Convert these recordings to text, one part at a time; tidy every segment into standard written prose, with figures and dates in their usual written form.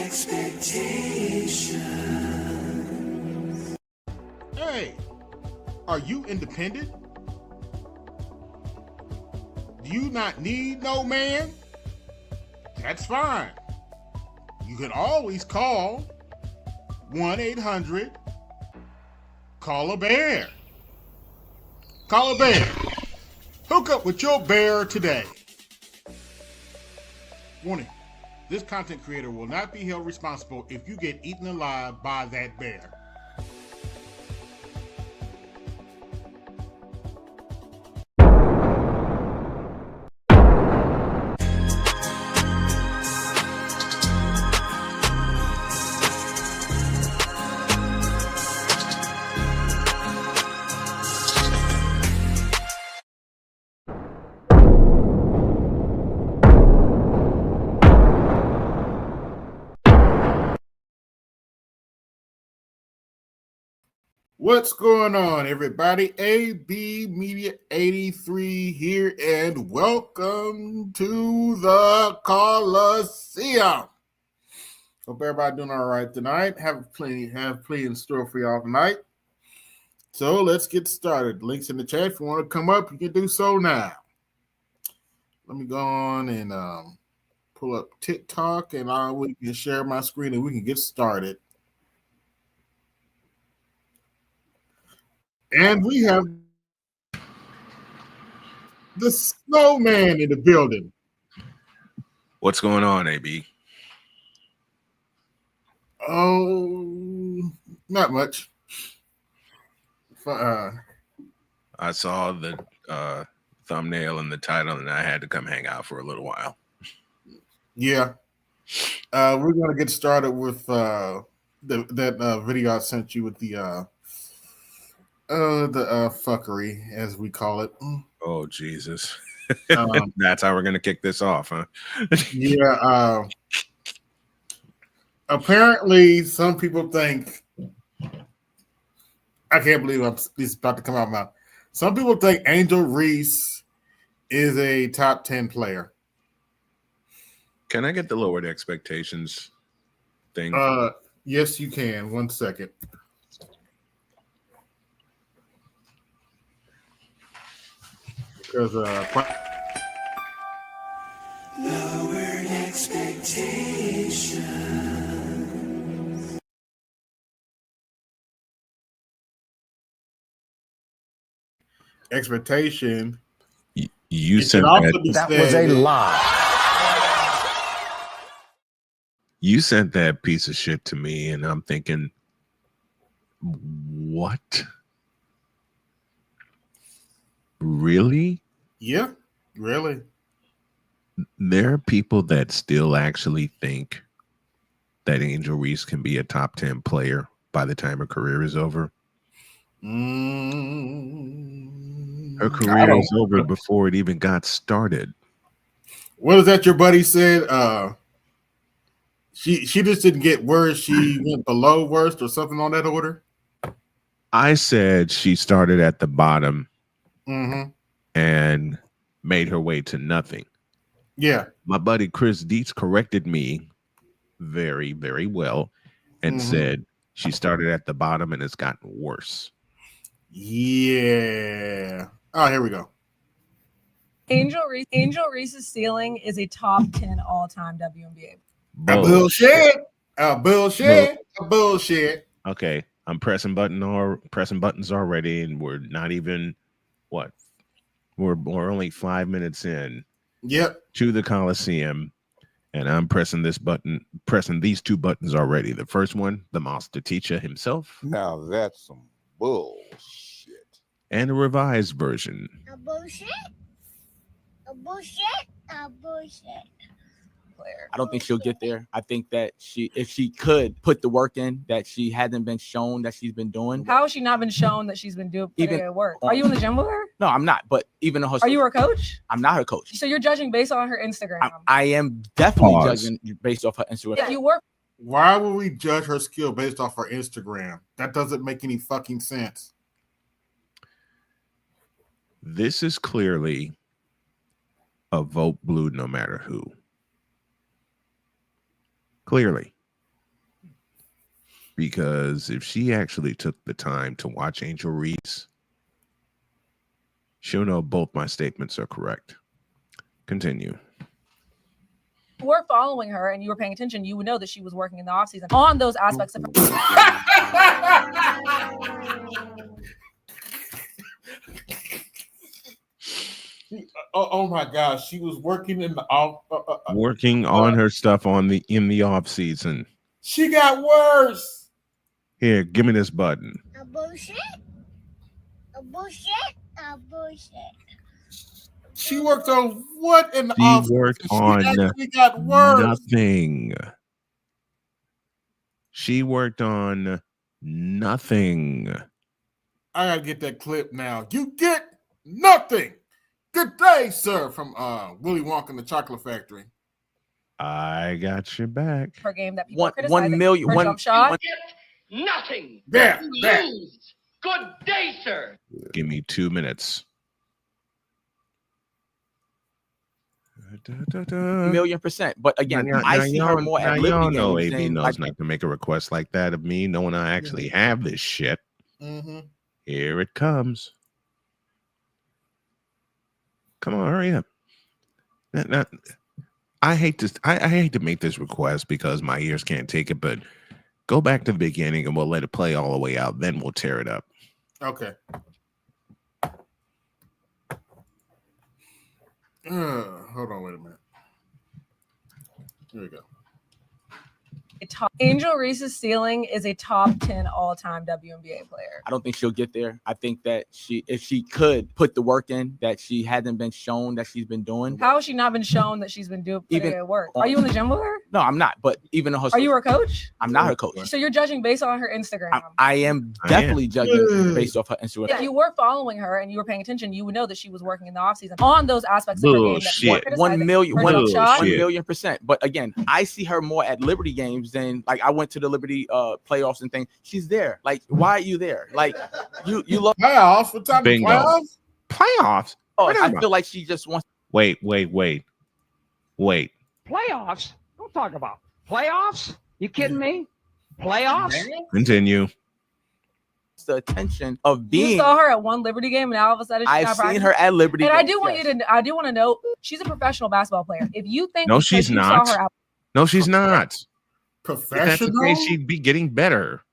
expectations. Hey, are you independent? Do you not need no man? That's fine. You can always call 1-800 Call a Bear. Call a bear. Hook up with your bear today. Warning. This content creator will not be held responsible if you get eaten alive by that bear. What's going on, everybody? AB Media 83 here, and welcome to the Colosseum. Hope everybody doing all right tonight. Have plenty in store for y'all tonight. So let's get started. Links in the chat. If you want to come up, you can do so now. Let me go on and pull up TikTok, and we can share my screen, and we can get started. And we have the snowman in the building. What's going on, AB? Oh, not much. I saw the thumbnail and the title, and I had to come hang out for a little while. Yeah. We're going to get started with that video I sent you with the fuckery, as we call it. Oh, Jesus. That's how we're going to kick this off, huh? Yeah. Apparently, some people think, I can't believe it's about to come out of my mouth. Some people think Angel Reese is a top 10 player. Can I get the lowered expectations thing? Yes, you can. 1 second. Because Lowered expectations. expectation. You sent that was a lie. You sent that piece of shit to me, and I'm thinking, what? Really? Yeah, really. There are people that still actually think that Angel Reese can be a top 10 player by the time her career is over. Her career is over before it even got started. What is that your buddy said? She just didn't get worse. She went below worst or something on that order. I said she started at the bottom and made her way to nothing. Yeah. My buddy Chris Dietz corrected me very, very well and said she started at the bottom and it's gotten worse. Yeah. Oh, here we go. Angel Reese's ceiling is a top 10 all-time WNBA. Bullshit. Bullshit. Okay, I'm pressing buttons already, and we're not even we're only 5 minutes in. Yep. To the Colosseum, and I'm pressing these two buttons already. The first one, the master teacher himself. Now that's some bullshit. And a revised version. A bullshit. I don't think she'll get there. I think that if she could put the work in that she hasn't been shown that she's been doing. How has she not been shown that she's been doing even work? Are you in the gym with her? No, I'm not. But even on her, are you her coach? I'm not her coach. So you're judging based on her Instagram. I am definitely judging based off her Instagram. Yeah, you work. Why would we judge her skill based off her Instagram? That doesn't make any fucking sense. This is clearly a vote blue no matter who. Clearly. Because if she actually took the time to watch Angel Reese, she'll know both my statements are correct. Continue. If you were following her and you were paying attention, you would know that she was working in the offseason on those aspects of her. Oh my gosh, she was working in the off. Working on her stuff in the off season. She got worse. Here, give me this button. A bullshit. A bullshit. A bullshit. She worked on what in the She off? worked She on actually got worse. nothing. She worked on nothing. I gotta get that clip now. You get nothing. Good day, sir, from Willy Wonka and the Chocolate Factory. I got your back. Her game that people One criticizing. million. Her One jump shot. Nothing. There, You there. lose. Good day, sir. Give me 2 minutes. $1,000,000%. But again, I see her more at y'all Liberty know games AB than knows like not to make a request like that of me, knowing I actually have this shit. Mm-hmm. Here it comes. Come on, hurry up. Now, I hate to make this request because my ears can't take it, but go back to the beginning and we'll let it play all the way out. Then we'll tear it up. Okay. Hold on, wait a minute. Here we go. Angel Reese's ceiling is a top 10 all-time WNBA player. I don't think she'll get there. I think that if she could put the work in that she hasn't been shown that she's been doing. How has she not been shown that she's been doing Even at work? on- Are you in the gym with her? No, I'm not. But even on her, Are you her coach? I'm not her coach. So you're judging based on her Instagram. I am definitely judging based off her Instagram. If you were following her and you were paying attention, you would know that she was working in the offseason on those aspects of her game that people Bullshit. criticizing. 1,000,000%. But again, I see her more at Liberty games than like I went to the Liberty playoffs and things. She's there. Like, why are you there? Like, you love Playoffs? What time? Bingo. Playoffs? Playoffs? I feel like she just wants. Wait. Playoffs? Don't talk about playoffs. You kidding me? Playoffs? Continue. The attention of being. You saw her at one Liberty game, and all of a sudden she's I've not seen practicing. her at Liberty. And I games, do want yes. you to. I do want to know she's a professional basketball player. If you think No, because she's you not. saw her out, No, she's not. If that's the Professional? case, she'd be getting better.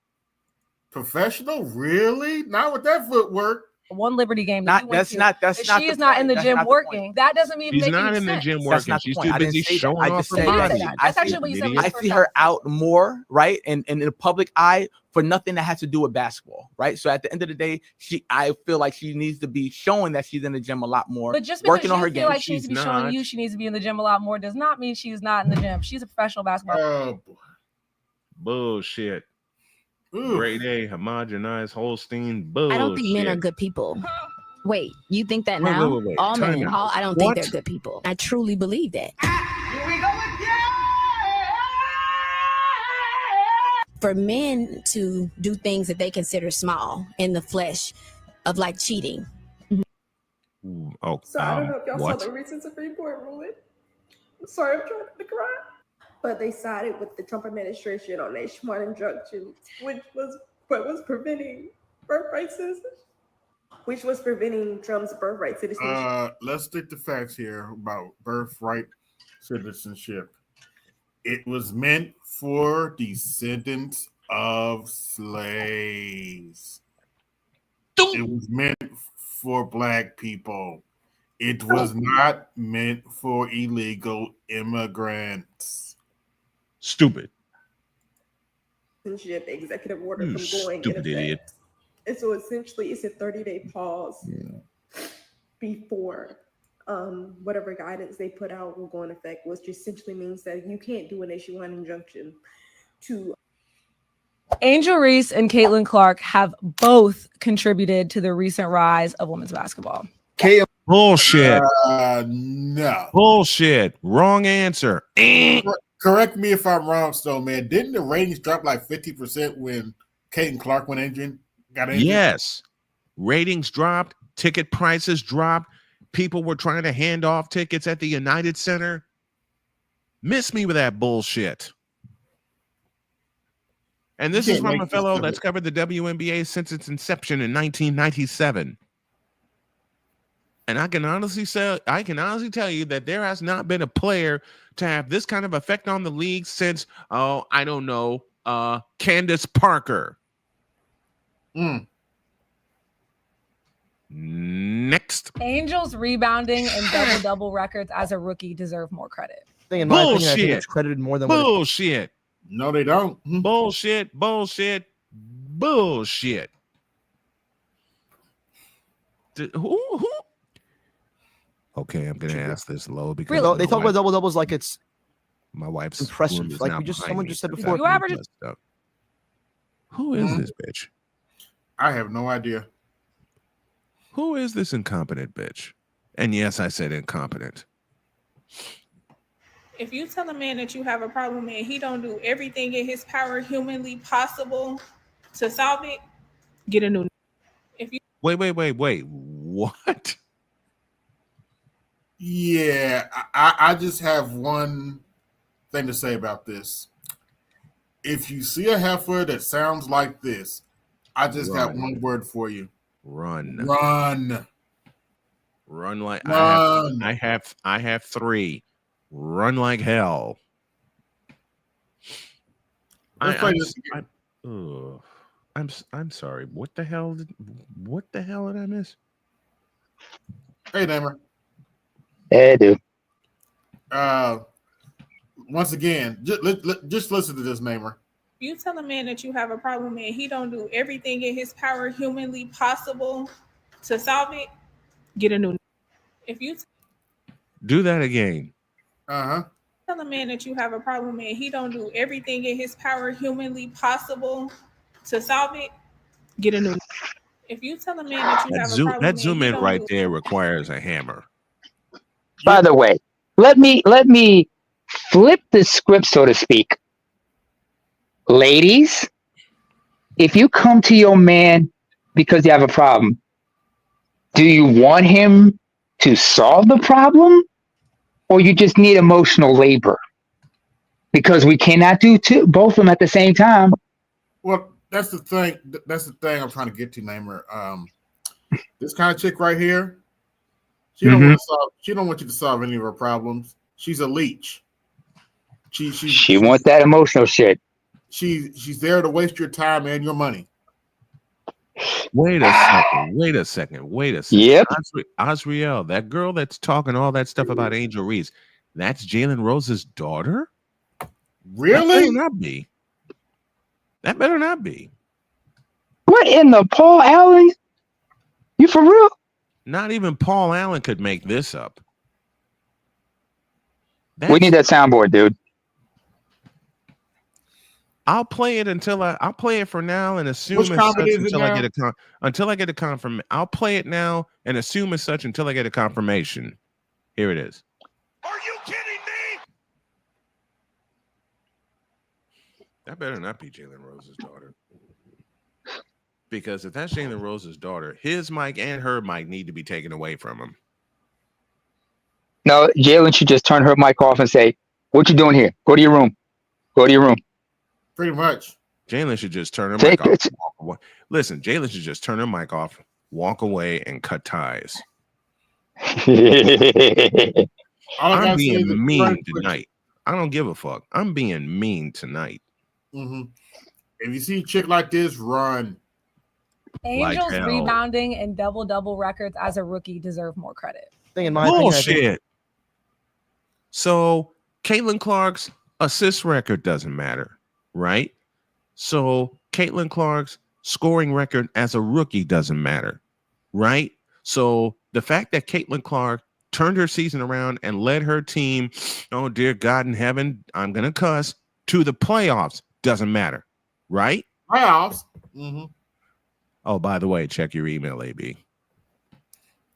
Professional? Really? Not with that footwork. one Liberty game, that you went That's to, not. That's if not. she the is not point. in the That's gym not the working. point. That doesn't even She's make not any in the sense. gym That's working. not the She's point. too I didn't busy say that. showing I off just her said You didn't say body. that. I That's see- actually what you said. when you idiot. I first see started. her out more, right, and in the public eye for nothing that has to do with basketball, right? So at the end of the day, I feel like she needs to be showing that she's in the gym a lot more, But just because working on you her feel game. like she needs to be she's showing not. you she needs to be in the gym a lot more does not mean she's not in the gym. She's a professional basketball player. Oh, boy. Bullshit. Ooh. Grade A, homogenized, Holstein. Bullshit. I don't think men are good people. Wait, you think that Wait, now? wait. All Time men. out. I don't What? think they're good people. I truly believe that. Here we go again. For men to do things that they consider small in the flesh of like cheating. Ooh, oh, So I don't know if y'all what? saw the recent Supreme Court ruling. I'm sorry, I'm trying not to cry. But they sided with the Trump administration on nationwide injunction, which was what was preventing birthright citizenship, which was preventing Trump's birthright citizenship. Let's stick to facts here about birthright citizenship. It was meant for descendants of slaves. It was meant for black people. It was not meant for illegal immigrants. Stupid. Citizenship executive order You from going stupid in effect. idiot. And so essentially it's a 30-day pause before whatever guidance they put out will go in effect, which essentially means that you can't do a nationwide injunction to Angel Reese and Caitlin Clark have both contributed to the recent rise of women's basketball. Bullshit. No. Bullshit. Wrong answer. Correct me if I'm wrong, Stone Man. Didn't the ratings drop like 50% when Caitlin Clark got injured? Yes. Ratings dropped. Ticket prices dropped. People were trying to hand off tickets at the United Center. Miss me with that bullshit. And this is from a fellow that's covered the WNBA since its inception in 1997. And I can honestly tell you that there has not been a player to have this kind of effect on the league since, I don't know, Candace Parker. Next. Angels rebounding and double-double records as a rookie deserve more credit. In my opinion, I think it's credited more than bullshit. No, they don't. Bullshit. Who? Okay, I'm gonna ask this low because really? They talk about double doubles like it's my wife's impressive. Like someone just said before. Who is this bitch? I have no idea. Who is this incompetent bitch? And yes, I said incompetent. If you tell a man that you have a problem and he don't do everything in his power humanly possible to solve it, get a new. If you wait, what? Yeah, I just have one thing to say about this. If you see a heifer that sounds like this, I just have one word for you. Run like Run. I have 3. Run like hell. I'm sorry. What the hell did I miss? Hey, Namer. Hey, dude. Once again, just listen to this, Namer. you tell a man that you have a problem and he don't do everything in his power humanly possible to solve it, get a new. If you do that again. Tell a man that you have a problem and he don't do everything in his power humanly possible to solve it, get a new. If you tell a man that you have a problem, that zoom in right there requires a hammer. By the way, let me flip the script, so to speak. Ladies, if you come to your man because you have a problem, do you want him to solve the problem, or you just need emotional labor? Because we cannot do both of them at the same time. Well, that's the thing. That's the thing I'm trying to get to, Namer. This kind of chick right here, she don't want to solve. She don't want you to solve any of her problems. She's a leech. She wants that emotional shit. She's there to waste your time and your money. Wait a second. Yep. Osriel, that girl that's talking all that stuff about Angel Reese, that's Jalen Rose's daughter? Really? That better not be. What in the Paul Allen? You for real? Not even Paul Allen could make this up. We need that soundboard, dude. I'll play it I'll play it for now and assume as such until I get a confirmation. I'll play it now and assume as such until I get a confirmation. Here it is. Are you kidding me? That better not be Jalen Rose's daughter. Because if that's Jalen Rose's daughter, his mic and her mic need to be taken away from him. No, Jalen should just turn her mic off and say, "What you doing here? Go to your room. Go to your room." Pretty much. Jalen should just turn her mic off. Walk away. Listen, Jalen should just turn her mic off, walk away, and cut ties. I'm being mean tonight. I don't give a fuck. I'm being mean tonight. If you see a chick like this, run. Angels rebounding and double-double records as a rookie deserve more credit. Bullshit. So Caitlin Clark's assist record doesn't matter, right? So Caitlin Clark's scoring record as a rookie doesn't matter, right? So the fact that Caitlin Clark turned her season around and led her team, oh dear God in heaven, I'm gonna cuss, to the playoffs doesn't matter, right? Playoffs. Oh, by the way, check your email, AB.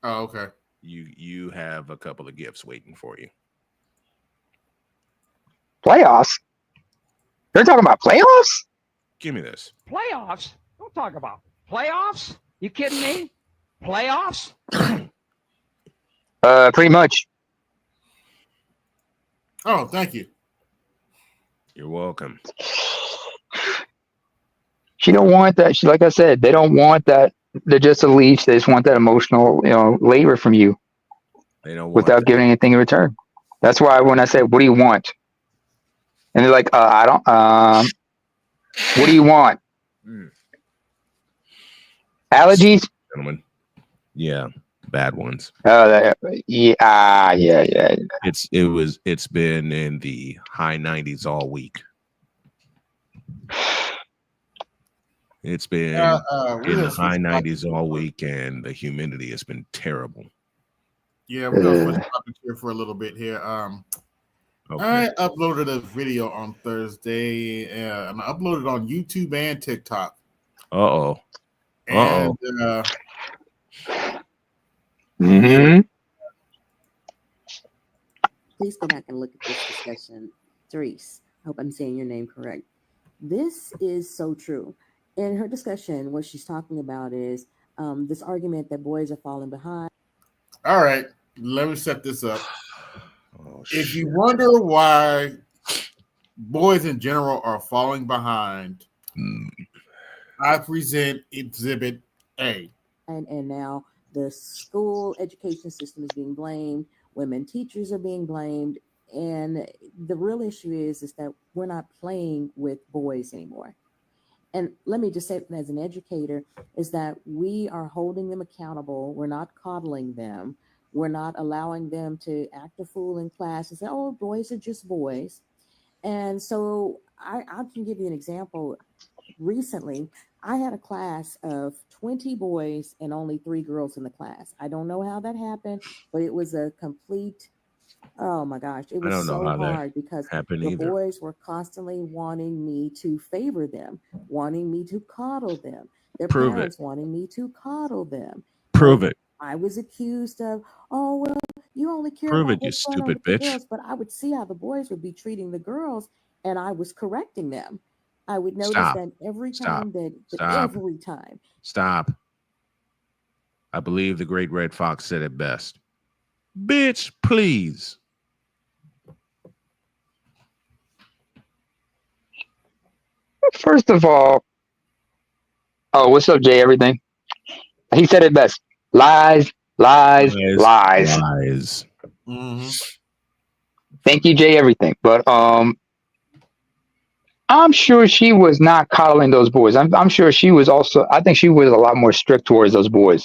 Oh, okay. You have a couple of gifts waiting for you. Playoffs? They're talking about playoffs? Give me this. Playoffs? Don't talk about playoffs. You kidding me? Playoffs? Pretty much. Oh, thank you. You're welcome. She don't want that. She, like I said, they don't want that. They're just a leech. They just want that emotional, labor from you They don't want without that. giving anything in return. That's why when I say, "What do you want?" and they're like, "I don't." What do you want? Allergies? Gentlemen. Yeah, bad ones. Yeah. It's been in the high 90s all week. It's been in the high 90s all week, and the humidity has been terrible. Yeah, we're gonna switch topics here for a little bit here. I uploaded a video on Thursday, and I uploaded it on YouTube and TikTok. And Please go back and look at this discussion. Therese, I hope I'm saying your name correct. This is so true. In her discussion, what she's talking about is this argument that boys are falling behind. All right, let me set this up. If you wonder why boys in general are falling behind, I present Exhibit A. And now the school education system is being blamed. Women teachers are being blamed. And the real issue is that we're not playing with boys anymore. And let me just say, as an educator, is that we are holding them accountable. We're not coddling them. We're not allowing them to act a fool in class and say, oh, boys are just boys. And so I can give you an example. Recently, I had a class of 20 boys and only 3 girls in the class. I don't know how that happened, but it was a complete, oh my gosh, it was so hard because the boys were constantly wanting me to favor them, wanting me to coddle them. Their parents wanting me to coddle them. Prove it. I was accused of, oh, well, you only care about what's going on with the girls, but I would see how the boys would be treating the girls, and I was correcting them. I would notice that every time every time. Stop. I believe the great Red Fox said it best. Bitch, please. First of all, what's up, Jay? Everything. He said it best. Lies. Mm-hmm. Thank you, Jay. Everything. But I'm sure she was not coddling those boys. I'm sure she was also. I think she was a lot more strict towards those boys.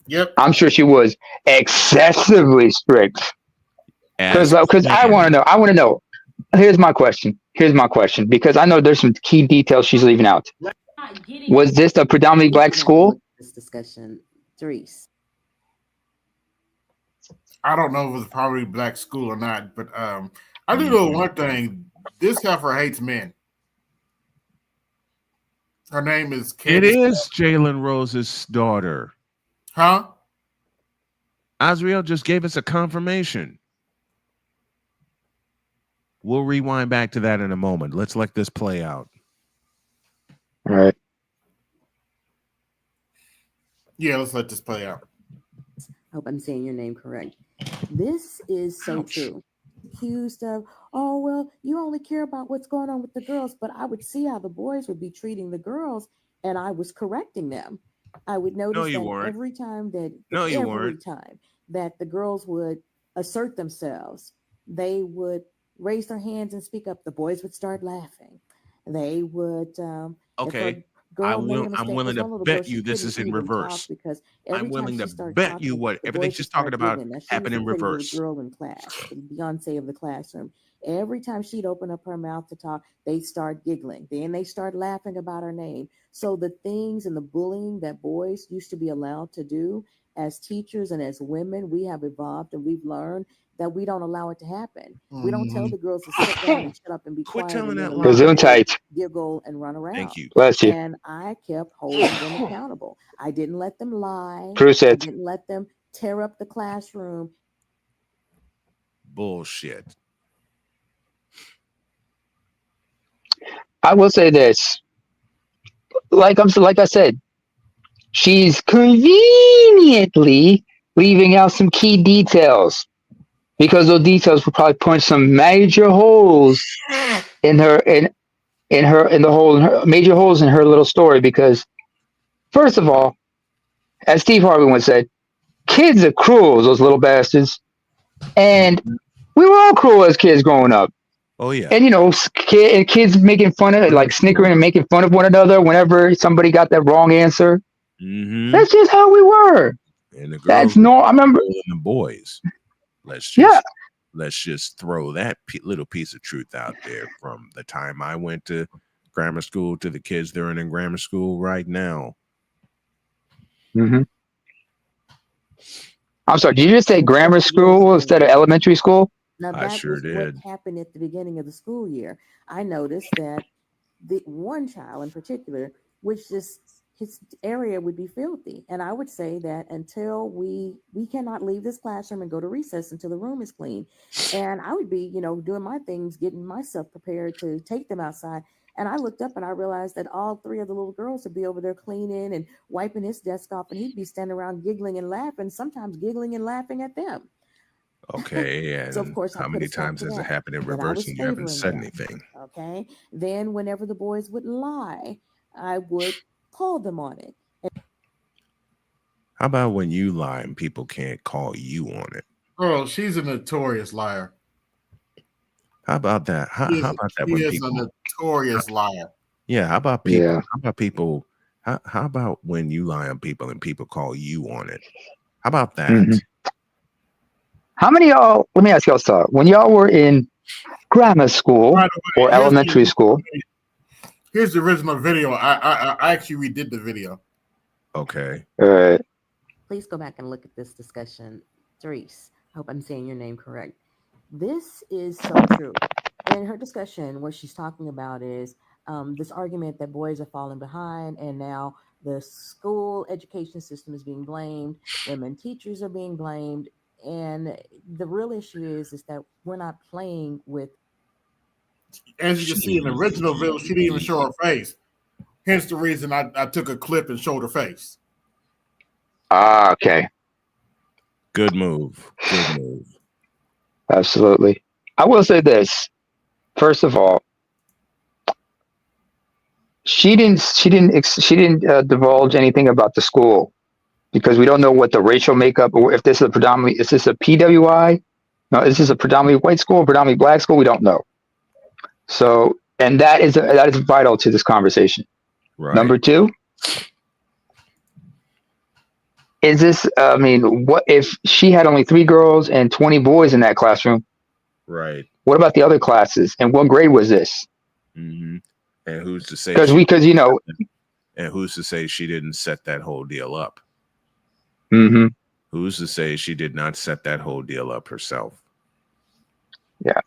Yep. I'm sure she was excessively strict. Because I want to know. Here's my question. Because I know there's some key details she's leaving out. Was this a predominantly black school? This discussion, Therese. I don't know if it was probably black school or not, but I do know one thing. This heifer hates men. Her name is It is Jalen Rose's daughter. Huh? Azriel just gave us a confirmation. We'll rewind back to that in a moment. Let's let this play out. All right. Yeah, let's let this play out. I hope I'm saying your name correct. This is so true. Accused of, oh, well, you only care about what's going on with the girls, but I would see how the boys would be treating the girls, and I was correcting them. I would notice every time that the girls would assert themselves, they would raise their hands and speak up. The boys would start laughing. They would okay. I'm willing to bet you this is in reverse. Because I'm willing to bet you what everything she's talking about happened in reverse. Girl in class, the Beyonce of the classroom. Every time she'd open up her mouth to talk, they'd start giggling. Then they start laughing about her name. So the things and the bullying that boys used to be allowed to do, as teachers and as women, we have evolved and we've learned that we don't allow it to happen. We don't tell the girls to sit down and shut up and be quiet. Telling that lie. Giggle and run around. Thank you. Bless you. And I kept holding them accountable. I didn't let them lie. Bruce I it. didn't let them tear up the classroom. Bullshit. I will say this. Like I said, she's conveniently leaving out some key details because those details would probably punch some major holes in her. And major holes in her little story because, first of all, as Steve Harvey once said, kids are cruel, those little bastards, and we were all cruel as kids growing up. Oh yeah. And kids making fun of like snickering and making fun of one another whenever somebody got that wrong answer. Mm-hmm. That's just how we were. And the girls, that's no. I remember the boys. Let's just throw that little piece of truth out there. From the time I went to grammar school to the kids that are in grammar school right now. Mm-hmm. I'm sorry. Did you just say grammar school instead of elementary school? Now I that sure was did. what happened at the beginning of the school year. I noticed that the one child in particular, which just his area would be filthy. And I would say that until we cannot leave this classroom and go to recess until the room is clean. And I would be, doing my things, getting myself prepared to take them outside. And I looked up and I realized that all three of the little girls would be over there cleaning and wiping his desk off, and he'd be standing around giggling and laughing, sometimes giggling and laughing at them. Okay, and so of course, how many times has it happened in reverse and you haven't said anything? Okay. Then whenever the boys would lie, I would call them on it. How about when you lie and people can't call you on it? Oh, she's a notorious liar. How about that? How about that when people a notorious liar? Yeah, how about people? Yeah. How about people? How about when you lie on people and people call you on it? How about that? Mm-hmm. How many of y'all, let me ask y'all something. When y'all were in grammar school or elementary school. Here's the original video. I actually redid the video. Okay. All right. Please go back and look at this discussion. Therese, I hope I'm saying your name correct. This is so true. In her discussion, what she's talking about is this argument that boys are falling behind, and now the school education system is being blamed. Women teachers are being blamed. And the real issue is that we're not playing with. As you can see in the original video, she didn't even show her face. Hence the reason I took a clip and showed her face. Ah, okay. Good move. Good move. Absolutely. I will say this. First of all, she didn't divulge anything about the school, because we don't know what the racial makeup, or if this is is this a PWI? No, is this a predominantly white school, predominantly black school? We don't know. So, and that is vital to this conversation. Right. Number two, is this? What if she had only 3 girls and 20 boys in that classroom? Right. What about the other classes? And what grade was this? Mm-hmm. And who's to say? And who's to say she didn't set that whole deal up? Mm-hmm. Who's to say she did not set that whole deal up herself? Yeah.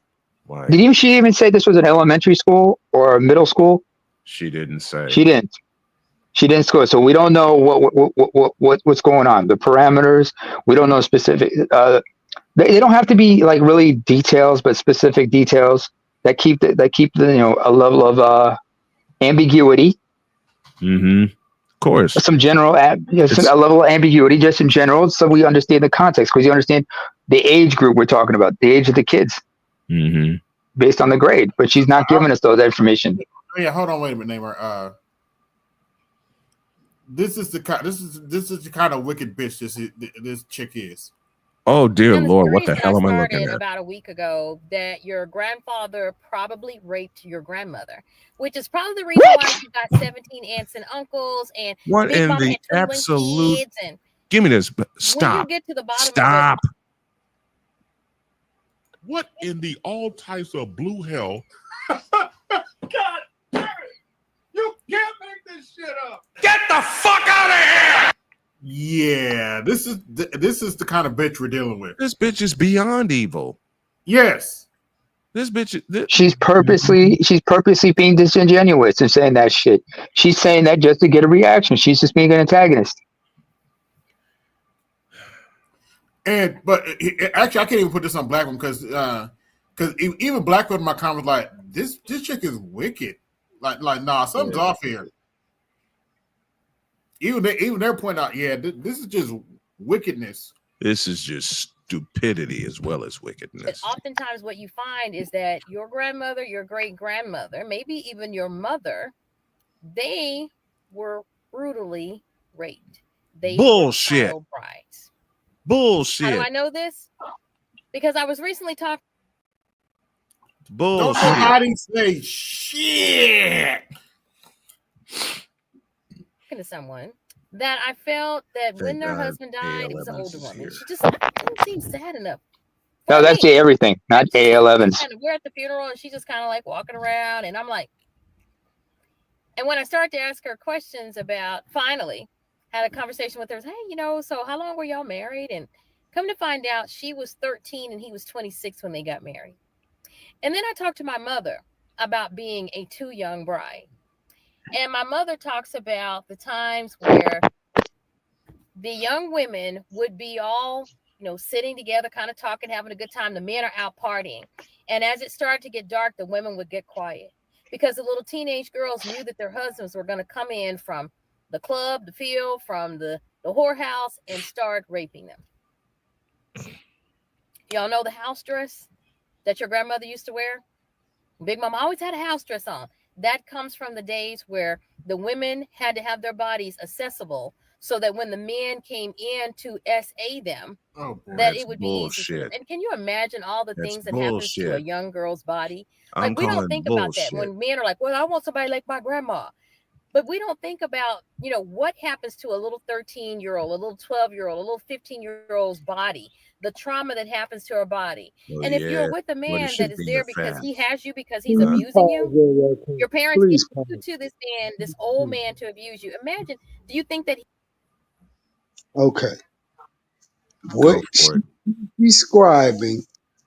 Why? Did she even say this was an elementary school or a middle school? She didn't say. She didn't. She didn't score. So we don't know what's going on. The parameters. We don't know specific. They don't have to be like really details, but specific details that keep a level of ambiguity. Mm-hmm. Of course. Some general a level of ambiguity just in general, so we understand the context, because you understand the age group we're talking about, the age of the kids, mm-hmm. based on the grade. But she's not giving us that information. Yeah, hold on, wait a minute, Neymar. This is the kind of wicked bitch this chick is. Oh dear Lord, what the hell am I looking at? About a week ago, that your grandfather probably raped your grandmother, which is probably the reason why you got 17 aunts and uncles and what Big in Mama the had absolute? Kids and give me this. Stop. When you get to the bottom Stop. of it, what in the all types of blue hell? God damn it! You can't make this shit up. Get the fuck out of here! Yeah, this is the kind of bitch we're dealing with. This bitch is beyond evil. Yes. This bitch. She's purposely being disingenuous and saying that shit. She's saying that just to get a reaction. She's just being an antagonist. But actually, I can't even put this on Black One because even Black One in my comments like this chick is wicked. Like nah, something's off here. Even they're pointing out, yeah, this is just wickedness. This is just stupidity as well as But wickedness. oftentimes what you find is that your grandmother, your great grandmother, maybe even your mother, they were brutally raped. They Bullshit. were child brides. How Bullshit. do I know this? Because I was recently talking Bullshit. Don't nobody say shit. to someone that I felt that when Thank their God husband died, it was an A11 older is woman. here. She just didn't seem sad enough. No, that's me. everything, not AL Evans. We're at the funeral and she's just kind of like walking around, and I'm like, and when I started to ask her questions about, finally had a conversation with her, hey, you know, so how long were y'all married? And come to find out, she was 13 and he was 26 when they got married. And then I talked to my mother about being a too young bride. And my mother talks about the times where the young women would be all, you know, sitting together, kind of talking, having a good time. The men are out partying. And as it started to get dark, the women would get quiet because the little teenage girls knew that their husbands were going to come in from the club, the field, from the whorehouse, and start raping them. Y'all know the house dress that your grandmother used to wear? Big Mama always had a house dress on. That comes from the days where the women had to have their bodies accessible so that when the men came in to SA them, that it would be easy for them. And can you imagine all the things that happens to a young girl's body? Like, we don't think about that when men are like, well, I want somebody like my grandma. But we don't think about, you know, what happens to a little 13-year-old, a little 12-year-old, a little 15-year-old's body, the trauma that happens to her body. And if you're with a man that is there because he has you, because he's abusing you, your parents gave you to this man, this old man, to abuse you. Imagine, do you think that Okay. What she's describing,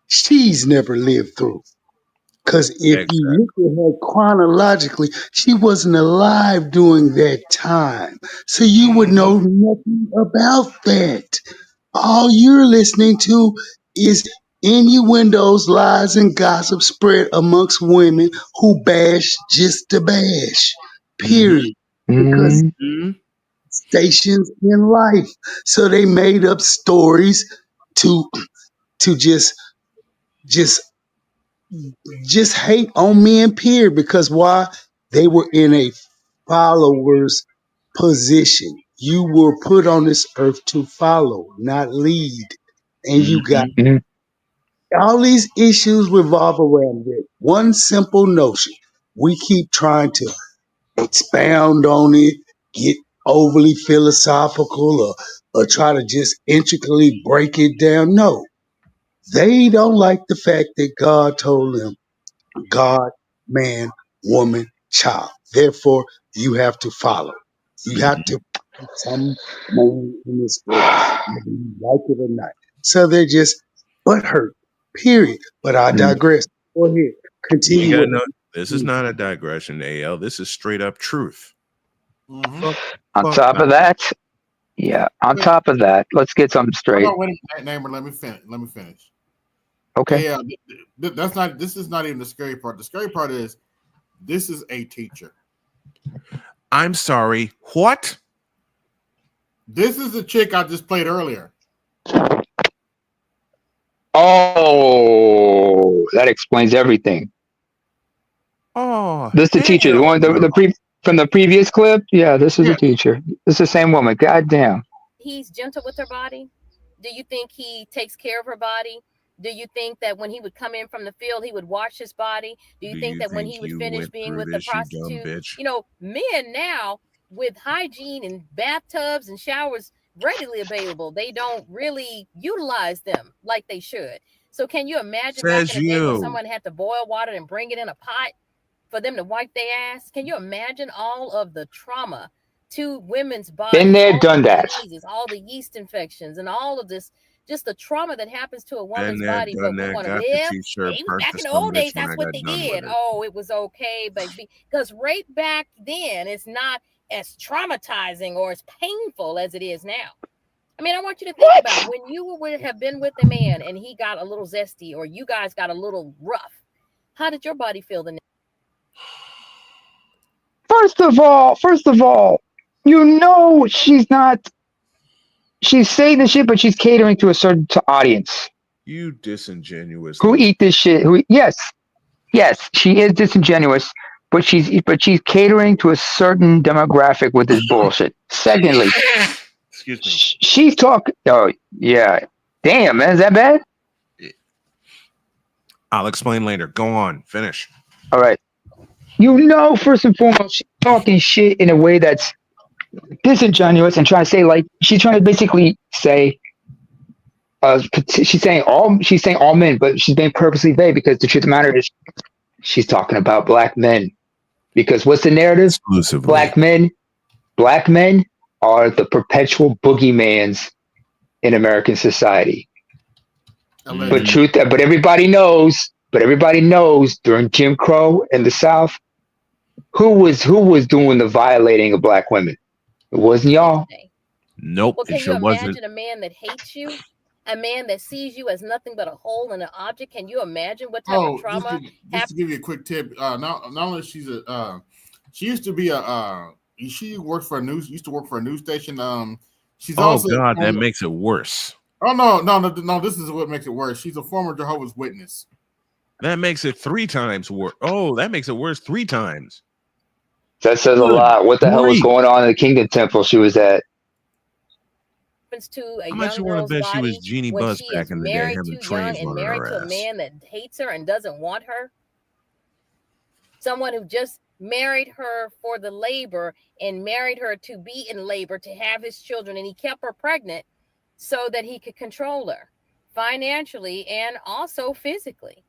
she's never lived through. Because if you look at her chronologically, she wasn't alive during that time. So you would know nothing about that. All you're listening to is innuendos, lies, and gossip spread amongst women who bash just to bash. Period. Because stations in life. So they made up stories to just hate on men, period. Because why? They were in a follower's position. You were put on this earth to follow, not lead. And you got all these issues revolve around it. One simple notion. We keep trying to expound on it, get overly philosophical, or try to just intricately break it down. No, they don't like the fact that God told them God, man, woman, child. Therefore, you have to follow. You have to find some man in this world, whether you like it or not. So they're just butthurt, period. But I digress. Go ahead. Continue. You with gotta know, this is not a digression, AL. This is straight up truth. On top of that, let's get something straight. Hold on, wait a minute, let me finish. Okay. Yeah, that's not. This is not even the scary part. The scary part is this is a teacher. I'm sorry. What? This is the chick I just played earlier. Oh, that explains everything. Oh, this is the teacher. The one from the previous clip. Yeah, this is a teacher. This is the same woman. God damn. he's gentle with her body? Do you think he takes care of her body? Do you think that when he would come in from the field, he would wash his body? Do you think that when he would finish being with the prostitute, you know, men now with hygiene and bathtubs and showers readily available, they don't really utilize them like they should. So can you imagine back in the day when someone had to boil water and bring it in a pot for them to wipe their ass? Can you imagine all of the trauma to women's bodies? Been there, done that. Diseases, all the yeast infections and all of this, just the trauma that happens to a woman's body. But we want to live. Maybe back in the old days, that's what they did. Oh, it was okay, baby. Because rape back then is not as traumatizing or as painful as it is now. I mean, I want you to think about when you would have been with a man and he got a little zesty or you guys got a little rough. How did your body feel the next? First of all, you know she's not she's saying this shit, but she's catering to a certain audience You disingenuous. who eat this shit. Yes, she is disingenuous, but she's catering to a certain demographic with this bullshit. Secondly, excuse me, she's talking. Oh yeah, damn man, is that bad? I'll explain later. Go on, finish. All right. First and foremost, she's talking shit in a way that's disingenuous and trying to say she's trying to basically say she's saying all men, but she's being purposely vague because the truth of the matter is she's talking about black men. Because what's the narrative? Exclusively. Black men are the perpetual boogeymans in American society. But everybody knows during Jim Crow in the South, who was doing the violating of black women? It wasn't y'all. Nope. Well, can it sure you imagine wasn't. a man that hates you? A man that sees you as nothing but a hole in an object? Can you imagine what type of trauma? Just to give you a quick tip, not only she's she used to be she worked for used to work for a news station. She's also God, that makes it worse. Oh no! This is what makes it worse. She's a former Jehovah's Witness. That makes it 3 times worse. Oh, that makes it worse 3 times. That says a lot. What the hell was going on in the Kingdom Temple she was at? To a How much young you want girl's to bet she body was Jeannie when Buss she back is in the day, married having too trains young and running married her to a ass? man that hates her and doesn't want her? Someone who just married her for the labor and married her to be in labor to have his children, and he kept her pregnant so that he could control her financially and also physically.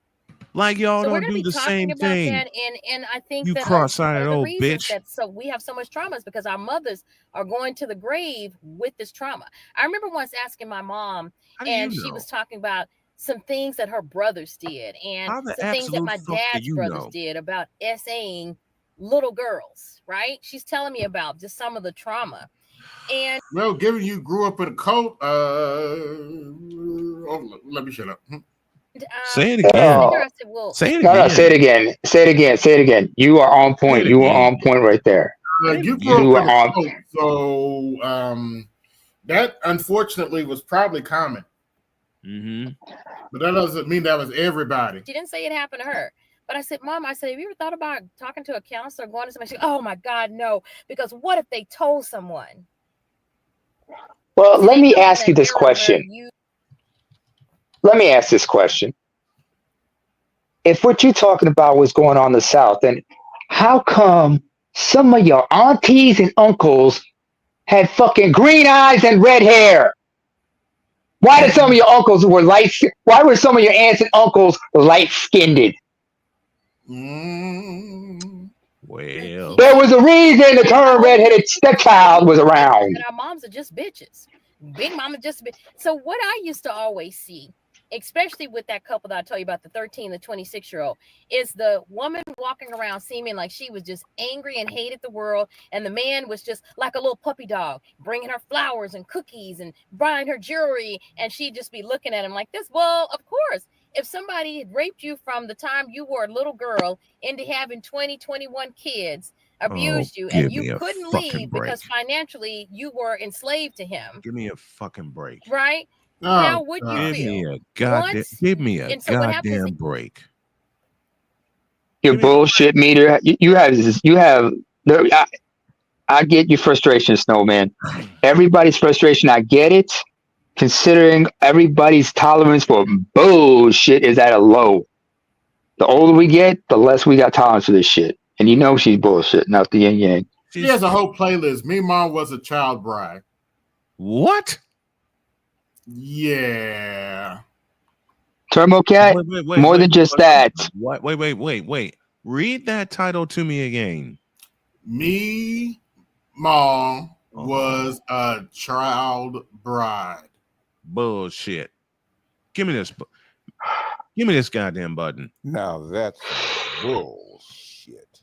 Like y'all So we're don't going to do be the talking same about thing. that, and I think You that cross-eyed one of the old reasons bitch. that so we have so much trauma is because our mothers are going to the grave with this trauma. I remember once asking my mom, and she was talking about some things that her brothers did, and some things that my dad's brothers did about SAing little girls. Right? She's telling me about just some of the trauma. And well, given you grew up in a cult, let me shut up. Say it again. Say it again. Say it again. You are on point. You are on point right there. You grew up in a cult, so that unfortunately was probably common. But that doesn't mean that was everybody. She didn't say it happened to her. But I said, Mom, have you ever thought about talking to a counselor, going to somebody? She goes, oh my God, no. Because what if they told someone? Well, let me ask you this question. Let me ask this question. If what you're talking about was going on in the South, then how come some of your aunties and uncles had fucking green eyes and red hair? Why did some of your uncles were why were some of your aunts and uncles light-skinned? Well, there was a reason the term redheaded stepchild was around. And our moms are just bitches. Big mama just so what I used to always see, especially with that couple that I told you about, the 13 and the 26-year-old, is the woman walking around seeming like she was just angry and hated the world, and the man was just like a little puppy dog, bringing her flowers and cookies and buying her jewelry, and she'd just be looking at him like this. Well, of course, if somebody had raped you from the time you were a little girl into having 20, 21 kids, abused you, and you couldn't leave because financially you were enslaved to him. Give me a fucking break. Right? How would you feel? Give me a goddamn break. Your bullshit meter. You have. I get your frustration, Snowman. Everybody's frustration. I get it. Considering everybody's tolerance for bullshit is at a low. The older we get, the less we got tolerance for this shit. And you know she's bullshit, not the yin yang. She has a whole playlist. Me mom was a child bride. What? Yeah. Turbo Cat? More than just that. What? Wait. Read that title to me again. Me mom was a child bride. Bullshit. Give me this. Give me this goddamn button. Now that's bullshit.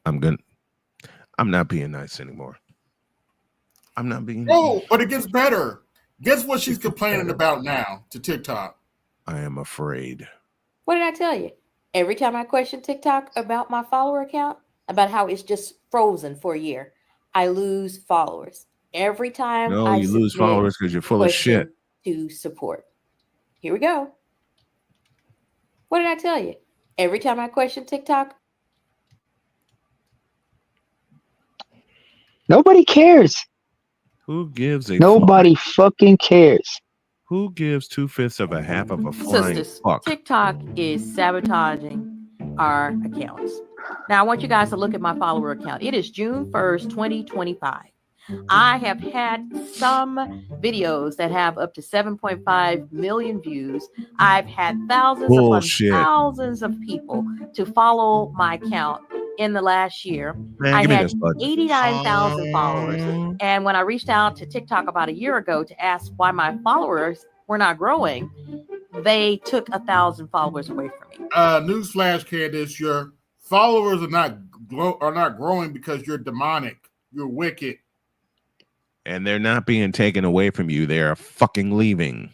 I'm not being nice anymore. I'm not being. Oh, but it gets better. Guess what she's complaining about now to TikTok? I am afraid. What did I tell you? Every time I question TikTok about my follower account, about how it's just frozen for a year, I lose followers. Every time No, I you lose submit followers because you're full of shit. question to support. Here we go. What did I tell you? Every time I question TikTok, Nobody cares. Who gives a Nobody fucking cares. Who gives 2/5 of a half of a flying sisters, fuck? TikTok is sabotaging our accounts. Now, I want you guys to look at my follower account. It is June 1st, 2025. I have had some videos that have up to 7.5 million views. I've had thousands upon thousands of people to follow my account in the last year. Man, I give me had this button. 89,000 followers. And when I reached out to TikTok about a year ago to ask why my followers were not growing, they took 1,000 followers away from me. Newsflash, Candace, your followers are not growing because you're demonic. You're wicked. And they're not being taken away from you. They are fucking leaving.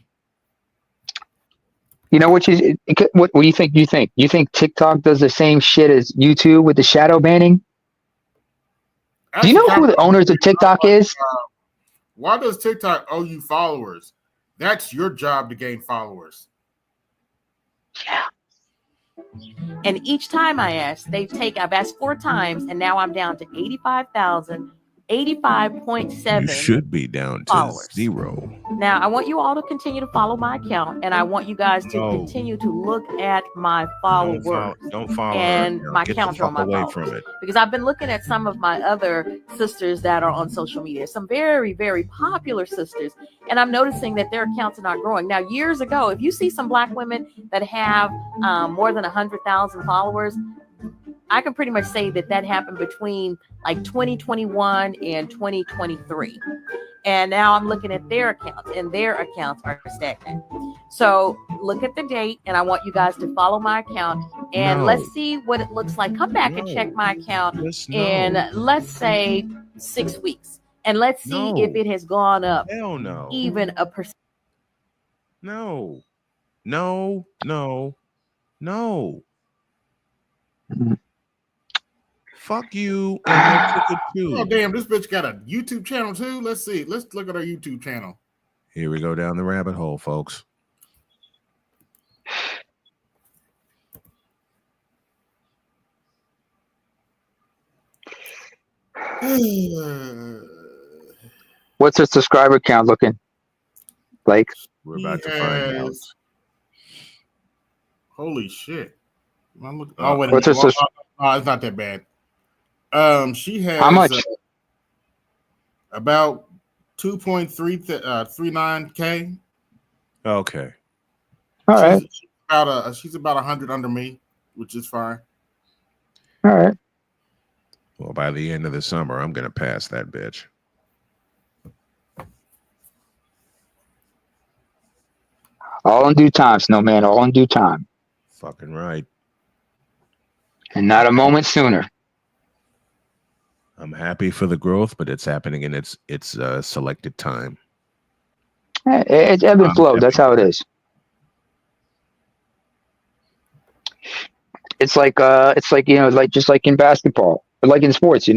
You know what do you think? You think TikTok does the same shit as YouTube with the shadow banning? Do you know who the owners of TikTok is? Why does TikTok owe you followers? That's your job to gain followers. Yeah. And each time I ask, I've asked 4 times, and now I'm down to 85.7. You should be down to followers. 0. Now, I want you all to continue to follow my account, and I want you guys to continue to look at my followers. Don't follow and her. my Get counter on my away followers. from it. Because I've been looking at some of my other sisters that are on social media, some very, very popular sisters, and I'm noticing that their accounts are not growing. Now, years ago, if you see some Black women that have more than 100,000 followers, I can pretty much say that happened between like 2021 and 2023. And now I'm looking at their accounts, and their accounts are stagnant. So look at the date, and I want you guys to follow my account, and let's see what it looks like. Come back and check my account in, let's say, 6 weeks, and let's see if it has gone up. Hell no. Even a percent. No. Fuck you and your ticket too. Oh damn, this bitch got a YouTube channel too. Let's see. Let's look at our YouTube channel. Here we go down the rabbit hole, folks. What's her subscriber count looking like? We're about to find out. Holy shit. What's her it's not that bad. She has how much? About 2.39K. Okay. All right. She's about 100 under me, which is fine. All right. Well, by the end of the summer, I'm gonna pass that bitch. All in due time, Snowman. All in due time. Fucking right. And not a moment sooner. I'm happy for the growth, but it's happening in its selected time. It's ebb and flow. That's how it is. It's like just like in basketball, or like in sports. You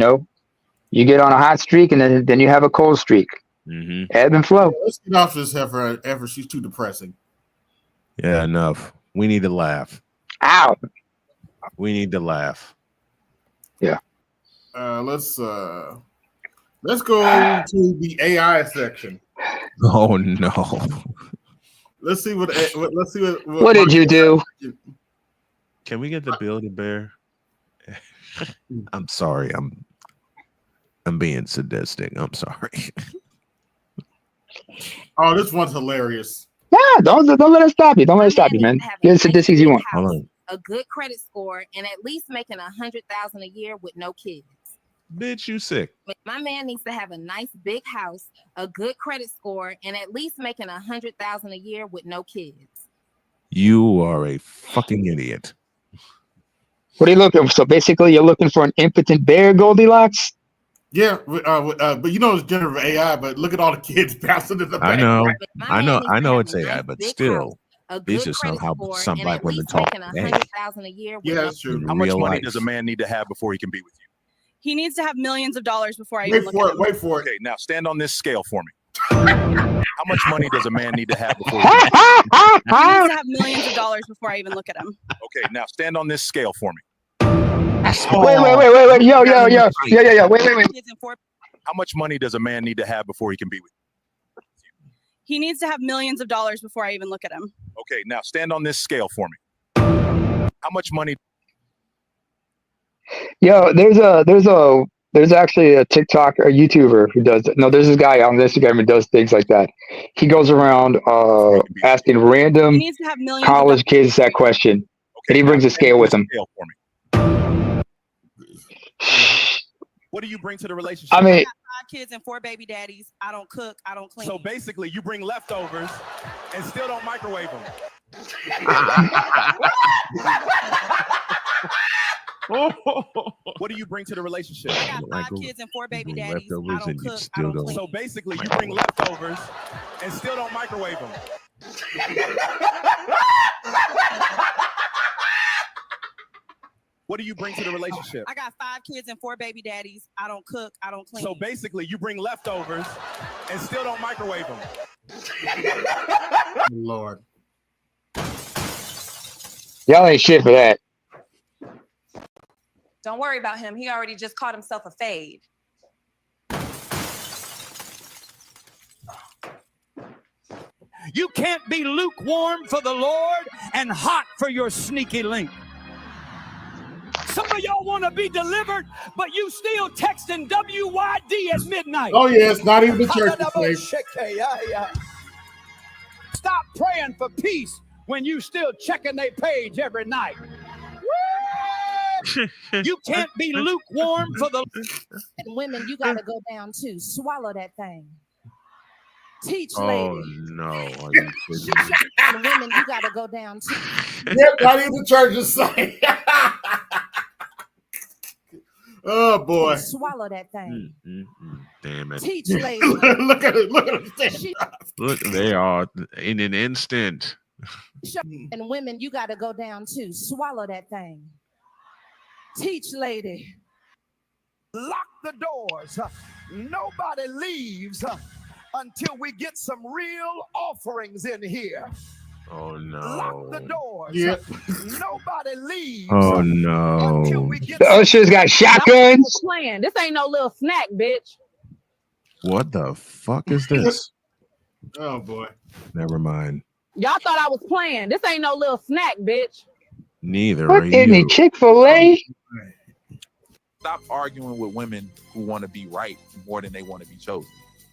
get on a hot streak and then you have a cold streak. Mm-hmm. Ebb and flow. Let's get off this effort. She's too depressing. Yeah, enough. We need to laugh. Ow. We need to laugh. Yeah. Let's go to the AI section. Oh no. Let's see what did you do? Can we get the Build-A-Bear? I'm sorry. I'm being sadistic. I'm sorry. Oh, this one's hilarious. Yeah, don't let it stop you. Don't let it stop you, man. Get as sadistic as you want. Hold on. A good credit score and at least making $100,000 a year with no kids. Bitch, you sick. My man needs to have a nice big house, a good credit score, and at least making $100,000 a year with no kids. You are a fucking idiot. What are you looking for? So basically, you're looking for an impotent bear, Goldilocks? Yeah, but you know it's generative AI. But look at all the kids bouncing in the back. I know it's AI, but still, these are somehow some Black women talk. $100,000 a year. Yeah, that's true. How much money does a man need to have before he can be with you? He needs to have millions of dollars before I even Wait look for at it. him. Wait for it. Okay, now stand on this scale for me. How much money does a man need to have before he can He needs to have millions of dollars before I even look at him. Okay, now stand on this scale for me. Wait. Yo. Wait. How much money does a man need to have before he can be with you? He needs to have millions of dollars before I even look at him. Okay, now stand on this scale for me. How much money? Yo, there's actually a TikTok or YouTuber who does it. No, there's this guy on Instagram who does things like that. He goes around asking He random needs to have millions college kids that question, and he brings a scale with him. Scale for me. What do you bring to the relationship? I mean, I got 5 kids and 4 baby daddies. I don't cook. I don't clean. So basically, you bring leftovers and still don't microwave them. What do you bring to the relationship? I got 5 kids and 4 baby daddies. I don't cook. I don't clean. So basically, you bring leftovers and still don't microwave them. What do you bring to the relationship? I got 5 kids and 4 baby daddies. I don't cook. I don't clean. So basically, you bring leftovers and still don't microwave them. Lord. y'all ain't shit for that. Don't worry about him. He already just caught himself a fade. You can't be lukewarm for the Lord and hot for your sneaky link. Some of y'all want to be delivered, but you still texting WYD at midnight. Oh, yeah, it's not even the church place. Stop praying for peace when you still checking their page every night. You can't be lukewarm for the... And women, you got to go down too. Swallow that thing. Teach Oh ladies. no! Are you kidding me? And women, you got to go down too. Yep, not even the church is saying. Oh boy! Swallow that thing. Damn it! Teach ladies. Look at it! Look at it! Look, they are in an instant. And women, you got to go down too. Swallow that thing. Teach lady. Lock the doors. Nobody leaves until we get some real offerings in here. Oh no! Lock the doors. Yep. Nobody leaves. Oh no! The ushers got shotguns. Playing. This ain't no little snack, bitch. What the fuck is this? Oh boy! Never mind. Y'all thought I was playing. This ain't no little snack, bitch. Neither What are in you. the Chick-fil-A? Stop arguing with women who want to be right more than they want to be chosen.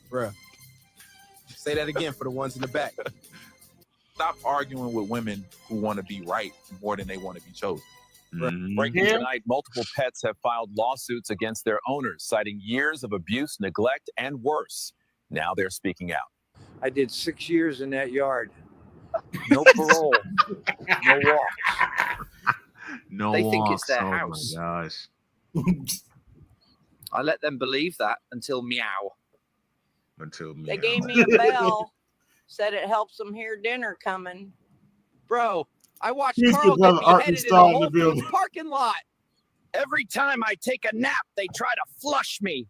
Bruh. Say that again for the ones in the back. Stop arguing with women who want to be right more than they want to be chosen. Breaking tonight, multiple pets have filed lawsuits against their owners, citing years of abuse, neglect, and worse. Now they're speaking out. I did 6 years in that yard. No parole. No walks. No They think walks. it's their Oh house. my gosh! I let them believe that until meow. Until They gave me a bell, said it helps them hear dinner coming. Bro, I watched He's Carl the get Art beheaded in the installed in Whole the building. Foods parking lot. Every time I take a nap, they try to flush me.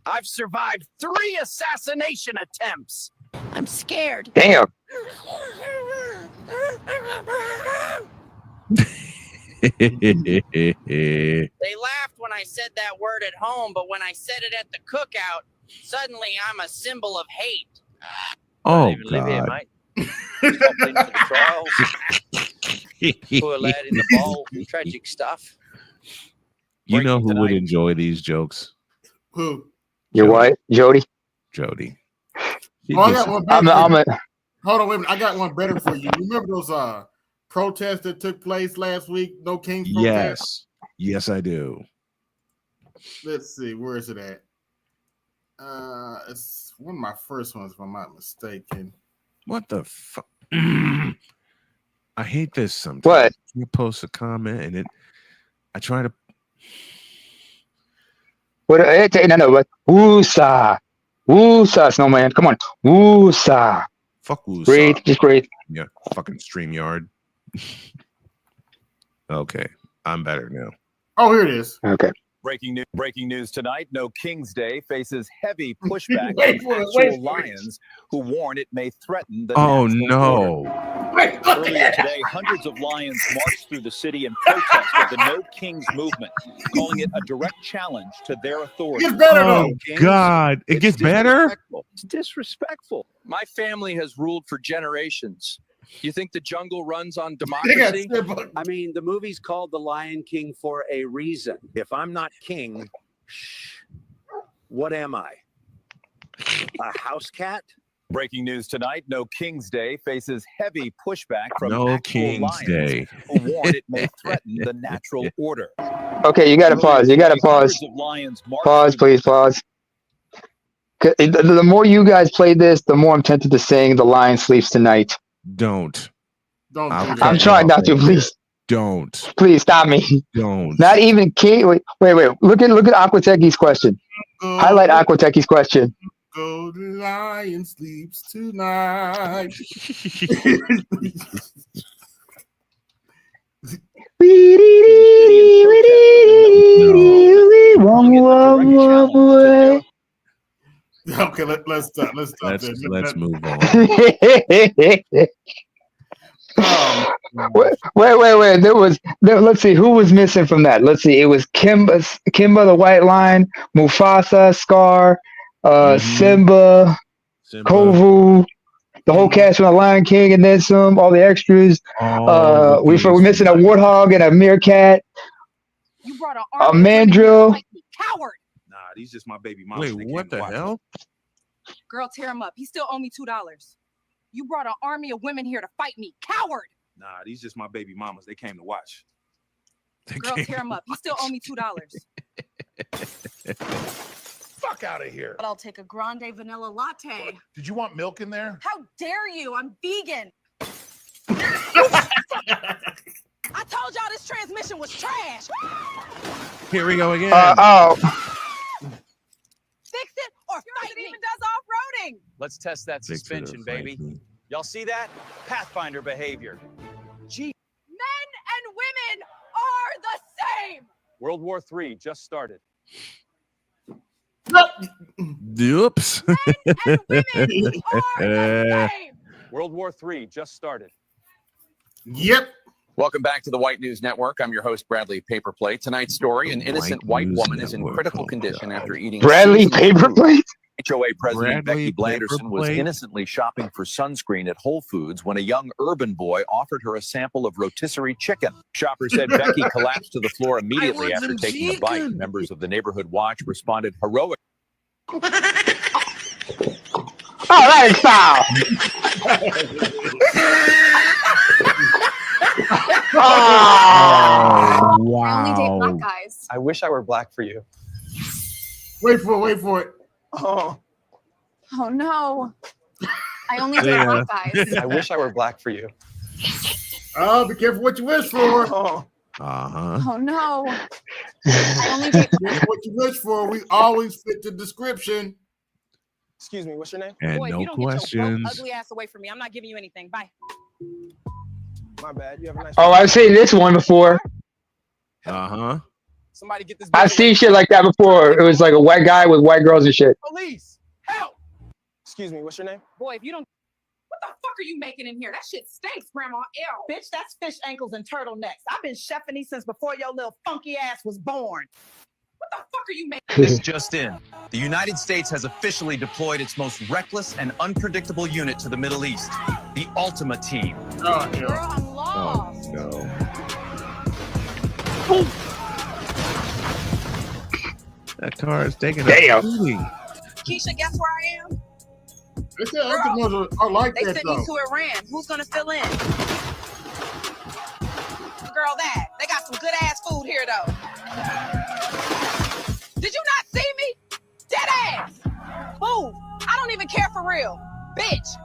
I've survived 3 assassination attempts. I'm scared. Damn. They laughed when I said that word at home, but when I said it at the cookout, suddenly I'm a symbol of hate. Oh Even live here, God! mate. Popped into the trials. Poor lad in the bowl. Tragic stuff. You know who would enjoy these jokes? Who? Your what, Jody? Jody. Oh, I got one better I'm for a. you. Hold on, wait a minute. I got one better for you. Remember those protests that took place last week? No Kings protest? Yes, I do. Let's see. Where is it at? It's one of my first ones, if I'm not mistaken. What the fuck? I hate this sometimes. What? You post a comment and I try to. What? No. What? Woosah. Woosah, snowman. Come on. Woosah. Fuck Woosah. Breathe. Just breathe. Yeah, fucking StreamYard. Okay, I'm better now. Oh, here it is. Okay. Breaking news tonight. No King's Day faces heavy pushback from actual lions who warn it may threaten the natural order. Earlier today, hundreds of lions marched through the city in protest of the No Kings movement, calling it a direct challenge to their authority. It gets better, though. God, it gets better? It's disrespectful. My family has ruled for generations. You think the jungle runs on democracy? I mean, the movie's called The Lion King for a reason. If I'm not king, what am I? A house cat? Breaking news tonight. No King's Day faces heavy pushback from No actual King's lions Day. who warn it may threaten the natural order. Okay, you gotta pause. You gotta pause. Hundreds of lions marched Pause, please, pause. The more you guys play this, the more I'm tempted to sing "The Lion Sleeps Tonight." Don't. I'm trying not to. Please don't. Please stop me. Don't. Not even King. Wait. Look at Aquatechi's question. Highlight Aquatechi's question. Go the lion sleeps tonight. Okay, let's stop. Let's move on. Wait. Let's see who was missing from that. Let's see. It was Kimba the White Lion, Mufasa, Scar, Simba, Kovu, the whole cast from the Lion King, and then some. All the extras. We're missing a warthog and a meerkat. You brought A mandrill. Coward. Nah, these just my baby mama. Wait, what the hell? Girl, tear him up. He still owe me $2. You brought an army of women here to fight me. Coward. Nah, these just my baby mamas. They came to watch. Girl, tear him up. He still owe me $2. Fuck out of here. But I'll take a grande vanilla latte. Did you want milk in there? How dare you? I'm vegan. I told y'all this transmission was trash. Here we go again. Fix it or fight me. Even does off-roading. Let's test that suspension, baby. Y'all see that? Pathfinder behavior. Gee. Men and women are the same. World War III just started. Oops. World War III just started. Yep. Welcome back to the White News Network. I'm your host, Bradley Paperplate. Tonight's story, an innocent white woman is in critical condition after eating... Bradley Paperplate? HOA President Becky Blanderson was innocently shopping for sunscreen at Whole Foods when a young urban boy offered her a sample of rotisserie chicken. Shoppers said Becky collapsed to the floor immediately after taking a bite. Members of the Neighborhood Watch responded heroic. Oh, that is foul. Oh, wow. I only date black guys. I wish I were black for you. Wait for it. Oh no. I only date black guys. I wish I were black for you. Oh, be careful what you wish for. Oh no. I only date what you wish for. We always fit the description. Excuse me, what's your name? And Boy, no you don't get your broke, questions. ugly ass away from me. I'm not giving you anything. Bye. My bad. You have a nice Oh, I've seen this one before. Somebody get this. I've seen shit like that before. It was like a white guy with white girls and shit. Police, help! Excuse me, what's your name? Boy, if you don't. What the fuck are you making in here? That shit stinks, Grandma. Ew. Bitch, that's fish ankles and turtlenecks. I've been chefing these since before your little funky ass was born. What the fuck are you making? This just in. The United States has officially deployed its most reckless and unpredictable unit to the Middle East, the Ultima Team. Oh, Girl, I'm lost. No. That car is taking a beating. Keisha, guess where I am? They said other ones are like They that sent though. me to Iran. Who's gonna fill in? Girl, that. They got some good ass food here though. Did you not see me? Dead ass. Move. I don't even care for real. Bitch.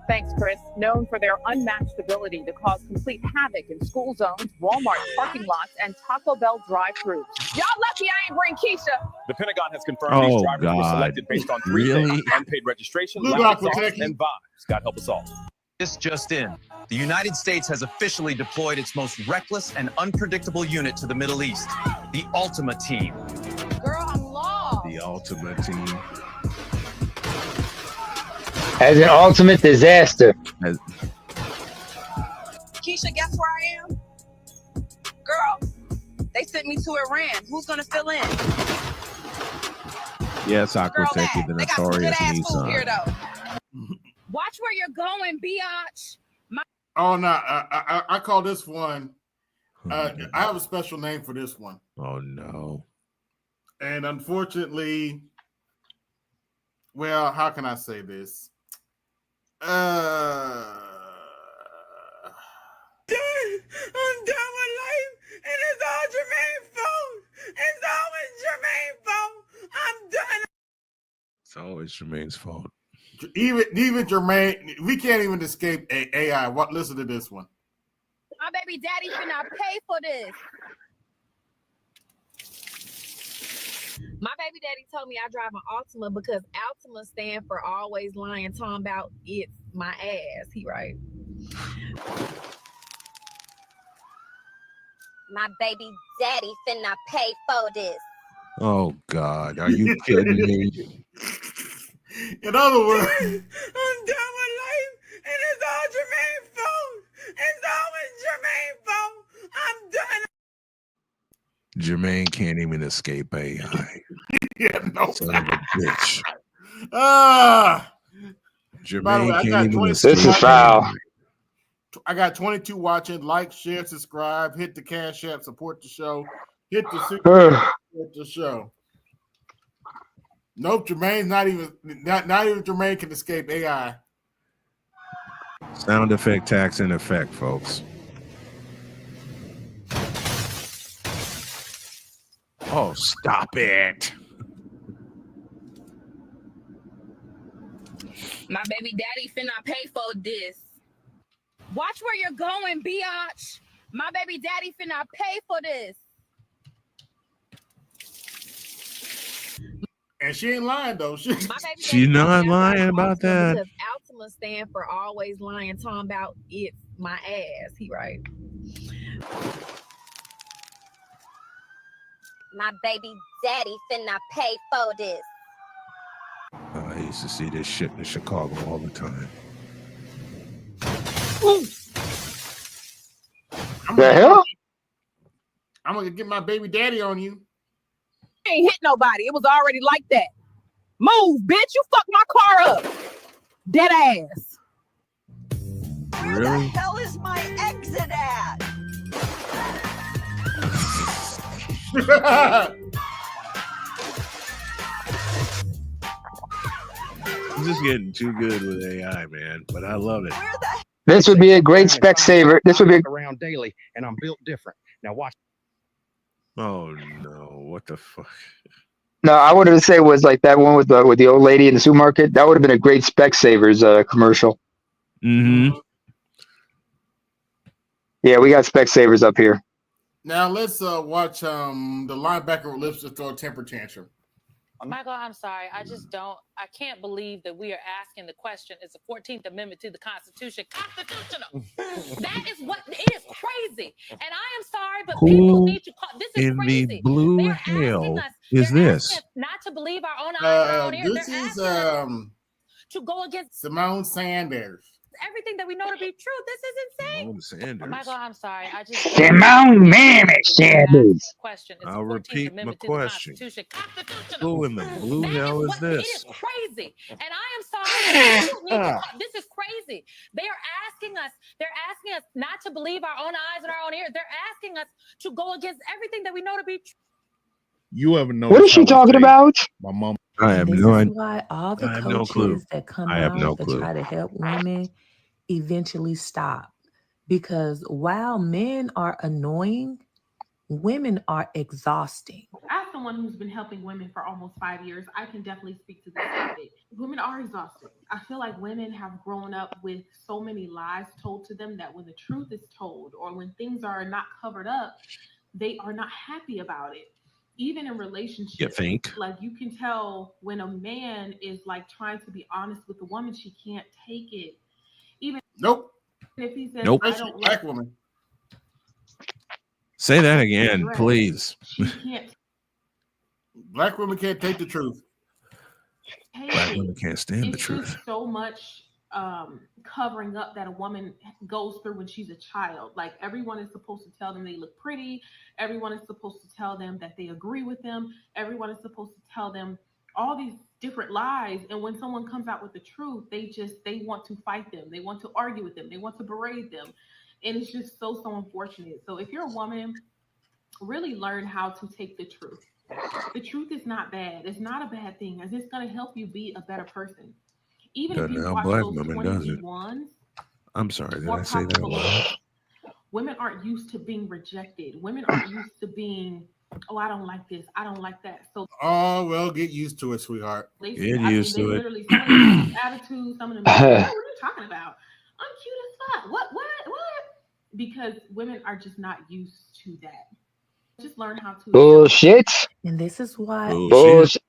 Thanks, Chris. Known for their unmatched ability to cause complete havoc in school zones, Walmart parking lots, and Taco Bell drive-thrus. Y'all lucky I ain't bring Keisha. The Pentagon has confirmed these drivers were selected based on three things: unpaid registration, lack of exhaust, and vibes. God help us all. This just in. The United States has officially deployed its most reckless and unpredictable unit to the Middle East, the Ultima Team. The ultimate team. As an ultimate disaster. Keisha, guess where I am? Girl, they sent me to Iran. Who's gonna fill in? Yes, Aquateki, the notorious Here, Nissan. though. Watch where you're going, biatch. Oh no, I call this one. I have a special name for this one. Oh no. And unfortunately, well, how can I say this? I'm done with life, and it's all Jermaine's fault. It's always Jermaine's fault. I'm done. It's always Jermaine's fault. Even Jermaine, we can't even escape AI. What? Listen to this one. My baby daddy finna pay for this. My baby daddy told me I drive an Altima because Altima stand for always lying, talking about it's my ass. He right. My baby daddy finna pay for this. Oh God, are you kidding me? In other words, I'm done with life, and it's all Jermaine's fault. It's always Jermaine's fault. I'm done. Jermaine can't even escape AI. Yeah, no. Son of a bitch. Jermaine can't even escape. This is foul. I got 22 watching. Like, share, subscribe, hit the Cash App, support the show, hit the super support the show. Nope, Jermaine's not even Jermaine can escape AI. Sound effect tax in effect, folks. Oh, stop it. My baby daddy finna pay for this. Watch where you're going, biatch. My baby daddy finna pay for this. And she ain't lying though. She's not lying about that. Because Altima stand for always lying, talking about it's my ass. He right. My baby daddy finna pay for this. I used to see this shit in Chicago all the time. The hell? I'm gonna get my baby daddy on you. Ain't hit nobody. It was already like that. Move, bitch. You fucked my car up. Dead ass. Really? Where the hell is my exit at? I'm just getting too good with AI, man. But I love it. This would be a great spec saver. This would be around daily, and I'm built different. Now watch. Oh no! What the fuck? no. I wanted to say was like that one with the old lady in the supermarket. That would have been a great spec savers commercial. Mm-hmm. Yeah, we got spec savers up here. Now let's watch the linebacker with lips to throw a temper tantrum. Michael, I'm sorry. I can't believe that we are asking the question, is the 14th Amendment to the Constitution constitutional? That is what, it is crazy. And I am sorry, but people need to call, this is in crazy. the blue hell is this? Not to believe our own eyes and our own ears. This They're is asking us to go against Simone Sanders. everything that we know to be true. This is insane. Sanders. Michael, I'm sorry. I just Simone Sanders. question. Is I'll the 14th repeat my Amendment question. to the Constitution constitutional? Who in the blue hell is It this? is crazy. And I am sorry. People need to call, this is crazy. They're asking us not to believe our own eyes and our own ears. They're asking us to go against everything that we know to be true. You ever know What is she talking about? My mom. I have This no is idea. why all the I have no clue. coaches that come I have out no that clue. try to help women eventually stop. Because while men are annoying, women are exhausting. As someone who's been helping women for almost 5 years, I can definitely speak to this topic. Women are exhausted. I feel like women have grown up with so many lies told to them that when the truth is told or when things are not covered up, they are not happy about it. Even in relationships, You think? like you can tell when a man is like trying to be honest with the woman, she can't take it. Even Nope. if he says, Nope. I don't Black like woman. Say that again, please. she can't. Black women can't take the truth. Black women can't stand the It's truth. just so much covering up that a woman goes through when she's a child. Like everyone is supposed to tell them they look pretty. Everyone is supposed to tell them that they agree with them. Everyone is supposed to tell them all these different lies. And when someone comes out with the truth, they want to fight them. They want to argue with them. They want to berate them. And it's just so unfortunate. So if you're a woman, really learn how to take the truth. The truth is not bad. It's not a bad thing. It's going to help you be a better person. Even if you watch black those women does it. 21s, I'm sorry, did or I say that loud? women aren't used to being rejected. Women aren't used to being, oh, I don't like this, I don't like that. So Oh, well, get used to it, sweetheart. they used to it. literally some of them have attitude, some of them what are you talking about? I'm cute as fuck. What? Because women are just not used to that. Just learn how to Bullshit. And this is why. Bullshit.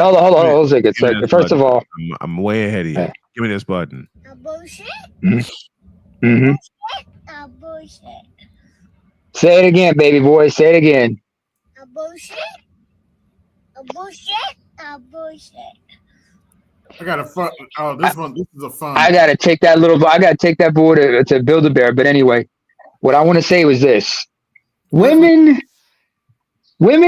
Hold on a second. First of all, I'm way ahead of you. Give me this button. Bullshit. Mm-hmm. Bullshit. Say it again, baby boy. Say it again. Bullshit. Bullshit. Bullshit. I got a fun. Oh, this is a fun. I gotta take that boy to build a bear. But anyway, what I want to say was this: women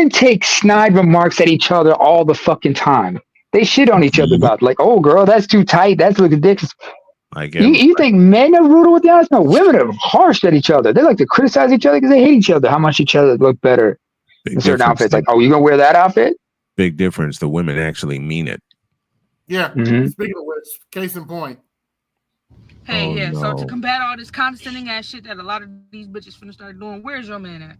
take snide remarks at each other all the fucking time. They shit on each other about like, oh girl, that's too tight. That's looking ridiculous. You think men are brutal with the honest? No, women are harsh at each other. They like to criticize each other because they hate each other. How much each other look better in certain outfits. Like, oh, you gonna wear that outfit? Big difference. The women actually mean it. Yeah. Mm-hmm. Speaking of which, case in point. Hey, so to combat all this condescending ass shit that a lot of these bitches finna start doing, where's your man at?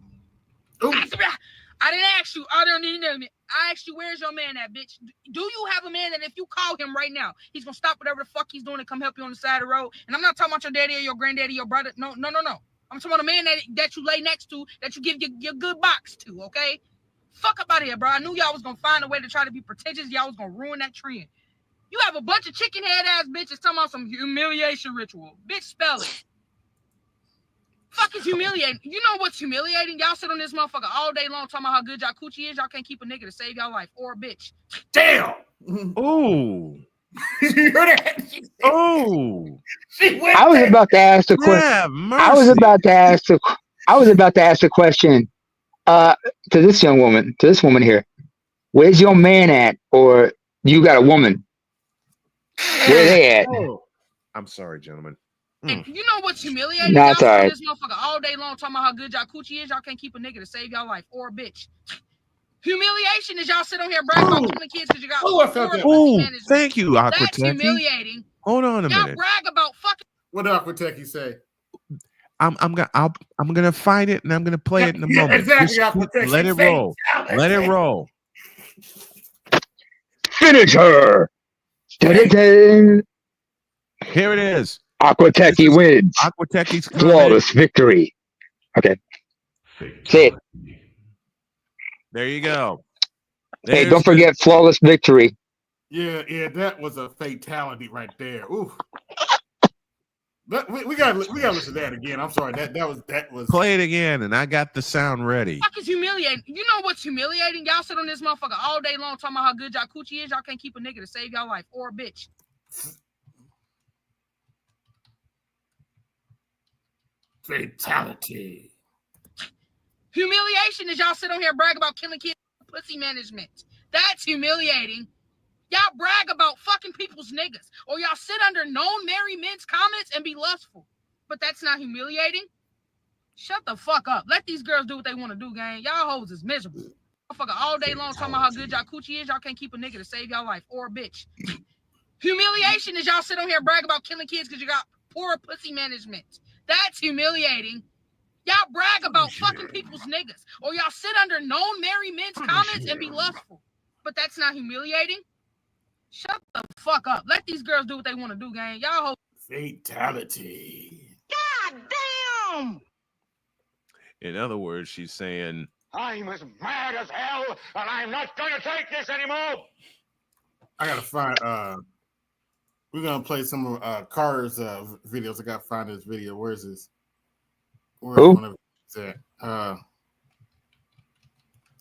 I didn't ask you. I don't need to. I asked you, where's your man at, bitch? Do you have a man that if you call him right now, he's gonna stop whatever the fuck he's doing and come help you on the side of the road? And I'm not talking about your daddy or your granddaddy, your brother. No. I'm talking about a man that you lay next to, that you give your good box to, okay? Fuck up out of here, bro. I knew y'all was gonna find a way to try to be pretentious. Y'all was gonna ruin that trend. You have a bunch of chicken head ass bitches talking about some humiliation ritual. Bitch, spell it. Fuck is humiliating. You know what's humiliating? Y'all sit on this motherfucker all day long talking about how good y'all coochie is. Y'all can't keep a nigga to save y'all life or a bitch. Damn. Ooh. You heard that? Oh. I was about to ask the question. I was about to ask the question to this young woman, to this woman here. Where's your man at? Or you got a woman? Where they at? Oh. I'm sorry, gentlemen. And you know what's humiliating? Nah, Y'all it's sit all on right. this motherfucker all day long talking about how good y'all coochie is. Y'all can't keep a nigga to save y'all life or a bitch. Humiliation is y'all sit on here bragging about killing kids because you got poor pussy management. Thank you, Aqua That's Techie. humiliating. Hold on a Y'all minute. brag about fucking. What did Aqua Techie say? I'm gonna fight it and I'm gonna play it in a moment. Exactly. Just let it roll. Let it roll. Finish her. Here it is. Aqua Techie wins. Aqua Techie's flawless victory. Okay. Say it. There you go. Hey, don't forget flawless victory. Yeah, that was a fatality right there. Ooh. We gotta listen to that again. I'm sorry. That was Play it again, and I got the sound ready. Fuck is humiliating. You know what's humiliating? Y'all sit on this motherfucker all day long talking about how good y'all coochie is. Y'all can't keep a nigga to save y'all life or a bitch. Fatality. Humiliation is y'all sit on here brag about killing kids, pussy management. That's humiliating. Y'all brag about fucking people's niggas, or y'all sit under known married men's comments and be lustful. But that's not humiliating. Shut the fuck up. Let these girls do what they want to do, gang. Y'all hoes is miserable. Motherfucker all day long talking about how good y'all coochie is. Y'all can't keep a nigga to save y'all life or a bitch. Humiliation is y'all sit on here brag about killing kids because you got poor pussy management. That's humiliating. Y'all brag about fucking people's niggas, or y'all sit under known married men's comments and be lustful. But that's not humiliating. Shut the fuck up. Let these girls do what they want to do, gang. Y'all hoes. Fatality. God damn! In other words, she's saying, I'm as mad as hell, and I'm not going to take this anymore. I gotta find. We're gonna play some of Carter's videos. I gotta find this video. Where's this? Where's one of it's at?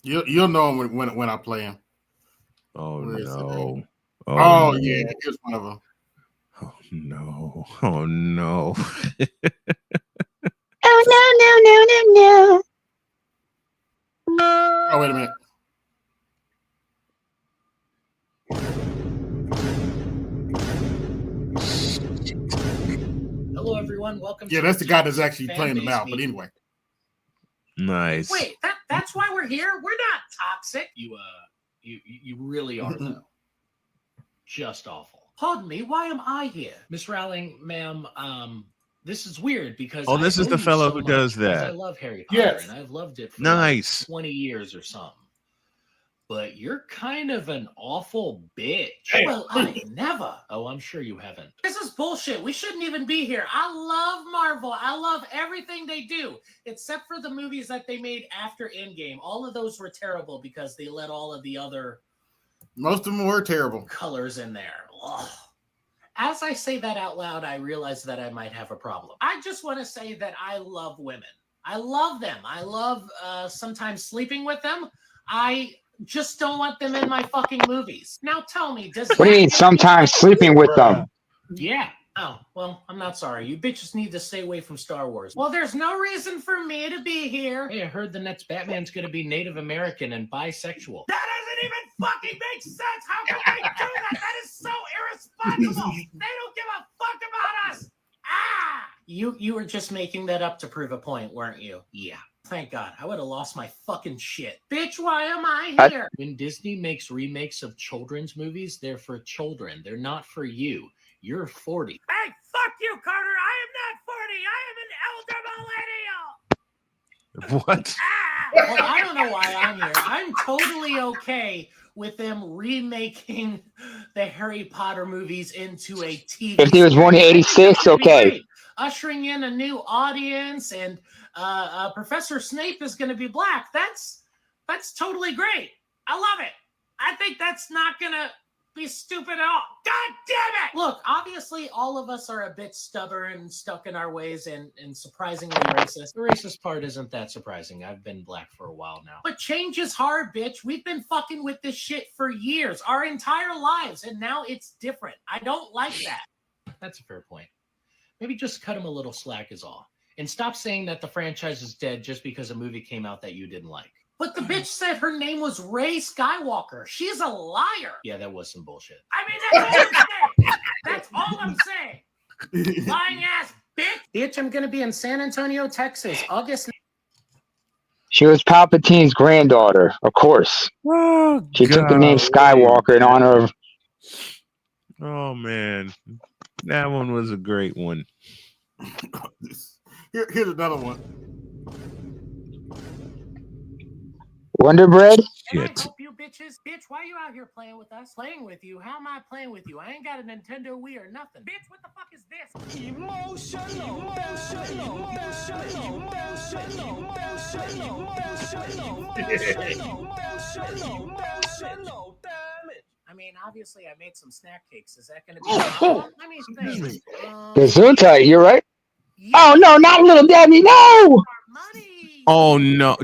You'll know him when I play him. Oh no! Oh yeah, here's one of them. Oh no! Oh no! Oh no! Oh wait a minute. Hello, everyone. Welcome. Yeah, to that's the guy that's actually fan playing the base mouth. But meeting. anyway. Nice. Wait, that's why we're here. We're not toxic. You really are though. Just awful. Pardon me. Why am I here, Miss Rowling, ma'am? This is weird because this is the fellow who does that. I love Harry Potter and I've loved it for like 20 years or something. But you're kind of an awful bitch. Hey. Well, I never. Oh, I'm sure you haven't. This is bullshit. We shouldn't even be here. I love Marvel. I love everything they do, except for the movies that they made after Endgame. All of those were terrible because they let all of the other most of them were terrible colors in there. Ugh. As I say that out loud, I realize that I might have a problem. I just want to say that I love women. I love them. I love sometimes sleeping with them. I just don't want them in my fucking movies. Now tell me, does What do you mean sometimes sleeping with them? Yeah. Oh, well, I'm not sorry. You bitches need to stay away from Star Wars. Well, there's no reason for me to be here. Hey, I heard the next Batman's going to be Native American and bisexual. That doesn't even fucking make sense. How can they do that? That is so irresponsible. They don't give a fuck about us. Ah! You were just making that up to prove a point, weren't you? Yeah. Thank God. I would have lost my fucking shit. Bitch, why am I here? When Disney makes remakes of children's movies, they're for children. They're not for you. You're 40. Hey, fuck you, Carter. I am not 40. I am an elder millennial. What? Well, I don't know why I'm here. I'm totally okay with them remaking the Harry Potter movies into a TV. If he was born in '86, okay. Ushering in a new audience, and Professor Snape is going to be black. That's totally great. I love it. I think that's not going to be stupid at all. God damn it! Look, obviously all of us are a bit stubborn and stuck in our ways and surprisingly racist. The racist part isn't that surprising. I've been black for a while now. But change is hard, bitch. We've been fucking with this shit for years, our entire lives, and now it's different. I don't like that. That's a fair point. Maybe just cut him a little slack is all. And stop saying that the franchise is dead just because a movie came out that you didn't like. But the bitch said her name was Rey Skywalker. She's a liar. Yeah, that was some bullshit. I mean, that's all I'm saying. Lying ass bitch. Bitch, I'm going to be in San Antonio, Texas, August. She was Palpatine's granddaughter, of course. Oh, she took the name Skywalker in honor of. Oh man, that one was a great one. Here's another one. Wonder Bread? Can I help you, bitches? Bitch, why are you out here playing with us? Playing with you? How am I playing with you? I ain't got a Nintendo Wii or nothing. Bitch, what the fuck is this? Emotional. I mean, obviously, I made some snack cakes. Is that going to be? Let me think. Gesundheit, you're right. Oh no, not Little Debbie, no! Oh no!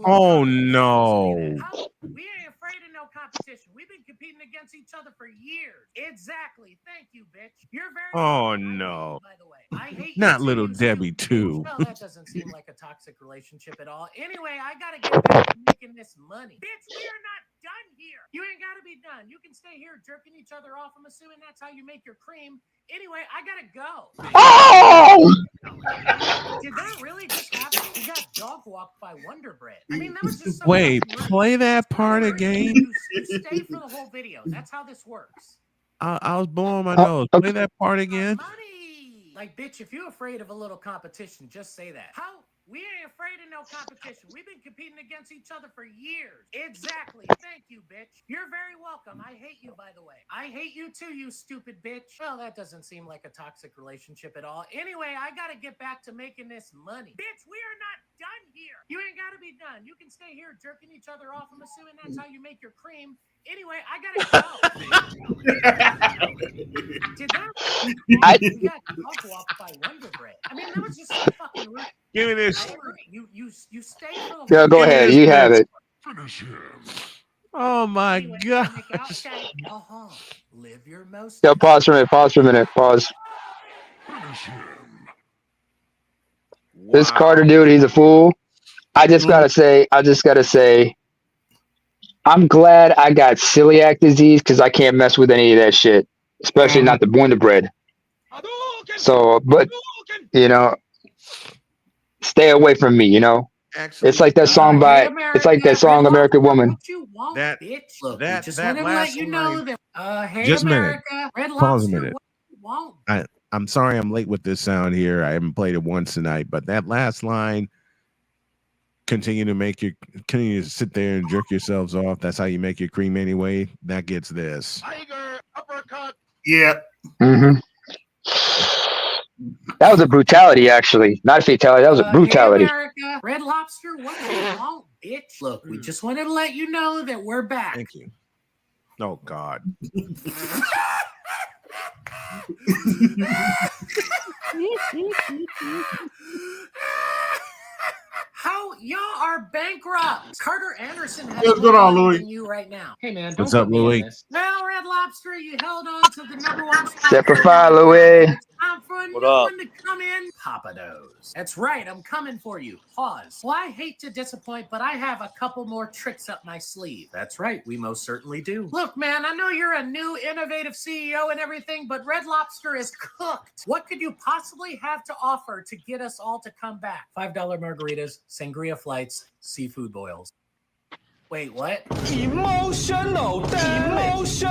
Oh no! We ain't afraid of no competition. We've been competing against each other for years. Exactly. Thank you, bitch. You're very. Oh no! By the way, I hate not Little Debbie too. Well, that doesn't seem like a toxic relationship at all. Anyway, I gotta get back to making this money. Bitch, we are not done here. You ain't gotta be done. You can stay here jerking each other off. I'm assuming that's how you make your cream. Anyway, I gotta go. Oh! Did that really just happen? We got dog walked by Wonder Bread. I mean, that was just so Wait, play that part again. You stay for the whole video. That's how this works. I was blowing my nose. Play that part again. Like, bitch, if you're afraid of a little competition, just say that. How? We ain't afraid of no competition. We've been competing against each other for years. Exactly. Thank you, bitch. You're very welcome. I hate you, by the way. I hate you too, you stupid bitch. Well, that doesn't seem like a toxic relationship at all. Anyway, I gotta get back to making this money. Bitch, we are not done here. You ain't gotta be done. You can stay here jerking each other off. I'm assuming that's how you make your cream. Anyway, I gotta go. Did that? We got dog walked by Wonder Bread. I mean, that was just so fucking rude. Give me this. You stay for the Yeah, go ahead. You have it. Finish him. Oh my gosh. Live your most. Yo, pause for a minute. Pause for a minute. Pause. Finish him. This Carter dude, he's a fool. I just gotta say, I'm glad I got celiac disease because I can't mess with any of that shit, especially not the Wonder Bread. So, but you know, stay away from me. You know, Actually, it's like that song by, it's like that song American Woman. What you want, That- bitch? Look, that- we just that wanted to last let you know line- that. Hey, Just a minute. America, Red Pause a Lobster. minute. What you want? I'm sorry I'm late with this sound here. I haven't played it once tonight, but that last line, continue to sit there and jerk yourselves off. That's how you make your cream anyway. That gets this. Tiger uppercut. Yeah. Mm-hmm. That was a brutality, actually, not a fatality. That was a brutality. Hey, America, Red Lobster. What you want, bitch? Look, we just wanted to let you know that we're back. Thank you. Oh God. How y'all are bankrupt? Carter Anderson has What's more going on, money Louis? than you right now. Hey man, What's don't up, put me in Louis? this. Well, Red Lobster, you held on to the #1 spot. Semper for Fi, a long Louis. time. It's time for a What new up? one to come in. Papados. That's right, I'm coming for you. Pause. Well, I hate to disappoint, but I have a couple more tricks up my sleeve. That's right, we most certainly do. Look, man, I know you're a new innovative CEO and everything, but Red Lobster is cooked. What could you possibly have to offer to get us all to come back? $5 margaritas, sangria flights, seafood boils. Wait, what? Emotional damage.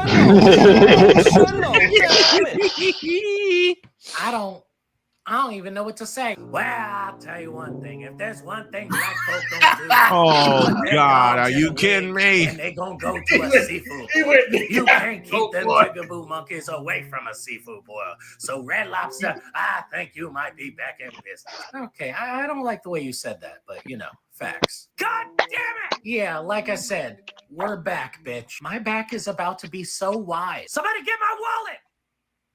I don't even know what to say. Well, I'll tell you one thing. If there's one thing black folk don't do, Oh put their God, dogs are in you a kidding wig me? And they gonna go to a seafood boil. You can't keep them jigaboo monkeys away from a seafood boil. So Red Lobster, I think you might be back in business. Okay, I don't like the way you said that, but you know, facts. God damn it! Yeah, like I said, we're back, bitch. My back is about to be so wide. Somebody get my wallet!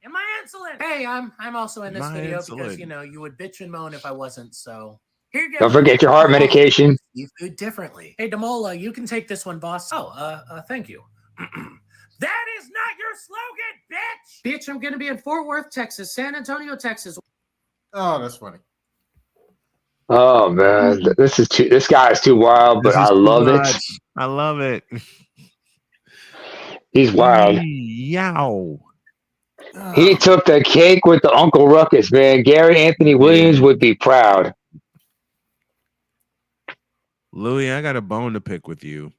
And my insulin. Hey, I'm also in this My video insulin. because you know you would bitch and moan if I wasn't. So here you go. Don't forget your heart medication. You food differently. Hey, Damola, you can take this one, boss. Oh, thank you. That is not your slogan, bitch. Bitch, I'm gonna be in Fort Worth, Texas, San Antonio, Texas. Oh, that's funny. Oh man, this guy is too wild, but This is I too love it. much. I love it. He's wild. Yow. He took the cake with the Uncle Ruckus, man. Gary Anthony Williams would be proud. Louis, I got a bone to pick with you.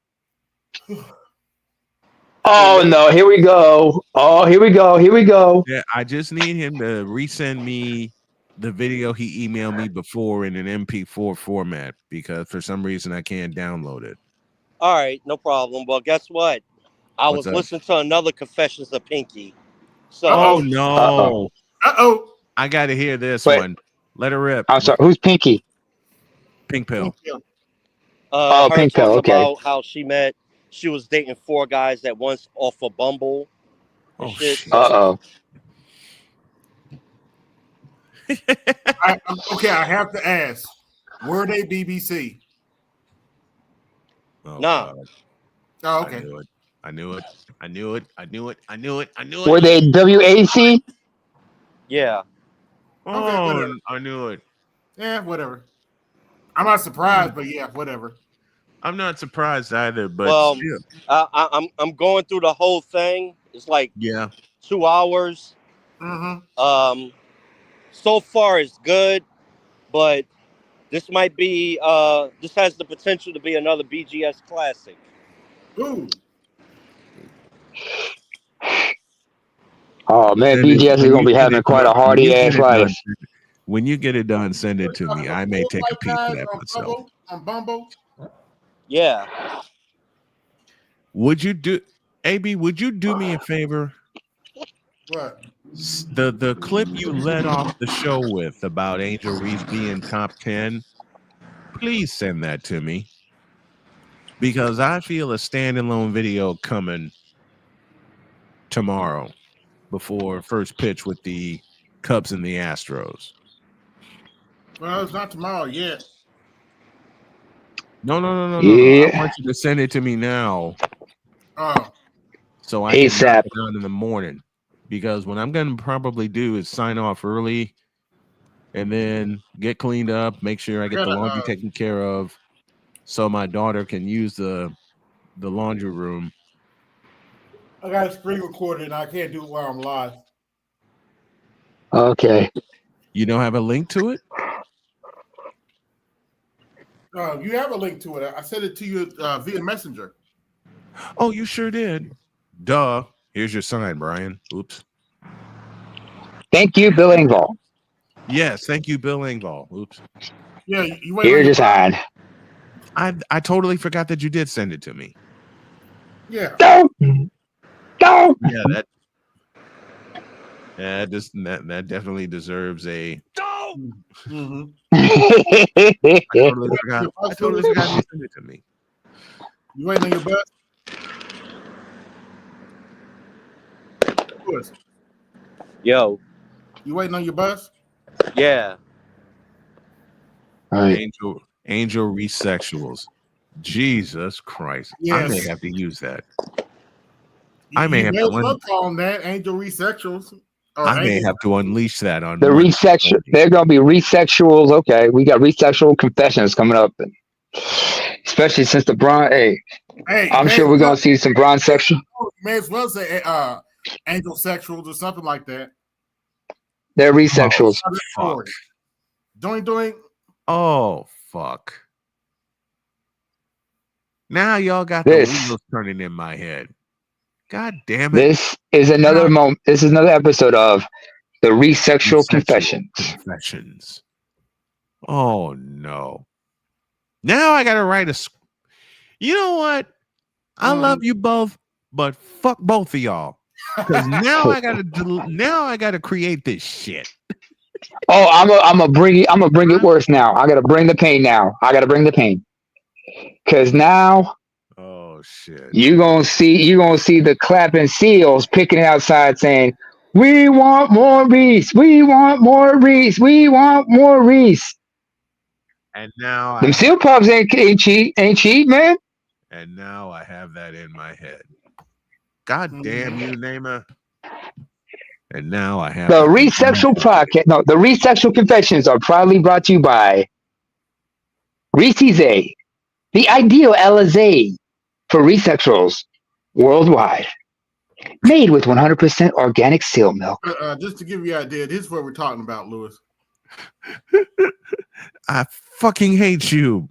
Oh no, here we go. Oh, here we go. Here we go. Yeah, I just need him to resend me the video he emailed me before in an MP4 format because for some reason I can't download it. All right, no problem. Well, guess what? I What's was up? listening to another Confessions of Pinky. So, Oh no. Uh-oh. I gotta hear this Wait. one. Let her rip. I'm sorry. Who's Pinky? Pink Pill. Oh, her Pink Pill, talking okay. about how she was dating 4 guys at once off of Bumble. And Oh, shit. shit. Uh-oh. Okay, I have to ask. Were they BBC? Oh, Nah. God. Oh, okay. I knew it. Were they WAC? Yeah. Okay, Oh, whatever. I knew it. Yeah, whatever. I'm not surprised, but yeah, whatever. I'm not surprised either, but Well, still. I'm going through the whole thing. It's like 2 hours. Mm-hmm. So far it's good, but this might be this has the potential to be another BGS classic. Ooh. Oh man, Send it- BGS is when gonna you be get having it quite done- a hardy ass life. When you get it done, send it to me. I may take a peek at that myself. On Bumble? Yeah. Would you do, AB? Would you do me a favor? What? The clip you led off the show with about Angel Reese being top 10, please send that to me because I feel a standalone video coming tomorrow before first pitch with the Cubs and the Astros. Well, it's not tomorrow yet. No. Yeah. I want you to send it to me now. Oh. So I can ASAP. knock it out in the morning. Because what I'm going to probably do is sign off early and then get cleaned up, make sure I get the laundry taken care of so my daughter can use the laundry room. I got a screen recorded and I can't do it while I'm live. Okay. You don't have a link to it? You have a link to it. I sent it to you via Messenger. Oh, you sure did. Duh. Here's your sign, Brian. Oops. Thank you, Bill Engvall. Yes, thank you, Bill Engvall. Oops. Yeah, you wait. Here's your sign. I totally forgot that you did send it to me. Yeah. Don't. Yeah, that definitely deserves a don't. Mm-hmm. I totally forgot you sent it to me. You waiting on your bus? Yo. You waiting on your bus? Yeah. Angel resexuals. Jesus Christ. Yes. I may have to use that. You may as well call them that, angel resexuals. I may have to unleash that on the resexual. They're gonna be resexuals. Okay, we got resexual confessions coming up, especially since the bronze. Hey, I'm sure we're gonna see some bronze sexual. You may as well say angel sexuals or something like that. They're resexuals. Fuck. Doing. Oh fuck. Now y'all got This. the wheels turning in my head. God damn it. This is another moment. This is another episode of the Resexual Confessions. Oh no. Now I gotta write a. You know what? I love you both, but fuck both of y'all. Because now I gotta create this shit. Oh, I'm gonna bring it worse now. I gotta bring the pain now. Because now. Oh shit. You're gonna see the clapping seals picking outside saying, "We want more Reese. We want more Reese. We want more Reese." And now them seal pups ain't cheap, man. And now I have that in my head. God damn you, Naima. And now I have the Resexual podcast. No, the Resexual Confessions are proudly brought to you by Reese's A, the ideal Alizé for resexuals worldwide. Made with 100% organic seal milk. Just to give you an idea, this is what we're talking about, Lewis. I fucking hate you.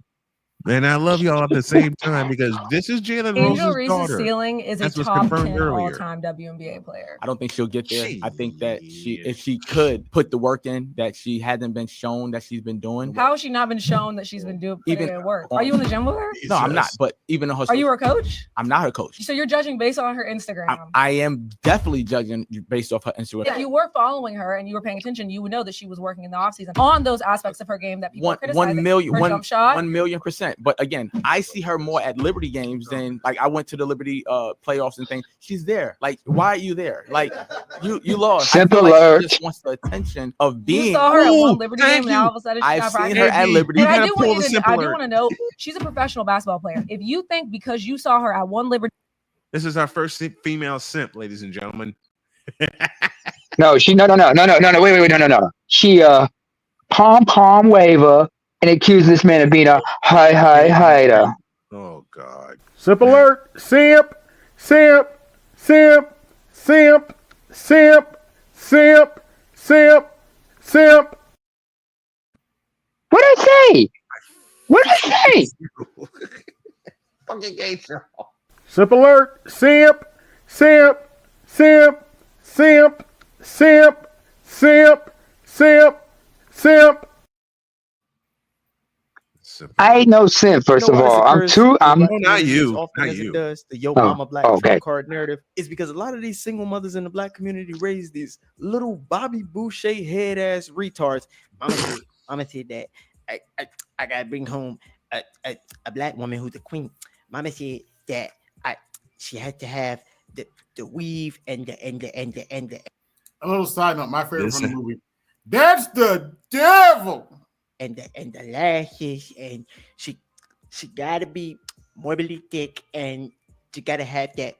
And I love y'all at the same time because this is Jalen Angel Rose's Reese's daughter. ceiling is a top 10 all-time WNBA player. I don't think she'll get there. I think that if she could put the work in that she hasn't been shown that she's been doing. How has she not been shown that she's been doing work? Are you in the gym with her? No, I'm not. But even on her, are you her coach? I'm not her coach. So you're judging based on her Instagram. I am definitely judging based off her Instagram. If you were following her and you were paying attention, you would know that she was working in the offseason on those aspects of her game that people criticize. 1 million, her jump shot. 1,000,000%. But again, I see her more at Liberty games than I went to the Liberty playoffs and things. She's there. Like, why are you there? Like, you lost. Simple like she just wants the attention of being. You saw her at one Liberty game, and all of a sudden she's I've seen her at Liberty. But I do want to know, she's a professional basketball player. If you think because you saw her at one Liberty, this is our first female simp, ladies and gentlemen. No. Wait, no. She pom waver and accused this man of being a hider. Oh God. Simp alert. Simp. What'd I say? Fucking hate you. Simp alert. Simp. I ain't no simp, first of all. Not you. It does the Yo Oh, Mama Black okay. Trump card narrative is because a lot of these single mothers in the black community raise these little Bobby Boucher head ass retards. Mama said that I gotta bring home a black woman who's a queen. Mama said that she had to have the weave and the. A little side note, my favorite from the movie. That's the devil. And the lashes, and she She gotta be morbidly thick, and she gotta have that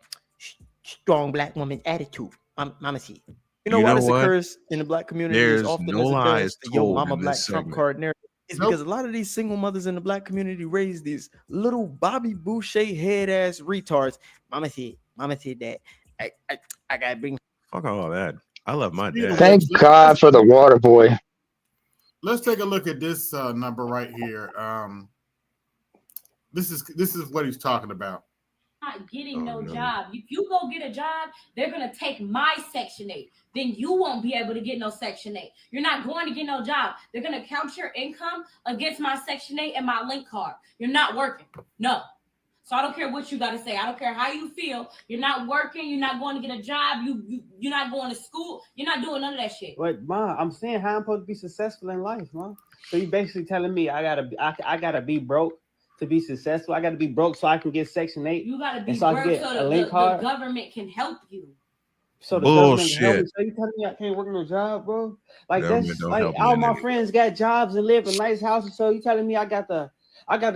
strong black woman attitude. Mama see. You know why this occurs in the black community as There's often no as it lies does? The Yo told Mama in Black this Trump segment. card narrative. It's because a lot of these single mothers in the black community raise these little Bobby Boucher head ass retards. Mama said that. I gotta bring. Fuck all that. I love my dad. Thank God for the water boy. Let's take a look at this number right here. This is what he's talking about. Not getting no job. If you go get a job, they're gonna take my Section 8. Then you won't be able to get no Section 8. You're not going to get no job. They're gonna count your income against my Section 8 and my link card. You're not working. No. So I don't care what you got to say. I don't care how you feel. You're not working. You're not going to get a job. You're not going to school. You're not doing none of that shit. But Ma, I'm saying how I'm supposed to be successful in life, Ma. So you basically telling me I gotta be broke to be successful. I gotta be broke so I can get Section 8. You gotta be so broke so the government can help you. So the government can help me. So you telling me I can't work no job, bro? Like that's like all my friends got jobs and live in nice houses. So you telling me I got to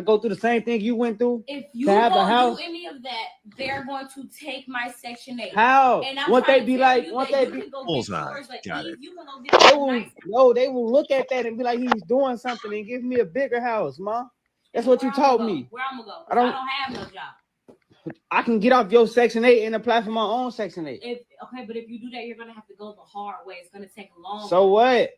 go through the same thing you went through? If you to have a don't house? do any of that, they're going to take my Section 8. How? And I'm Won't they trying to be tell like? you Won't that they you be? can go get Bullseye. yours, like, Got Eve, it. you can go get They a will, nice no, they will look at that and be like, he's doing something and give me a bigger house, Ma. That's what you taught me. Where I'm gonna go? I I don't- don't have no job. I can get off your Section 8 and apply for my own Section 8. But if you do that, you're gonna have to go the hard way. It's gonna take a long. So what?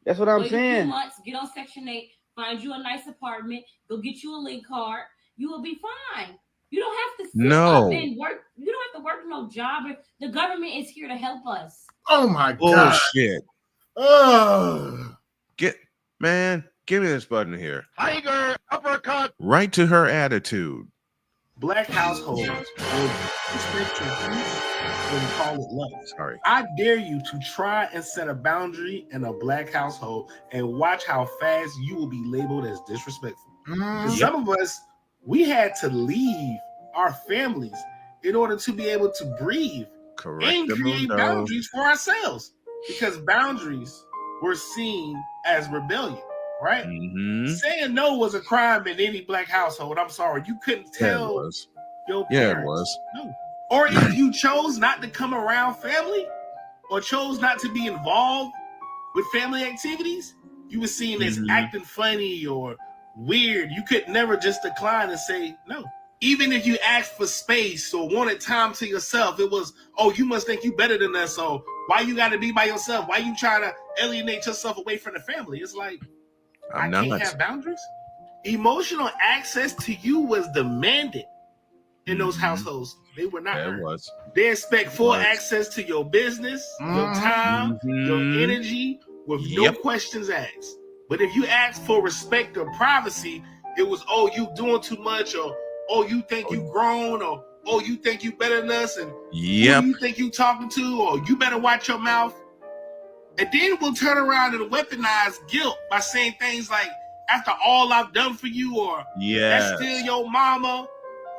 That's what I'm Wait a few saying. months, get on Section 8, find you a nice apartment, go get you a link card. You will be fine. You don't have to sit No. up and work. You don't have to work no job. The government is here to help us. Oh my God. Bullshit. Give me this button here. Tiger uppercut. Right to her attitude. Black households will respect your peace and call it love. Sorry. I dare you to try and set a boundary in a black household and watch how fast you will be labeled as disrespectful. And some of us, we had to leave our families in order to be able to breathe and create boundaries for ourselves, because boundaries were seen as rebellion. Right? Saying no was a crime in any black household. I'm sorry. You couldn't tell your parents. Yeah, it was. No. Or if you chose not to come around family or chose not to be involved with family activities, you were seen as acting funny or weird. You could never just decline and say no. Even if you asked for space or wanted time to yourself, it was, oh, you must think you better than us. So why you got to be by yourself? Why you trying to alienate yourself away from the family? It's like, I can't have boundaries. Emotional access to you was demanded in those households. They were not. It was. They expect full access to your business, your time, your energy, with no questions asked. But if you ask for respect or privacy, it was, oh, you doing too much, or oh, you think you grown, or oh, you think you better than us, and who you think you talking to, or you better watch your mouth. And then we'll turn around and weaponize guilt by saying things like, after all I've done for you, or that's still your mama.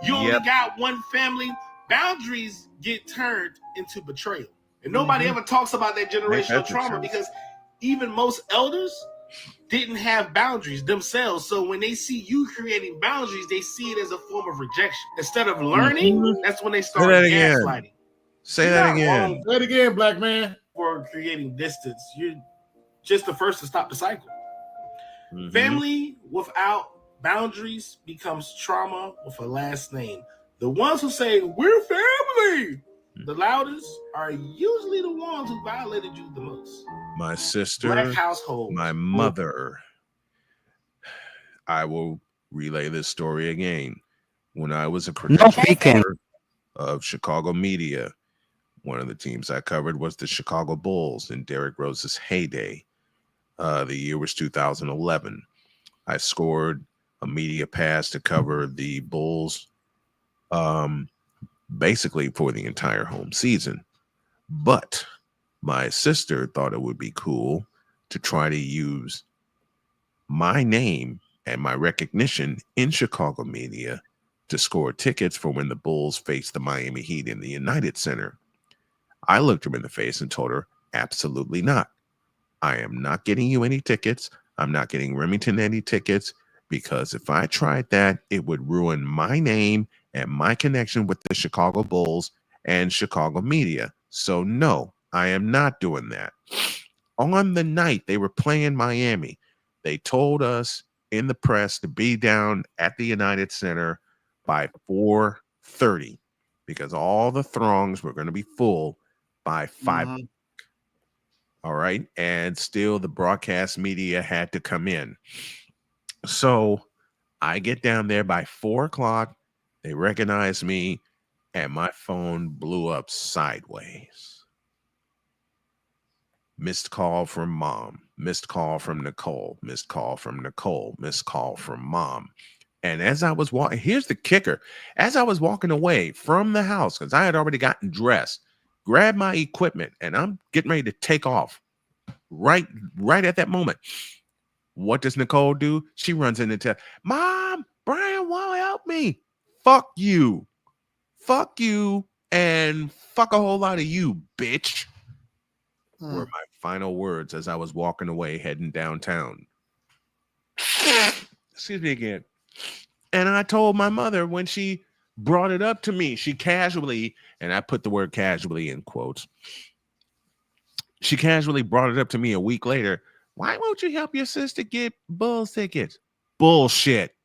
You only got one family. Boundaries get turned into betrayal. And nobody ever talks about that generational trauma, because even most elders didn't have boundaries themselves. So when they see you creating boundaries, they see it as a form of rejection. Instead of learning, that's when they start gaslighting. Say that again. Say it again, black man. For creating distance, you're just the first to stop the cycle. Family without boundaries becomes trauma with a last name. The ones who say we're family the loudest are usually the ones who violated you the most. My sister, Black household, my mother. I will relay this story again. When I was a producer of Chicago media, one of the teams I covered was the Chicago Bulls in Derrick Rose's heyday. The year was 2011. I scored a media pass to cover the Bulls basically for the entire home season. But my sister thought it would be cool to try to use my name and my recognition in Chicago media to score tickets for when the Bulls faced the Miami Heat in the United Center. I looked her in the face and told her, absolutely not. I am not getting you any tickets. I'm not getting Remington any tickets. because if I tried that, it would ruin my name and my connection with the Chicago Bulls and Chicago media. So no, I am not doing that. On the night they were playing Miami, they told us in the press to be down at the United Center by 4:30 because all the throngs were going to be full by 5. All right. And still the broadcast media had to come in. So I get down there by 4:00. They recognize me and my phone blew up sideways. Missed call from mom, missed call from Nicole, missed call from Nicole, missed call from mom. And as I was walking, here's the kicker. As I was walking away from the house, because I had already gotten dressed, grabbed my equipment, and I'm getting ready to take off right at that moment. What does Nicole do? She runs in and tells, Mom, Brian won't help me. Fuck you. Fuck you. And fuck a whole lot of you, bitch. Were my final words as I was walking away heading downtown. Excuse me again. And I told my mother when she brought it up to me, she casually, and I put the word casually in quotes, she casually brought it up to me a week later. Why won't you help your sister get Bulls tickets? Bullshit.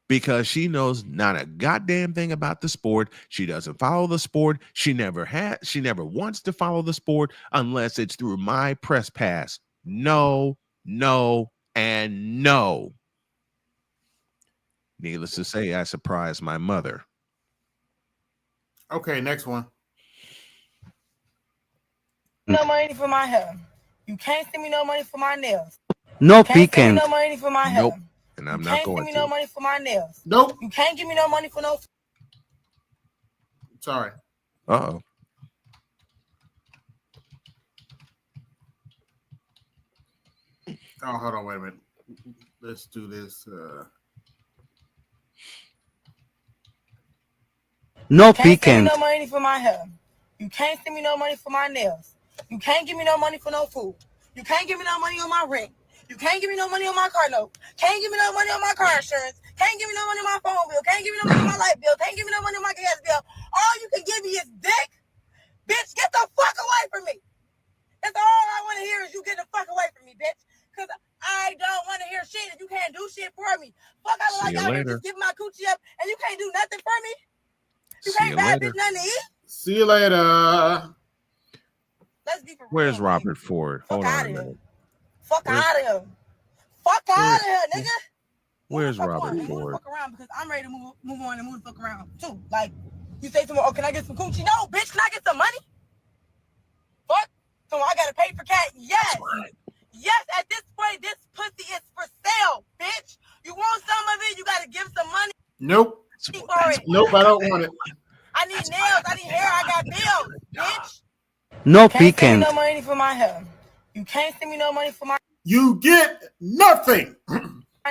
Because she knows not a goddamn thing about the sport. She doesn't follow the sport. She never wants to follow the sport unless it's through my press pass. No, no, and no. Needless to say, I surprised my mother. Okay, next one. No money for my hair. You can't send me no money for my nails. No Can't send peeking. me no money for my hair. Nope. And I'm not Can't going send me to. no money for my nails. Nope. You can't give me no money for no. Sorry. Uh-oh. Oh, hold on, wait a minute. Let's do this. No Can't send me peeking. no money for my hair. You can't send me no money for my nails. You can't give me no money for no food. You can't give me no money on my rent. You can't give me no money on my car note. Can't give me no money on my car insurance. Can't give me no money on my phone bill. Can't give me no money on my light bill. Can't give me no money on my gas bill. All you can give me is dick. Bitch, get the fuck away from me. That's all I want to hear is you get the fuck away from me, bitch. Because I don't want to hear shit if you can't do shit for me. Fuck, I look like y'all here just give my coochie up and you can't do nothing for me. You can't buy a bitch nothing to eat. See you later. Let's be for Where's Robert Ford? Hold on a minute. Fuck out of here. Fuck out of here, nigga. Where's Robert Ford? Fuck around because I'm ready to move on and move the fuck around too. Like, you say to me, oh, can I get some coochie? No, bitch, can I get some money? Fuck. So I gotta pay for cat? Yes. Yes, at this point, this pussy is for sale, bitch. You want some of it, you gotta give some money. Nope. Nope, I don't want it. I need nails, I need hair, I got bills, bitch. No Can't send peeking. me no money for my hair. You can't send me no money for my. You get nothing.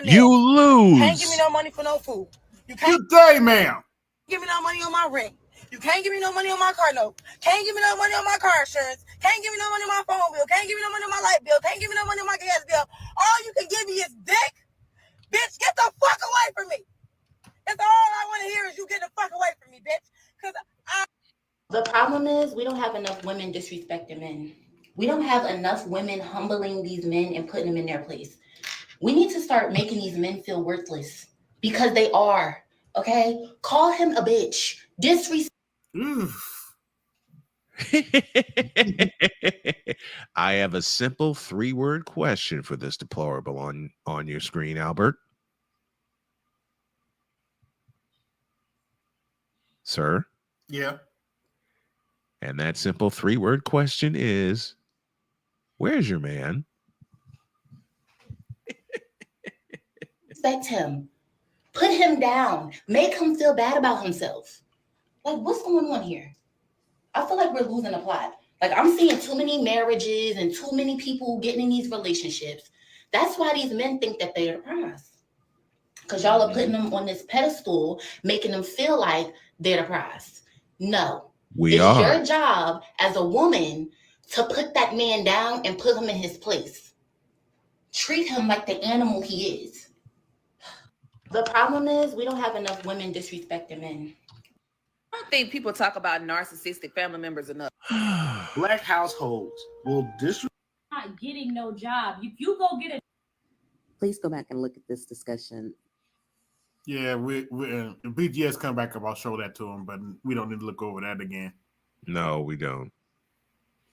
You lose. Can't give me no money for no food. You can't Good day, ma'am. give me no money on my rent. You can't give me no money on my car note. Can't give me no money on my car insurance. Can't give me no money on my phone bill. Can't give me no money on my light bill. Can't give me no money on my gas bill. All you can give me is dick. Bitch, get the fuck away from me. That's all I want to hear is you get the fuck away from me, bitch. Because The problem is we don't have enough women disrespecting men. We don't have enough women humbling these men and putting them in their place. We need to start making these men feel worthless because they are. Okay? Call him a bitch. Disrespect. I have a simple 3-word question for this deplorable on your screen, Albert. Sir? Yeah. And that simple 3-word question is, where's your man? Respect him. Put him down. Make him feel bad about himself. Like, what's going on here? I feel like we're losing the plot. Like, I'm seeing too many marriages and too many people getting in these relationships. That's why these men think that they're the prize. Because y'all are putting them on this pedestal, making them feel like they're the prize. No. It's your job as a woman to put that man down and put him in his place. Treat him like the animal he is. The problem is we don't have enough women disrespecting men. I don't think people talk about narcissistic family members enough. Black households will disrespect. Not getting no job. If you go get a Please go back and look at this discussion. Yeah, we BGS come back up. I'll show that to him, but we don't need to look over that again. No, we don't.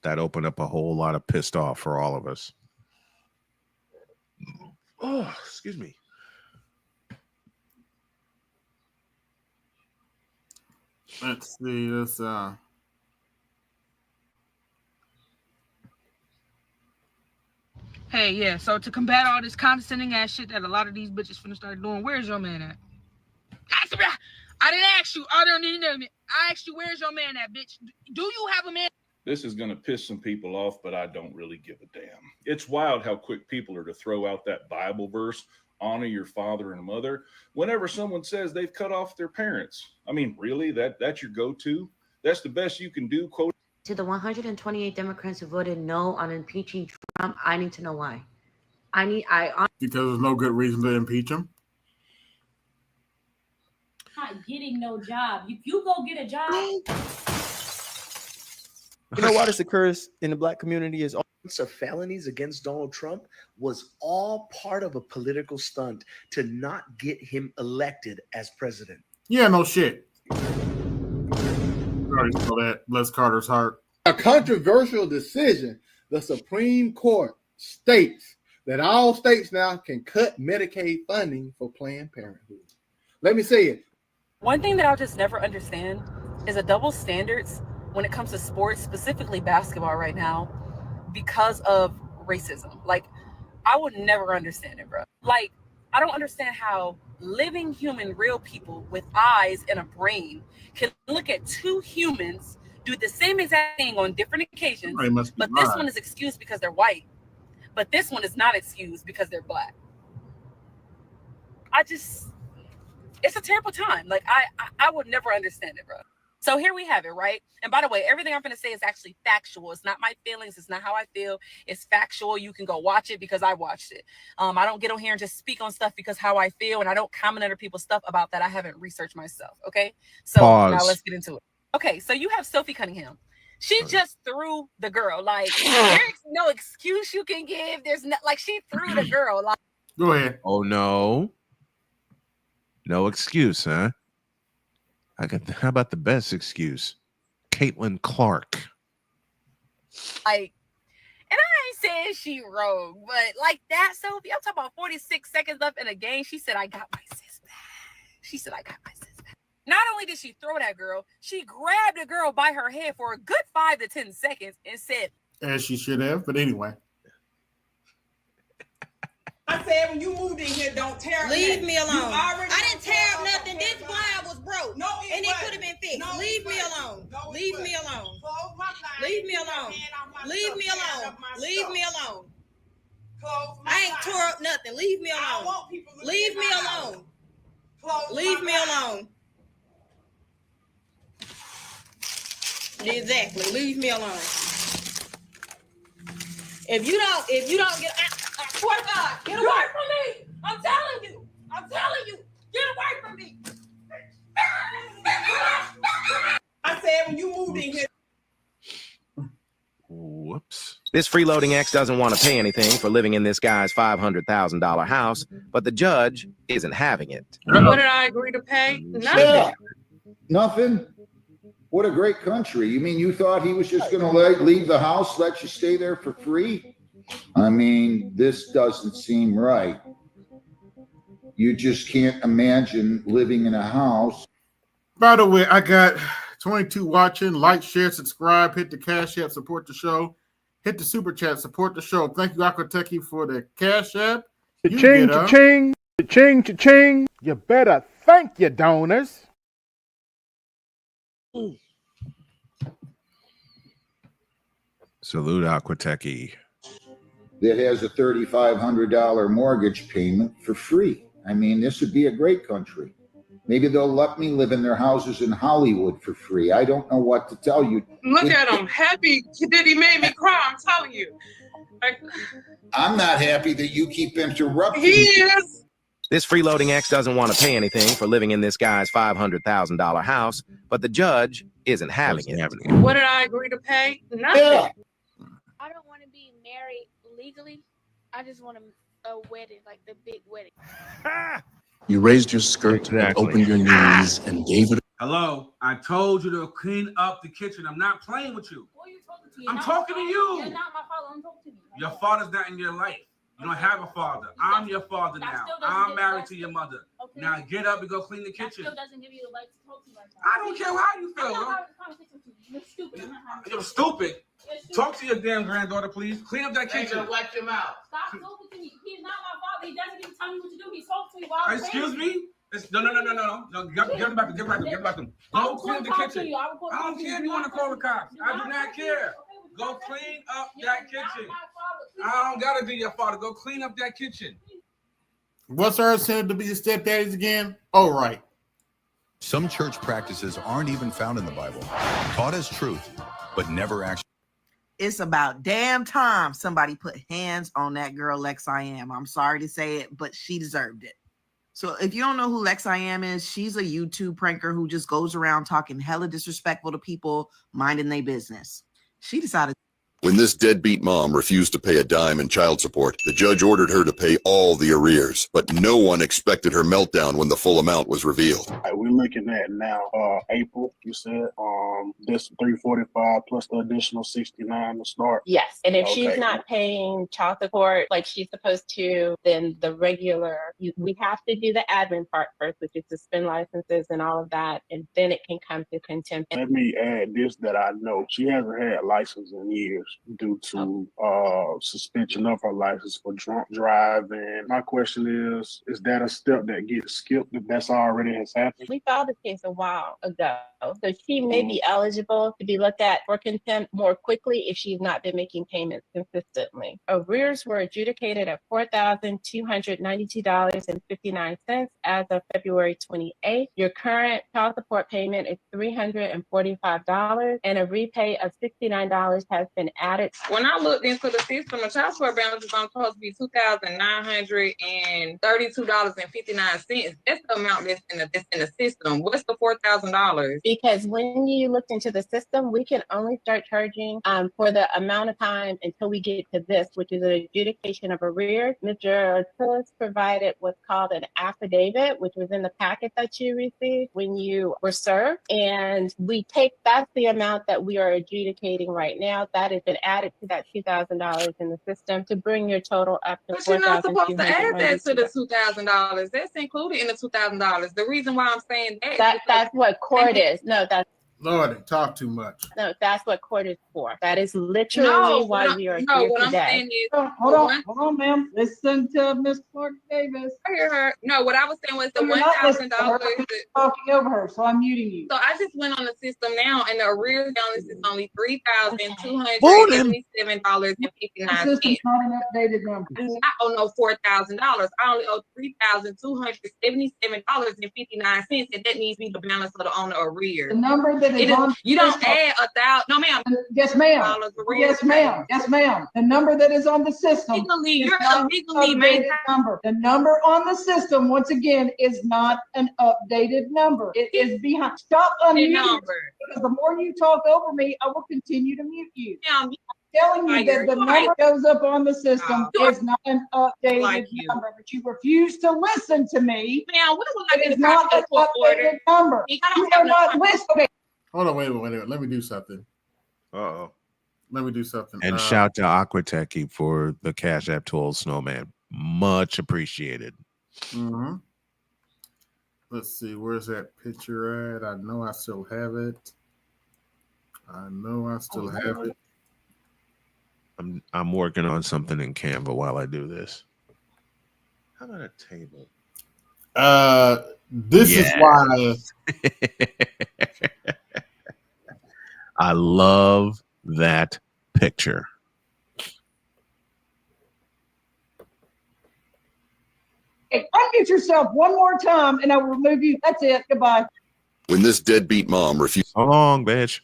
That opened up a whole lot of pissed off for all of us. Oh, excuse me. Let's see this. Hey, yeah. So to combat all this condescending ass shit that a lot of these bitches finna start doing, where's your man at? I didn't ask you. I don't need to know. I asked you, where's your man at, bitch? Do you have a man? This is going to piss some people off, but I don't really give a damn. It's wild how quick people are to throw out that Bible verse, honor your father and mother, whenever someone says they've cut off their parents. I mean, really? That's your go-to? That's the best you can do, quote. To the 128 Democrats who voted no on impeaching Trump, I need to know why. Because there's no good reason to impeach him. not getting no job. If you go get a job. You know why this occurs in the black community is of felonies against Donald Trump was all part of a political stunt to not get him elected as president. Yeah, no shit. Already saw that. Bless Carter's heart. A controversial decision. The Supreme Court states that all states now can cut Medicaid funding for Planned Parenthood. Let me say it. One thing that I'll just never understand is a double standards when it comes to sports, specifically basketball right now, because of racism. Like, I would never understand it, bro. Like, I don't understand how living human, real people with eyes and a brain can look at two humans do the same exact thing on different occasions, but this one is excused because they're white, but this one is not excused because they're black. It's a terrible time. Like, I would never understand it, bro. So here we have it, right? And by the way, everything I'm going to say is actually factual. It's not my feelings. It's not how I feel. It's factual. You can go watch it because I watched it. I don't get on here and just speak on stuff because how I feel, and I don't comment under people's stuff about that I haven't researched myself, okay? So now let's get into it. Okay, so you have Sophie Cunningham. She just threw the girl. Like, there's no excuse you can give. There's no, like, she threw the girl. Like, go ahead. Oh, no. No excuse, huh? How about the best excuse? Caitlin Clark. Like, and I ain't saying she wrong, but like that, Sophie, I'm talking about 46 seconds left in a game. She said, I got my sis back. She said, I got my sis back. Not only did she throw that girl, she grabbed the girl by her head for a good 5 to 10 seconds and said, as she should have, but anyway. I said when you moved in here, don't tear up. Leave me alone. I didn't tear up nothing. This blind was broke. No, and it could have been fixed. No, leave me alone. No, leave me alone. Leave me alone. Leave me alone. Leave me alone. I ain't tore up nothing. Leave me alone. Leave me alone. Leave me alone. Exactly. Leave me alone. If you don't get, I swear to God, get away from me. I'm telling you, get away from me. I said when you moved in here. Whoops. This freeloading ex doesn't want to pay anything for living in this guy's $500,000 house, but the judge isn't having it. What did I agree to pay? Nothing. Yeah. Nothing. What a great country. You mean you thought he was just going to leave the house, let you stay there for free? I mean, this doesn't seem right. You just can't imagine living in a house. By the way, I got 22 watching. Like, share, subscribe, hit the Cash App, support the show. Hit the Super Chat, support the show. Thank you, Aquateki, for the Cash App. Cha-ching, cha-ching, cha-ching, cha-ching. You better thank your donors. Salute Aquateki. That has a $3,500 mortgage payment for free. I mean, this would be a great country. Maybe they'll let me live in their houses in Hollywood for free. I don't know what to tell you. Look at him, happy that he made me cry. I'm telling you. I'm not happy that you keep interrupting. He is. This freeloading ex doesn't want to pay anything for living in this guy's $500,000 house, but the judge isn't having it. What did I agree to pay? Nothing. Yeah. I don't want to be married legally. I just want a wedding, like the big wedding. You raised your skirt and opened your knees and gave it. Hello, I told you to clean up the kitchen. I'm not playing with you. Who are you talking to? I'm talking to you. You're not my father. I'm talking to you. Your father's not in your life. You don't have a father. I'm your father now. I'm married to your mother. Okay. Now get up and go clean the That kitchen. still doesn't give you the right to talk to me like that. I don't care how you feel. I'm not Huh? having a conversation with you. You're stupid. I'm not having a You're conversation. stupid. Talk to your damn granddaughter, please. Clean up that kitchen. Watch your mouth. Stop talking to me. He's not my father. He doesn't even tell me what to do. He talks to me while I'm Excuse married. me? No. Get back to them. Go clean the kitchen. I don't care if you want to call the cops. I do not care. Go clean up that kitchen. I don't gotta be your father. Go clean up that kitchen. What's our incentive to be the stepdaddies again? Oh, right. Some church practices aren't even found in the Bible, taught as truth, but never actually. It's about damn time somebody put hands on that girl Lex I Am. I'm sorry to say it, but she deserved it. So if you don't know who Lex I Am is, she's a YouTube pranker who just goes around talking hella disrespectful to people, minding their business. She decided. When this deadbeat mom refused to pay a dime in child support, the judge ordered her to pay all the arrears, but no one expected her meltdown when the full amount was revealed. We're looking at now April, you said, this 345 plus the additional 69 to start. Yes, and if Okay. she's not paying child support like she's supposed to, then the regular, we have to do the admin part first, which is suspend licenses and all of that, and then it can come to contempt. Let me add this that I know. She hasn't had license in years due to suspension of her license for drunk driving. My question is that a step that gets skipped if that's already has happened? We filed this case a while ago, so she may be eligible to be looked at for contempt more quickly if she's not been making payments consistently. Arrears were adjudicated at $4,292.59 as of February 28th. Your current child support payment is $345, and a repay of $69 has been added. When I looked into the system, the child support balance is supposed to be $2,932.59. That's the amount that's in the system. What's the $4,000? Because when you looked into the system, we can only start charging for the amount of time until we get to this, which is an adjudication of arrears. Mr. Tillis provided what's called an affidavit, which was in the packet that you received when you were served. And that's the amount that we are adjudicating right now. That has been added to that $2,000 in the system to bring your total up to $4,292. But you're not supposed to add that to the $2,000. That's included in the $2,000. The reason why I'm saying that's what court is. No, that's Lord, they talk too much. No, that's what court is for. That is literally why we are here what today. I'm saying is, Hold on, ma'am. Listen to Miss Clark Davis. I hear her. No, what I was saying was the You're not listening to her. $1,000. You're talking over her, so I'm muting you. So I just went on the system now, and the arrears balance is only $3,277.59. The system's not an updated number. I owe no $4,000. I only owe $3,277.59, and that needs to be the balance of the owner arrears. The number that is on you don't add $1,000. No, ma'am. Yes, ma'am. Yes, ma'am. Yes, ma'am. The number that is on the system is not an updated number. The number on the system, once again, is not an updated number. It is behind. Stop unmuting. Because the more you talk over me, I will continue to mute you. I'm telling you that the number goes up on the system is not an updated number, but you refuse to listen to me. It is not an updated number. You are not listening. Hold on, wait a minute. Let me do something. Uh-oh. Let me do something. And shout to Aquatechy for the Cash App to Old Snowman. Much appreciated. Mm-hmm. Let's see. Where's that picture at? I know I still have it. I'm working on something in Canva while I do this. How about a table? This is why I love that picture. Hey, unmute yourself one more time and I will remove you. That's it. Goodbye. When this deadbeat mom refused. So long, bitch.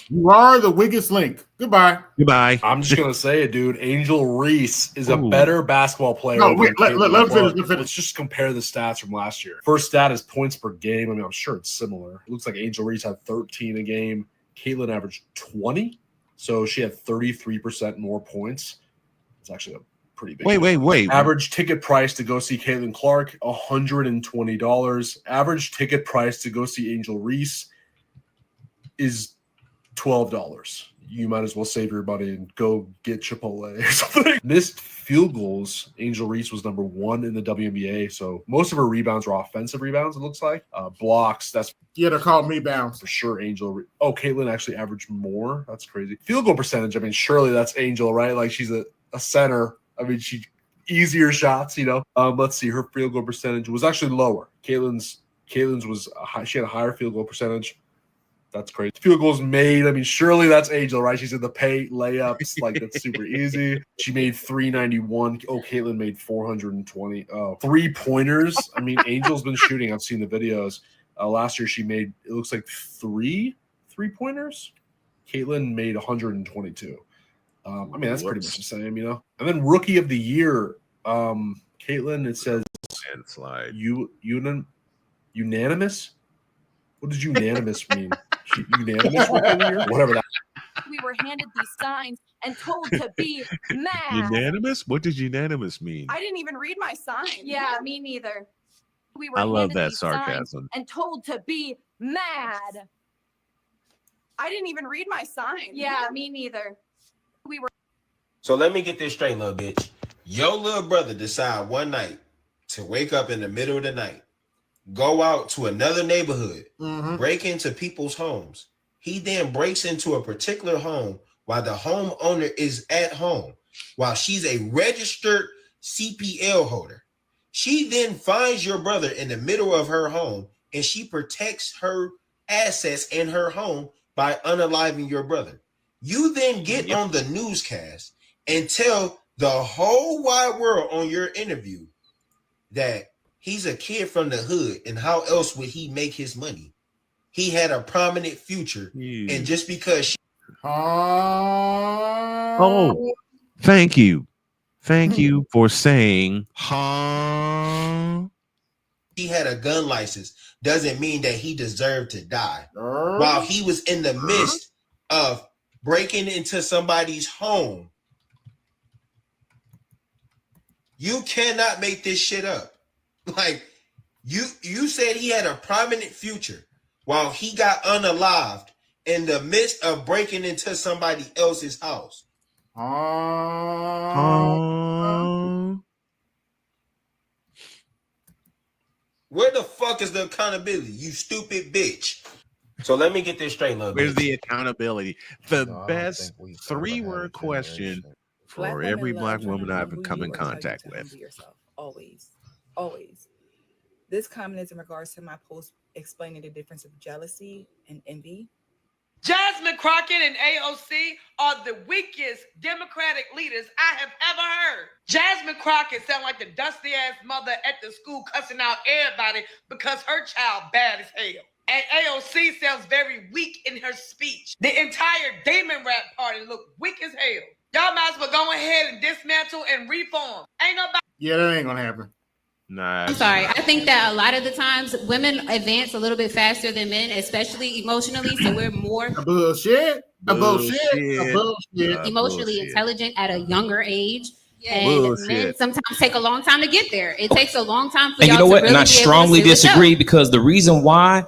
You are the weakest link. Goodbye. Goodbye. I'm just gonna say it, dude. Angel Reese is a better basketball player. No, wait, than let Caitlin finish. Clark. Let's just compare the stats from last year. First stat is points per game. I mean, I'm sure it's similar. It looks like Angel Reese had 13 a game. Caitlin averaged 20, so she had 33% more points. It's actually a pretty big. Wait. Average ticket price to go see Caitlin Clark, $120. Average ticket price to go see Angel Reese is $12. You might as well save your money and go get Chipotle or something. Missed field goals. Angel Reese was number 1 in the WNBA. So most of her rebounds were offensive rebounds, it looks like. Blocks, that's they're called me bounds. For sure, Angel. Oh, Caitlin actually averaged more. That's crazy. Field goal percentage, I mean, surely that's Angel, right? Like she's a center. I mean, she easier shots, you know. Let's see. Her field goal percentage was actually lower. Caitlin's was she had a higher field goal percentage. That's crazy. Field goals made. I mean, surely that's Angel, right? She's in the paint, layups. Like, that's super easy. She made 391. Oh, Caitlin made 420. Oh, 3-pointers. I mean, Angel's been shooting. I've seen the videos. Last year, she made, it looks like 3-pointers. Caitlin made 122. I mean, that's pretty much the same, you know? And then Rookie of the Year. Caitlin, it says landslide. Unanimous? What does unanimous mean? Unanimous Rookie of the Year? Whatever that. We were handed these signs and told to be mad. Unanimous? What does unanimous mean? I didn't even read my sign. Yeah, me neither. We were I love handed that these signs sarcasm. and told to be mad. I didn't even read my sign. Yeah, me neither. We were. So let me get this straight, little bitch. Your little brother decide one night to wake up in the middle of the night, go out to another neighborhood, break into people's homes. He then breaks into a particular home while the homeowner is at home, while she's a registered CPL holder. She then finds your brother in the middle of her home and she protects her assets in her home by unaliving your brother. You then get on the newscast and tell the whole wide world on your interview that he's a kid from the hood and how else would he make his money? He had a prominent future, and just because she Oh, thank you for saying he had a gun license doesn't mean that he deserved to die. While he was in the midst of breaking into somebody's home, you cannot make this shit up. Like you said he had a prominent future while he got unalived in the midst of breaking into somebody else's house. Where the fuck is the accountability, you stupid bitch? So let me get this straight, little Where's bitch. the accountability? The best 3-word question for every black woman I've come in contact with. Always. This comment is in regards to my post explaining the difference of jealousy and envy. Jasmine Crockett and AOC are the weakest Democratic leaders I have ever heard. Jasmine Crockett sounds like the dusty ass mother at the school cussing out everybody because her child bad as hell. And AOC sounds very weak in her speech. The entire Damon Rap party looked weak as hell. Y'all might as well go ahead and dismantle and reform. Ain't nobody. Yeah, that ain't gonna happen. Nah. I'm sorry. I think that a lot of the times women advance a little bit faster than men, especially emotionally. So we're more bullshit. Emotionally intelligent at a younger age. And men sometimes take a long time to get there. It takes a long time for And y'all you know to what? really And I be able to strongly see what's up. disagree because the reason why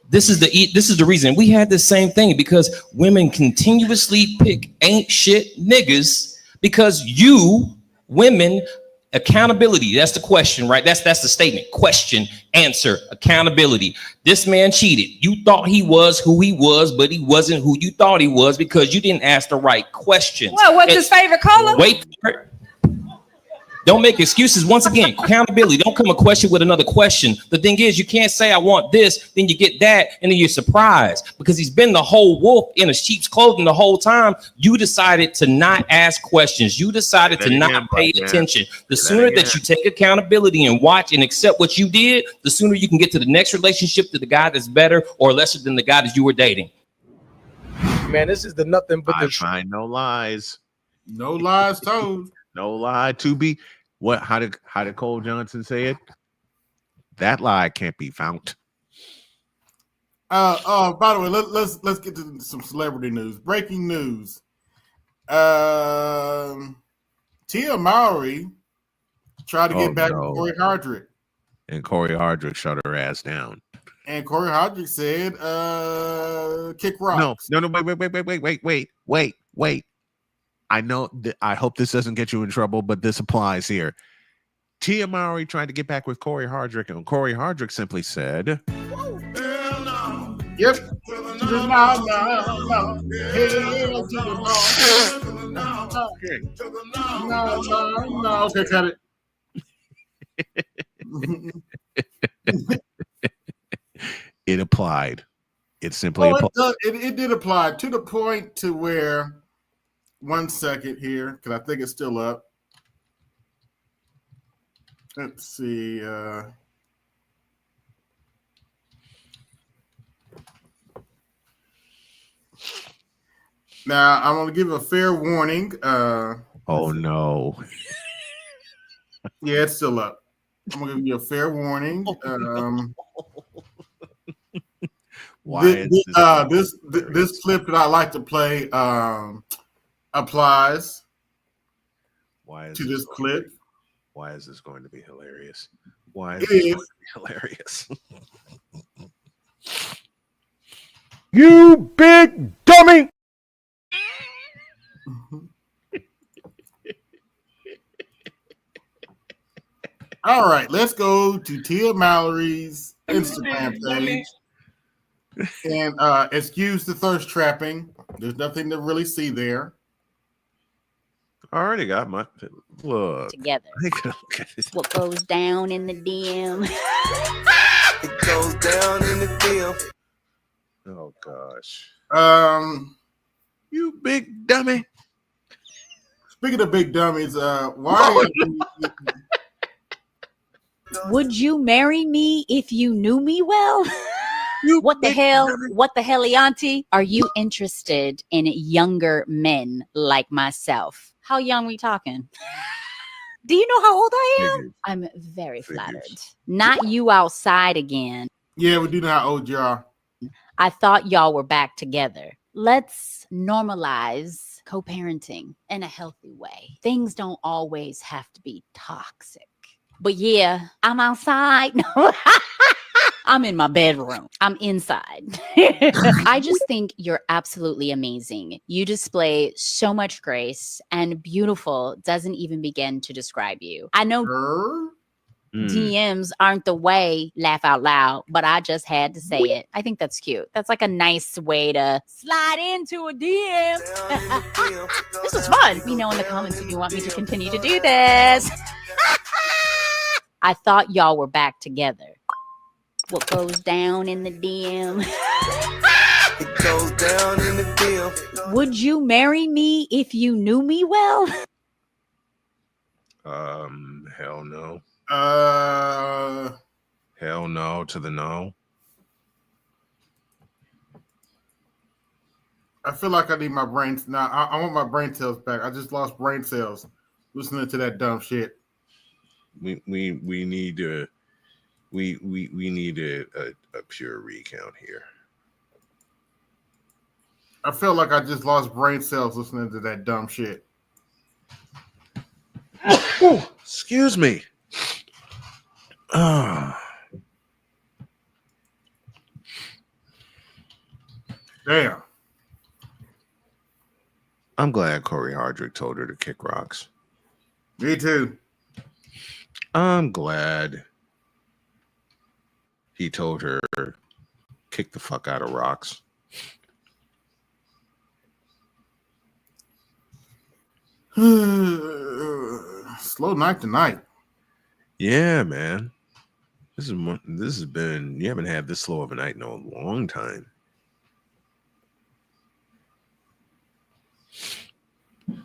this is the reason we had the same thing, because women continuously pick ain't shit niggas because you women. Accountability, that's the question, right? That's the statement. Question, answer, accountability. This man cheated. You thought he was who he was, but he wasn't who you thought he was because you didn't ask the right questions. What's his favorite color? Wait for it. Don't make excuses. Once again, accountability. Don't come a question with another question. The thing is, you can't say I want this, then you get that, and then you're surprised because he's been the whole wolf in a sheep's clothing the whole time. You decided to not ask questions. You decided to not pay attention. The sooner that you take accountability and watch and accept what you did, the sooner you can get to the next relationship to the guy that's better or lesser than the guy that you were dating. man. This is the nothing but I the find no lies. No lies told. No lie to be. What? How did Cole Johnson say it? That lie can't be found. By the way, let's get to some celebrity news. Breaking news. Tia Mowry tried to get back with Corey Hardrick. And Corey Hardrick shut her ass down. And Corey Hardrick said, kick rocks. No, wait. I know I hope this doesn't get you in trouble, but this applies here. Tia Mowry tried to get back with Corey Hardrick, and Corey Hardrick simply said, Yep. No. Okay, cut it. It applied. It simply applied. It did apply to the point to where, 1 second here, because I think it's still up. Let's see. Now, I'm going to give a fair warning. Oh, no. Yeah, it's still up. I'm going to give you a fair warning. Why this clip that I like to play applies to this clip. Why is this going to be hilarious? Why is It this is. going to be hilarious? You big dummy. All right, let's go to Tia Mallory's Instagram page. And excuse the thirst trapping. There's nothing to really see there. I already got my look. Together. Look at this. What goes down in the DM? It goes down in the DM. Oh gosh. You big dummy. Speaking of big dummies, Would you marry me if you knew me well? What the hell, Leonti? Are you interested in younger men like myself? How young we talking? Do you know how old I am? I'm very flattered. Not you outside again. Yeah, we do know how old you are. I thought y'all were back together. Let's normalize co-parenting in a healthy way. Things don't always have to be toxic. But yeah, I'm outside. No. I'm in my bedroom. I'm inside. I just think you're absolutely amazing. You display so much grace, and beautiful doesn't even begin to describe you. I know DMs aren't the way, laugh out loud, but I just had to say it. I think that's cute. That's like a nice way to slide into a DM. This was fun. Let me know in the comments if you want me to continue to do this. I thought y'all were back together. What goes down in the DM? It goes down in the DM. Would you marry me if you knew me well? Hell no. Uh, Hell no to the no. I feel like I need my brains now. I want my brain cells back. I just lost brain cells listening to that dumb shit. We need to we need a pure recount here. I feel like I just lost brain cells listening to that dumb shit. Oh, excuse me. Damn. I'm glad Corey Hardrick told her to kick rocks. Me too. I'm glad he told her kick the fuck out of rocks. Slow night tonight. Yeah, man. This has been, you haven't had this slow of a night in a long time.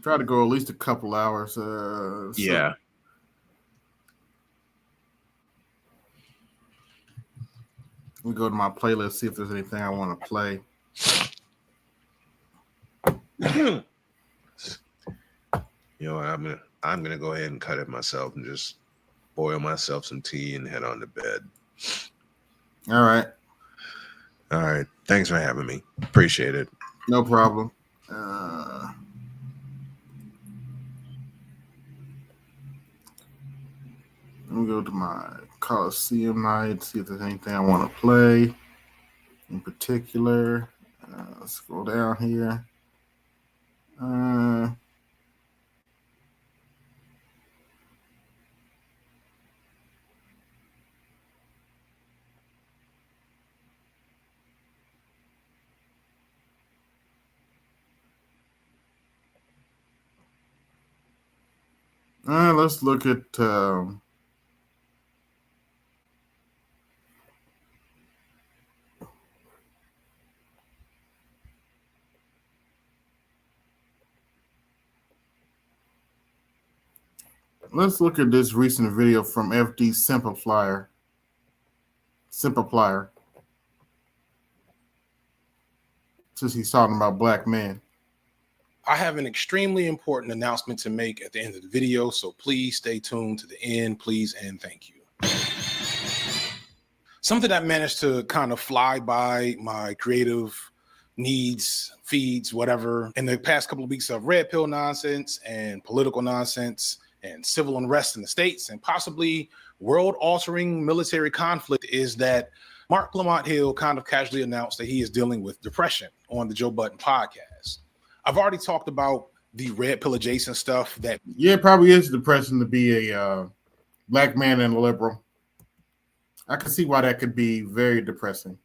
Try to go at least a couple hours. Yeah. Let me go to my playlist, see if there's anything I want to play. You know, I'm gonna go ahead and cut it myself and just boil myself some tea and head on to bed. All right. All right. Thanks for having me. Appreciate it. No problem. Let me go to my Colosseum Night, see if there's anything I want to play in particular. Let's scroll down here. Let's look at this recent video from FD Simplifier. Since he's talking about black men. I have an extremely important announcement to make at the end of the video, so please stay tuned to the end, please, and thank you. Something that managed to kind of fly by my creative needs, feeds, whatever, in the past couple of weeks of red pill nonsense and political nonsense and civil unrest in the States and possibly world-altering military conflict is that Mark Lamont Hill kind of casually announced that he is dealing with depression on the Joe Budden podcast. I've already talked about the red pill adjacent stuff that... Yeah, it probably is depressing to be a black man and a liberal. I can see why that could be very depressing.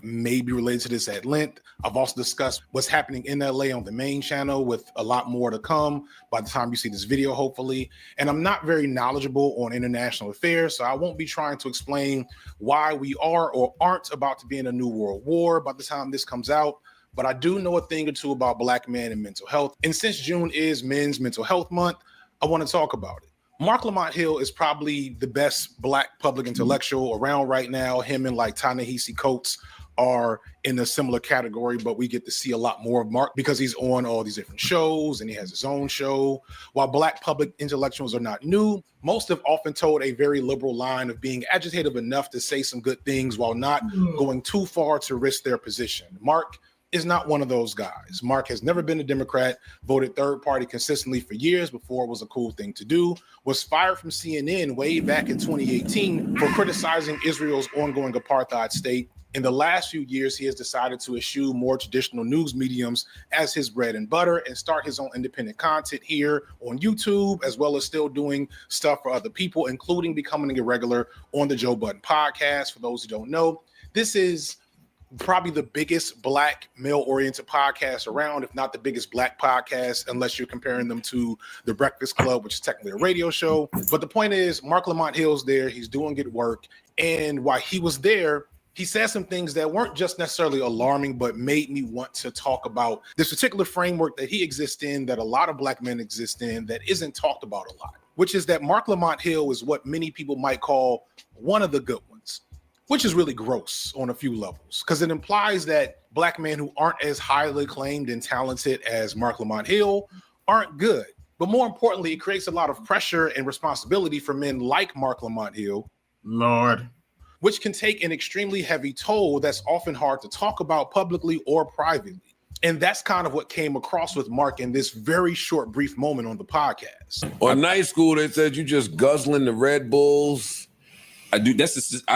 Maybe related to this at length. I've also discussed what's happening in LA on the main channel with a lot more to come by the time you see this video, hopefully. And I'm not very knowledgeable on international affairs, so I won't be trying to explain why we are or aren't about to be in a new world war by the time this comes out. But I do know a thing or two about black men and mental health. And since June is Men's Mental Health Month, I want to talk about it. Mark Lamont Hill is probably the best black public intellectual around right now. Him and like Ta-Nehisi Coates are in a similar category, but we get to see a lot more of Mark because he's on all these different shows and he has his own show. While black public intellectuals are not new, most have often told a very liberal line of being agitative enough to say some good things while not going too far to risk their position. Mark is not one of those guys. Mark has never been a Democrat, voted third party consistently for years before it was a cool thing to do, was fired from CNN way back in 2018 for criticizing Israel's ongoing apartheid state. In the last few years, he has decided to eschew more traditional news mediums as his bread and butter and start his own independent content here on YouTube, as well as still doing stuff for other people, including becoming a regular on the Joe Budden podcast. For those who don't know, this is probably the biggest black male-oriented podcast around, if not the biggest black podcast, unless you're comparing them to The Breakfast Club, which is technically a radio show. But the point is, Mark Lamont Hill's there. He's doing good work. And while he was there, he said some things that weren't just necessarily alarming, but made me want to talk about this particular framework that he exists in, that a lot of black men exist in, that isn't talked about a lot, which is that Mark Lamont Hill is what many people might call one of the good ones, which is really gross on a few levels, because it implies that black men who aren't as highly acclaimed and talented as Mark Lamont Hill aren't good. But more importantly, it creates a lot of pressure and responsibility for men like Mark Lamont Hill, Lord, which can take an extremely heavy toll that's often hard to talk about publicly or privately. And that's kind of what came across with Mark in this very short, brief moment on the podcast. On night school, they said you just guzzling the Red Bulls. I'd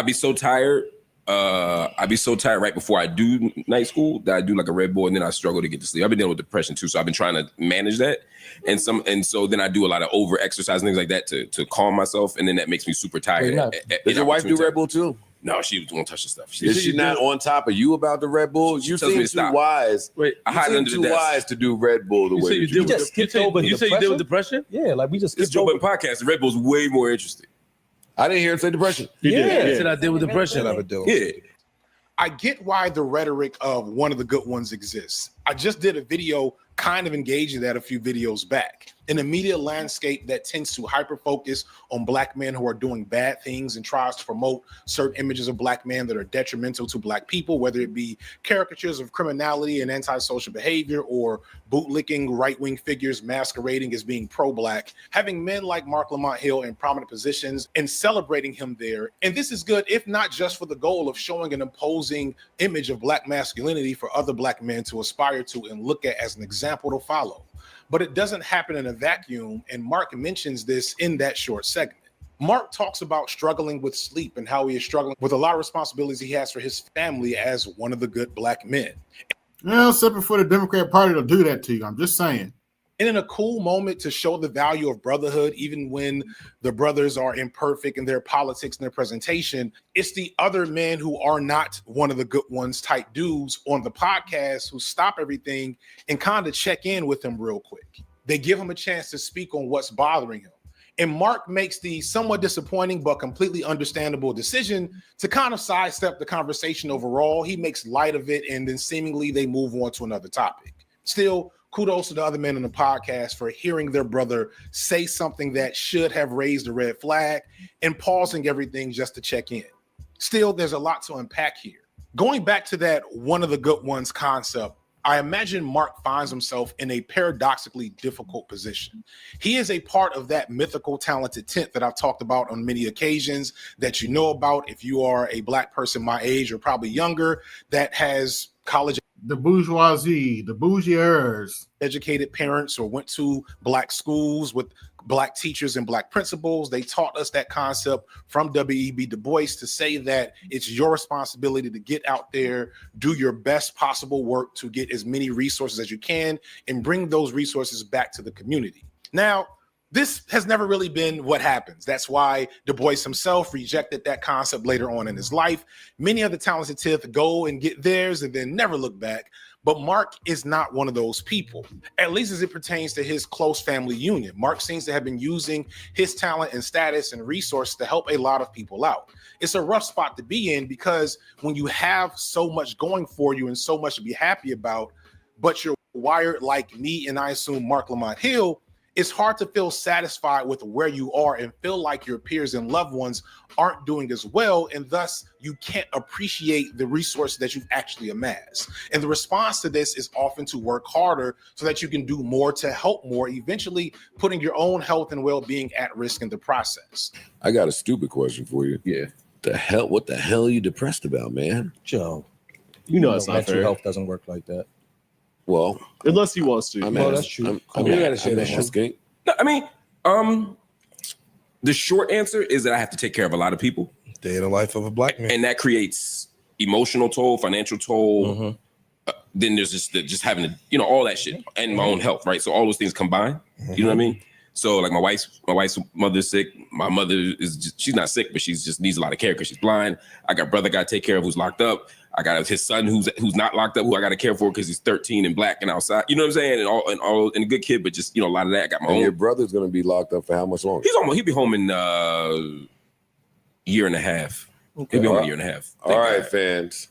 be so tired. I'd be so tired right before I do night school that I do like a Red Bull and then I struggle to get to sleep. I've been dealing with depression too, so I've been trying to manage that. And so then I do a lot of over exercise and things like that to calm myself, and then that makes me super tired. Does your wife do Red Bull too? No, she won't touch the stuff. Is she not on top of you about the Red Bull? You seem too wise. Wait, you seem too wise to do Red Bull the way you just skipped over. You say you deal with depression? Yeah, like we just skipped over. It's Joe Budden podcast. The Red Bull's way more interesting. I didn't hear him say depression. Yeah, said I deal with depression. Yeah. I get why the rhetoric of one of the good ones exists. I just did a video kind of engaging that a few videos back. in a media landscape that tends to hyper-focus on Black men who are doing bad things and tries to promote certain images of Black men that are detrimental to Black people, whether it be caricatures of criminality and antisocial behavior or bootlicking right-wing figures masquerading as being pro-Black, having men like Mark Lamont Hill in prominent positions and celebrating him there. And this is good, if not just for the goal of showing an imposing image of Black masculinity for other Black men to aspire to and look at as an example to follow. But it doesn't happen in a vacuum, and Mark mentions this in that short segment. Mark talks about struggling with sleep and how he is struggling with a lot of responsibilities he has for his family as one of the good Black men. Well, except for the Democrat Party to do that to you. I'm just saying. And in a cool moment to show the value of brotherhood, even when the brothers are imperfect in their politics and their presentation, it's the other men who are not one of the good ones type dudes on the podcast who stop everything and kind of check in with him real quick. They give him a chance to speak on what's bothering him. And Mark makes the somewhat disappointing but completely understandable decision to kind of sidestep the conversation overall. He makes light of it, and then seemingly they move on to another topic. Still, kudos to the other men on the podcast for hearing their brother say something that should have raised a red flag and pausing everything just to check in. Still, there's a lot to unpack here. Going back to that one of the good ones concept, I imagine Mark finds himself in a paradoxically difficult position. He is a part of that mythical, talented tent that I've talked about on many occasions that you know about if you are a Black person my age or probably younger that has college, the bourgeoisie, the bourgeois, educated parents or went to Black schools with Black teachers and Black principals. They taught us that concept from W.E.B. Du Bois to say that it's your responsibility to get out there, do your best possible work to get as many resources as you can and bring those resources back to the community. Now, this has never really been what happens. That's why Du Bois himself rejected that concept later on in his life. Many other talented Tith go and get theirs and then never look back. But Mark is not one of those people, at least as it pertains to his close family union. Mark seems to have been using his talent and status and resources to help a lot of people out. It's a rough spot to be in because when you have so much going for you and so much to be happy about, but you're wired like me and I assume Mark Lamont Hill, it's hard to feel satisfied with where you are and feel like your peers and loved ones aren't doing as well, and thus you can't appreciate the resources that you've actually amassed. And the response to this is often to work harder so that you can do more to help more, eventually putting your own health and well-being at risk in the process. I got a stupid question for you. Yeah. What the hell are you depressed about, man? Joe, you know it's not mental fair. health doesn't work like that. Well, Unless he wants to. That's true. I'm asking. No, I mean, the short answer is that I have to take care of a lot of people. Day in the life of a Black man. And that creates emotional toll, financial toll. Then there's just having to, all that shit and my own health, right? So all those things combine. You know what I mean? So like my wife's mother's sick. My mother she's not sick, but she's just needs a lot of care because she's blind. I got a brother I got to take care of who's locked up. I got his son who's not locked up, who I got to care for because he's 13 and Black and outside. You know what I'm saying? And a good kid, but just a lot of that. I got my own. Your brother's gonna be locked up for how much longer? He'll be home in a year and a half. Okay. He'll be home in a year and a half. All right, fans.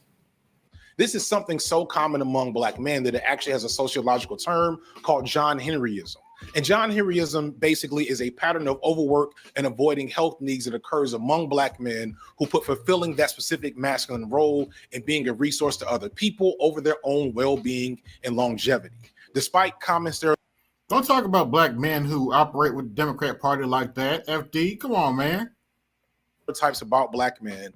This is something so common among Black men that it actually has a sociological term called John Henryism. And John Henryism basically is a pattern of overwork and avoiding health needs that occurs among Black men who put fulfilling that specific masculine role and being a resource to other people over their own well-being and longevity. Despite common stereotypes. Don't talk about Black men who operate with the Democrat Party like that. FD, come on, man. Types about Black men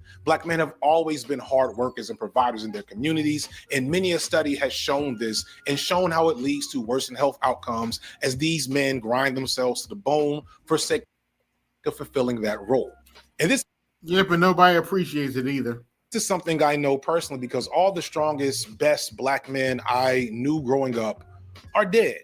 have always been hard workers and providers in their communities, and many a study has shown this and shown how it leads to worsened health outcomes as these men grind themselves to the bone for sake of fulfilling that role. And this but nobody appreciates it either. This is something I know personally because all the strongest, best Black men I knew growing up are dead.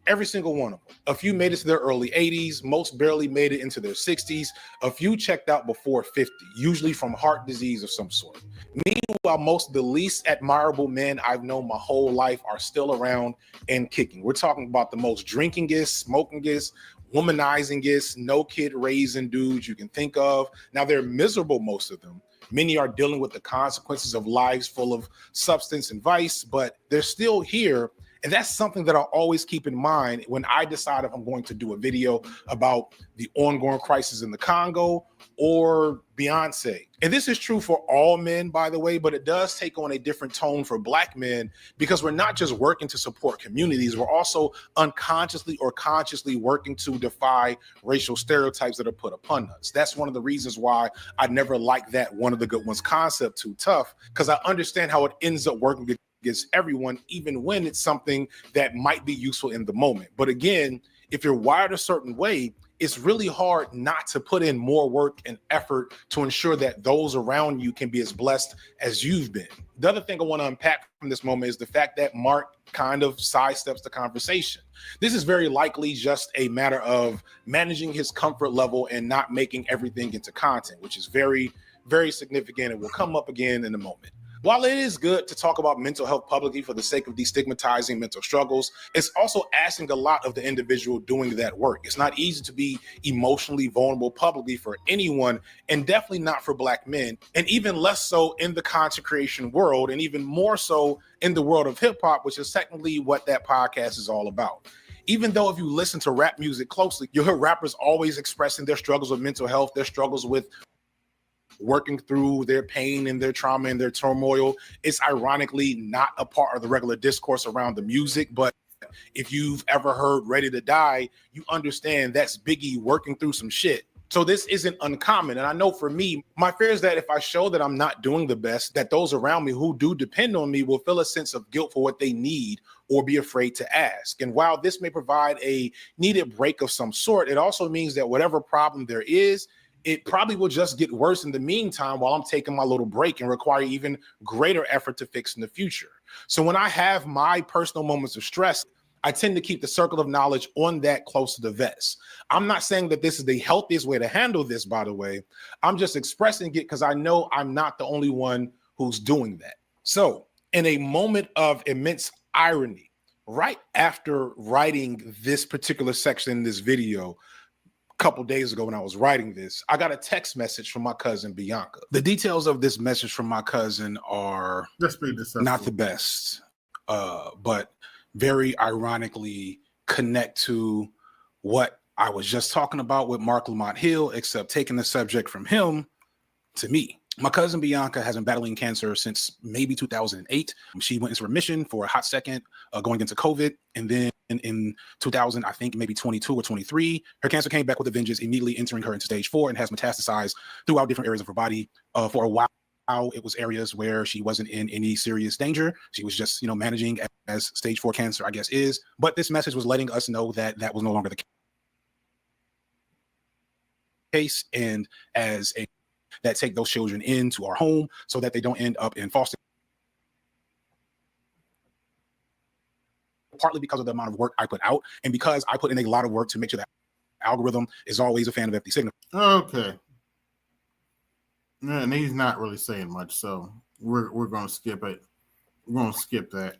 Every single one of them. A few made it to their early 80s. Most barely made it into their 60s. A few checked out before 50, usually from heart disease of some sort. Meanwhile, most of the least admirable men I've known my whole life are still around and kicking. We're talking about the most drinkingest, smokingest, womanizingest, no kid raising dudes you can think of. Now, they're miserable, most of them. Many are dealing with the consequences of lives full of substance and vice, but they're still here. And that's something that I'll always keep in mind when I decide if I'm going to do a video about the ongoing crisis in the Congo or Beyonce. And this is true for all men, by the way, but it does take on a different tone for Black men because we're not just working to support communities, we're also unconsciously or consciously working to defy racial stereotypes that are put upon us. That's one of the reasons why I never liked that One of the Good Ones concept too tough, because I understand how it ends up working against everyone, even when it's something that might be useful in the moment. But again, if you're wired a certain way, it's really hard not to put in more work and effort to ensure that those around you can be as blessed as you've been. The other thing I want to unpack from this moment is the fact that Mark kind of sidesteps the conversation. This is very likely just a matter of managing his comfort level and not making everything into content, which is very, very significant and will come up again in a moment. While it is good to talk about mental health publicly for the sake of destigmatizing mental struggles, it's also asking a lot of the individual doing that work. It's not easy to be emotionally vulnerable publicly for anyone, and definitely not for Black men, and even less so in the content creation world, and even more so in the world of hip hop, which is technically what that podcast is all about. Even though if you listen to rap music closely, you'll hear rappers always expressing their struggles with mental health, their struggles with working through their pain and their trauma and their turmoil. It's ironically not a part of the regular discourse around the music, but if you've ever heard Ready to Die, you understand that's Biggie working through some shit. So this isn't uncommon. And I know for me, my fear is that if I show that I'm not doing the best, that those around me who do depend on me will feel a sense of guilt for what they need or be afraid to ask. And while this may provide a needed break of some sort, it also means that whatever problem there is, it probably will just get worse in the meantime while I'm taking my little break and require even greater effort to fix in the future. So when I have my personal moments of stress, I tend to keep the circle of knowledge on that close to the vest. I'm not saying that this is the healthiest way to handle this, by the way. I'm just expressing it because I know I'm not the only one who's doing that. So in a moment of immense irony, right after writing this particular section in this video, couple days ago when I was writing this, I got a text message from my cousin Bianca. The details of this message from my cousin are not the best, but very ironically connect to what I was just talking about with Mark Lamont Hill, except taking the subject from him to me. My cousin Bianca has been battling cancer since maybe 2008. She went into remission for a hot second going into COVID. And then in 2000, I think maybe 22 or 23, her cancer came back with a vengeance, immediately entering her into stage 4 and has metastasized throughout different areas of her body. For a while, it was areas where she wasn't in any serious danger. She was just, managing as stage 4 cancer, I guess, is. But this message was letting us know that that was no longer the case. And as a that take those children into our home so that they don't end up in foster. Partly because of the amount of work I put out and because I put in a lot of work to make sure that algorithm is always a fan of FD Signal. Okay. And he's not really saying much, so we're going to skip it. We're going to skip that.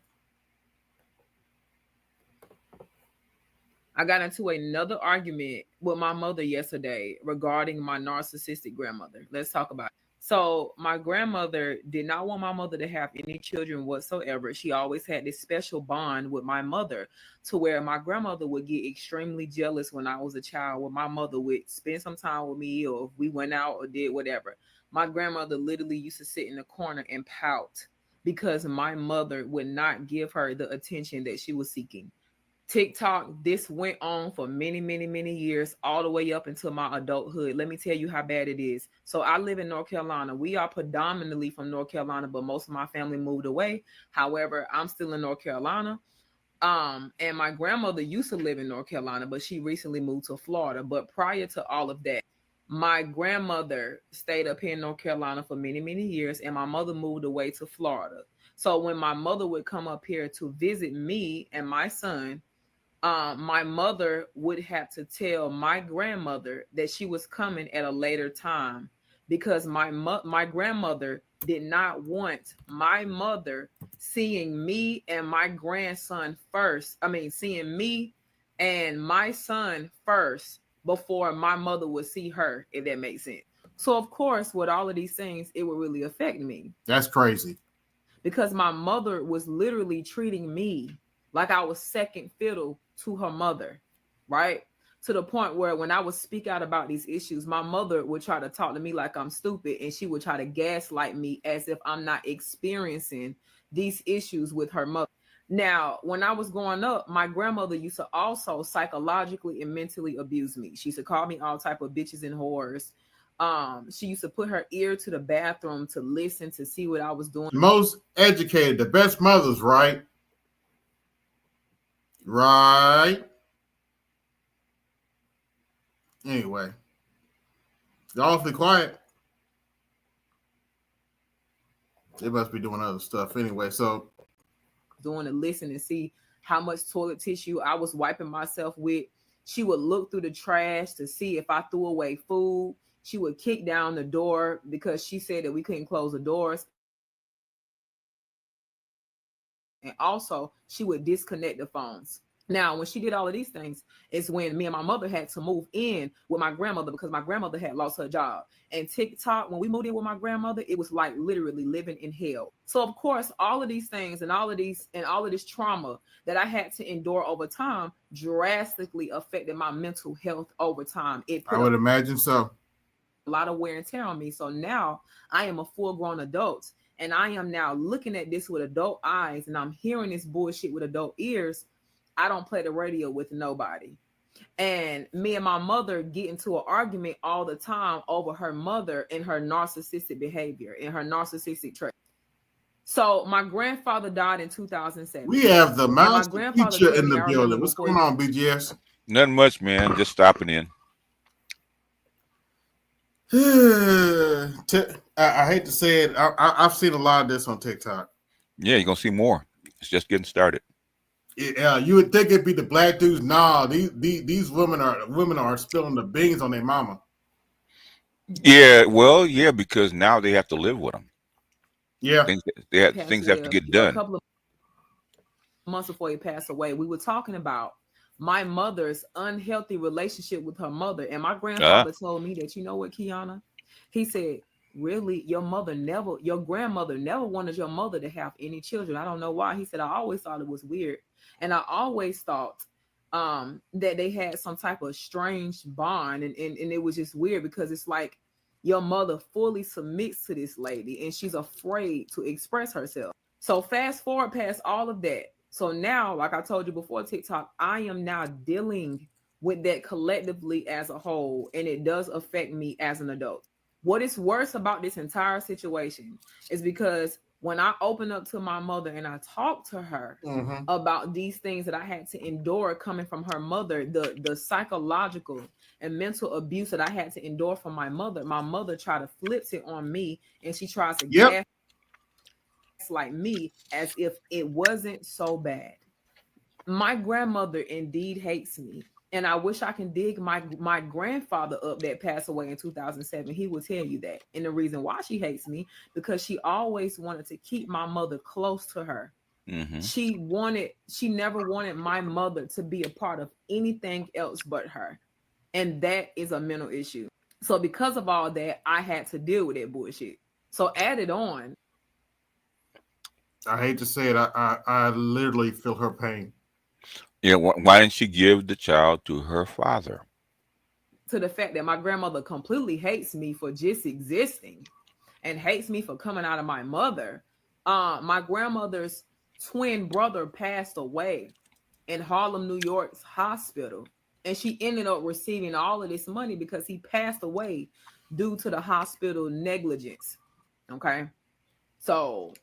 I got into another argument with my mother yesterday regarding my narcissistic grandmother. Let's talk about it. So my grandmother did not want my mother to have any children whatsoever. She always had this special bond with my mother to where my grandmother would get extremely jealous when I was a child, when my mother would spend some time with me or if we went out or did whatever. My grandmother literally used to sit in the corner and pout because my mother would not give her the attention that she was seeking. TikTok, this went on for many, many, many years, all the way up until my adulthood. Let me tell you how bad it is. So I live in North Carolina. We are predominantly from North Carolina, but most of my family moved away. However, I'm still in North Carolina. And my grandmother used to live in North Carolina, but she recently moved to Florida. But prior to all of that, my grandmother stayed up here in North Carolina for many, many years, and my mother moved away to Florida. So when my mother would come up here to visit me and my son, my mother would have to tell my grandmother that she was coming at a later time because my grandmother did not want my mother seeing me and my grandson first. I mean, seeing me and my son first before my mother would see her, if that makes sense. So, of course, with all of these things, it would really affect me. That's crazy. Because my mother was literally treating me like I was second fiddle to her mother, right? To the point where when I would speak out about these issues, my mother would try to talk to me like I'm stupid, and she would try to gaslight me as if I'm not experiencing these issues with her mother. Now, when I was growing up, my grandmother used to also psychologically and mentally abuse me. She used to call me all type of bitches and whores. She used to put her ear to the bathroom to listen to see what I was doing. Most educated, the best mothers, right? Right. Anyway, y'all awfully quiet. They must be doing other stuff anyway. So doing to listen and see how much toilet tissue I was wiping myself with. She would look through the trash to see if I threw away food. She would kick down the door because she said that we couldn't close the doors. And also, she would disconnect the phones. Now, when she did all of these things, is when me and my mother had to move in with my grandmother because my grandmother had lost her job. And TikTok, when we moved in with my grandmother, it was like literally living in hell. So, of course, all of these things and all of this trauma that I had to endure over time drastically affected my mental health over time. I would imagine so. A lot of wear and tear on me. So now I am a full-grown adult, and I am now looking at this with adult eyes, and I'm hearing this bullshit with adult ears. I don't play the radio with nobody. And me and my mother get into an argument all the time over her mother and her narcissistic behavior and her narcissistic traits. So my grandfather died in 2007. We have the master grandfather teacher told in me, the I building. remember What's before going on, BGS? Nothing much, man. Just stopping in. I hate to say it. I've seen a lot of this on TikTok. Yeah, you're gonna see more. It's just getting started. Yeah, you would think it'd be the black dudes. Nah, these women are spilling the beans on their mama. Yeah, well, yeah, because now they have to live with them. Yeah, things have to get A done. couple of months before he passed away, we were talking about my mother's unhealthy relationship with her mother. And my grandfather told me that, you know what, Kiana? He said, really, your grandmother never wanted your mother to have any children. I don't know why. He said, I always thought it was weird. And I always thought that they had some type of strange bond. And it was just weird because it's like your mother fully submits to this lady and she's afraid to express herself. So fast forward past all of that. So now, like I told you before TikTok, I am now dealing with that collectively as a whole, and it does affect me as an adult. What is worse about this entire situation is because when I open up to my mother and I talk to her about these things that I had to endure coming from her mother, the psychological and mental abuse that I had to endure from my mother tried to flip it on me, and she tries to like me as if it wasn't so bad. My grandmother indeed hates me, and I wish I can dig my grandfather up that passed away in 2007. He will tell you that. And the reason why she hates me, because she always wanted to keep my mother close to her. She never wanted my mother to be a part of anything else but her, and that is a mental issue. So because of all that, I had to deal with that bullshit. So added on, I hate to say it, I literally feel her pain. Yeah, why didn't she give the child to her father? To the fact that my grandmother completely hates me for just existing and hates me for coming out of my mother. My grandmother's twin brother passed away in Harlem, New York's hospital. And she ended up receiving all of this money because he passed away due to the hospital negligence. Okay. So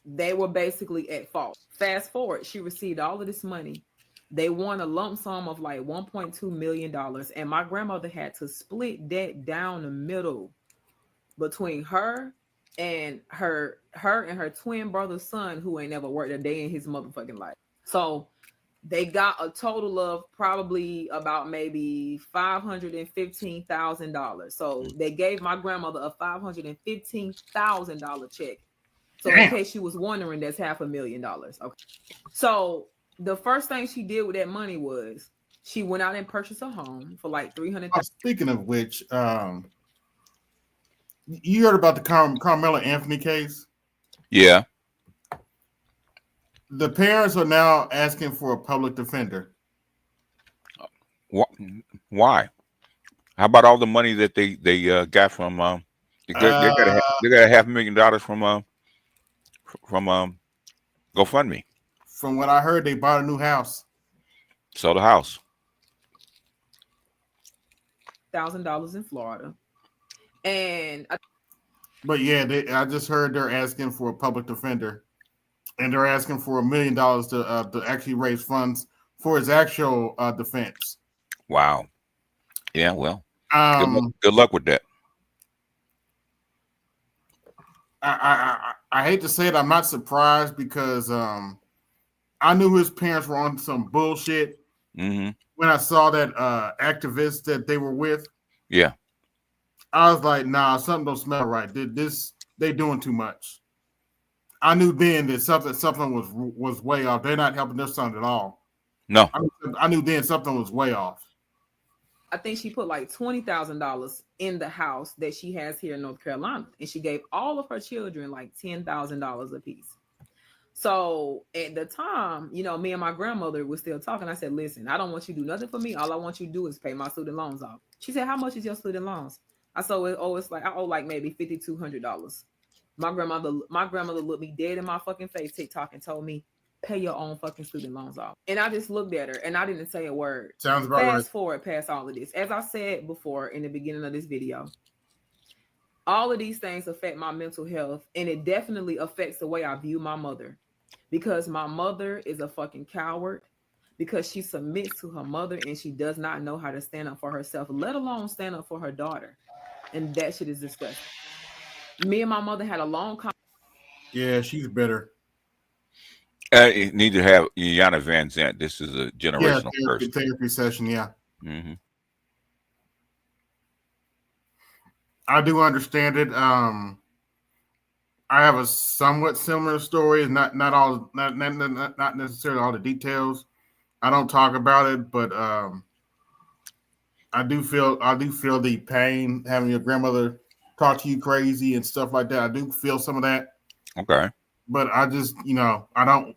they were basically at fault. Fast forward, she received all of this money. They won a lump sum of like $1.2 million. And my grandmother had to split that down the middle between her and her twin brother's son, who ain't never worked a day in his motherfucking life. So they got a total of probably about maybe $515,000. So they gave my grandmother a $515,000 check. So in case you was wondering, that's $500,000. Okay. So the first thing she did with that money was she went out and purchased a home for like $300,000. Speaking of which, you heard about the Carmela Anthony case? Yeah. The parents are now asking for a public defender. Why? How about all the money that they got from they got $500,000 from GoFundMe? From what I heard, they bought a new house. Sell the house. $1,000 in Florida, and but yeah, I just heard they're asking for a public defender, and they're asking for $1 million to actually raise funds for his actual defense. Wow. Yeah. Well. Good luck with that. I hate to say it, I'm not surprised because I knew his parents were on some bullshit when I saw that activist that they were with. Yeah. I was like, nah, something don't smell right. They doing too much. I knew then that something was way off. They're not helping their son at all. No. I knew then something was way off. I think she put like $20,000 in the house that she has here in North Carolina, and she gave all of her children like $10,000 a piece. So at the time, you know, me and my grandmother were still talking. I said, listen, I don't want you to do nothing for me. All I want you to do is pay my student loans off. She said, how much is your student loans? I said, it's like I owe like maybe $5,200. My grandmother looked me dead in my fucking face, TikTok, and told me, pay your own fucking student loans off. And I just looked at her and I didn't say a word. Sounds about right. Fast forward past all of this. As I said before in the beginning of this video, all of these things affect my mental health, and it definitely affects the way I view my mother, because my mother is a fucking coward, because she submits to her mother and she does not know how to stand up for herself, let alone stand up for her daughter. And that shit is disgusting. Me and my mother had a long conversation. Yeah, she's bitter. You need to have Yana Van Zant. This is a generational curse. Therapy session, yeah. Mm-hmm. I do understand it. I have a somewhat similar story. Not necessarily all the details. I don't talk about it, but I do feel the pain having your grandmother talk to you crazy and stuff like that. I do feel some of that. Okay. But I just, I don't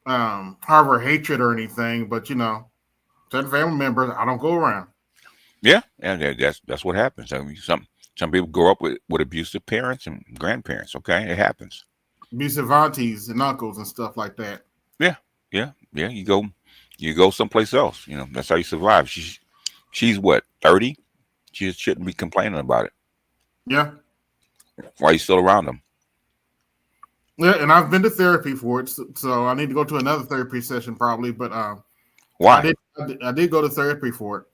harbor hatred or anything, but certain family members I don't go around. Yeah, and that's what happens. I mean, some people grow up with abusive parents and grandparents. Okay, it happens. Abusive aunties and uncles and stuff like that. Yeah. You go someplace else. That's how you survive. She's what, 30? She shouldn't be complaining about it. Yeah. Why are you still around them? Yeah, and I've been to therapy for it, so I need to go to another therapy session probably. But why? I did go to therapy for it.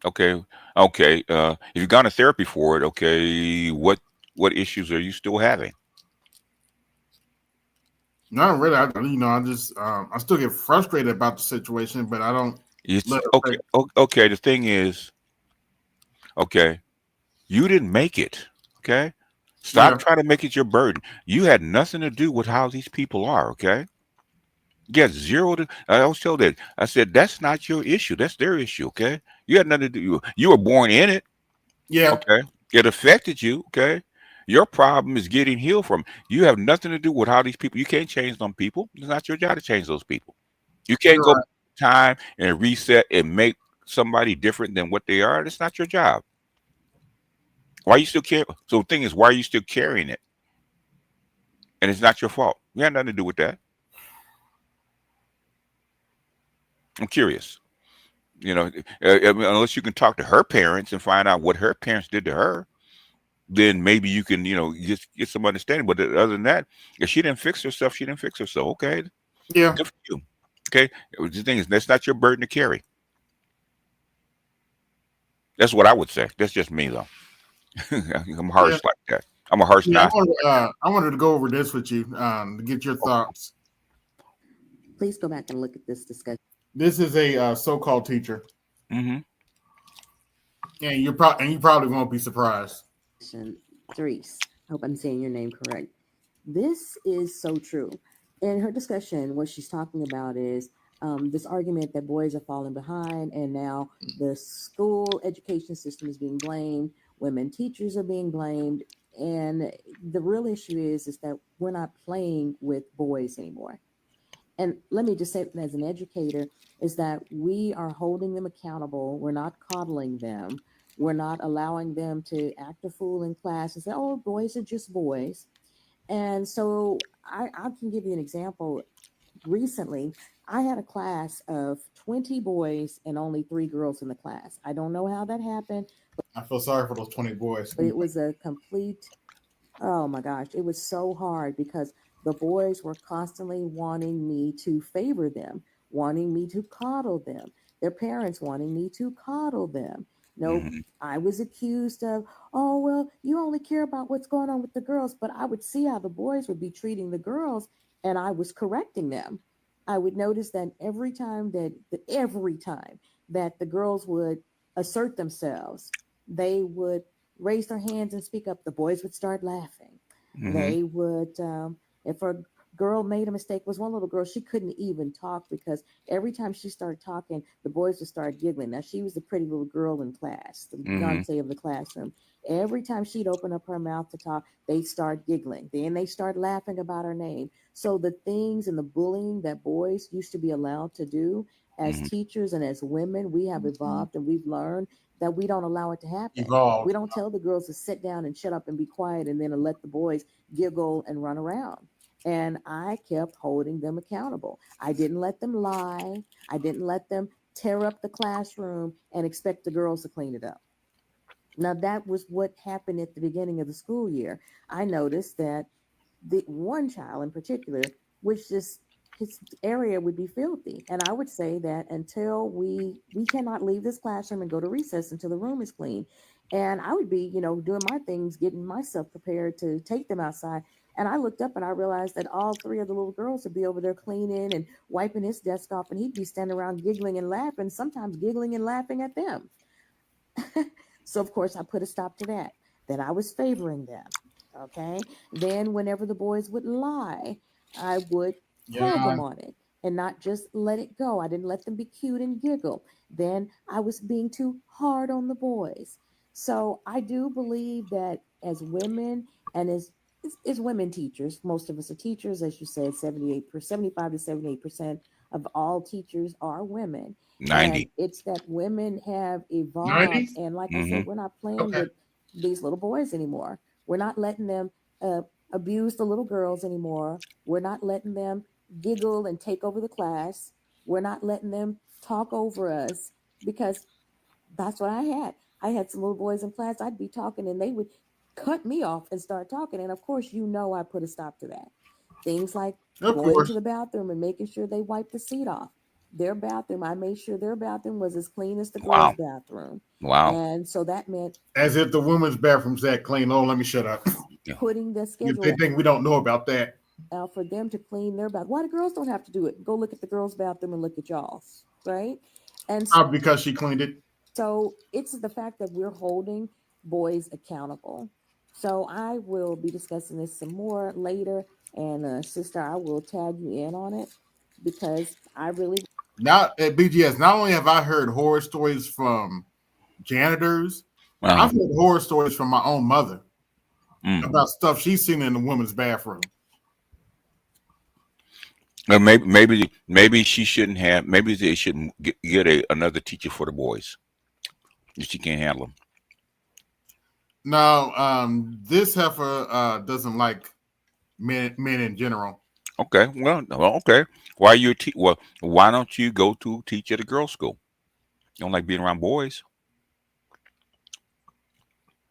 Okay. If you've gone to therapy for it, okay, what issues are you still having? Not really. I still get frustrated about the situation, but I don't. Okay. The thing is, okay, you didn't make it. Okay, stop trying to make it your burden. You had nothing to do with how these people are. Okay, you got zero to. I always tell that. I said that's not your issue. That's their issue. Okay, you had nothing to do. You were born in it. Yeah. Okay, it affected you. Okay. Your problem is getting healed from. You have nothing to do with how these people. You can't change them people. It's not your job to change those people. You can't go time and reset and make somebody different than what they are. That's not your job. Why are you still carrying? So the thing is, why are you still carrying it? And it's not your fault. You had nothing to do with that. I'm curious. Unless you can talk to her parents and find out what her parents did to her, then maybe you can, just get some understanding. But other than that, if she didn't fix herself, she didn't fix herself. Okay. Yeah. Good for you. Okay. The thing is, that's not your burden to carry. That's what I would say. That's just me, though. I'm harsh like that. I'm a harsh guy. I wanted to go over this with you to get your thoughts. Please go back and look at this discussion. This is a so-called teacher. Mm-hmm. And you probably won't be surprised. Therese, I hope I'm saying your name correct. This is so true. In her discussion, what she's talking about is this argument that boys are falling behind, and now the school education system is being blamed. Women teachers are being blamed. And the real issue is that we're not playing with boys anymore. And let me just say, as an educator, is that we are holding them accountable. We're not coddling them. We're not allowing them to act a fool in class and say, oh, boys are just boys. And so I can give you an example. Recently, I had a class of 20 boys and only 3 girls in the class. I don't know how that happened. I feel sorry for those 20 boys. But it was a complete, oh my gosh, it was so hard because the boys were constantly wanting me to favor them, wanting me to coddle them, their parents wanting me to coddle them. No, I was accused of, oh, well, you only care about what's going on with the girls. But I would see how the boys would be treating the girls, and I was correcting them. I would notice that every time that the girls would assert themselves, they would raise their hands and speak up. The boys would start laughing. They would, if a girl made a mistake, was one little girl, she couldn't even talk because every time she started talking, the boys would start giggling. Now, she was the pretty little girl in class, the Beyonce of the classroom. Every time she'd open up her mouth to talk, they'd start giggling. Then they start laughing about her name. So the things and the bullying that boys used to be allowed to do, as teachers and as women, we have evolved and we've learned that we don't allow it to happen. Evolved. We don't tell the girls to sit down and shut up and be quiet and then let the boys giggle and run around. And I kept holding them accountable. I didn't let them lie. I didn't let them tear up the classroom and expect the girls to clean it up. Now, that was what happened at the beginning of the school year. I noticed that the one child in particular, which just his area would be filthy. And I would say that until we cannot leave this classroom and go to recess until the room is clean. And I would be, doing my things, getting myself prepared to take them outside. And I looked up and I realized that all 3 of the little girls would be over there cleaning and wiping his desk off, and he'd be standing around giggling and laughing, sometimes giggling and laughing at them. So, of course, I put a stop to that. Then I was favoring them. Okay. Then, whenever the boys would lie, I would call them on it and not just let it go. I didn't let them be cute and giggle. Then I was being too hard on the boys. So, I do believe that as women and as women teachers, most of us are teachers, as you said, 75 to 78% of all teachers are women. 90. And it's that women have evolved. 90? And like I said, we're not playing with these little boys anymore. We're not letting them abuse the little girls anymore. We're not letting them giggle and take over the class. We're not letting them talk over us because that's what I had. I had some little boys in class. I'd be talking and they would cut me off and start talking. And of course, I put a stop to that. Things like going to the bathroom and making sure they wipe the seat off. Their bathroom, I made sure their bathroom was as clean as the girls' bathroom. Wow. And so that meant as if the women's bathroom's that clean. Oh, let me shut up. putting the schedule They think we don't know about that. for them to clean their bathroom. Why the girls don't have to do it? Go look at the girls' bathroom and look at y'all's, right? And so, Because she cleaned it. so it's the fact that we're holding boys accountable. So I will be discussing this some more later. And sister, I will tag you in on it because I really Now at BGS, not only have I heard horror stories from janitors, I've heard horror stories from my own mother about stuff she's seen in the women's bathroom. Maybe she shouldn't have. Maybe they shouldn't get another teacher for the boys. If she can't handle them. No, this heifer doesn't like men in general. Okay, well, okay. Why don't you go to teach at a girls' school? You don't like being around boys.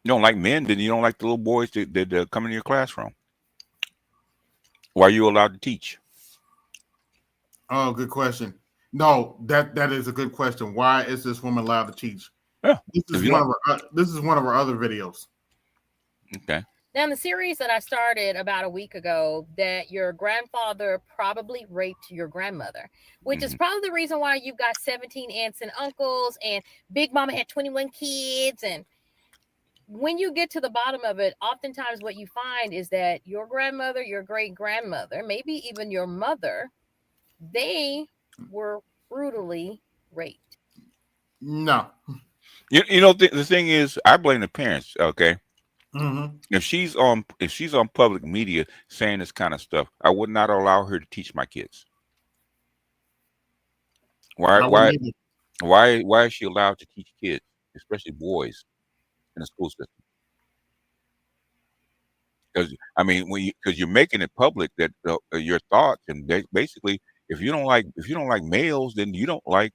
You don't like men, then you don't like the little boys that come into your classroom. Why are you allowed to teach? Oh, good question. No, that is a good question. Why is this woman allowed to teach? Yeah, this is one of our other videos. Okay. Now, in the series that I started about a week ago, that your grandfather probably raped your grandmother, which is probably the reason why you've got 17 aunts and uncles, and Big Mama had 21 kids. And when you get to the bottom of it, oftentimes what you find is that your grandmother, your great grandmother, maybe even your mother, they were brutally raped. No. You know, the thing is, I blame the parents, okay? If she's on public media saying this kind of stuff, I would not allow her to teach my kids. Why is she allowed to teach kids, especially boys, in the school system? Because I mean, because you're making it public that your thoughts, and basically, if you don't like males, then you don't like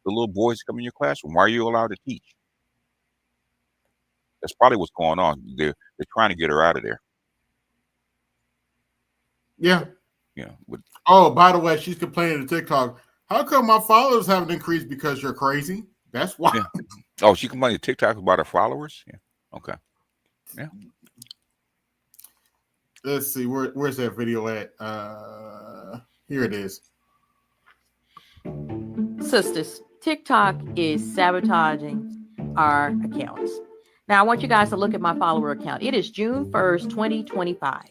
the little boys that come in your classroom. Why are you allowed to teach? That's probably what's going on. They're trying to get her out of there. Yeah. Yeah. Oh, by the way, she's complaining to TikTok. How come my followers haven't increased? Because you're crazy. That's why. Yeah. Oh, she complained to TikTok about her followers. Yeah. Okay. Yeah. Let's see. Where's that video at? Here it is. Sisters, TikTok is sabotaging our accounts. Now, I want you guys to look at my follower account. It is June 1st, 2025.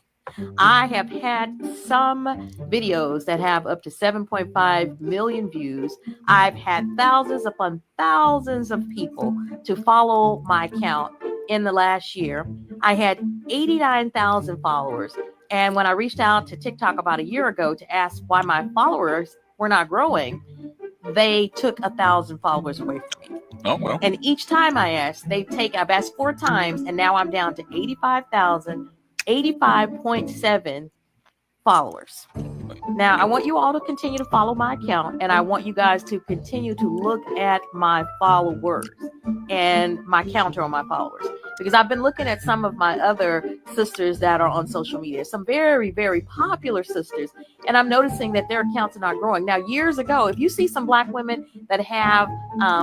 I have had some videos that have up to 7.5 million views. I've had thousands upon thousands of people to follow my account in the last year. I had 89,000 followers. And when I reached out to TikTok about a year ago to ask why my followers were not growing, they took 1,000 followers away from me. Oh, well. And each time I asked, I've asked 4 times, and now I'm down to 85.7 followers. Now, I want you all to continue to follow my account, and I want you guys to continue to look at my followers and my counter on my followers, because I've been looking at some of my other sisters that are on social media, some very, very popular sisters, and I'm noticing that their accounts are not growing. Now, years ago, if you see some Black women that have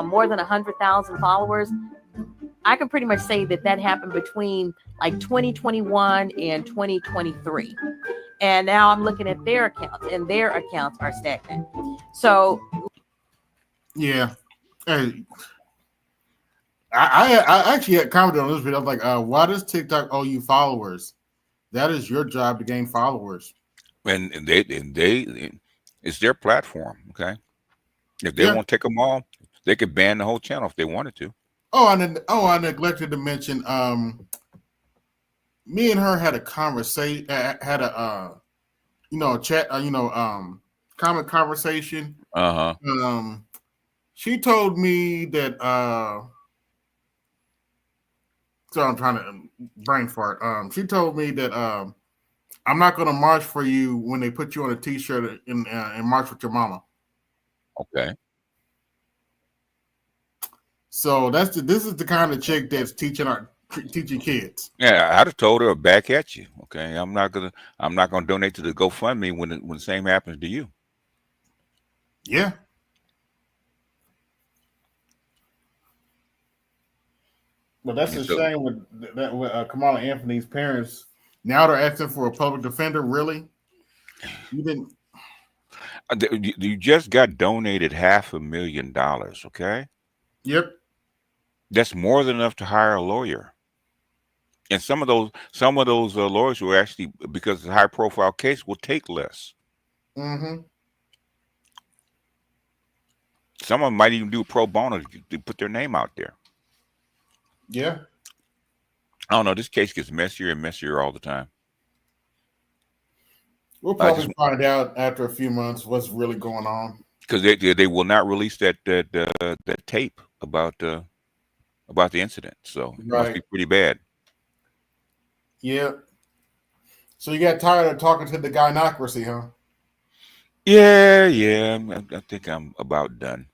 more than 100,000 followers, I can pretty much say that happened between like 2021 and 2023. And now I'm looking at their accounts, and their accounts are stagnant. So, yeah. Hey, I actually had commented on this video. I was like, why does TikTok owe you followers? That is your job to gain followers. And they it's their platform. Okay. If they won't take them all, they could ban the whole channel if they wanted to. I neglected to mention, me and her had a conversation, had a chat, comment conversation. She told me that so I'm trying to brain fart. She told me that I'm not going to march for you when they put you on a t-shirt and march with your mama. Okay. So this is the kind of chick that's teaching kids. Yeah, I'd have told her back at you. Okay, I'm not gonna donate to the GoFundMe when the same happens to you. Yeah. But that's a shame with Kamala Anthony's parents. Now they're asking for a public defender. Really? You didn't. You just got donated $500,000. Okay. Yep. That's more than enough to hire a lawyer. And some of those lawyers who actually, because it's a high profile case, will take less. Mm-hmm. Some of them might even do pro bono to put their name out there. Yeah. I don't know. This case gets messier and messier all the time. We'll probably find out after a few months what's really going on. Because they will not release that tape about the incident. So it must be pretty bad. Yeah. So you got tired of talking to the Gynocracy, huh? Yeah. I think I'm about done.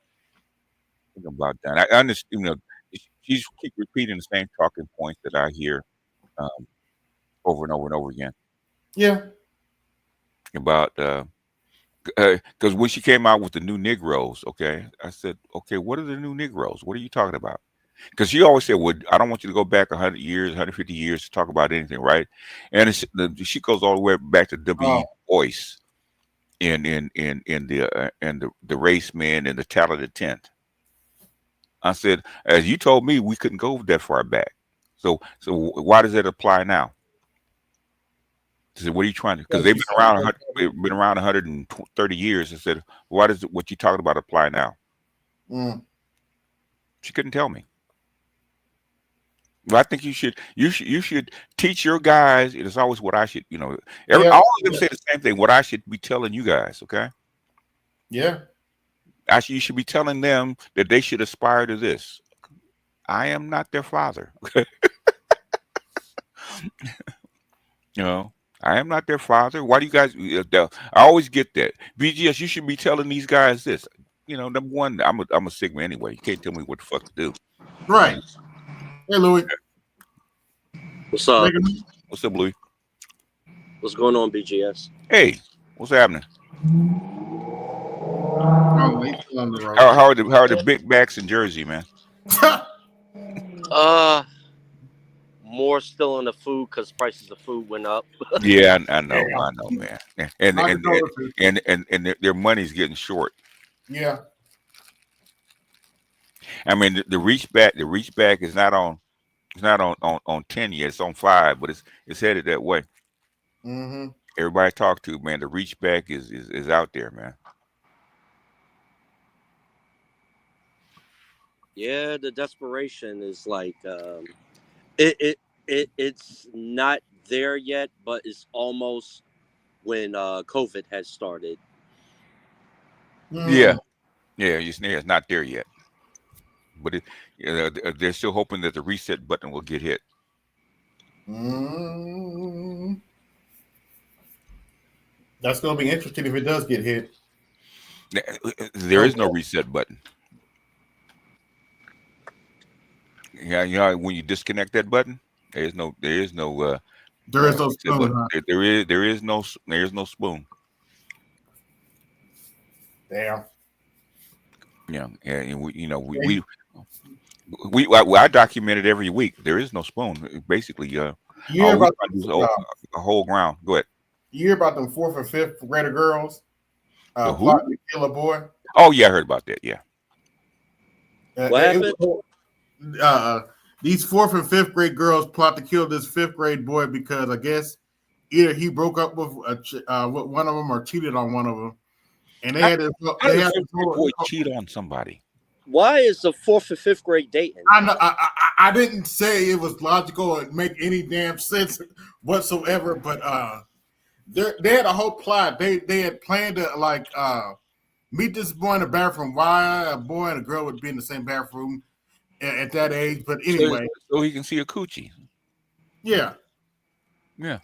I understand. She's keep repeating the same talking points that I hear over and over and over again. Yeah. About because when she came out with the new Negroes, okay, I said, okay, what are the new Negroes? What are you talking about? Because she always said, well, I don't want you to go back 100 years, 150 years to talk about anything, right? And she goes all the way back to W. Boyce in the race man and the talented tent. I said, as you told me, we couldn't go that far back. So why does that apply now? I said, what are you trying to? Because they've been around 130 years. I said, why does what you talking about apply now? She couldn't tell me. Well, I think you should teach your guys. It is always what I should, all Yeah. of them say the same thing. What I should be telling you guys, okay? Yeah. You should be telling them that they should aspire to this. I am not their father. I am not their father. Why do you guys? I always get that. BGS, you should be telling these guys this. Number one, I'm a Sigma anyway. You can't tell me what the fuck to do. Right. Hey, Louis. What's up? What's up, Louis? What's going on, BGS? Hey, what's happening? Oh, How are the big backs in Jersey, man? More still in the food because prices of food went up. Yeah, I know, man. And their money's getting short. Yeah. I mean, the reach back is not on 10 yet. It's on 5, but it's headed that way. Mm-hmm. Everybody I talk to, man, the reach back is out there, man. Yeah, the desperation is like it's not there yet, but it's almost when COVID has started. Yeah, it's not there yet, but they're still hoping that the reset button will get hit. That's going to be interesting if it does get hit. There is no reset button. Yeah, when you disconnect that button, there is no spoon. Huh? There is no spoon. Damn. Yeah, and I document it every week. There is no spoon. Basically, you hear about a whole ground. Go ahead. You hear about them 4th and 5th grader girls plotting to kill a boy? Oh yeah, I heard about that. Yeah. What happened? These 4th and 5th grade girls plot to kill this 5th grade boy because I guess either he broke up with one of them or cheated on one of them, and they had to boy cheat on somebody. Why is the 4th and 5th grade dating? I know. I didn't say it was logical or make any damn sense whatsoever, but they had a whole plot. They had planned to meet this boy in the bathroom. Why a boy and a girl would be in the same bathroom at that age? But anyway, so he can see a coochie. Yeah. Yeah.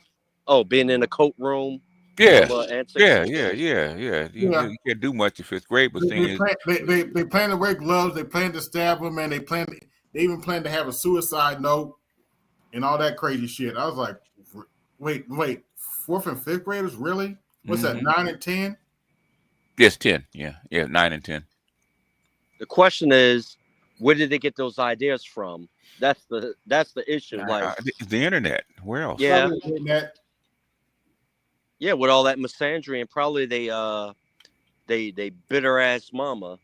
Oh, being in the coat room. Yeah. Yeah. You can't do much in 5th grade, but they plan to wear gloves. They plan to stab him, and they even plan to have a suicide note and all that crazy shit. I was like, wait, 4th and 5th graders, really? What's that? 9 and 10? Yes, 10. Yeah, 9 and 10. The question is, where did they get those ideas from? That's the issue. The internet. Where else? Yeah. The internet. Yeah, with all that misandry, and probably they bitter ass mama.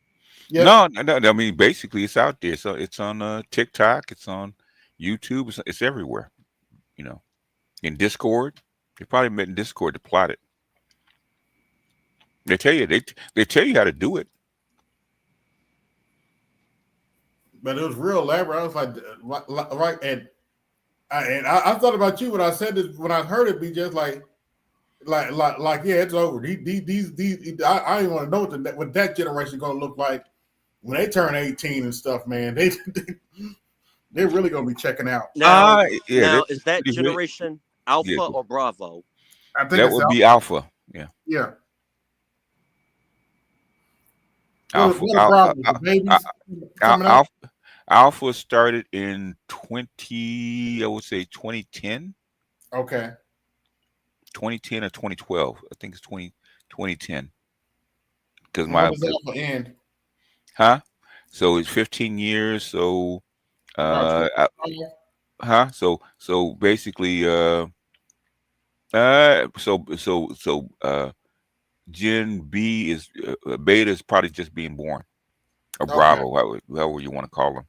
Yeah. No. I mean, basically, it's out there. So it's on TikTok. It's on YouTube. It's everywhere. In Discord. They probably met in Discord to plot it. They tell you they tell you how to do it. But it was real elaborate. I was like, right, and I thought about you when I said this. When I heard it, be just like, yeah, it's over. These I don't want to know what that generation gonna look like when they turn 18 and stuff. Man, they're really gonna be checking out. Now is that generation Alpha or Bravo? I think that would be Alpha. Yeah. Yeah. Alpha started in 2010. Okay. 2010 or 2012. I think it's 2010. Because when does Alpha end? Huh? So it's 15 years. So So basically Gen B is Beta is probably just being born. Or Bravo, however you want to call them.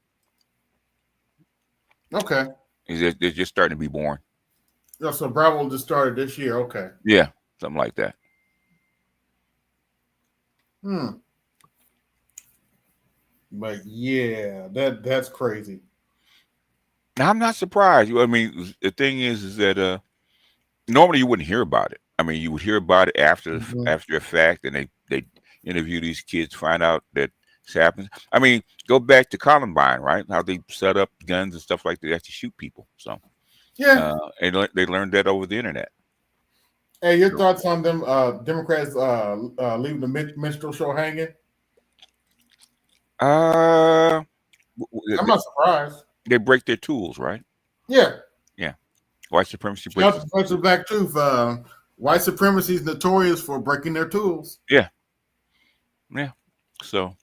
Okay. They're just starting to be born. Yeah, so Bravo just started this year. Okay. Yeah, something like that. But yeah, that's crazy. Now, I'm not surprised. I mean, the thing is that normally you wouldn't hear about it. I mean, you would hear about it after the fact, and they interview these kids, find out that this happens. I mean, go back to Columbine, right? How they set up guns and stuff like that to shoot people. So Yeah. and they learned that over the internet. Hey, your thoughts on them Democrats leaving the minstrel show hanging? I'm not surprised. They break their tools, right? Yeah. Yeah. White supremacy Shout breaks. out to Black Truth. White supremacy is notorious for breaking their tools. Yeah. Yeah. So,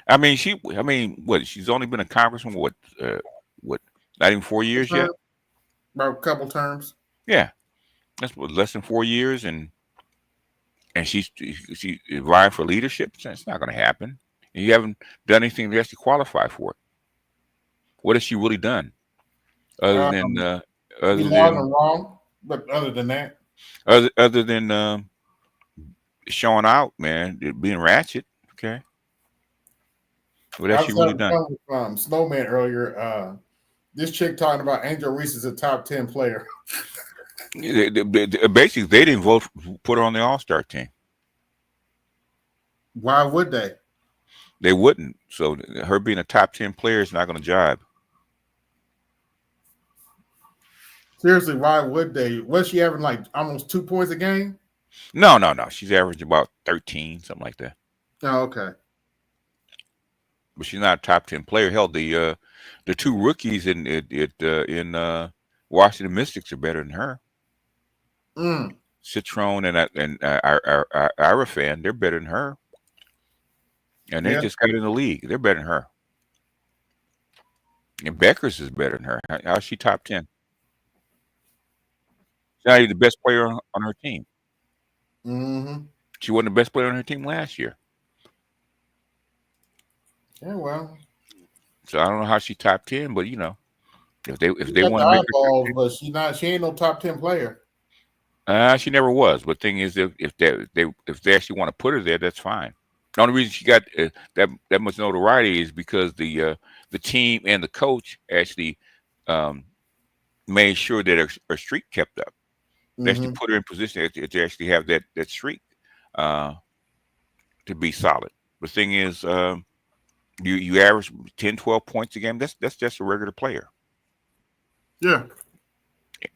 I mean, what? She's only been a congressman. What? Not even 4 years yet. About a couple terms. Yeah, that's what, less than 4 years, and she's vying for leadership. It's not going to happen. And you haven't done anything to actually qualify for it. What has she really done, other than wrong? But other than that, other than showing out, man, being ratchet. Okay. What has she really done? Snowman earlier. This chick talking about Angel Reese is a top 10 player. Basically, they didn't put her on the All-Star team. Why would they? They wouldn't. So her being a top 10 player is not going to jibe. Seriously, why would they? Was she having like almost 2 points a game? No. She's averaging about 13, something like that. Oh, okay. But she's not a top 10 player. Hell, the 2 rookies in Washington Mystics are better than her. Citron and Irafan, they're better than her. And they just got in the league. They're better than her. And Beckers is better than her. How's she top 10? She's not even the best player on her team. She wasn't the best player on her team last year. Yeah, well. So I don't know how she top 10, but if they want to make her, but she ain't no top 10 player. She never was. But the thing is, if they actually want to put her there, that's fine. The only reason she got that much notoriety is because the team and the coach actually made sure that her streak kept up. They actually put her in position to actually have that streak to be solid. The thing is, you average 10, 12 points a game. That's just a regular player. Yeah.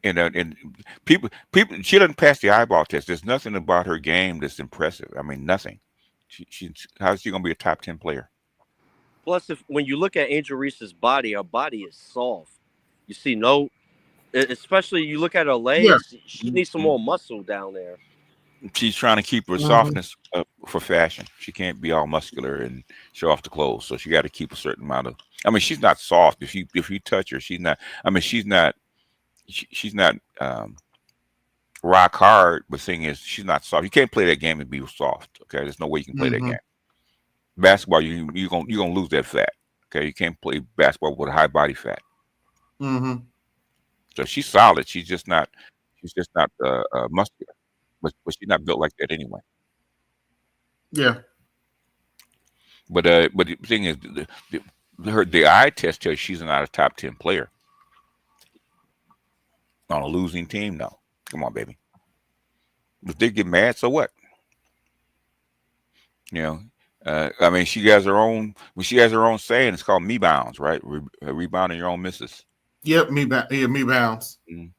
And people, she doesn't pass the eyeball test. There's nothing about her game that's impressive. I mean, nothing. How's she gonna be a top 10 player? Plus, when you look at Angel Reese's body, her body is soft. You see, especially you look at her legs. She needs some more muscle down there. She's trying to keep her softness for fashion. She can't be all muscular and show off the clothes. So she got to keep a certain amount of. I mean, she's not soft. If you touch her, she's not. I mean, she's not rock hard. But the thing is, she's not soft. You can't play that game and be soft. Okay, there's no way you can play that game. Basketball, you're gonna lose that fat. Okay, you can't play basketball with a high body fat. So she's solid. She's just not muscular. But she's not built like that anyway. Yeah. But the thing is, the eye test tells she's not a top 10 player on a losing team. No, come on, baby. If they get mad, so what? I mean, she has her own. When she has her own saying, it's called me bounds, right? Rebounding your own misses. Yep, me bounds. I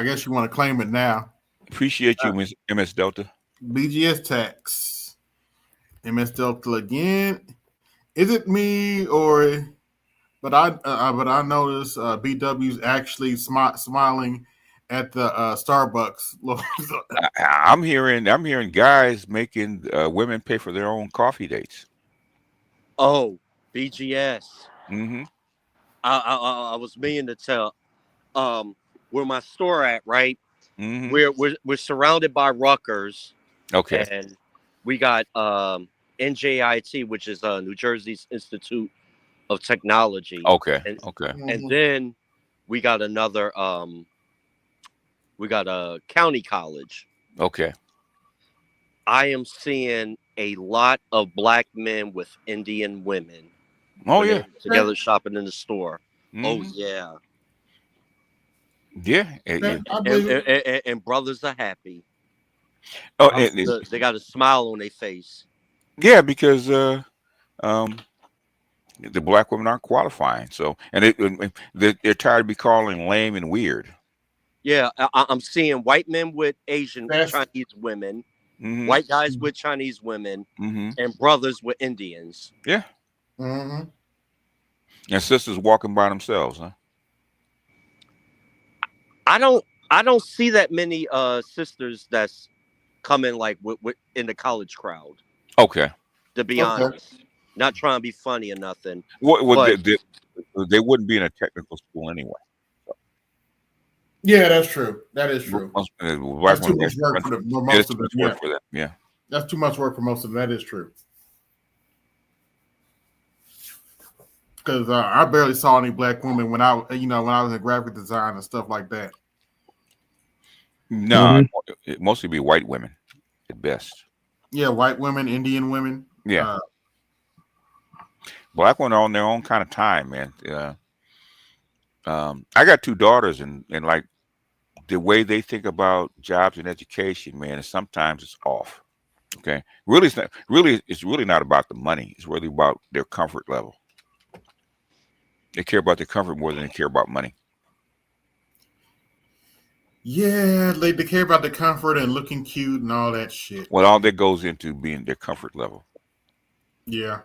guess you want to claim it now. Appreciate you, MS Delta. BGS tax. MS Delta again. Is it me or? But I noticed BW's actually smiling at the Starbucks. I'm hearing guys making women pay for their own coffee dates. Oh, BGS. I was meaning to tell. Where my store at, right? We're surrounded by Rutgers. Okay. And we got NJIT, which is New Jersey's Institute of Technology. Okay. And then we got another we got a county college. Okay. I am seeing a lot of black men with Indian women. Oh yeah. Together shopping in the store. Oh yeah. Yeah. And brothers are happy. Oh, They got a smile on their face. yeah, because the black women aren't qualifying. So, and they're tired of be calling lame and weird. Yeah, I'm seeing white men with Asian Chinese women, white guys with Chinese women, and brothers with Indians. Yeah. Mm-hmm. And sisters walking by themselves, huh? I don't see that many sisters that's coming like with in the college crowd. Okay. To be honest, not trying to be funny or nothing. Well, but they wouldn't be in a technical school anyway. Yeah, that's true. That is true. That's too much work for most of them. Yeah. For them. Yeah. That's too much work for most of them. That is true. Because I barely saw any black women when I was in graphic design and stuff like that. No, it mostly be white women at best. Yeah, white women, Indian women. Yeah. Black women are on their own kind of time, man. I got 2 daughters, and like the way they think about jobs and education, man, sometimes it's off. Okay, really, it's really not about the money. It's really about their comfort level. They care about their comfort more than they care about money. Yeah, they care about the comfort and looking cute and all that shit. Well, all that goes into being their comfort level. Yeah.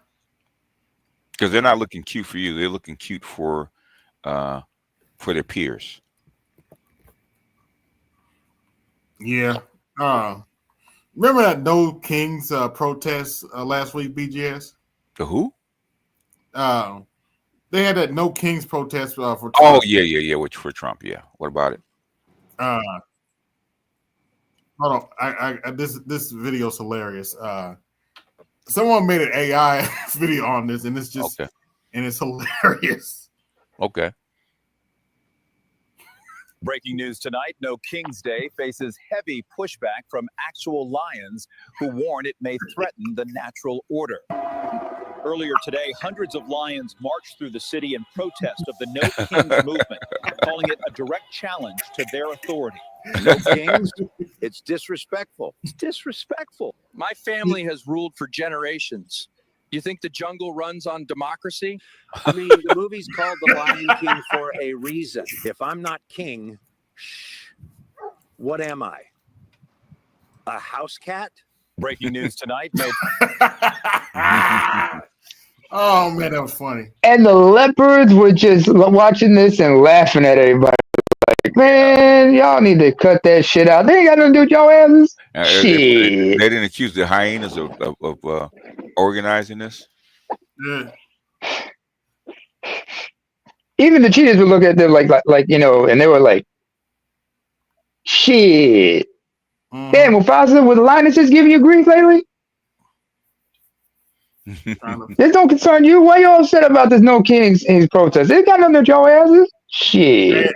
Because they're not looking cute for you. They're looking cute for their peers. Yeah. Remember that No Kings protest last week, BGS? The who? They had that No Kings protest for Trump. Oh, yeah. Which for Trump, yeah. What about it? Hold on. This video is hilarious. Someone made an AI video on this, and it's just and it's hilarious. Okay. Breaking news tonight, No King's Day faces heavy pushback from actual lions who warn it may threaten the natural order. Earlier today, hundreds of lions marched through the city in protest of the No Kings movement, calling it a direct challenge to their authority. No kings? It's disrespectful. It's disrespectful. My family has ruled for generations. You think the jungle runs on democracy? I mean, the movie's called The Lion King for a reason. If I'm not king, what am I? A house cat? Breaking news tonight. No. Oh man, that was funny. And the leopards were just watching this and laughing at everybody. Like, man, y'all need to cut that shit out. They ain't got nothing to do with y'all asses. Shit. They didn't accuse the hyenas of organizing this. Yeah. Even the cheetahs would look at them like and they were like, shit. Damn, Mufasa, was the lionesses giving you grief lately? This don't concern you. Why y'all upset about this No Kings protest? It got nothing to do with y'all asses. Shit.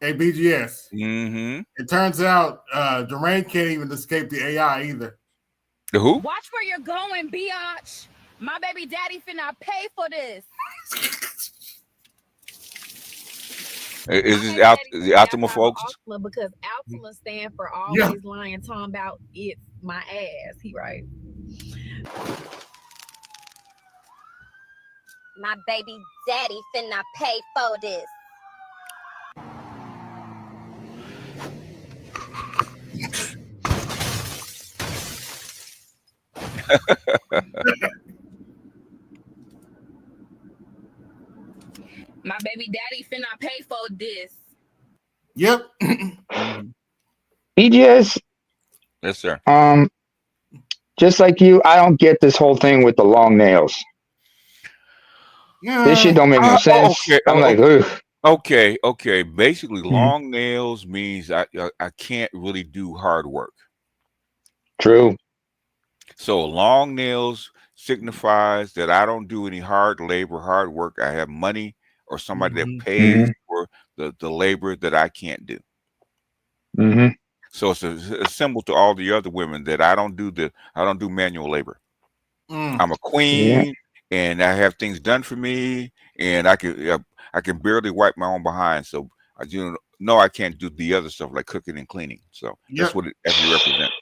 Hey, BGS. Mm-hmm. It turns out Durain can't even escape the AI either. The who? Watch where you're going, biatch. My baby daddy finna pay for this. Is this the Altima folks? Because Altima stand for always lying, talking about it's my ass. He right. My baby daddy finna pay for this. My baby daddy finna pay for this. Yep. BGS. Yes, sir. Just like you, I don't get this whole thing with the long nails. This shit don't make no sense. Okay. I'm like, ugh. Okay. Basically, long nails means I can't really do hard work. True. So long nails signifies that I don't do any hard labor, hard work. I have money or somebody that pays for the labor that I can't do. So it's a symbol to all the other women that I don't do manual labor. I'm a queen and I have things done for me, and I can barely wipe my own behind. So I I can't do the other stuff like cooking and cleaning. So that's what it actually represents.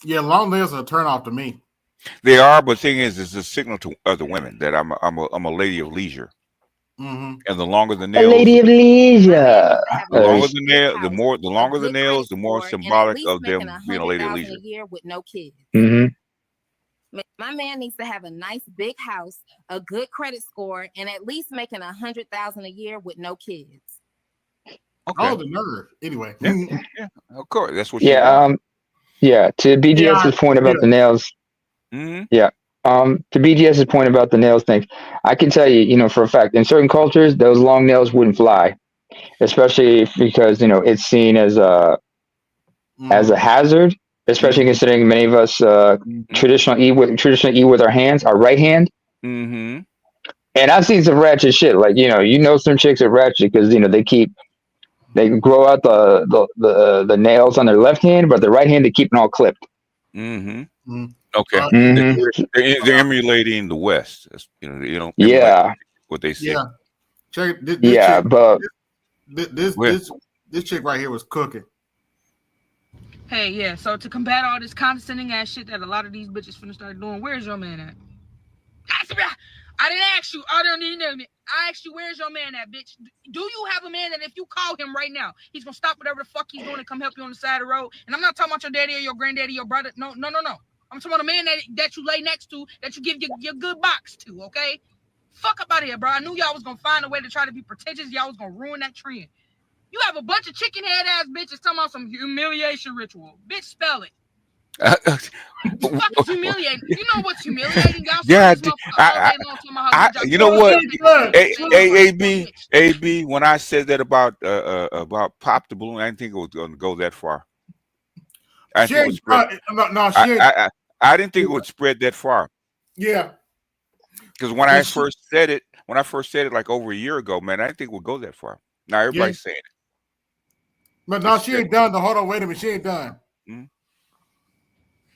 Yeah, long nails are a turn off to me. They are, but the thing is, it's a signal to other women that I'm a lady of leisure. Mm-hmm. And the longer the A nails, lady of leisure. the longer the nail, the longer the nails, the more symbolic of them being a lady of leisure. A year with no kids. Mm-hmm. My man needs to have a nice big house, a good credit score, and at least making $100,000 a year with no kids. Okay. Oh, the nerve. Anyway. Yeah, of course. That's what Yeah, to BGS's point about the nails. Mm-hmm. Yeah. To BGS's point about the nails thing, I can tell you, for a fact, in certain cultures, those long nails wouldn't fly, especially because it's seen as a hazard. Especially considering many of us traditionally eat with our hands, our right hand. Mm-hmm. And I've seen some ratchet shit. Like some chicks are ratchet because they grow out the nails on their left hand, but the right hand they keep it all clipped. Mm-hmm. Okay. Mm-hmm. They're emulating the West. Emulate Yeah. what they see. Yeah. Check this Yeah, chick, but this chick right here was cooking. Hey, yeah, so to combat all this condescending ass shit that a lot of these bitches finna start doing, where's your man at? I didn't ask you. I asked you, where's your man at, bitch? Do you have a man that if you call him right now, he's gonna stop whatever the fuck he's doing and come help you on the side of the road? And I'm not talking about your daddy or your granddaddy, your brother. No. I'm talking about a man that you lay next to, that you give your good box to, okay? Fuck up out of here, bro. I knew y'all was gonna find a way to try to be pretentious. Y'all was gonna ruin that trend. You have a bunch of chicken head ass bitches talking about some humiliation ritual. Bitch, spell it. Fuck is humiliating. You know what's humiliating? Y'all Yeah, you know what? AB, when I said that about Pop the Balloon, I didn't think it was going to go that far. I didn't think it would spread. I didn't think it would spread that far. Yeah. Because when I first said it like over a year ago, man, I didn't think it would go that far. Now everybody's saying it. But no, she ain't done. Hold on, wait a minute. She ain't done. Mm-hmm.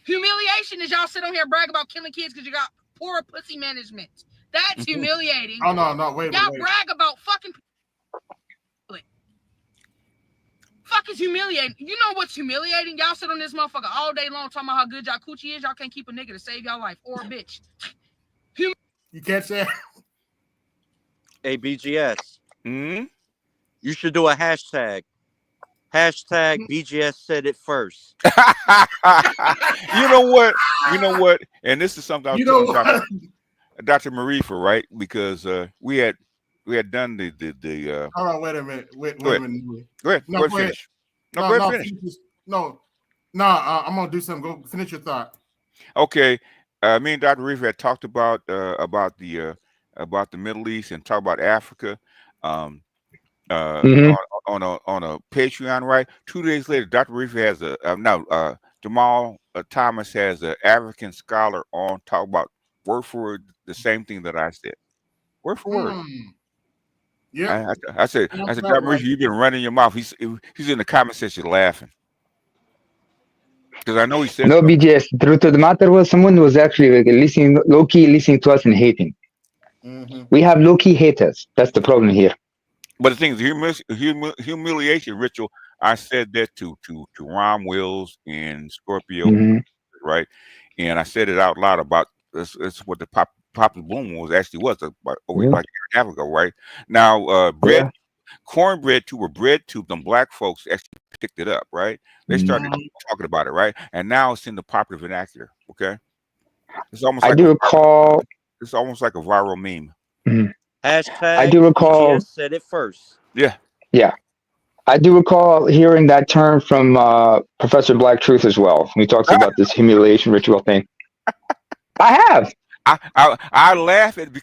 Humiliation is y'all sit on here and brag about killing kids because you got poor pussy management. That's humiliating. Oh, no, wait. Y'all brag about fucking. Fuck is humiliating. You know what's humiliating? Y'all sit on this motherfucker all day long talking about how good y'all coochie is. Y'all can't keep a nigga to save y'all life or a bitch. You can't say. Hey, BGS. Mm-hmm. You should do a hashtag. Hashtag BGS said it first. You know what? And this is something I was telling Dr. Marifa, right? Because we had done the Hold on, wait a minute. Wait go a ahead. minute. Go ahead. No, go ahead, finish. No, go ahead, finish. I'm gonna do something. Go finish your thought. Okay. Me and Dr. Marifa had talked about the Middle East and talk about Africa. On a Patreon, right? 2 days later, Dr. Marifa has Jamal Thomas has an African scholar on talk about word for word the same thing that I said, word for word. Yeah, I said, Dr. Marifa, you've been running your mouth. He's in the comment section laughing because I know he said no something. BGS. The truth of the matter was someone was actually listening, low key listening to us and hating. We have low key haters. That's the problem here. But the thing is, the humiliation ritual, I said that to Ron Wills and Scorpio, right? And I said it out loud about this. It's what the Pop the Bloom was about over like a year and a half ago, right? Now, cornbread tube or bread tube, them black folks actually picked it up, right? They started talking about it, right? And now it's in the popular vernacular. Okay, it's almost like it's almost like a viral meme. Hashtag I do recall. BGS said it first. Yeah. Yeah. I do recall hearing that term from Professor Black Truth as well. When he talks about this humiliation ritual thing. I have. I laugh at it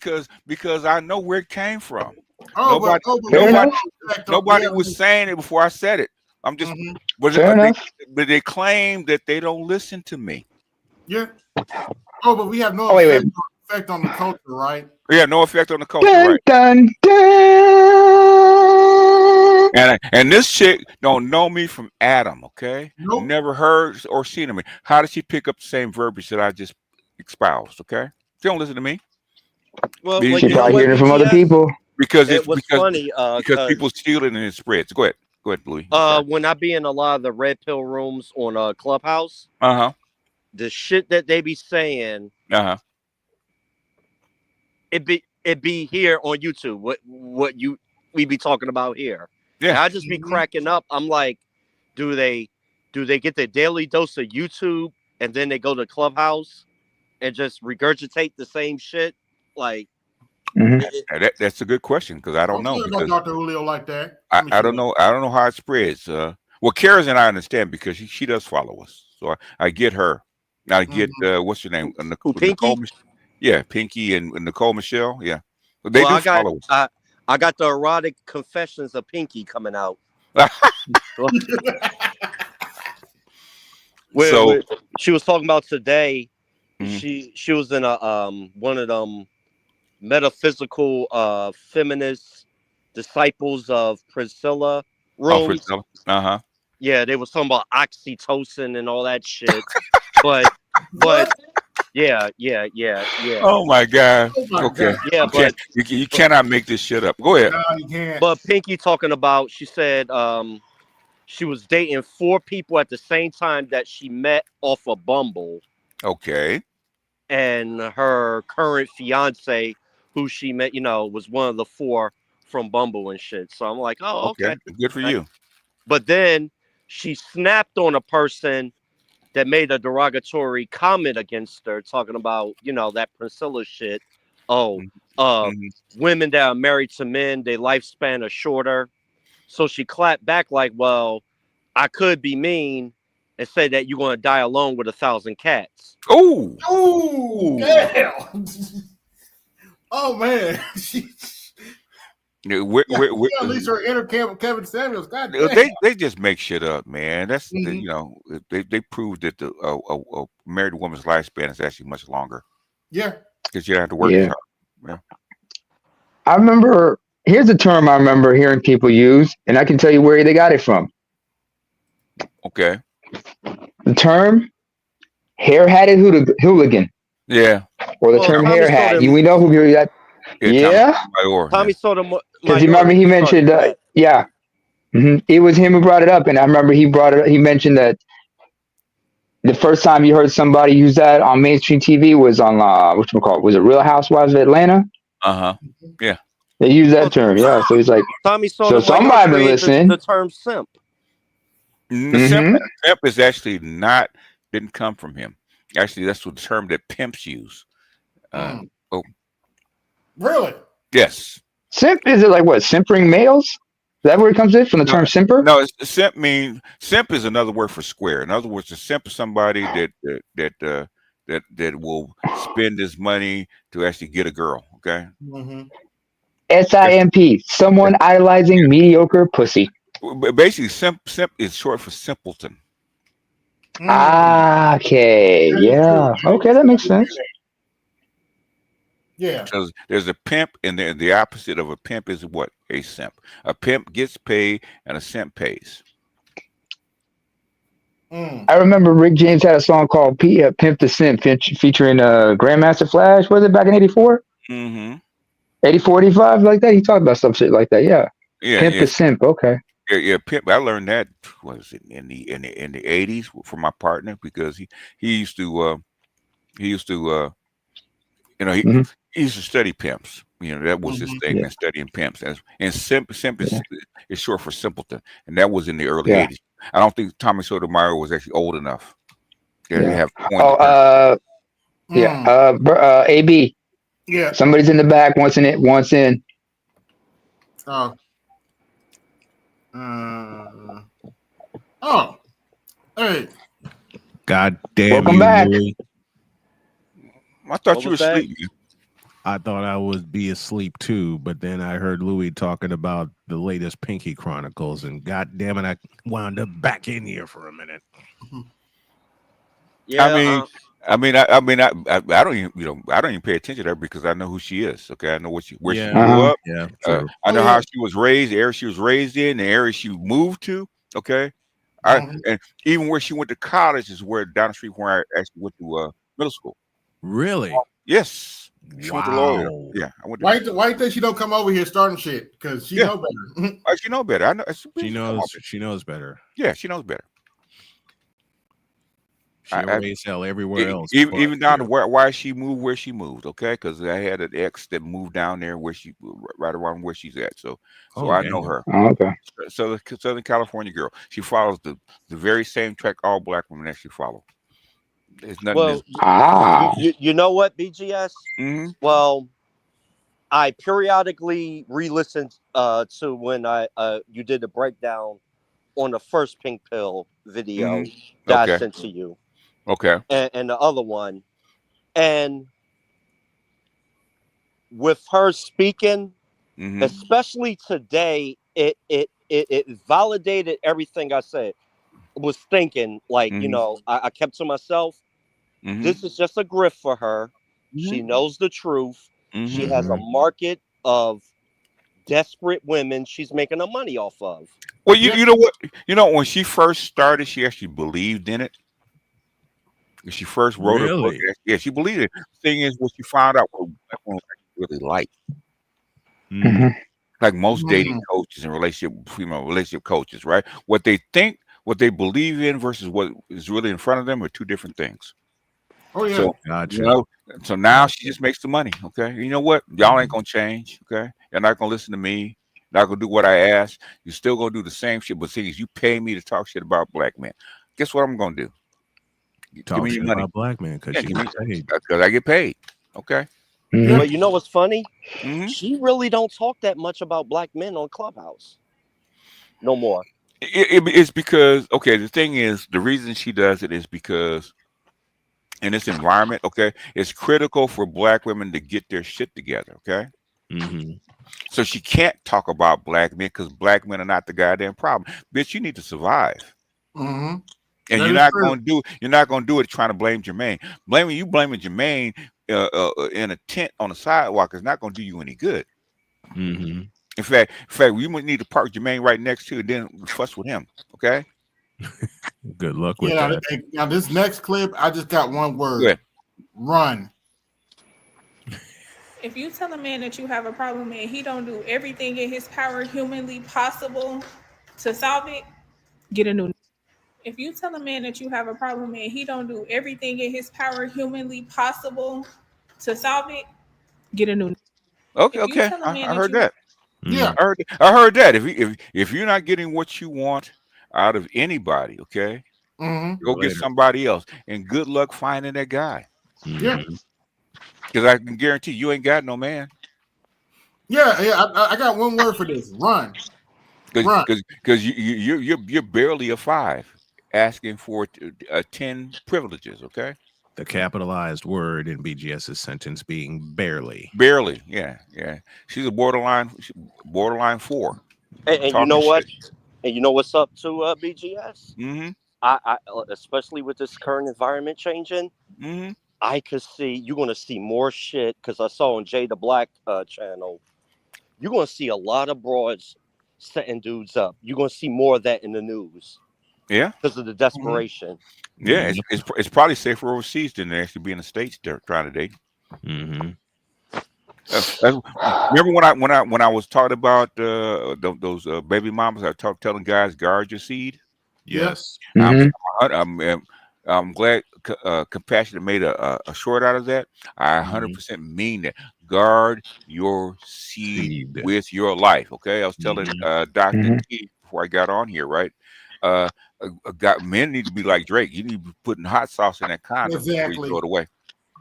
because I know where it came from. Nobody was saying it before I said it. I'm just but they claim that they don't listen to me. Yeah. Oh, but we have no effect on the culture, right? Yeah, no effect on the culture, dun, right? Dun, dun. And this chick don't know me from Adam, okay? Nope. Never heard or seen of me. How did she pick up the same verbiage that I just espoused, okay? She don't listen to me. Well, She you know probably what, hearing it from other BGS? people. Because It was funny, because people steal it and it spreads. Go ahead, Bluey. when I be in a lot of the red pill rooms on Clubhouse, the shit that they be saying, it be here on YouTube. What we be talking about here. Yeah. And I just be cracking up. I'm like, do they get their daily dose of YouTube and then they go to Clubhouse and just regurgitate the same shit? Like, That's a good question because I don't know Don't because Dr. Julio like that. I don't know. I don't know how it spreads. Well, Kara's and I understand because she does follow us, so I get her. I get what's her name? Nicole. Yeah, Pinky and Nicole Michelle. Yeah, but they do follow us. I got the erotic confessions of Pinky coming out. Where she was talking about today. She was in a one of them metaphysical feminist disciples of Priscilla rooms. Yeah, they was talking about oxytocin and all that shit. but yeah. Oh my God. Okay. Yeah, but you cannot make this shit up. Go ahead. No, you can't. But Pinky talking about, she said she was dating 4 people at the same time that she met off of Bumble. Okay. And her current fiance, who she met, was one of the 4 from Bumble and shit. So I'm like, oh, okay. Good for you. But then she snapped on a person that made a derogatory comment against her, talking about, that Priscilla shit. Oh, women that are married to men, their lifespan is shorter. So she clapped back like, well, I could be mean and say that you're going to die alone with 1,000 cats. Oh, damn. Oh, man. At least her inner Kevin Samuels. God damn. They just make shit up, man. That's they proved that a married woman's lifespan is actually much longer. Yeah, because you don't have to work as hard. Yeah. I remember. Here's a term I remember hearing people use, and I can tell you where they got it from. Okay. The term hair-hatted hooligan. Yeah. Or the term hair hat. We know who you're that. Yeah. Tommy Sotomayor. Because you remember he mentioned, it was him who brought it up, and I remember he brought it. He mentioned that the first time you heard somebody use that on mainstream TV was on whatchamacallit? Was it Real Housewives of Atlanta? Yeah. They use that term, yeah. So he's like, Tommy so somebody been listening. The term simp. Simp is actually didn't come from him. Actually, that's the term that pimps use. Really? Yes. Simp, is it like what? Simpering males? Is that where it comes in from the term simper? No, simp is another word for square. In other words, a simp is somebody that will spend his money to actually get a girl. Okay. SIMP, someone idolizing mediocre pussy. Basically, simp is short for simpleton. Okay. Yeah. Okay, that makes sense. Yeah. Because there's a pimp, and the opposite of a pimp is what? A simp. A pimp gets paid, and a simp pays. I remember Rick James had a song called Pimp the Simp featuring Grandmaster Flash. Was it back in 84? 84, 85, like that? He talked about some shit like that. Yeah. Pimp the Simp. Okay. Yeah, pimp. I learned that in the 80s from my partner because he used to he used to study pimps. That was his thing, man, studying pimps. And simp is short for simpleton, and that was in the early 80s. I don't think Tommy Sotomayor was actually old enough to have. AB. Yeah. Somebody's in the back. Once in. Oh. Hey. God damn. Welcome back. Louis. I thought you were asleep. I thought I would be asleep too, but then I heard Louis talking about the latest Pinky Chronicles, and god damn it, I wound up back in here for a minute. Yeah, I don't even pay attention to her because I know who she is. Okay, I know where she grew up. Yeah, I know how she was raised, the area she was raised in, the area she moved to. Okay, and even where she went to college is where down the street where I actually went to middle school. Really? Yes. She went to lawyer. Wow. Yeah. I went to Why think she don't come over here starting shit? Because she know better. She know better. I know. She knows better. Yeah, she knows better. She'll raise hell everywhere else. Even down to why she moved where she moved, okay? Because I had an ex that moved down there where she right around where she's at. So I know her. Oh, okay. Southern California girl. She follows the very same track all black women actually follow. There's nothing. Well, you know what, BGS? Mm-hmm. Well, I periodically re-listened to when you did the breakdown on the first Pink Pill video that I sent to you. Okay. And the other one. And with her speaking, especially today, it validated everything I said. Was thinking like, you know, I kept to myself. This is just a grift for her. She knows the truth. She has a market of desperate women she's making her money off of. Well, you know what? You know, when she first started, she actually believed in it. When she first wrote her book, yeah, she believed it. The thing is, what she found out what black women really like. Like most dating coaches and relationship coaches, right? What they think, what they believe in versus what is really in front of them are two different things. Oh yeah. So, you know, so now she just makes the money. Okay. You know what? Y'all ain't gonna change. Okay. You're not gonna listen to me. Not gonna do what I ask. You're still gonna do the same shit. But thing is, you pay me to talk shit about black men. Guess what I'm gonna do? Talk shit about black men because I get paid. Okay. But you know what's funny? She really don't talk that much about black men on Clubhouse. No more. It's because, okay, the thing is, the reason she does it is because in this environment, okay, it's critical for black women to get their shit together, okay? So she can't talk about black men because black men are not the goddamn problem. Bitch, you need to survive. And you're not going to do it trying to blame Jermaine. Blaming Jermaine in a tent on the sidewalk is not going to do you any good. In fact, we might need to park Jermaine right next to you and then fuss with him. Okay. Good luck with that. Now this next clip, I just got one word. Run. If you tell a man that you have a problem and he don't do everything in his power humanly possible to solve it, get a new. If you tell a man that you have a problem and he don't do everything in his power humanly possible to solve it, get a new. Okay. I heard that. Yeah, I heard that. If you're not getting what you want out of anybody, okay, go get somebody else. And good luck finding that guy. Yeah. Because I can guarantee you ain't got no man. Yeah. I got one word for this. Run. Because you're barely a 5, asking for 10 privileges. Okay. The capitalized word in BGS's sentence being barely. Barely, yeah. She's a borderline 4. And you know what? And you know what's up to BGS? I especially with this current environment changing, I could see you're gonna see more shit because I saw on Jay the Black channel. You're gonna see a lot of broads setting dudes up. You're gonna see more of that in the news. Yeah, because of the desperation. Yeah, it's probably safer overseas than to actually be in the States trying to date. Remember when I was talking about those baby mamas? I telling guys guard your seed. Yes, I'm glad Compassionate made a short out of that. I 100% mean that. Guard your seed with your life. Okay, I was telling Dr. T before I got on here, right? Men need to be like Drake. You need to be putting hot sauce in that condom before you throw it away.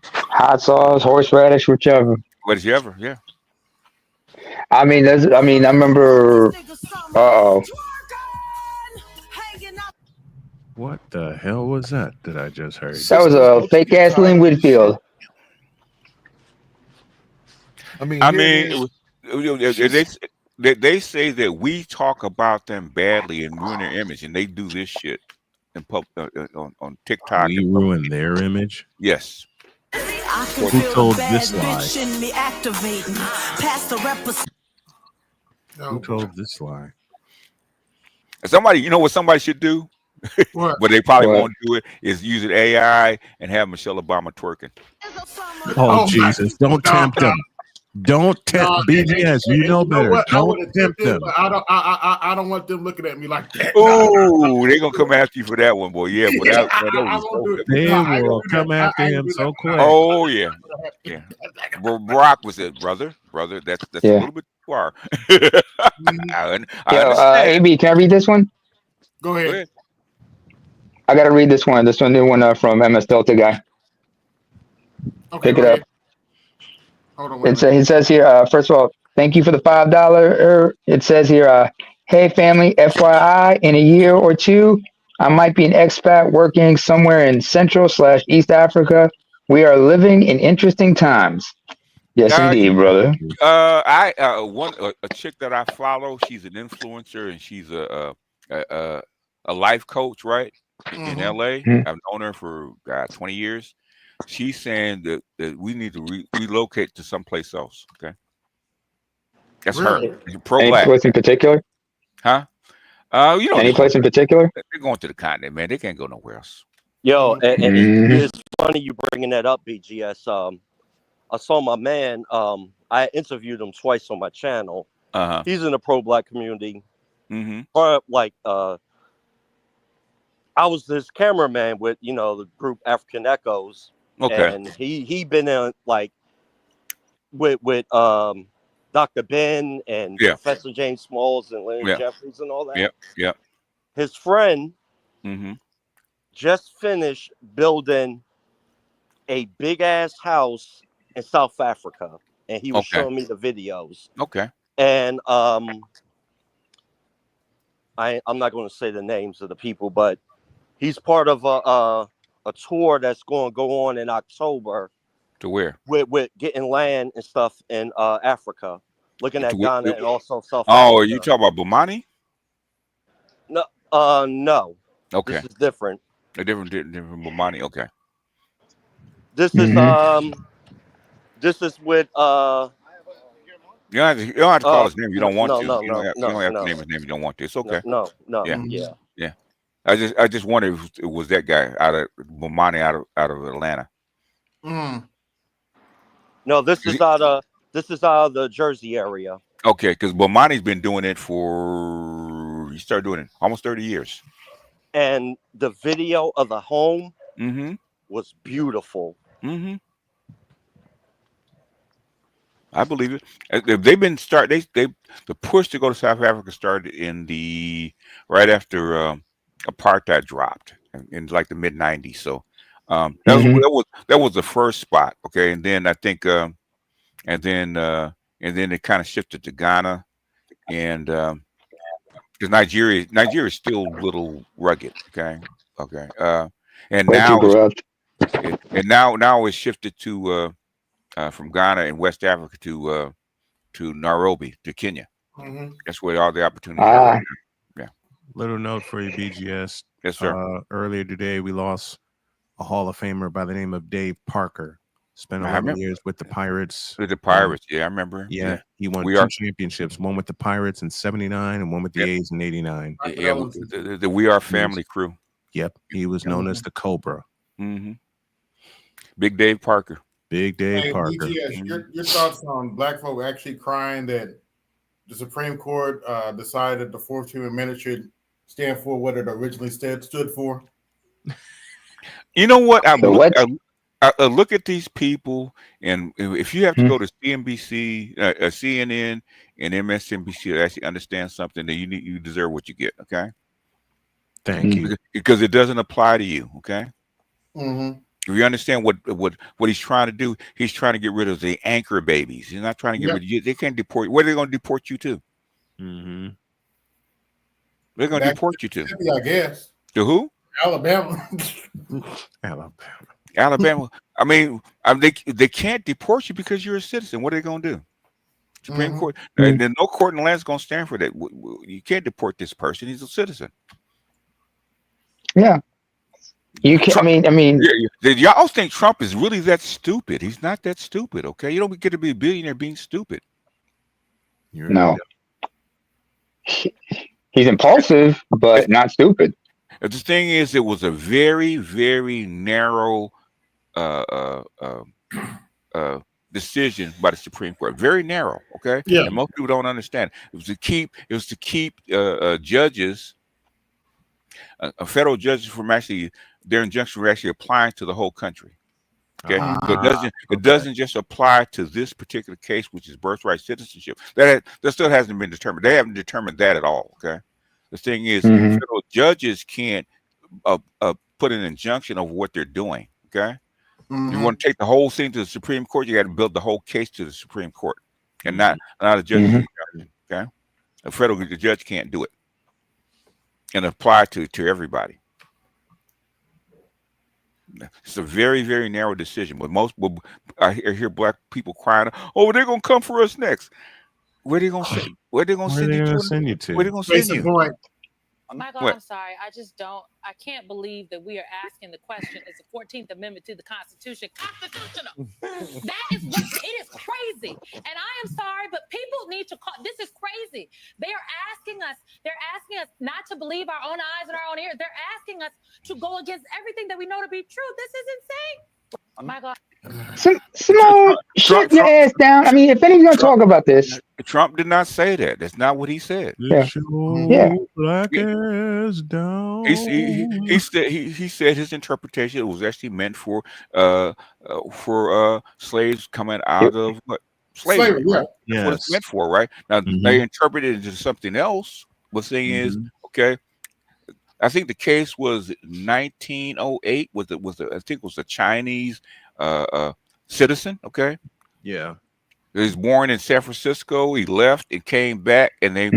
Hot sauce, horseradish, whichever. Whichever, yeah. I mean, I remember. What the hell was that I just heard? That was a fake ass Lynn Whitfield. They say that we talk about them badly and ruin their image, and they do this shit in on TikTok. We ruin their image. Yes. Who told this lie? Who told this lie? Somebody, you know what somebody should do? What? But they probably What? won't do it. Is using AI and have Michelle Obama twerking. Oh, my Jesus! Don't no, tempt them. Don't tempt no, BGS. You know you know better. what? I would Don't have tempt tempted, them. but I don't want them looking at me like that. Oh, they gonna come after you for that one, boy. Yeah, but Yeah, that I was won't do it. They No, I ain't will gonna do come that. after I ain't him gonna do so that. quick. Oh yeah, yeah. Barack was it, brother. That's a Yeah. little bit too far. I Yo, understand. AB, can I read this one? Go Go ahead. ahead. I gotta read this one. This one, new one from MS Delta guy. Okay, Pick go it up. ahead. Hold on, wait a It minute. says here, first of all, thank you for the $5. It says here, hey family, FYI, in a year or two, I might be an expat working somewhere in Central/East Africa. We are living in interesting times. Yes, indeed, brother. A chick that I follow. She's an influencer and she's a life coach, right? In LA. Mhm. I've known her for 20 years. She's saying that we need to relocate to someplace else. Okay, that's her. Really? Any Pro-black, place in particular? huh? Any place in particular? They're going to the continent, man. They can't go nowhere else. Yo, and Mhm. it's funny you bringing that up, BGS. I saw my man. I interviewed him twice on my channel. Uh-huh. He's in the pro-black community. Mm-hmm. I was this cameraman with the group African Echoes, Okay. and he been in with Dr. Ben and Yeah. Professor James Smalls and Leonard Yeah. Jeffries and all that. Yep. Yep. His friend Mm-hmm. just finished building a big ass house in South Africa, and he was Okay. showing me the videos. Okay. And I'm not going to say the names of the people, but he's part of a tour that's going to go on in October. To where? With getting land and stuff in Africa, looking at Ghana and also South Oh, Africa. are you talking about Bomani? No, no. Okay. This is different. A different Bomani. Okay. This is this is with You don't have to call his name. You don't want no, to. no, You no, don't have no, to name his name. You don't want to. It's okay. no, Yeah. yeah. Yeah. I just wondered if it was that guy out of Bomani out of Atlanta. No, this is out of the Jersey area. Okay, because Bomani's been doing it he started doing it almost 30 years. And the video of the home was beautiful. Mm-hmm. I believe it. They've been the push to go to South Africa started right after apartheid dropped in like the mid '90s. So that was the first spot. Okay, and then I think and then it kind of shifted to Ghana, and because Nigeria is still a little rugged. Okay, and Way too corrupt. now it's shifted to from Ghana and West Africa to Nairobi, to Kenya. That's where all the opportunities are. Right now. Yeah. Little note for you, BGS. Yes, sir. Earlier today, we lost a Hall of Famer by the name of Dave Parker. Spent 11 years with the Pirates. With the Pirates, yeah, I remember. Yeah, he won two championships, one with the Pirates in '79 and one with the A's in '89. Yeah, the We Are Family crew. Yep, he was known as the Cobra. Mm-hmm. Big Dave Parker. Big Dave Parker. BGS, your thoughts on black folk actually crying that the Supreme Court decided the 14th Amendment should stand for what it originally stood for? You know what? I look at these people, and if you have to go to CNBC, CNN, and MSNBC to actually understand something, then you deserve what you get. Okay. Thank you. Because it doesn't apply to you. Okay. Mm-hmm. You understand what he's trying to do? He's trying to get rid of the anchor babies. He's not trying to get rid of you. They can't deport you. Where are they going to deport you to? Mm-hmm. They're going to deport you to. I guess. To who? Alabama. Alabama. I mean, they can't deport you because you're a citizen. What are they going to do? Supreme Court. There's no court in the land is going to stand for that. You can't deport this person. He's a citizen. Yeah. You can. Trump, I mean. Y'all think Trump is really that stupid? He's not that stupid. Okay, you don't get to be a billionaire being stupid. No. He's impulsive, but not stupid. The thing is, it was a very, very narrow decision by the Supreme Court. Very narrow, okay? Yeah. And most people don't understand. It was to keep judges, federal judges from actually their injunction were actually applying to the whole country. Okay, so it doesn't just apply to this particular case, which is birthright citizenship. That still hasn't been determined. They haven't determined that at all. Okay, the thing is, federal judges can't put an injunction over what they're doing. Okay, you want to take the whole thing to the Supreme Court, you got to build the whole case to the Supreme Court, and not a judge's injunction. Okay, a federal judge can't do it and apply to everybody. It's a very, very narrow decision. But I hear black people crying, "Oh, they're gonna come for us next." Where they gonna send? Where they gonna send you to? Where they gonna send you? Michael, What? I'm sorry. I can't believe that we are asking the question, is the 14th Amendment to the Constitution constitutional? That is what it is crazy. And I am sorry, but people need to call. This is crazy. They're asking us not to believe our own eyes and our own ears. They're asking us to go against everything that we know to be true. This is insane. Michael. Simone, shut your ass down. I mean, if anyone's going to talk about this. Trump did not say that. That's not what he said. Yeah. Black ass down. He said his interpretation was actually meant for slaves coming out of slavery. Right? That's what it's meant for, right? Now they interpreted it into something else. The thing is, okay, I think the case was 1908. I think it was a Chinese citizen. Okay. Yeah. He was born in San Francisco. He left and came back, and they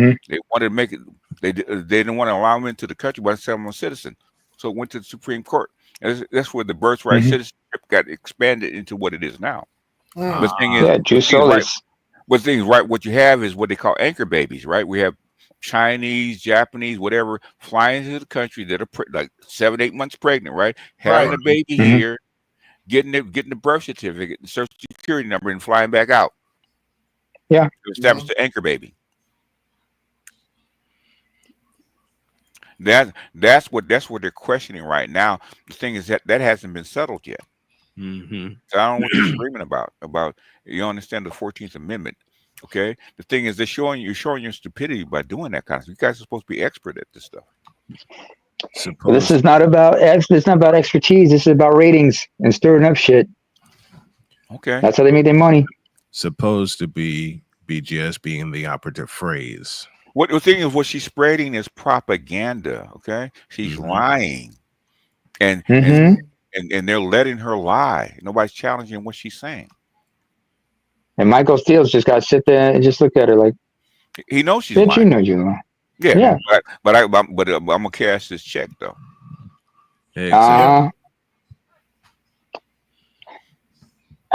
wanted to make it. They didn't want to allow him into the country, but said I'm a citizen. So it went to the Supreme Court. And that's where the birthright citizenship got expanded into what it is now. The thing is, what you have is what they call anchor babies, right? We have Chinese, Japanese, whatever, flying into the country that are like 7-8 months pregnant, right? Having a baby here, getting the birth certificate, the social security number, and flying back out. Yeah. To establish the anchor baby. That's what they're questioning right now. The thing is that hasn't been settled yet. So I don't know what you're screaming about. You understand the 14th Amendment. Okay. The thing is, you're showing your stupidity by doing that kind of stuff. You guys are supposed to be expert at this stuff. This is not about expertise. This is about ratings and stirring up shit. Okay. That's how they make their money. Supposed to be BGS being the operative phrase. What the thing is, what she's spreading is propaganda. Okay, she's lying, and they're letting her lie. Nobody's challenging what she's saying. And Michael Steele's just got to sit there and just look at her like he knows she's bitch, lying. you know you lying. Yeah. But I'm gonna cash this check though.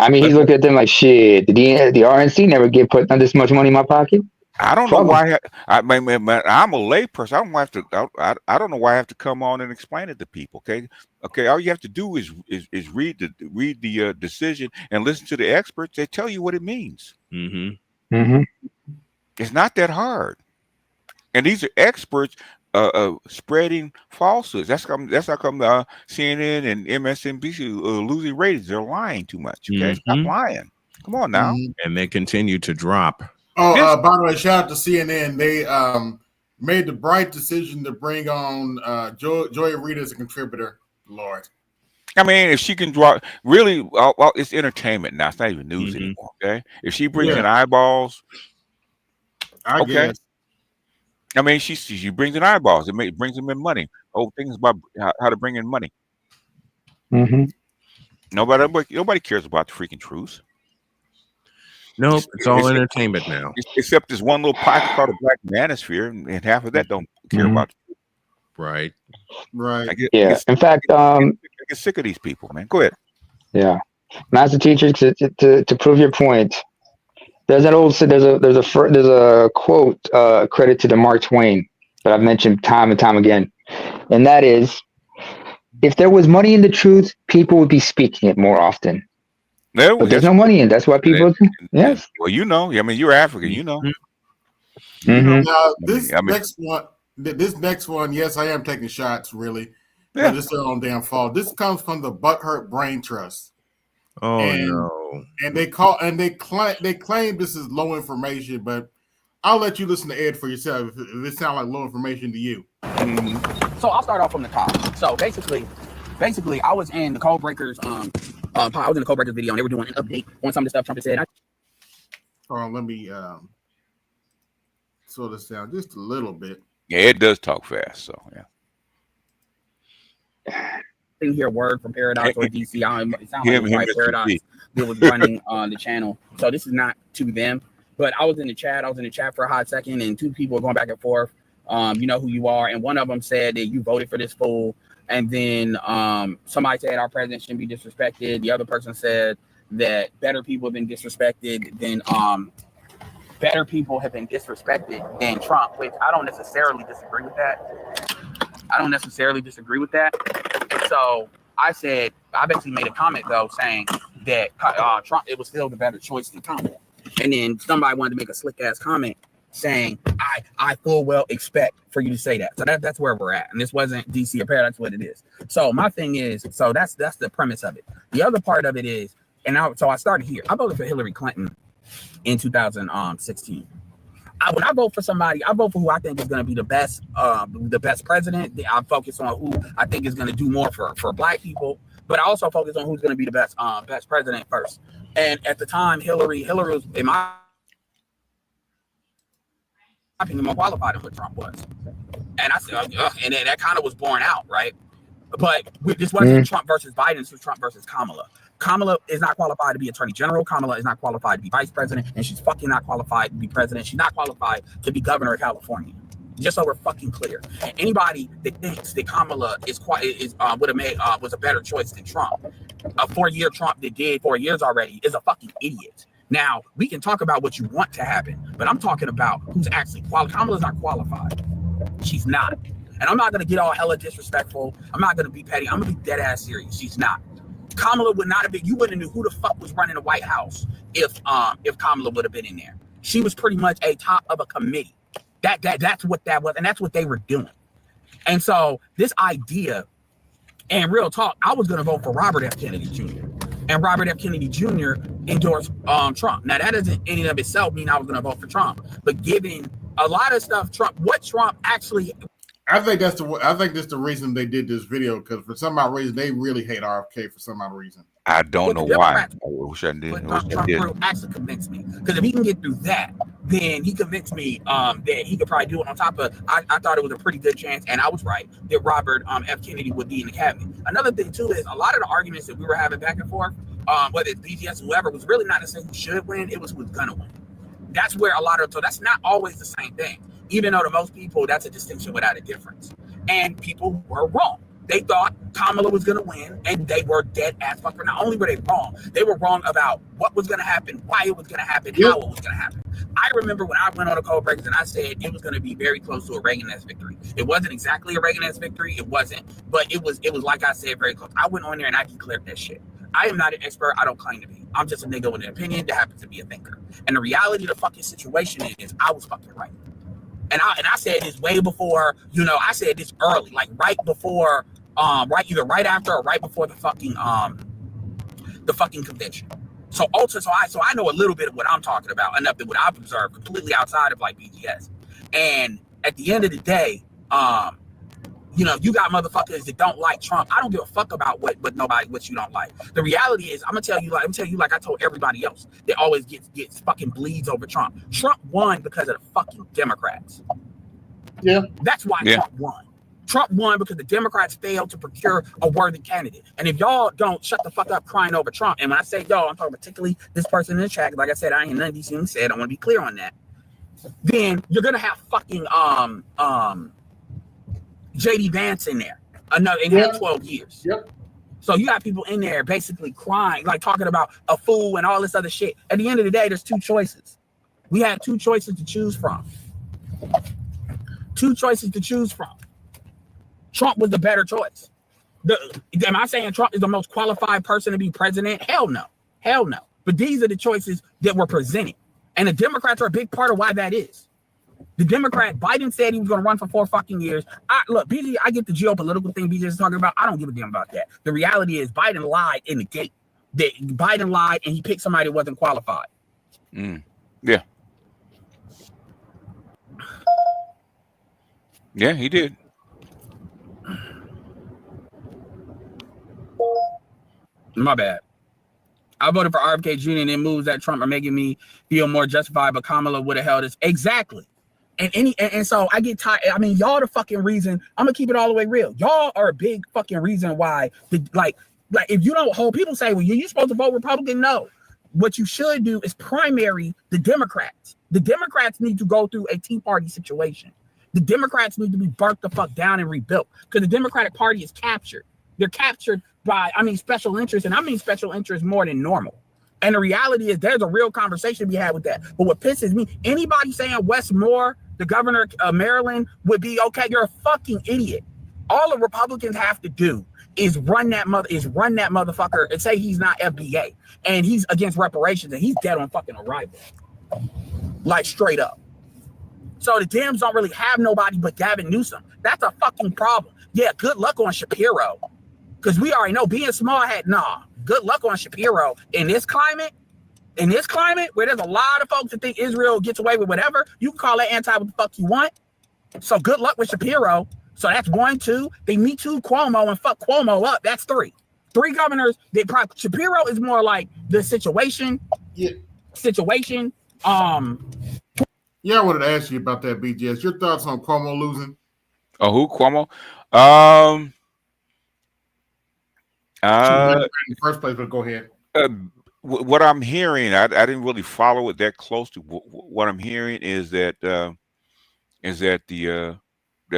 I mean, he's looking at them like shit. The RNC never get put this much money in my pocket. I don't know why. I'm a layperson. I don't know why I have to come on and explain it to people. Okay. All you have to do is read the decision and listen to the experts. They tell you what it means. It's not that hard. And these are experts spreading falsehoods. That's how come CNN and MSNBC losing ratings. They're lying too much. Okay, stop lying. Come on now. And they continue to drop. Oh, by the way, shout out to CNN. They made the bright decision to bring on Joy Reid as a contributor. Lord. I mean, if she can draw, really, well, it's entertainment now. It's not even news anymore. Okay, if she brings in eyeballs, I guess. I mean, she brings in eyeballs. It brings them in money. The whole thing is about how to bring in money. Nobody cares about the freaking truth. Nope, it's all entertainment now. Except this one little pocket called the Black Manosphere, and half of that don't care about the truth. Right. In fact, I get sick of these people, man. Go ahead. Yeah, master teacher, to prove your point. There's a quote credited to Mark Twain that I've mentioned time and time again, and that is, if there was money in the truth, people would be speaking it more often. But there's no money in it. That's why people. Yes. Well, I mean, you're African. You know. Now, this next one, This next one, yes, I am taking shots, really. But it's their own damn fault. This comes from the Butthurt Brain Trust. Oh and, no! And they claim this is low information, but I'll let you listen to Ed for yourself if it sounds like low information to you. So I'll start off from the top. So basically, I was in the Code Breakers. I was in the Code Breakers video, and they were doing an update on some of the stuff Trump had said. Hold on, let me slow this down just a little bit. Yeah, it does talk fast, so yeah. Didn't hear a word from Paradox or DC. It sounds like Paradox that was running on the channel. So this is not to them, but I was in the chat. For a hot second, and two people were going back and forth. You know who you are, and one of them said that you voted for this fool, and then somebody said our president shouldn't be disrespected. The other person said that better people have been disrespected than Trump, which I don't necessarily disagree with that. So I basically made a comment though saying that Trump, it was still the better choice than Kamala. And then somebody wanted to make a slick ass comment saying, I full well expect for you to say that. So that's where we're at. And this wasn't DC or Paradox, that's what it is. So my thing is, so that's the premise of it. The other part of it is, so I started here. I voted for Hillary Clinton in 2016. When I vote for somebody, I vote for who I think is going to be the best president. I focus on who I think is going to do more for Black people, but I also focus on who's going to be the best president first. And at the time, Hillary was, in my opinion, more qualified than what Trump was. And I said, and then that kind of was borne out, right? But this wasn't Trump versus Biden. This was Trump versus Kamala. Kamala is not qualified to be attorney general. Kamala is not qualified to be vice president, and she's fucking not qualified to be president. She's not qualified to be governor of California. Just so we're fucking clear. And anybody that thinks that Kamala was a better choice than Trump, a 4-year Trump that did 4 years already, is a fucking idiot. Now we can talk about what you want to happen, but I'm talking about who's actually qualified. Kamala's not qualified. She's not. And I'm not gonna get all hella disrespectful. I'm not gonna be petty. I'm gonna be dead ass serious. She's not. Kamala would not have been. You wouldn't have knew who the fuck was running the White House if Kamala would have been in there. She was pretty much a top of a committee. That's what that was, and that's what they were doing. And so this idea, and real talk, I was gonna vote for Robert F. Kennedy Jr. And Robert F. Kennedy Jr. endorsed Trump. Now that doesn't in and of itself mean I was gonna vote for Trump, but given a lot of stuff, what Trump actually. I think that's the reason they did this video, because for some odd reason they really hate RFK for some odd reason. I don't know why. I wish I did. Trump actually convinced me, because if he can get through that, then he convinced me that he could probably do it. On top of, I thought it was a pretty good chance, and I was right, that Robert F. Kennedy would be in the cabinet. Another thing too is a lot of the arguments that we were having back and forth, whether it's BGS or whoever, was really not the same who should win. It was who's gonna win. That's where so that's not always the same thing. Even though to most people, that's a distinction without a difference. And people were wrong. They thought Kamala was going to win, and they were dead ass fuck. Not only were they were wrong about what was going to happen, why it was going to happen, how it was going to happen. I remember when I went on the Code Breakers and I said it was going to be very close to a Reagan-esque victory. It wasn't exactly a Reagan-esque victory. It wasn't, but it was like I said, very close. I went on there and I declared that shit. I am not an expert. I don't claim to be. I'm just a nigga with an opinion that happens to be a thinker. And the reality of the fucking situation is I was fucking right. And I said this way before, I said this early, like right before, either right after or right before the fucking convention. So I know a little bit of what I'm talking about, enough that what I've observed completely outside of like BGS. And at the end of the day, you got motherfuckers that don't like Trump. I don't give a fuck about what you don't like. The reality is, I'm gonna tell you like I told everybody else that always gets fucking bleeds over Trump. Trump won because of the fucking Democrats. Yeah. That's why Trump won. Trump won because the Democrats failed to procure a worthy candidate. And if y'all don't shut the fuck up crying over Trump, and when I say y'all, I'm talking particularly this person in the chat, like I said, I ain't none of these things said. I want to be clear on that. Then you're gonna have fucking JD Vance in there, and had 12 years. Yep. So you got people in there basically crying, like talking about a fool and all this other shit. At the end of the day, there's two choices. We had two choices to choose from. Trump was the better choice. Am I saying Trump is the most qualified person to be president? Hell no. But these are the choices that were presented. And the Democrats are a big part of why that is. The Democrat, Biden said he was going to run for 4 fucking years. Look, BG, I get the geopolitical thing BJ is talking about. I don't give a damn about that. The reality is Biden lied in the gate. Biden lied and he picked somebody that wasn't qualified. Yeah. Yeah, he did. My bad. I voted for RFK Jr. and then moves that Trump are making me feel more justified, but Kamala would have held us. Exactly. And so I get tired. I mean, y'all the fucking reason. I'm gonna keep it all the way real. Y'all are a big fucking reason why like if you don't hold, people say, well, you're supposed to vote Republican. No. What you should do is primary the Democrats. The Democrats need to go through a Tea Party situation. The Democrats need to be burnt the fuck down and rebuilt because the Democratic Party is captured. They're captured by, special interests, and I mean special interests more than normal. And the reality is there's a real conversation to be had with that. But what pisses me, anybody saying Wes Moore, the governor of Maryland, would be okay, you're a fucking idiot. All the Republicans have to do is run that motherfucker and say he's not FBA and he's against reparations and he's dead on fucking arrival. Like straight up. So the Dems don't really have nobody but Gavin Newsom. That's a fucking problem. Yeah, good luck on Shapiro. Because we already know being small hat, nah. Good luck on Shapiro. In this climate where there's a lot of folks that think Israel gets away with whatever, you can call that anti what the fuck you want. So good luck with Shapiro. So that's 1, 2. They Me Too Cuomo and fuck Cuomo up. That's 3. 3 governors. Shapiro is more like the situation. Yeah. Situation. Yeah, I wanted to ask you about that, BGS. Your thoughts on Cuomo losing? Oh, who? Cuomo? In the first place, but go ahead. What I'm hearing, I didn't really follow it that close to. What I'm hearing is that that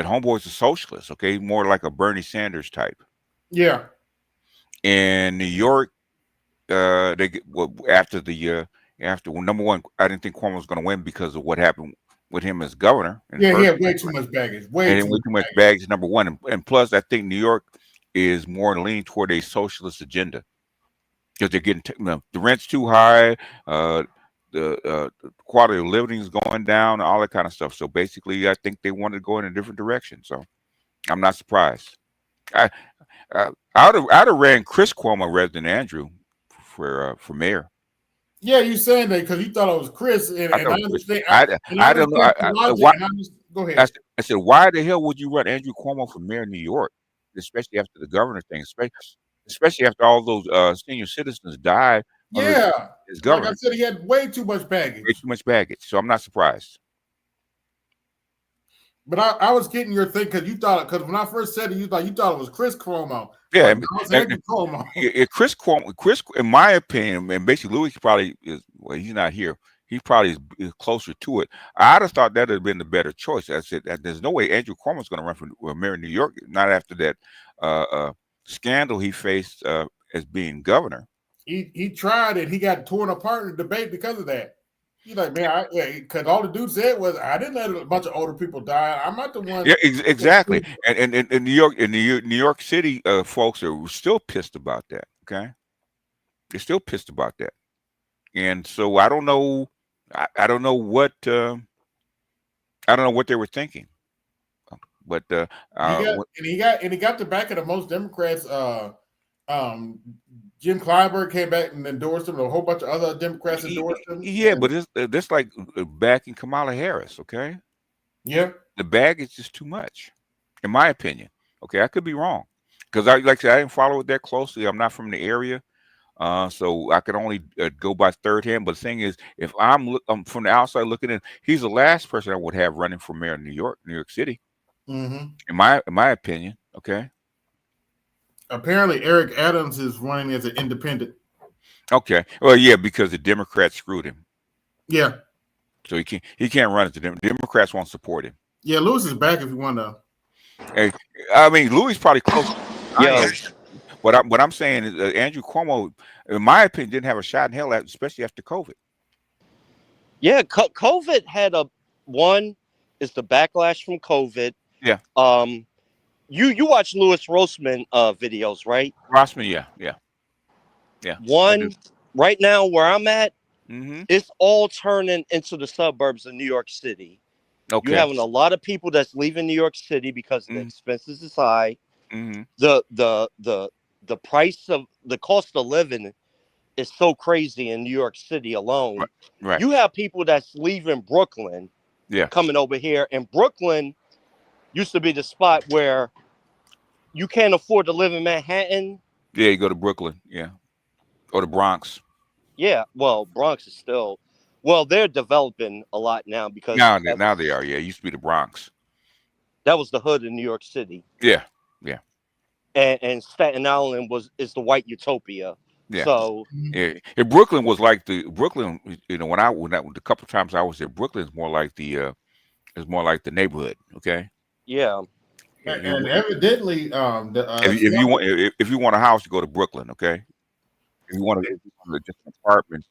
homeboy's a socialist. Okay, more like a Bernie Sanders type. Yeah. In New York, after number one, I didn't think Cuomo was going to win because of what happened with him as governor. Yeah, he had way too much baggage. Way too much baggage. Number one, and plus, I think New York is more leaning toward a socialist agenda because they're getting the rent's too high, the quality of living is going down, all that kind of stuff. So basically, I think they want to go in a different direction. So I'm not surprised. I'd have ran Chris Cuomo rather than Andrew for mayor. Yeah, you saying that because you thought it was Chris, and I understand. I don't know. Why, go ahead. I said, why the hell would you run Andrew Cuomo for mayor of New York, especially after the governor thing, especially after all those senior citizens died? Yeah, as governor. Like I said, he had way too much baggage. Way too much baggage. So I'm not surprised. But I was getting your thing because when I first said it, you thought it was Chris Cuomo. Yeah, Cuomo. Chris Cuomo. Chris, in my opinion, and basically Louis probably is. Well, he's not here. He probably is closer to it. I'd have thought that would have been the better choice. I said there's no way Andrew Cuomo's going to run for mayor of New York. Not after that scandal he faced as being governor. He tried it. He got torn apart in the debate because of that. He's like, man, because all the dude said was, I didn't let a bunch of older people die. I'm not the one. Yeah, exactly. And in New York, New York City, folks are still pissed about that. Okay, they're still pissed about that. And so I don't know. I don't know what. I don't know what they were thinking. But he got the back of the most Democrats. Jim Clyburn came back and endorsed him. A whole bunch of other Democrats endorsed him. Yeah, but it's like backing Kamala Harris. Okay. Yeah. The bag is just too much, in my opinion. Okay, I could be wrong because like I said, I didn't follow it that closely. I'm not from the area, so I could only go by third hand. But the thing is, if I'm from the outside looking in, he's the last person I would have running for mayor of New York City. Mm-hmm. In my opinion. Okay. Apparently, Eric Adams is running as an independent. Okay. Well, yeah, because the Democrats screwed him. Yeah. So he can't run as the Democrats won't support him. Yeah, Lewis is back if you want to. Hey, I mean, Louis probably close. Yeah. What I'm saying is Andrew Cuomo, in my opinion, didn't have a shot in hell, especially after COVID. Yeah, COVID had one is the backlash from COVID. Yeah. You watch Louis Rossman videos, right? Rossman, yeah. One right now where I'm at, mm-hmm. it's all turning into the suburbs of New York City. You're having a lot of people that's leaving New York City because the expenses is high. The price of the cost of living is so crazy in New York City alone. Right. You have people that's leaving Brooklyn, coming over here, and Brooklyn used to be the spot where you can't afford to live in Manhattan. Yeah, you go to Brooklyn, or the Bronx. Yeah, well, Bronx is still, well, they're developing a lot now because Now they are. Yeah, it used to be the Bronx. that was the hood in New York City. Yeah. And Staten Island is the white utopia. Yeah. So Brooklyn was like Brooklyn. When the couple times I was there, Brooklyn is more like the neighborhood. Okay. Yeah. And evidently, if you want a house, you go to Brooklyn. Okay. If you want just an apartment,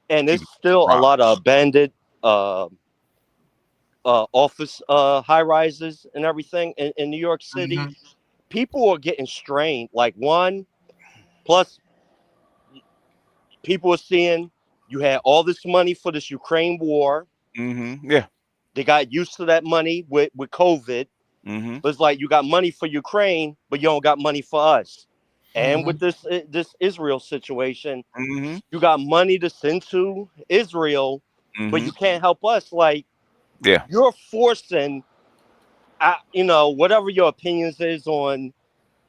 and it's still a lot of abandoned office high rises and everything in New York City. People are getting strained. Like plus people are seeing you had all this money for this Ukraine war. Yeah. They got used to that money with COVID. But it's like you got money for Ukraine, but you don't got money for us. And with this Israel situation, you got money to send to Israel, but you can't help us. Like, you're forcing, whatever your opinions is on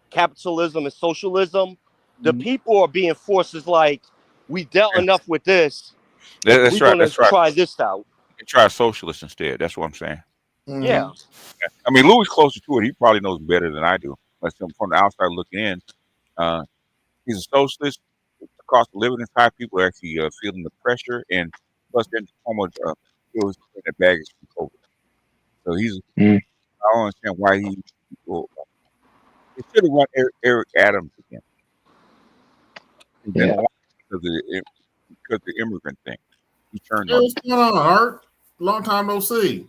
capitalism and socialism, the people are being forced. Is like, we dealt enough with this. That's we're right. gonna try this out. Try socialist instead. That's what I'm saying. Yeah. I mean, Louis closer to it. He probably knows better than I do. But from the outside looking in, he's a socialist. The cost of living is high. People are actually feeling the pressure, and plus, then how much feels the baggage from COVID. So I don't understand why he should have run Eric Adams again. Yeah. Because of the immigrant thing, he turned Hey, on. what's going on, Art? Long time no see.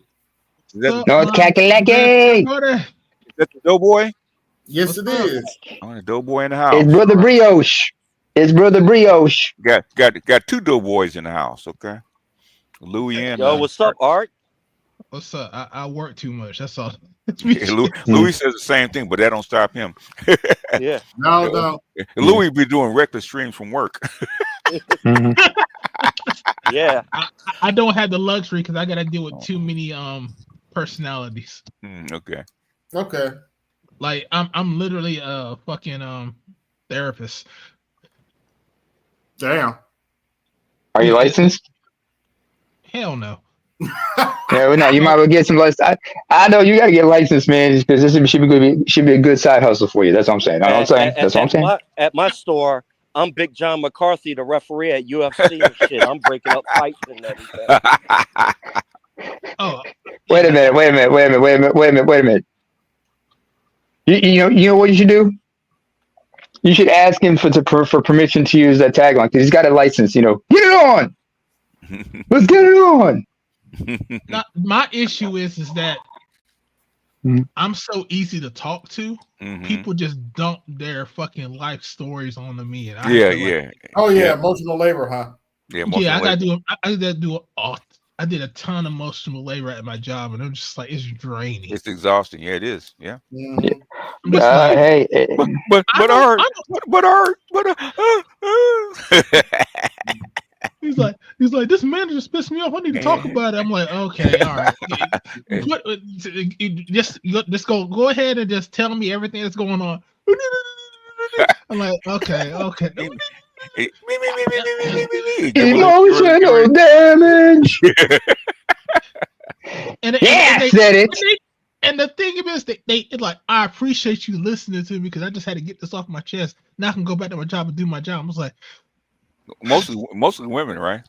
North Kakalaki. Is that the Doughboy? Yes, it is. Oh, the Doughboy in the house. It's Brother Brioche. It's Brother Brioche. Got two Doughboys in the house. Okay, Louis and what's up, Art? What's up? I work too much. That's all. Louis says the same thing, but that don't stop him. Yeah. No. Louis be doing reckless streams from work. Yeah. I don't have the luxury because I got to deal with too many personalities. Okay. Like I'm literally a fucking therapist. Damn. Are you licensed? Hell no. Yeah, well, no, you might well get some license. I know you got to get licensed, man, because this should be a good side hustle for you. That's what I'm saying. That's what I'm saying. At my store, I'm Big John McCarthy, the referee at UFC and shit. I'm breaking up fights and everything. Oh, wait a minute. You know what you should do? You should ask him for permission to use that tagline because he's got a license. Get it on. Let's get it on. Now, my issue is that I'm so easy to talk to. People just dump their fucking life stories onto me, and emotional labor, huh? I did a ton of emotional labor at my job, and I'm just like, it's draining. It's exhausting. Yeah, it is. Yeah. But Art. He's like, this manager just pissed me off. I need to talk about it. I'm like, okay, all right. Just go ahead and just tell me everything that's going on. I'm like, okay. Emotional damage. Said it. And the thing is, they like, I appreciate you listening to me because I just had to get this off my chest. Now I can go back to my job and do my job. I was like, mostly women, right?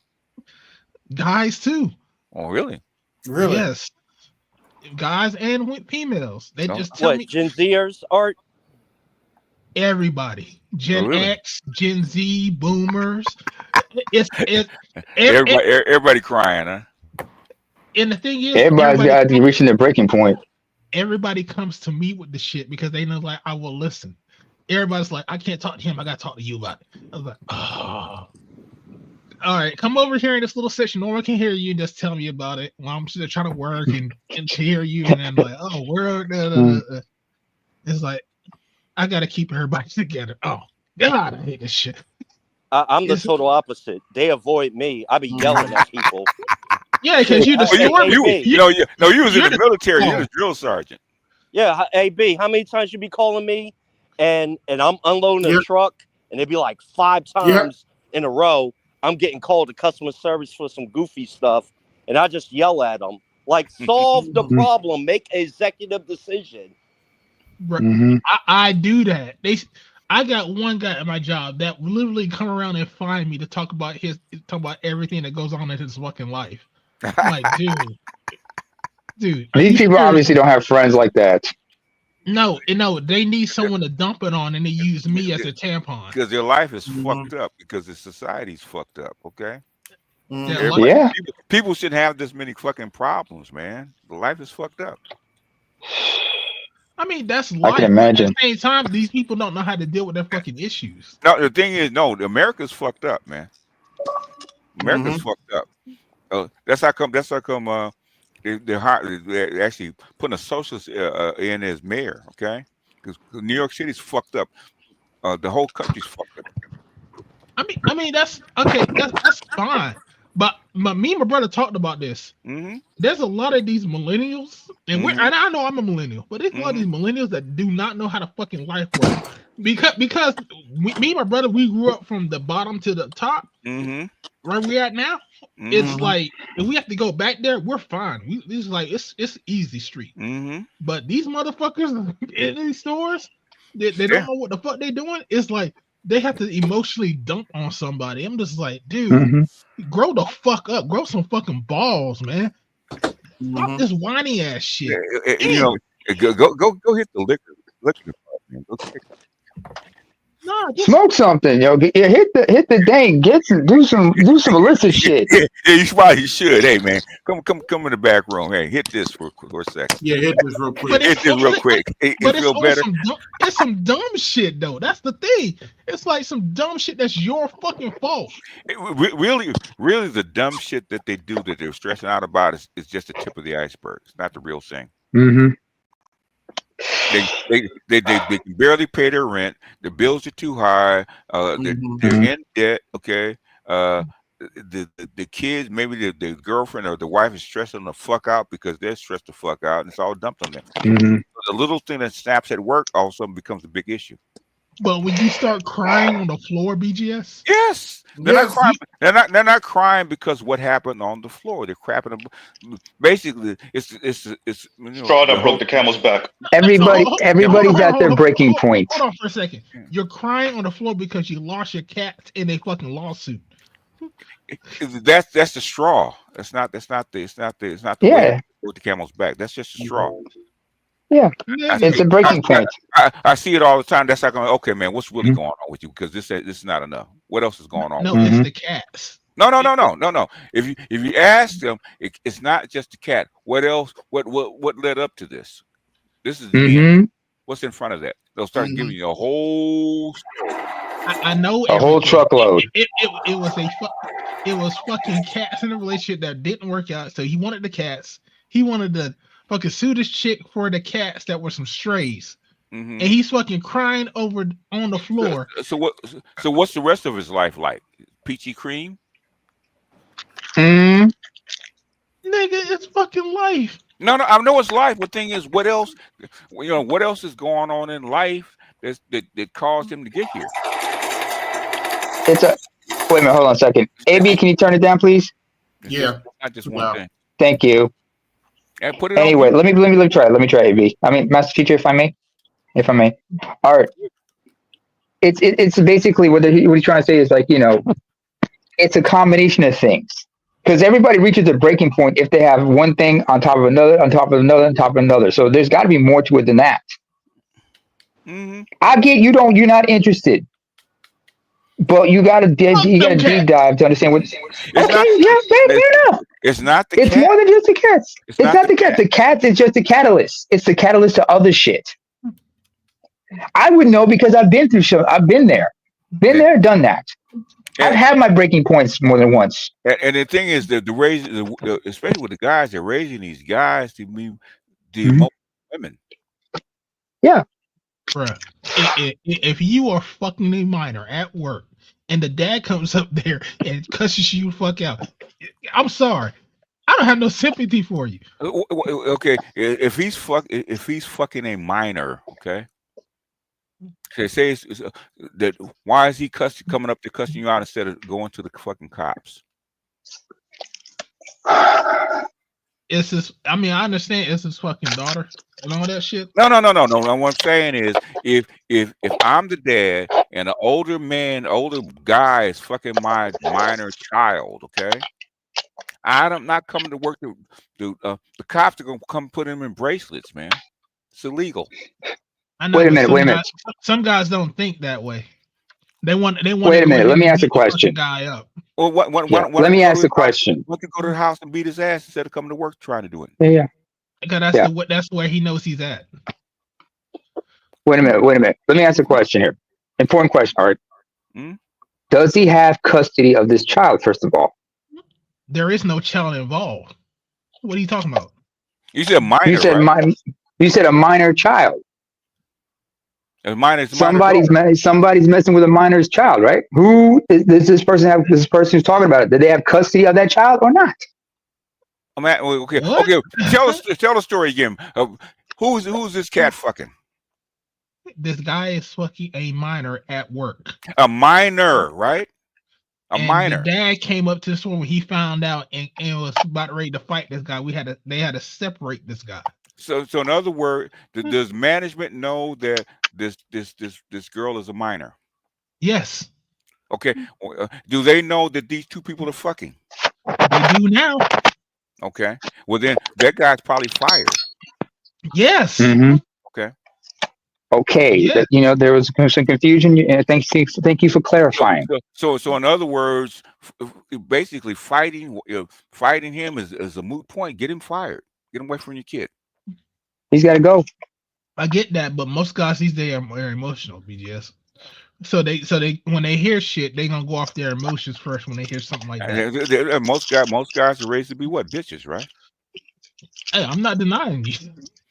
Guys too. Oh, really? Really? Yes. Guys and females. They just tell me. Gen Zers, Art? Everybody. Gen X, Gen Z, boomers. Everybody crying, huh? And the thing is, everybody's got to be reaching their breaking point. Everybody comes to me with the shit because they know, like, I will listen. Everybody's like, I can't talk to him. I got to talk to you about it. I was like, oh. All right, come over here in this little section. No one can hear you. Just tell me about it. While I'm sitting there trying to work and hear you, and then like, oh, where? It's like I gotta keep everybody together. Oh God, I hate this shit. I'm the total opposite. They avoid me. I be yelling at people. Yeah, because you the storm. You was in the military. You're the drill sergeant. Yeah, AB, how many times you be calling me, and I'm unloading a truck, and it'd be like 5 times in a row. I'm getting called to customer service for some goofy stuff, and I just yell at them like, solve the problem, make an executive decision. I do that. I got one guy at my job that literally come around and find me to talk about everything that goes on in his fucking life. I'm like, dude. These people obviously don't have friends like that. No, they need someone to dump it on, and they use me as a tampon. Because their life is fucked up. Because the society's fucked up. Okay. People shouldn't have this many fucking problems, man. The life is fucked up. I mean, that's life. I can imagine. At the same time, these people don't know how to deal with their fucking issues. No, the thing is, America's fucked up, man. America's fucked up. That's how come. They're actually putting a socialist in as mayor. Okay, because New York City's fucked up. The whole country's fucked up. I mean, that's okay. That's fine. But me and my brother talked about this. There's a lot of these millennials, and and I know I'm a millennial, but there's a lot of these millennials that do not know how to fucking life works. Because me and my brother, we grew up from the bottom to the top. Where we at now, it's like if we have to go back there, we're fine. It's like it's easy street. But these motherfuckers in these stores, they don't know what the fuck they doing. It's like they have to emotionally dump on somebody. I'm just like, dude, grow the fuck up. Grow some fucking balls, man. Stop this whiny ass shit. Go hit the liquor department. Go check it. Smoke something, yo. Hit the dang. Do some illicit shit. Yeah, you probably should. Hey, man, come in the back room. Hey, hit this for a second. Yeah, hit this real quick. Hit this real quick. It feel better. It's some dumb shit though. That's the thing. It's like some dumb shit that's your fucking fault. Really, the dumb shit that they do that they're stressing out about is just the tip of the iceberg. It's not the real thing. They can barely pay their rent. The bills are too high. They're in debt. Okay. The kids, maybe the girlfriend or the wife is stressing the fuck out because they're stressed the fuck out, and it's all dumped on them. The little thing that snaps at work all of a sudden becomes a big issue. But when you start crying on the floor, BGS? Yes. They're not crying because what happened on the floor. They're crapping. Basically, it's straw that broke the camel's back. Everybody's at their breaking point. Hold on for a second. You're crying on the floor because you lost your cat in a fucking lawsuit. That's the straw. It's not the way with the camel's back. That's just a straw. Yeah, it's a breaking point. I see it all the time. That's like, okay, man, what's really going on with you? Because this is not enough. What else is going on? No, it's the cats. No. If you ask them, it's not just the cat. What else? What led up to this? This is the end. What's in front of that? They'll start giving you a whole story. I know a whole truckload. It was fucking cats in a relationship that didn't work out. So he wanted the cats. He wanted to fucking sue this chick for the cats that were some strays. And he's fucking crying over on the floor. So what's the rest of his life like? Peachy cream? Nigga, it's fucking life. No, I know it's life. But the thing is, what else? What else is going on in life that caused him to get here? Wait a minute, hold on a second. AB, can you turn it down, please? Yeah. Not just one thing. Thank you. And put it anyway, let me try. Let me try, AB. I mean, Master Teacher, if I may. All right. It's basically what he's trying to say is like, it's a combination of things. Because everybody reaches a breaking point if they have one thing on top of another, on top of another, on top of another. So there's got to be more to it than that. I get you're not interested, but you got to deep dive to understand what. Fair enough. It's not the. It's cat. more than just the cats. It's not the cats. The cats is just the catalyst. It's the catalyst to other shit. I would know because I've been through I've been there, done that. I've had my breaking points more than once. And the thing is that especially with the guys, they're raising these guys to be women. Yeah. Bruh, if you are fucking a minor at work and the dad comes up there and cusses you fuck out, I'm sorry. I don't have no sympathy for you. Okay, if he's fucking a minor, okay. Say that why is he coming up to cussing you out instead of going to the fucking cops? It's his. I mean, I understand it's his fucking daughter and all that shit. No. What I'm saying is, if I'm the dad and an older guy is fucking my minor child, okay, I'm not coming to work. The cops are gonna come put him in bracelets, man. It's illegal. I know. Wait a minute. Some guys don't think that way. They want. Wait a minute. Let me ask a question. Guy up. Well, let me ask a question. One can go to the house and beat his ass instead of coming to work trying to do it. Yeah. Because that's where he knows he's at. Wait a minute. Let me ask a question here. Important question, Art. Does he have custody of this child? First of all, there is no child involved. What are you talking about? You said minor. You said a minor child. Somebody's messing with a minor's child, right? Who does this person have? This person who's talking about it. Do they have custody of that child or not? Okay. Tell the story again. Who's this cat fucking? This guy is fucking a minor at work. A minor, right? A minor. The dad came up to the store when he found out and was about ready to fight this guy. They had to separate this guy. So in other words, does management know that this girl is a minor? Yes. Okay. Do they know that these two people are fucking? They do now. Okay. Well, then that guy's probably fired. Yes. Mm-hmm. Okay. Yeah. There was some confusion. Thank you for clarifying. So in other words, basically fighting him is a moot point. Get him fired. Get him away from your kid. He's got to go. I get that, but most guys these days are emotional, BGS. So they when they hear shit, they gonna go off their emotions first when they hear something like that. Most guys are raised to be what? Bitches, right? Hey, I'm not denying you.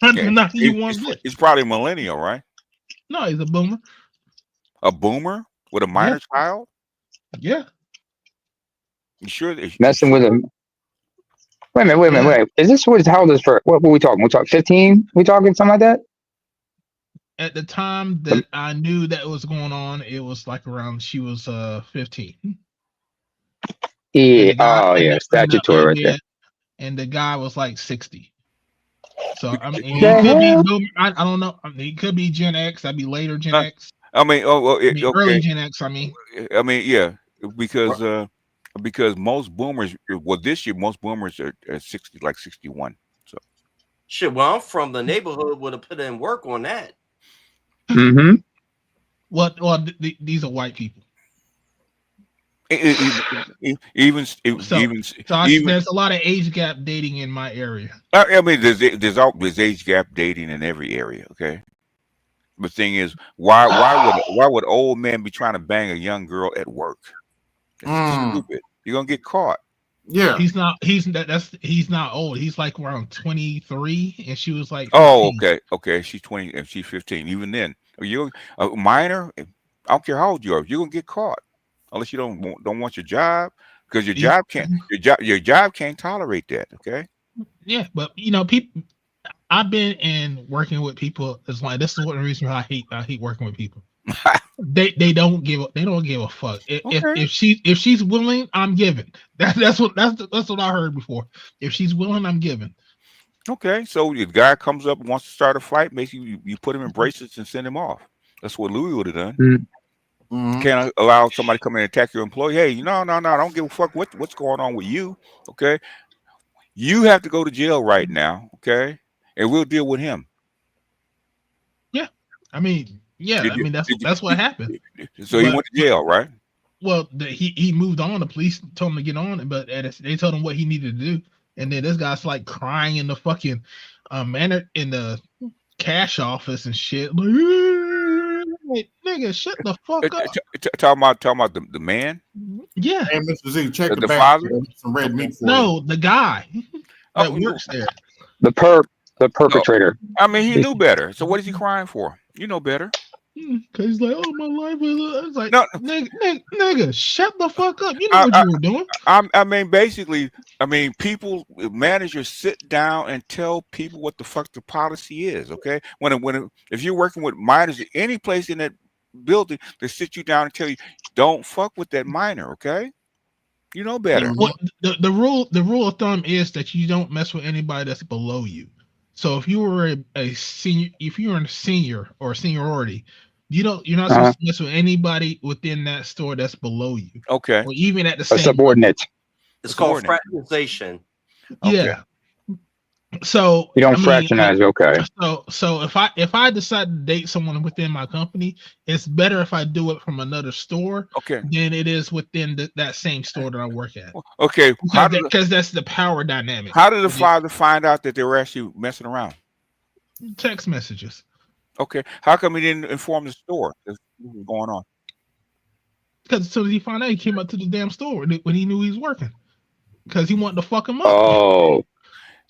I'm denying you one bit. He's probably a millennial, right? No, he's a boomer. A boomer with a minor child? Yeah. You sure? Messing with him. Wait a minute. Is this how old is for? What were we talking? We talking 15? We talking something like that? At the time that I knew that was going on, it was like around she was 15. Yeah. Statutory right there. And the guy was like 60. So I mean, he could be. I don't know. I mean, he could be Gen X. That'd be later Gen X. I mean, early Gen X. I mean, yeah, because most boomers. Well, this year most boomers are 60, like 61. So shit. Well, I'm from the neighborhood. Would have put in work on that. Mm-hmm. Well, these are white people. Even there's a lot of age gap dating in my area. I mean, there's age gap dating in every area. Okay, the thing is, why would old men be trying to bang a young girl at work? That's stupid. You're gonna get caught. Yeah, he's not old. He's like around 23, and she was like 15. Oh, okay. She's 20 and she's 15. Even then, you're a minor. I don't care how old you are. You're gonna get caught. Unless you don't want your job, because your job can't tolerate that. Okay. Yeah, but people. I've been working with people. It's like this is one of the reasons why I hate working with people. they don't give a fuck. If she's willing, I'm giving. That's what I heard before. If she's willing, I'm giving. Okay, so the guy comes up and wants to start a fight, basically you put him in bracelets and send him off. That's what Louis would have done. Mm-hmm. Can't allow somebody to come in and attack your employee. Hey, no, I don't give a fuck what's going on with you. Okay, you have to go to jail right now. Okay, and we'll deal with him. Yeah, I mean, that's what happened. So he went to jail, right? Well, he moved on. The police told him to get on, but they told him what he needed to do, and then this guy's like crying in the fucking in the cash office and shit. Like, nigga, shut the fuck up. Talking about the man. Yeah. Hey, Mr. Z, check The the back. father? Some red meat for you. No, the guy that works there. The perpetrator. I mean, he knew better. So what is he crying for? You know better. Because he's like, oh, my life is. It's like, No. nigga, shut the fuck up. You know what you were doing. I mean, basically, people, managers sit down and tell people what the fuck the policy is. Okay, if you're working with minors, any place in that building, they sit you down and tell you, don't fuck with that minor. Okay, you know better. Well, the rule of thumb is that you don't mess with anybody that's below you. So if you were a senior, if you're a senior or seniority, you're not supposed to mess with anybody within that store that's below you. Okay. Or even at the A same subordinate. It's called fraternization. Yeah. So You don't fraternize, okay. So if I decide to date someone within my company, it's better if I do it from another store than it is within that same store that I work at. Okay. Because that's the power dynamic. How did the father find out that they were actually messing around? Text messages. Okay. How come he didn't inform the store that's going on? Because as soon as he found out, he came up to the damn store when he knew he was working. Because he wanted to fuck him up. Oh.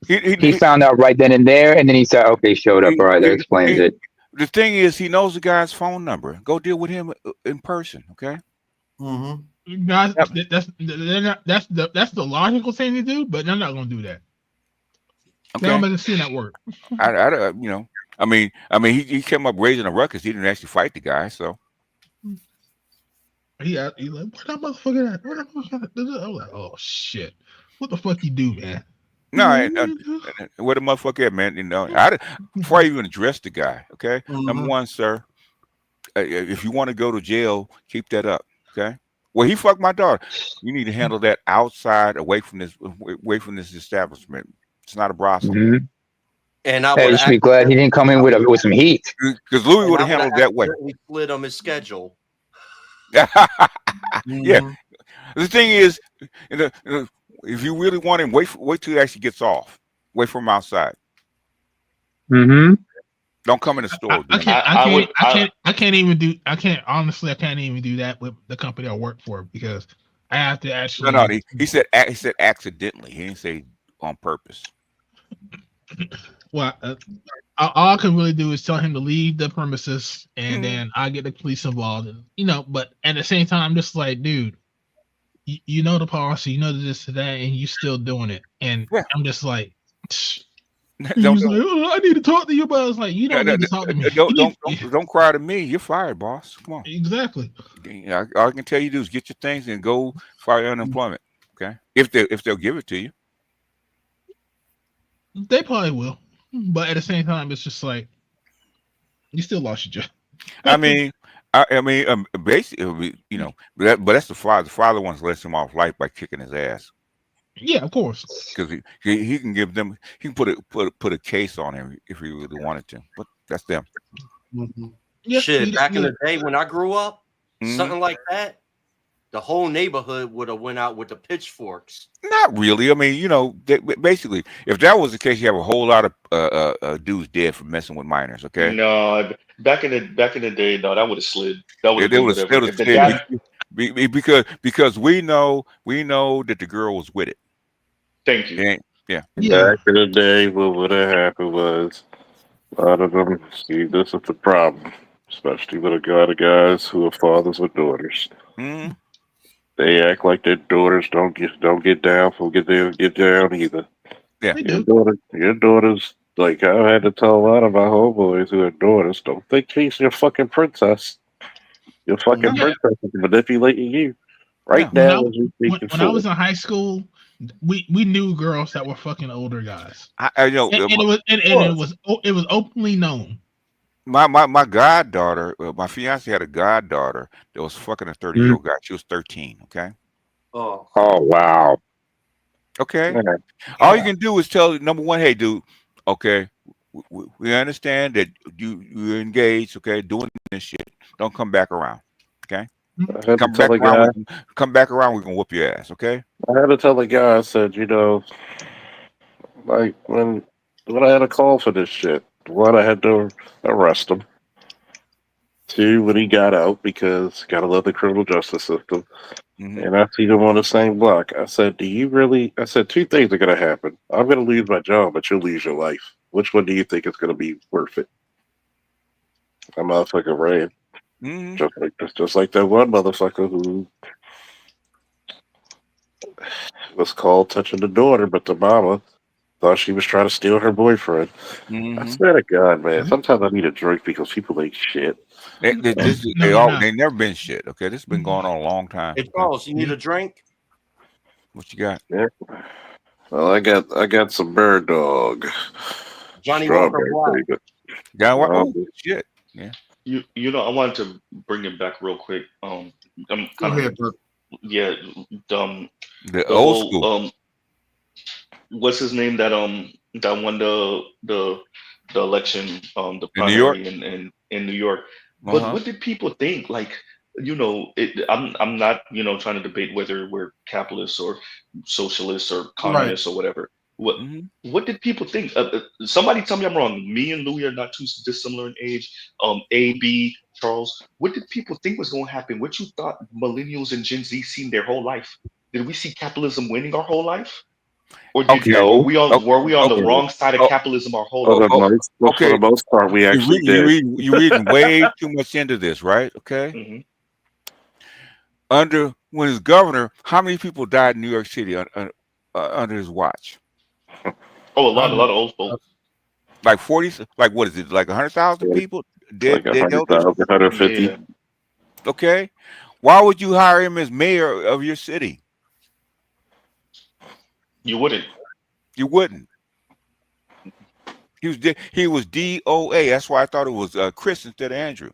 He found out right then and there, and then he said, okay, showed up. All right, that explains it. The thing is, he knows the guy's phone number. Go deal with him in person, okay? Mm-hmm. Guys, that's the logical thing to do, but they're not going to do that. Okay. They don't make it seem that work. He came up raising a ruckus. He didn't actually fight the guy, so. He like, where that motherfucker at? Where that motherfucker at? I'm like, oh shit, what the fuck you do, man? No, where the motherfucker at, man? Before I even address the guy, okay. Number one, sir, if you want to go to jail, keep that up, okay. Well, he fucked my daughter. You need to handle that outside, away from this establishment. It's not a brothel. Mm-hmm. And I you should be glad he didn't come in with some heat. Because Louis would have handled it that way. We slid on his schedule. Yeah. The thing is, if you really want him, wait till he actually gets off. Wait for him outside. Mm-hmm. Don't come in the store. I can't even do that with the company I work for because I have to actually. No. He said accidentally. He didn't say on purpose. Well, all I can really do is tell him to leave the premises, and then I get the police involved. And, but at the same time, I'm just like, dude, you know the policy, you know this and that, and you still doing it. And I'm just like, he was like, I need to talk to you, but I was like, you don't need to talk to me. Don't cry to me. You're fired, boss. Come on. Exactly. All I can tell you to do is get your things and go file your unemployment. Okay, if they'll give it to you. They probably will, but at the same time, it's just like you still lost your job. Basically, but that's the father. The father wants to let him off light by kicking his ass. Yeah, of course. Because he can give them, he can put a case on him if he really wanted to. But that's them. Mm-hmm. Shit, back in the day when I grew up, something like that, the whole neighborhood would have went out with the pitchforks. Not really. I mean, basically, if that was the case, you have a whole lot of dudes dead for messing with minors. Okay. No, back in the day, no, that would have slid. That would have slid because we know that the girl was with it. Thank you. Yeah. Back in the day, what would have happened was a lot of them. See, this is the problem, especially with a lot of guys who are fathers with daughters. Mm-hmm. They act like their daughters don't get down either. Yeah. Your daughters, like I had to tell a lot of my homeboys who have daughters, don't think she's your fucking princess. Your fucking princess is manipulating you. Right now, when I was in high school, we knew girls that were fucking older guys. I know, and it was openly known. My goddaughter, my fiance had a goddaughter that was fucking a 30-year-old guy. She was 13. Okay. Oh wow. Okay. Yeah. All you can do is tell number one, hey, dude. Okay, we understand that you're engaged. Okay, doing this shit. Don't come back around. Okay. Come back around. We're gonna whoop your ass. Okay. I had to tell the guy. I said, like when I had a call for this shit. What I had to arrest him. 2, when he got out, because gotta love the criminal justice system. Mm-hmm. And I see them on the same block. I said, "Do you really?" I said, 2 things are gonna happen. I'm gonna lose my job, but you'll lose your life. Which one do you think is gonna be worth it? That motherfucker ran. Mm-hmm. Just like that one motherfucker who was called touching the daughter, but the mama thought she was trying to steal her boyfriend. I swear to God, man. Sometimes I need a drink because people ain't shit. They never been shit. Okay, this has been going on a long time. Hey Charles, you need a drink? What you got? Yeah. Well, I got some bird dog. Johnny Walker Strawberry Black. flavor. Got what? Oh shit! Yeah. You know, I wanted to bring it back real quick. I'm Go kind ahead, of bro. yeah. The the old whole school. what's his name that won the election, the In New York? primary in New York. But Uh-huh. what did people think? Like, you know, I'm not, you know, trying to debate whether we're capitalists or socialists or Right. communists or whatever. What did people think? Somebody tell me I'm wrong. Me and Louis are not too dissimilar in age. A, B, Charles. What did people think was going to happen? What you thought millennials and Gen Z seen their whole life? Did we see capitalism winning our whole life? Or were we on the wrong side of capitalism our whole life? For the most part, we actually did. You're reading way too much into this, right? Okay. Under when he's governor, how many people died in New York City under his watch? Oh, a lot of old folks. Like 40, like what is it? Like 100,000 people dead? Like Dead elders? 100,000, 150. Yeah. Okay. Why would you hire him as mayor of your city? You wouldn't. You wouldn't. He was DOA. That's why I thought it was Chris instead of Andrew.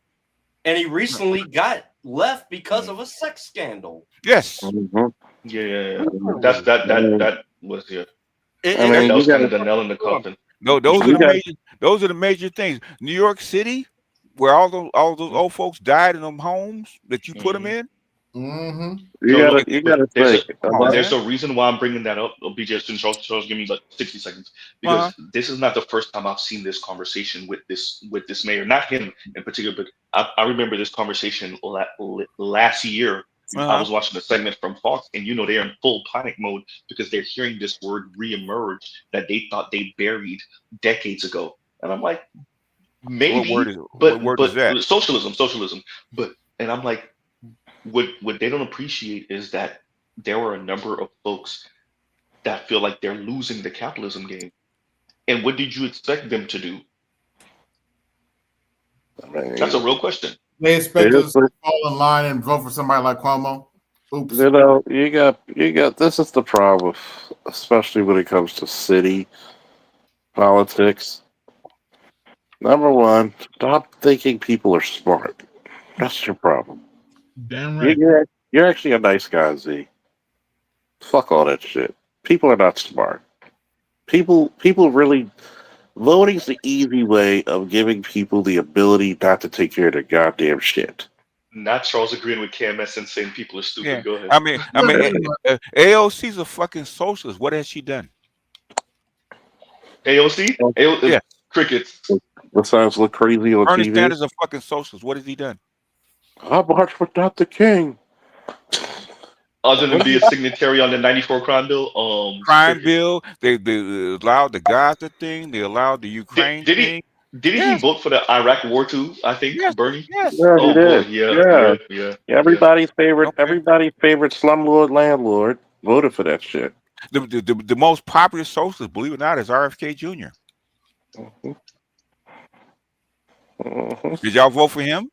And he recently got left because of a sex scandal. Yes. Yeah. That was That was kind of the nail in the coffin. No, those are the major things. New York City, where all those old folks died in them homes that you put them in. You gotta think. There's a reason why I'm bringing that up. BJ, Charles, give me like 60 seconds, because this is not the first time I've seen this conversation with this mayor. Not him in particular, but I remember this conversation last year. I was watching a segment from Fox, and you know they're in full panic mode because they're hearing this word reemerge that they thought they buried decades ago. And I'm like, maybe, what word is that? Socialism. And I'm like, what they don't appreciate is that there were a number of folks that feel like they're losing the capitalism game. And what did you expect them to do? That's a real question. They expect us to fall in line and vote for somebody like Cuomo. Oops. You know, you got. This is the problem, especially when it comes to city politics. Number one, stop thinking people are smart. That's your problem. Damn right. You're actually a nice guy, Z. Fuck all that shit. People are not smart. People really. Voting's the easy way of giving people the ability not to take care of their goddamn shit. Not Charles agreeing with KMS and saying people are stupid. Yeah. Go ahead. I mean, AOC's a fucking socialist. What has she done? AOC? Yeah. Crickets. Besides look crazy on Bernie TV. Sanders is a fucking socialist. What has he done? I marched without the king. Other than be a signatory on the 94 crime bill, Crime bill. They allowed the Gaza thing. They allowed the Ukraine thing. Didn't he vote for the Iraq war too? I think Bernie. Yes. Yeah, he did. Yeah. Everybody's favorite slumlord landlord voted for that shit. The most popular socialist, believe it or not, is RFK Jr. Did y'all vote for him?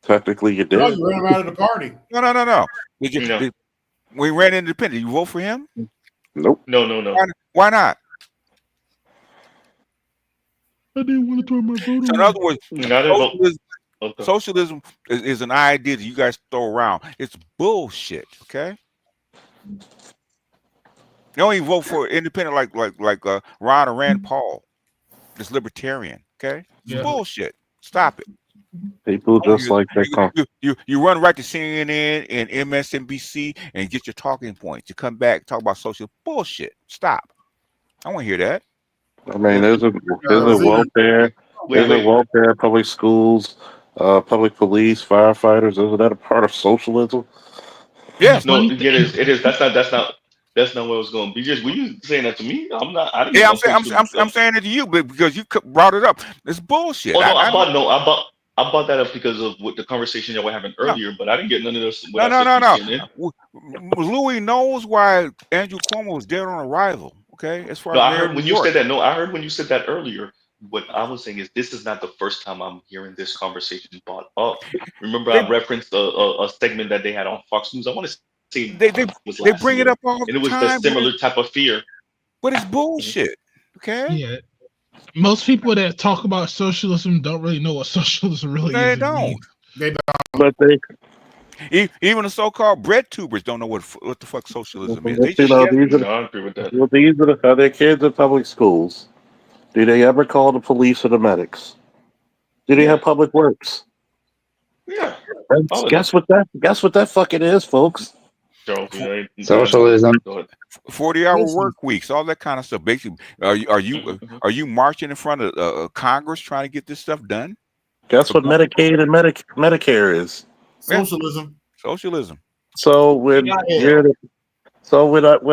Technically, you did. No, you ran him out of the party. No. We ran independent. You vote for him? Nope. No. Why not? I didn't want to throw my vote. So in other words, socialism is an idea that you guys throw around. It's bullshit. Okay. You don't even vote for independent like Ron or Rand Paul. It's libertarian. Okay. It's bullshit. Stop it. People just like that. You run right to CNN and MSNBC and get your talking points. You come back, talk about social bullshit. Stop. I want to hear that. I mean, there's a welfare, public schools, Public police, firefighters, isn't that a part of socialism? Yes. No, it is. That's not what I was going. BJ, were you saying that to me? I'm not. I didn't get Yeah, no social. I'm saying it to you, but because you brought it up, it's bullshit. Oh no, I know. I bought that up because of what the conversation that we're having No, earlier, but I didn't get none of this. What no, I no, said no, from no. CNN. Louis knows why Andrew Cuomo was dead on arrival. Okay, as far No, as I mayor of heard New when you York. said that. No, I heard when you said that earlier. What I was saying is this is not the first time I'm hearing this conversation brought up. Remember, I referenced a segment that they had on Fox News. I want to say it was They last bring it year, up all and the it was the time, similar type of fear. but it's bullshit. Okay. Yeah. Most people that talk about socialism don't really know what socialism really They is. don't. They don't. But they, even the so-called bread tubers don't know what the fuck socialism is. They you just know, guess. these are I agree with that. well, these are their kids in public schools. Do they ever call the police or the medics? Do they have public works? Yeah. Guess what that fucking is, folks. Socialism. 40-hour work weeks, all that kind of stuff. Basically, are you marching in front of Congress trying to get this stuff done? Guess what Medicaid and Medicare is? Socialism. Socialism. So when when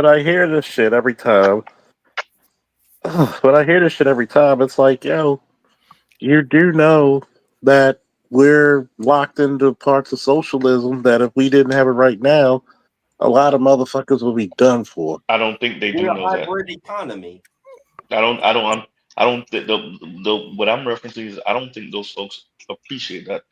I hear this shit every time, it's like, yo, you do know that we're locked into parts of socialism that if we didn't have it right now, a lot of motherfuckers will be done for. I don't think they do We're a know that. hybrid economy. I don't think the what I'm referencing is I don't think those folks appreciate that.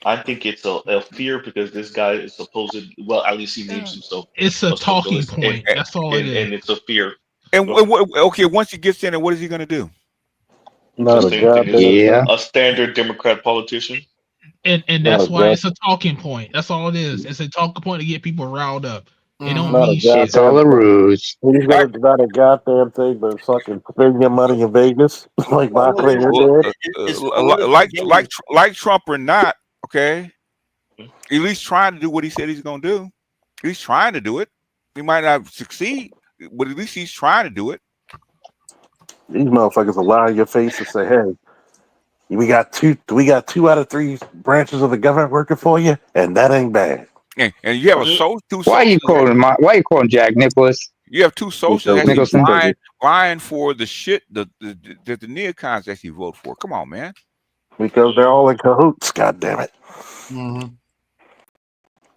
I think it's a fear because this guy is supposed, well, at least he names himself. It's a talking socialist, point. That's all it is. and it's a fear. And okay, once he gets in there, what is he going to do? Not The a same thing goddamn as a standard Democrat politician. And that's why it's a talking point. That's all it is. It's a talking point to get people riled up. It don't mean shit. It's all a ruse. He's gonna not a goddamn thing, but fucking spend your money in Vegas like Montclair did. Like Trump or not, okay. At least trying to do what he said he's going to do. At least trying to do it. He might not succeed, but at least he's trying to do it. These motherfuckers will lie in your face and say, "Hey, we got 2 out of 3 branches of the government working for you, and that ain't bad." And you have Why are you quoting Jack Nicklaus? You have two socialists Nicholson. vying for the shit that the neocons actually vote for. Come on, man. Because they're all in cahoots. God damn it. Mm-hmm.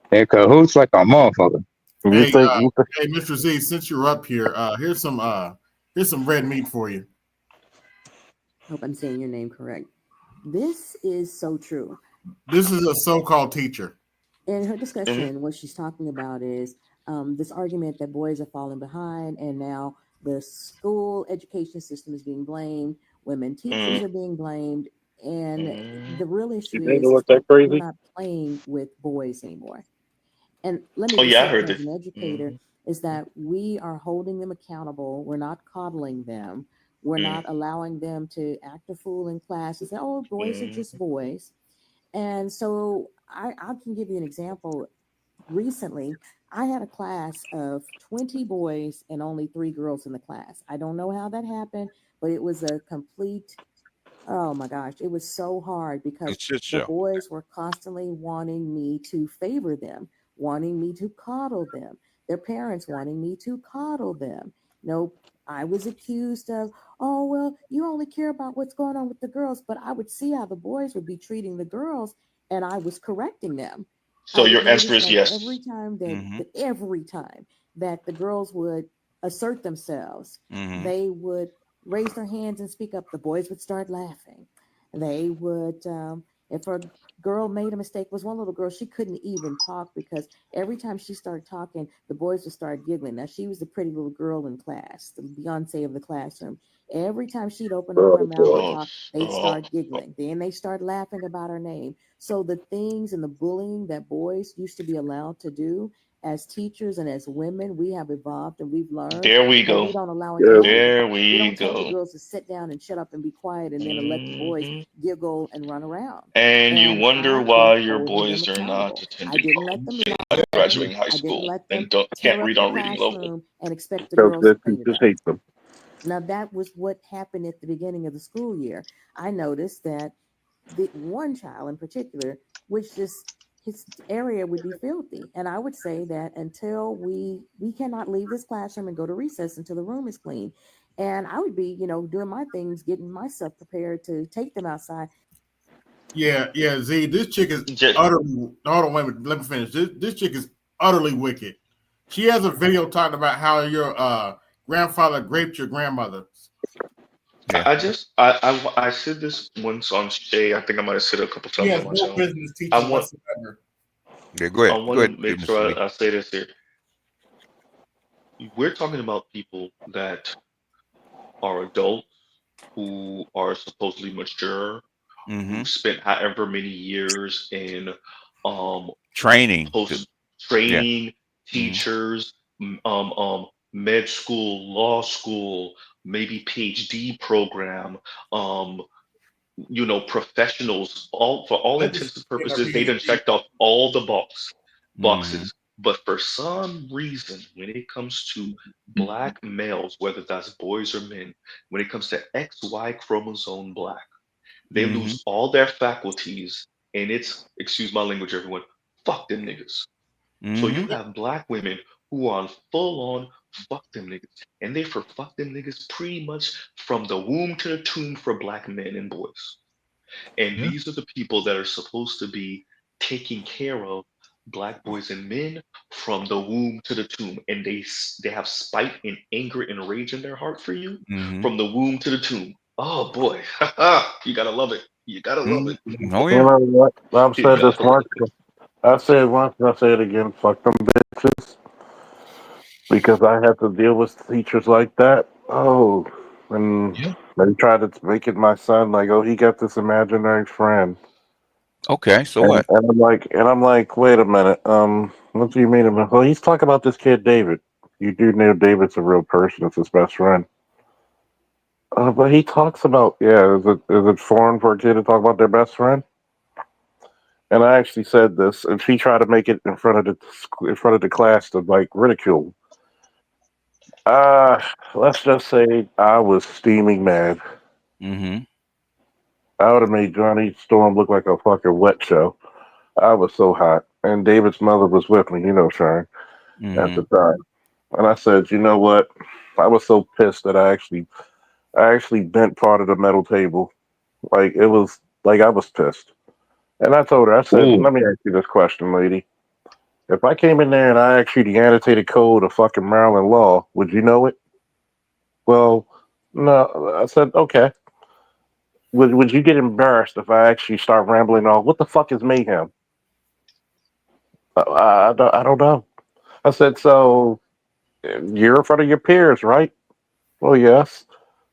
They're cahoots like a motherfucker. Hey, hey, Mr. Z, since you're up here, here's some red meat for you. Hope I'm saying your name correct. This is so true. This is a so-called teacher. In her discussion, what she's talking about is this argument that boys are falling behind, and now the school education system is being blamed. Women teachers are being blamed, and the real issue is we're not playing with boys anymore. And let me just say, as an educator, is that we are holding them accountable. We're not coddling them. We're not allowing them to act a fool in class and say, "Oh, boys are just boys." And so I can give you an example. Recently, I had a class of 20 boys and only 3 girls in the class. I don't know how that happened, but it was a complete, oh my gosh, it was so hard because the boys were constantly wanting me to favor them, wanting me to coddle them, their parents wanting me to coddle them. I was accused of, oh, well, you only care about what's going on with the girls, but I would see how the boys would be treating the girls, and I was correcting them. So your answer is yes. Every time that the girls would assert themselves, they would raise their hands and speak up. The boys would start laughing. They would, if a girl made a mistake, was one little girl, she couldn't even talk because every time she started talking, the boys would start giggling. Now, she was the pretty little girl in class, the Beyonce of the classroom. Every time she'd open up her mouth and talk, they'd start giggling. Then they start laughing about her name. So the things and the bullying that boys used to be allowed to do, as teachers and as women, we have evolved and we've learned. There we go. We don't allow it. There we don't tell the go. girls to sit down and shut up and be quiet, and then let the boys giggle and run around. And you wonder why your boys are not attending graduating high school and can't read on reading level. And expect the girls to clean it up. hate them. Now, that was what happened at the beginning of the school year. I noticed that the one child in particular, which just his area would be filthy. And I would say that until we cannot leave this classroom and go to recess until the room is clean. And I would be, doing my things, getting myself prepared to take them outside. Yeah, Z, this chick is utterly. Hold on, wait a minute. Let me finish. This chick is utterly wicked. She has a video talking about how your grandfather raped your grandmother. I said this once on Shay. I think I might have said it a couple He times has on my no channel. business teaching whatsoever. Yeah, go ahead. I want to make sure I say this here. We're talking about people that are adults who are supposedly mature, who spent however many years in Training. post Yeah. training, teachers, med school, law school, maybe PhD program, professionals, for all intents and purposes, they done checked off all the boxes. But for some reason, when it comes to black males, whether that's boys or men, when it comes to XY chromosome black, they lose all their faculties, and it's, excuse my language, everyone, fuck them niggas. So you have black women who are on full on fuck them niggas, and they for fuck them niggas pretty much from the womb to the tomb for black men and boys. And these are the people that are supposed to be taking care of black boys and men from the womb to the tomb, and they have spite and anger and rage in their heart for you from the womb to the tomb. Oh boy, you gotta love it. You gotta love it. Oh You yeah. know what? I've You said this gotta love once. I said it once, and I say it again. Fuck them bitches. Because I have to deal with teachers like that. Oh, and they try to make it my son like, oh, he got this imaginary friend. Okay, so And, what? and I'm like, wait a minute. What do you mean? Well, he's talking about this kid David. You do know David's a real person. It's his best friend. But he talks about, is it foreign for a kid to talk about their best friend? And I actually said this, and she tried to make it in front of the class to like ridicule. Let's just say I was steaming mad. I would have made Johnny Storm look like a fucking wet show. I was so hot, and David's mother was with me, Sharon, at the time. And I said, you know what? I was so pissed that I actually bent part of the metal table. Like it was like I was pissed. And I told her, I said, let me ask you this question, lady. If I came in there and I asked you the annotated code of fucking Maryland law, would you know it? Well, no. I said, okay. Would you get embarrassed if I actually start rambling on what the fuck is mayhem? I don't know. I said, so you're in front of your peers, right? Well, yes.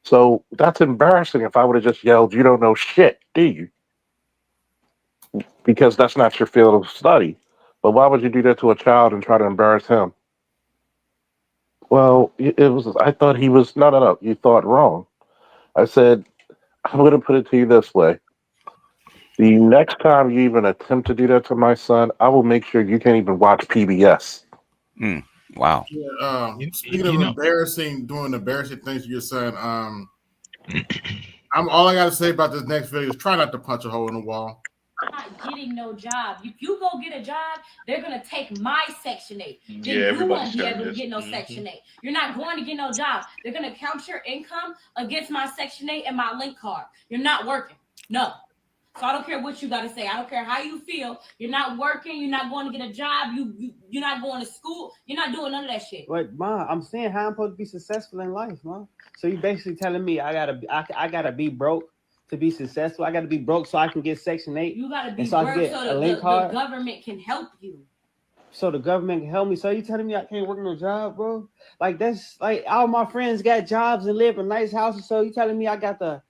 So that's embarrassing if I would have just yelled, you don't know shit, do you? Because that's not your field of study. But why would you do that to a child and try to embarrass him? Well, it was. I thought he was. No. You thought wrong. I said, I'm going to put it to you this way. The next time you even attempt to do that to my son, I will make sure you can't even watch PBS. Wow. Yeah, speaking of doing embarrassing things to your son, all I got to say about this next video is try not to punch a hole in the wall. Not getting no job. If you go get a job, they're gonna take my Section 8. Then Yeah, you won't be everybody's able to get no Section 8. You're not going to get no job. They're gonna count your income against my Section 8 and my link card. You're not working. No. So I don't care what you gotta say. I don't care how you feel. You're not working. You're not going to get a job. You're not going to school. You're not doing none of that shit. But Ma, I'm saying how I'm supposed to be successful in life, Ma. So you basically telling me I gotta be broke to be successful. I gotta be broke so I can get Section 8. You gotta be so broke so the government can help you. So the government can help me. So you telling me I can't work no job, bro? Like that's like all my friends got jobs and live in nice houses. So you telling me I got to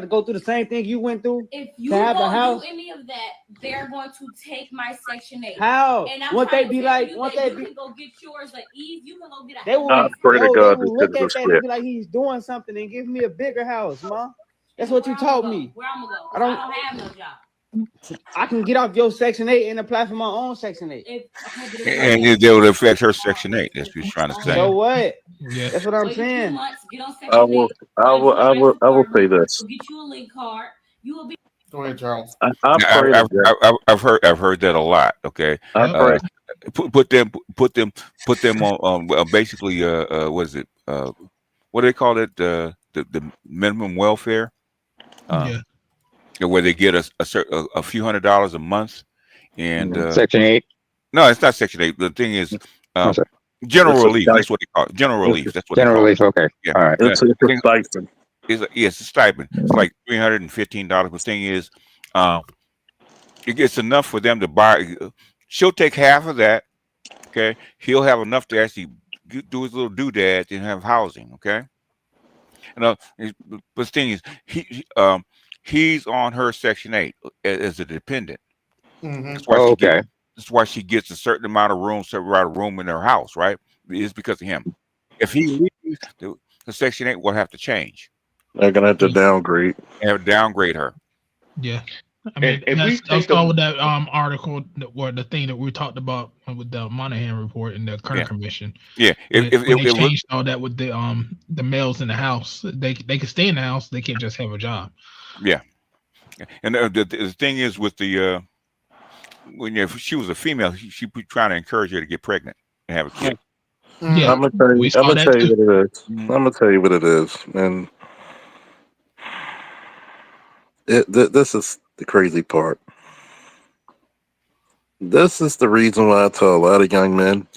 go through the same thing you went through? If you to have the don't house? do any of that, they're going to take my Section 8. How? And I'm Won't trying they be to tell like? you Won't that they you be? can go get yours at ease. You can go get a They will. I swear to God, They will this look shit at is a that script. and be like, he's doing something and give me a bigger house, Ma. That's what you told me. Where I'm gonna go? I I don't have no job. I can get off your Section 8 and apply for my own Section 8. And it would affect her Section 8. That's what she's trying to say. So what? Yeah. That's what I'm Wait 2 saying. months, get on I Section will 8. say this. Go get you a link card. You will be. Go ahead, Charles. I've heard that a lot. Okay, put them on basically what is it? What do they call it? The minimum welfare. Where they get a few $100s a month, and Section 8. No, it's not Section 8. The thing is, general relief. That's what they call it. General relief. That's what general they call relief. it. Okay, all right. It's a stipend. It's a stipend. It's like $315. The thing is, it gets enough for them to buy. She'll take half of that. Okay, he'll have enough to actually do his little doodad and have housing. Okay, but the thing is, he's on her Section 8 as a dependent. That's why that's why she gets a certain amount of room in her house, right? It's because of him. If he leaves, the Section 8 will have to change. They're gonna have to downgrade. And downgrade her. Yeah. I mean, that's all with that article or the thing that we talked about with the Monahan report and the Kerner Commission. Yeah, when they changed all that with the males in the house, they can stay in the house. They can't just have a job. Yeah, and the thing is with the if she was a female, she be trying to encourage her to get pregnant and have a kid. Yeah, I'm gonna tell you what it is. I'm gonna tell you what it is, and this is the crazy part. This is the reason why I tell a lot of young men,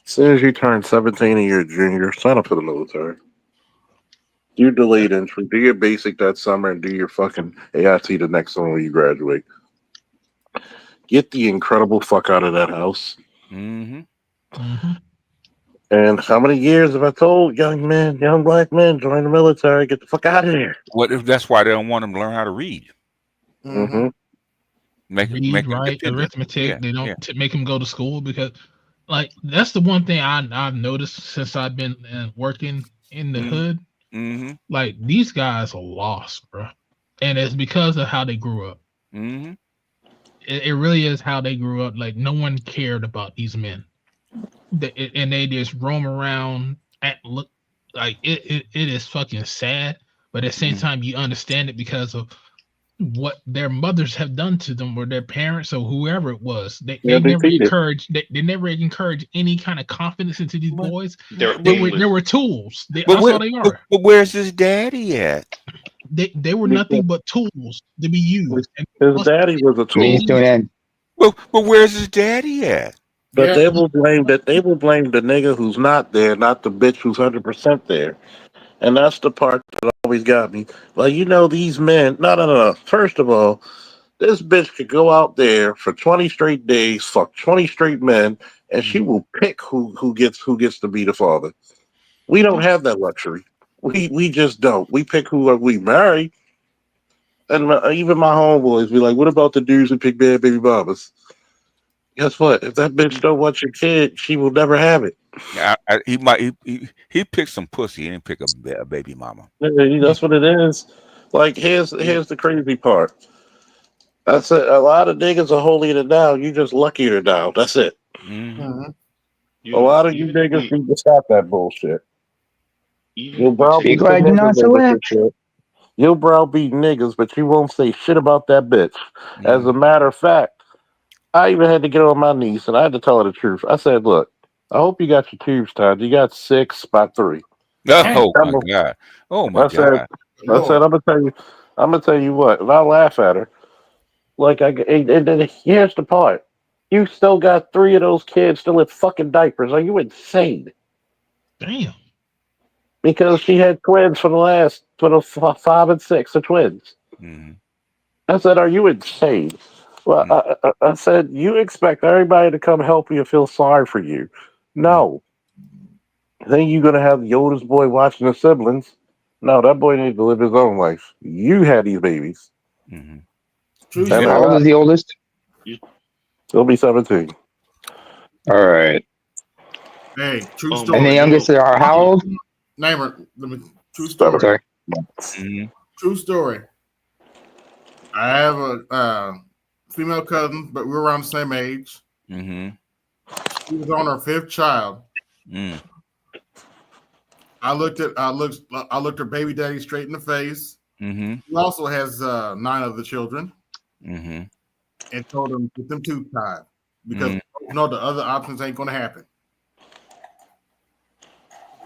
as soon as you turn 17 and you're a junior, sign up for the military. Do delayed entry, do your basic that summer, and do your fucking AIT the next summer when you graduate. Get the incredible fuck out of that house. Mm-hmm. Mm-hmm. And how many years have I told young black men, join the military, get the fuck out of there? What if that's why they don't want them to learn how to read? Mm-hmm. Make right, arithmetic. They don't make them go to school because, like, that's the one thing I've noticed since I've been working in the hood. Mm-hmm. Like, these guys are lost, bro, and it's because of how they grew up. Mm-hmm. It really is how they grew up. Like, no one cared about these men, and they just roam around. Look, like it is fucking sad, but at the same time, you understand it because of what their mothers have done to them, or their parents, or whoever it was. They never encouraged. They never encouraged any kind of confidence into these boys. They were tools. That's all they are. But where's his daddy at? They were nothing but tools to be used. His daddy was a tool. But where's his daddy at? But they will blame the nigga who's not there, not the bitch who's 100% there. And that's the part that always got me. Well, these men. No. First of all, this bitch could go out there for 20 straight days, fuck 20 straight men, and she will pick who gets to be the father. We don't have that luxury. We just don't. We pick who we marry. And even my homeboys be like, what about the dudes who pick bad baby mamas? Guess what? If that bitch don't want your kid, she will never have it. He picked some pussy. He didn't pick a baby mama. That's what it is. Like, here's the crazy part. I said a lot of niggas are holier than thou. You just luckier than thou. That's it. Mm-hmm. A lot of you niggas need to stop that bullshit. You'll be glad you're not so shit. You'll browbeat niggas, but you won't say shit about that bitch. As a matter of fact, I even had to get on my knees and I had to tell her the truth. I said, look, I hope you got your tubes tied. You got 6 by 3. Oh my God. Oh my God. I said, I'm gonna tell you what, and I laugh at her. Like, and then here's the part. You still got 3 of those kids still in fucking diapers. Are you insane? Damn. Because she had twins for the 5 and 6 are twins. Mm-hmm. I said, are you insane? Well, I said, you expect everybody to come help you and feel sorry for you. No. Then you're going to have the oldest boy watching the siblings. No, that boy needs to live his own life. You had these babies. Mm-hmm. How old is the oldest? He'll be 17. All right. Hey, true story. And the youngest are how old? True story. Sorry. Mm-hmm. True story. I have a female cousin, but we're around the same age. Mm-hmm. She was on her 5th child. I looked her baby daddy straight in the face. Mm-hmm. He also has 9 other children, Mm-hmm. and told them get them tubes tied because you know the other options ain't gonna happen.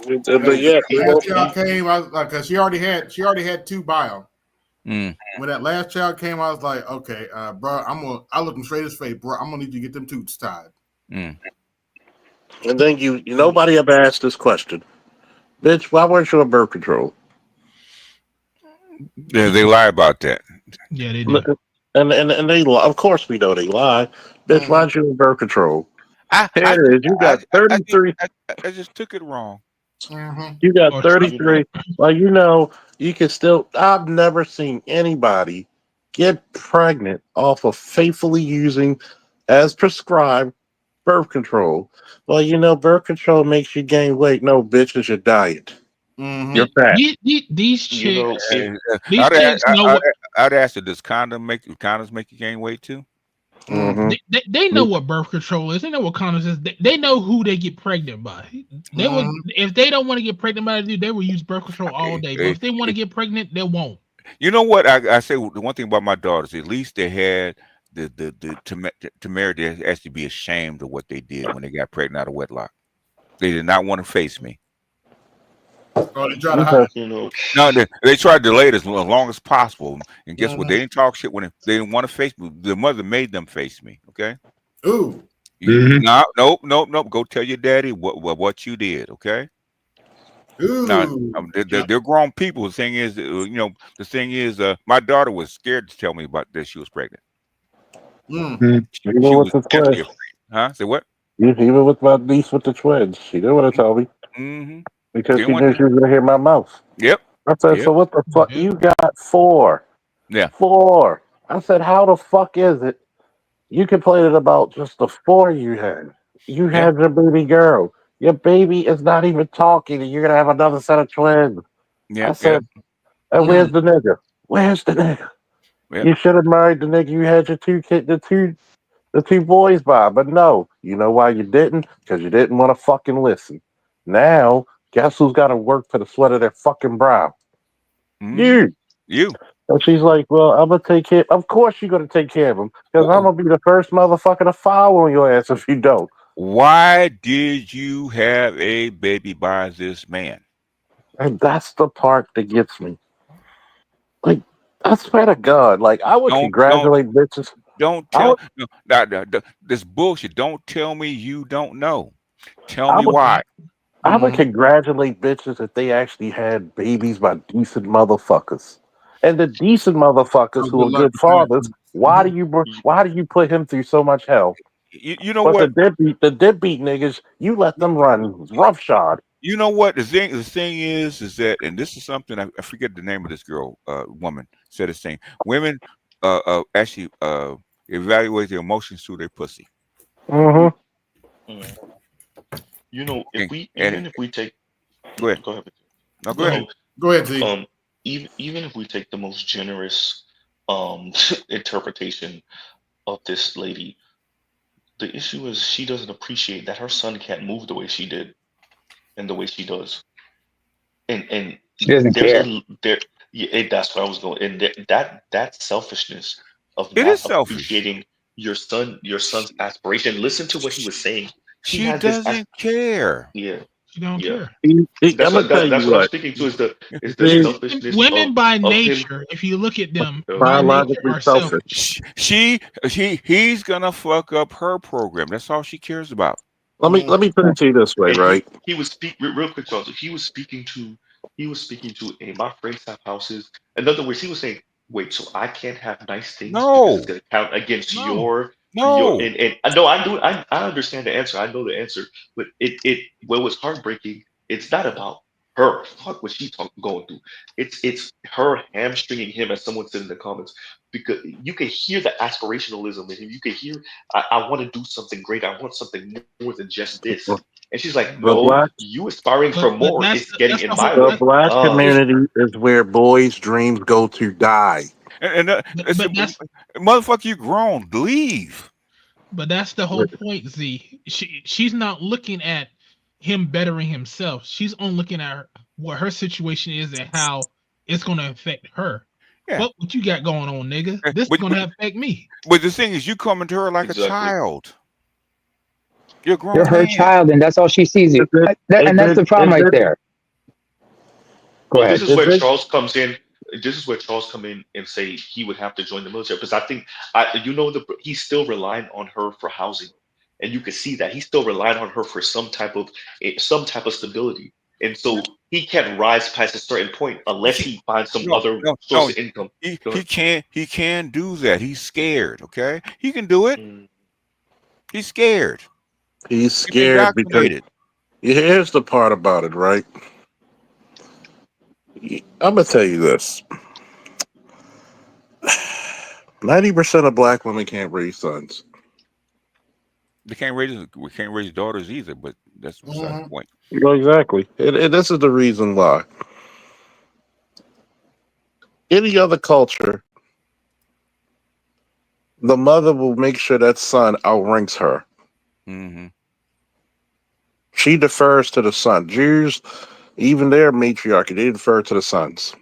But yeah, Last child came, I was like, cause she already had 2 bio. Mm. When that last child came, I was like, okay, bro, I look him straight in his face, bro. I'm gonna need you to get them tubes tied. Mm. And then nobody ever asked this question, bitch. Why weren't you on birth control? Yeah, they lie about that. Yeah, they do. And they lie. Of course we know they lie, bitch. Why'd you on birth control? I You got 33. I just took it wrong. You got Or 33. Well, you can still. I've never seen anybody get pregnant off of faithfully using, as prescribed, birth control. Well, birth control makes you gain weight. No, bitch, it's your diet. You're fat. These chicks, these I'd chicks know what ask you, does condoms make you gain weight too? they know what birth control is. They know what condoms is. They know who they get pregnant by. They would, if they don't want to get pregnant by a dude, they will use birth control all day. But if they want to get pregnant, they won't. You know what? I say the one thing about my daughters, at least they had the to marry, they actually be ashamed of what they did when they got pregnant out of wedlock. They did not want to face me. Oh, they try to hide. No, they tried to delay it as long as possible. And guess what? They didn't talk shit when they didn't want to face me. The mother made them face me. Okay. Ooh. No, nope. Go tell your daddy what you did. Okay. Ooh. Now they're grown people. The thing is, my daughter was scared to tell me about that she was pregnant. Even She with was the definitely twins. afraid. Huh? Say what? Even with my niece with the twins, she didn't want to tell me because Didn't she want knew to. she was going to hear my mouth. Yep. I said, so what the fuck? You got 4. Yeah. 4. I said, how the fuck is it? You complaining about just the 4 you had. You had your baby girl. Your baby is not even talking, and you're gonna have another set of twins. Yeah. I said, and where's the nigga? Where's the nigga? Yep. You should have married the nigga you had your 2 kids, the 2 boys by. But no, you know why you didn't? Because you didn't want to fucking listen. Now, guess who's got to work for the sweat of their fucking brow? You. And she's like, well, I'm going to take care. Of course you're going to take care of him. Because I'm going to be the first motherfucker to foul on your ass if you don't. Why did you have a baby by this man? And that's the part that gets me. Like, I swear to God, like, I would congratulate bitches. Don't tell this bullshit. Don't tell me you don't know. Tell me why. I would congratulate bitches if they actually had babies by decent motherfuckers. And the decent motherfuckers who are good fathers, why do you put him through so much hell? You know but what? the deadbeat niggas, you let them run roughshod. You know what? The thing is that, and this is something I forget the name of this girl, woman said the same. Women actually evaluate their emotions through their pussy. You know, if we take go ahead. Go ahead. No, go ahead. Go ahead, Z. Even if we take the most generous interpretation of this lady, the issue is she doesn't appreciate that her son can't move the way she did and the way she does. And she doesn't care. That's where I was going. And that selfishness of it not is selfish. appreciating your son's aspiration. Listen to what he was saying. She doesn't care. Yeah. She don't care. That's what I'm speaking to. Is the selfishness Women by of nature, him. if you look at them, Biologically are selfish. He's gonna fuck up her program. That's all she cares about. Let me put it to you this way, And right? He was real quick, Charles. He was speaking to my friends have houses. In other words, he was saying, wait, so I can't have nice things because it's gonna count against your and no, I understand the answer. I know the answer, but what was heartbreaking, it's not about her. Fuck what she's going through. It's her hamstringing him, as someone said in the comments, because you can hear the aspirationalism in him. You can hear, I want to do something great. I want something more than just this. And she's like, no, you aspiring for more is getting in my way. The black community is where boys' dreams go to die. And motherfucker, you grown. Leave. But that's the whole point, Z. She's not looking at him bettering himself. She's only looking at what her situation is and how it's gonna affect her. Yeah. Fuck what you got going on, nigga. This is gonna affect me. But the thing is, you coming to her like a child. You're a grown You're her man. child, and that's all she sees you. And that's the problem right there. Go Well, ahead. this is where Charles comes in. This is where Charles come in and say he would have to join the military because I think he's still relying on her for housing, and you can see that he's still relying on her for some type of stability, and so he can't rise past a certain point unless he finds some other source of income. He can't do that. He's scared. Okay, he can do it. He's scared. He's scared because here's the part about it, right? I'm gonna tell you this: 90% of black women can't raise sons. We can't raise daughters either. But that's beside the point. Well, exactly, and this is the reason why. Any other culture, the mother will make sure that son outranks her. Mm-hmm. She defers to the son. Jews, even their matriarchy, they defer to the sons.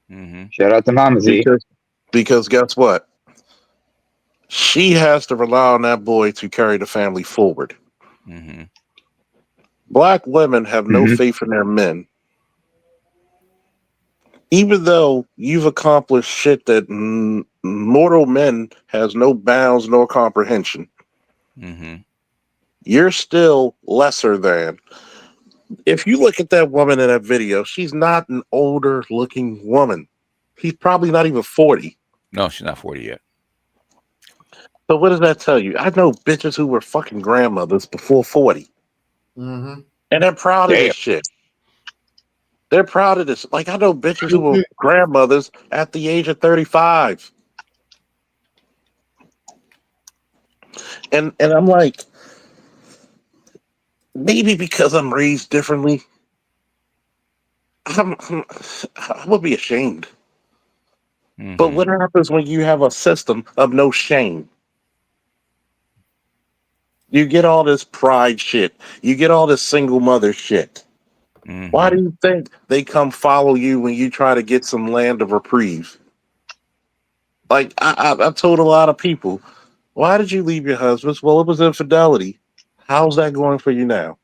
Mm-hmm. Shout out to Mama Z. Because guess what? She has to rely on that boy to carry the family forward. Mm-hmm. Black women have no faith in their men. Even though you've accomplished shit that mortal men has no bounds nor comprehension, you're still lesser than. If you look at that woman in that video, she's not an older looking woman. She's probably not even 40. No, she's not 40 yet. So what does that tell you? I know bitches who were fucking grandmothers before 40. Mm-hmm. And they're proud of this shit. They're proud of this. Like, I know bitches who were grandmothers at the age of 35. And I'm like, maybe because I'm raised differently, I would be ashamed. But what happens when you have a system of no shame? You get all this pride shit. You get all this single mother shit. Why do you think they come follow you when you try to get some land of reprieve? Like, I told a lot of people, why did you leave your husbands? Well, it was infidelity. How's that going for you now?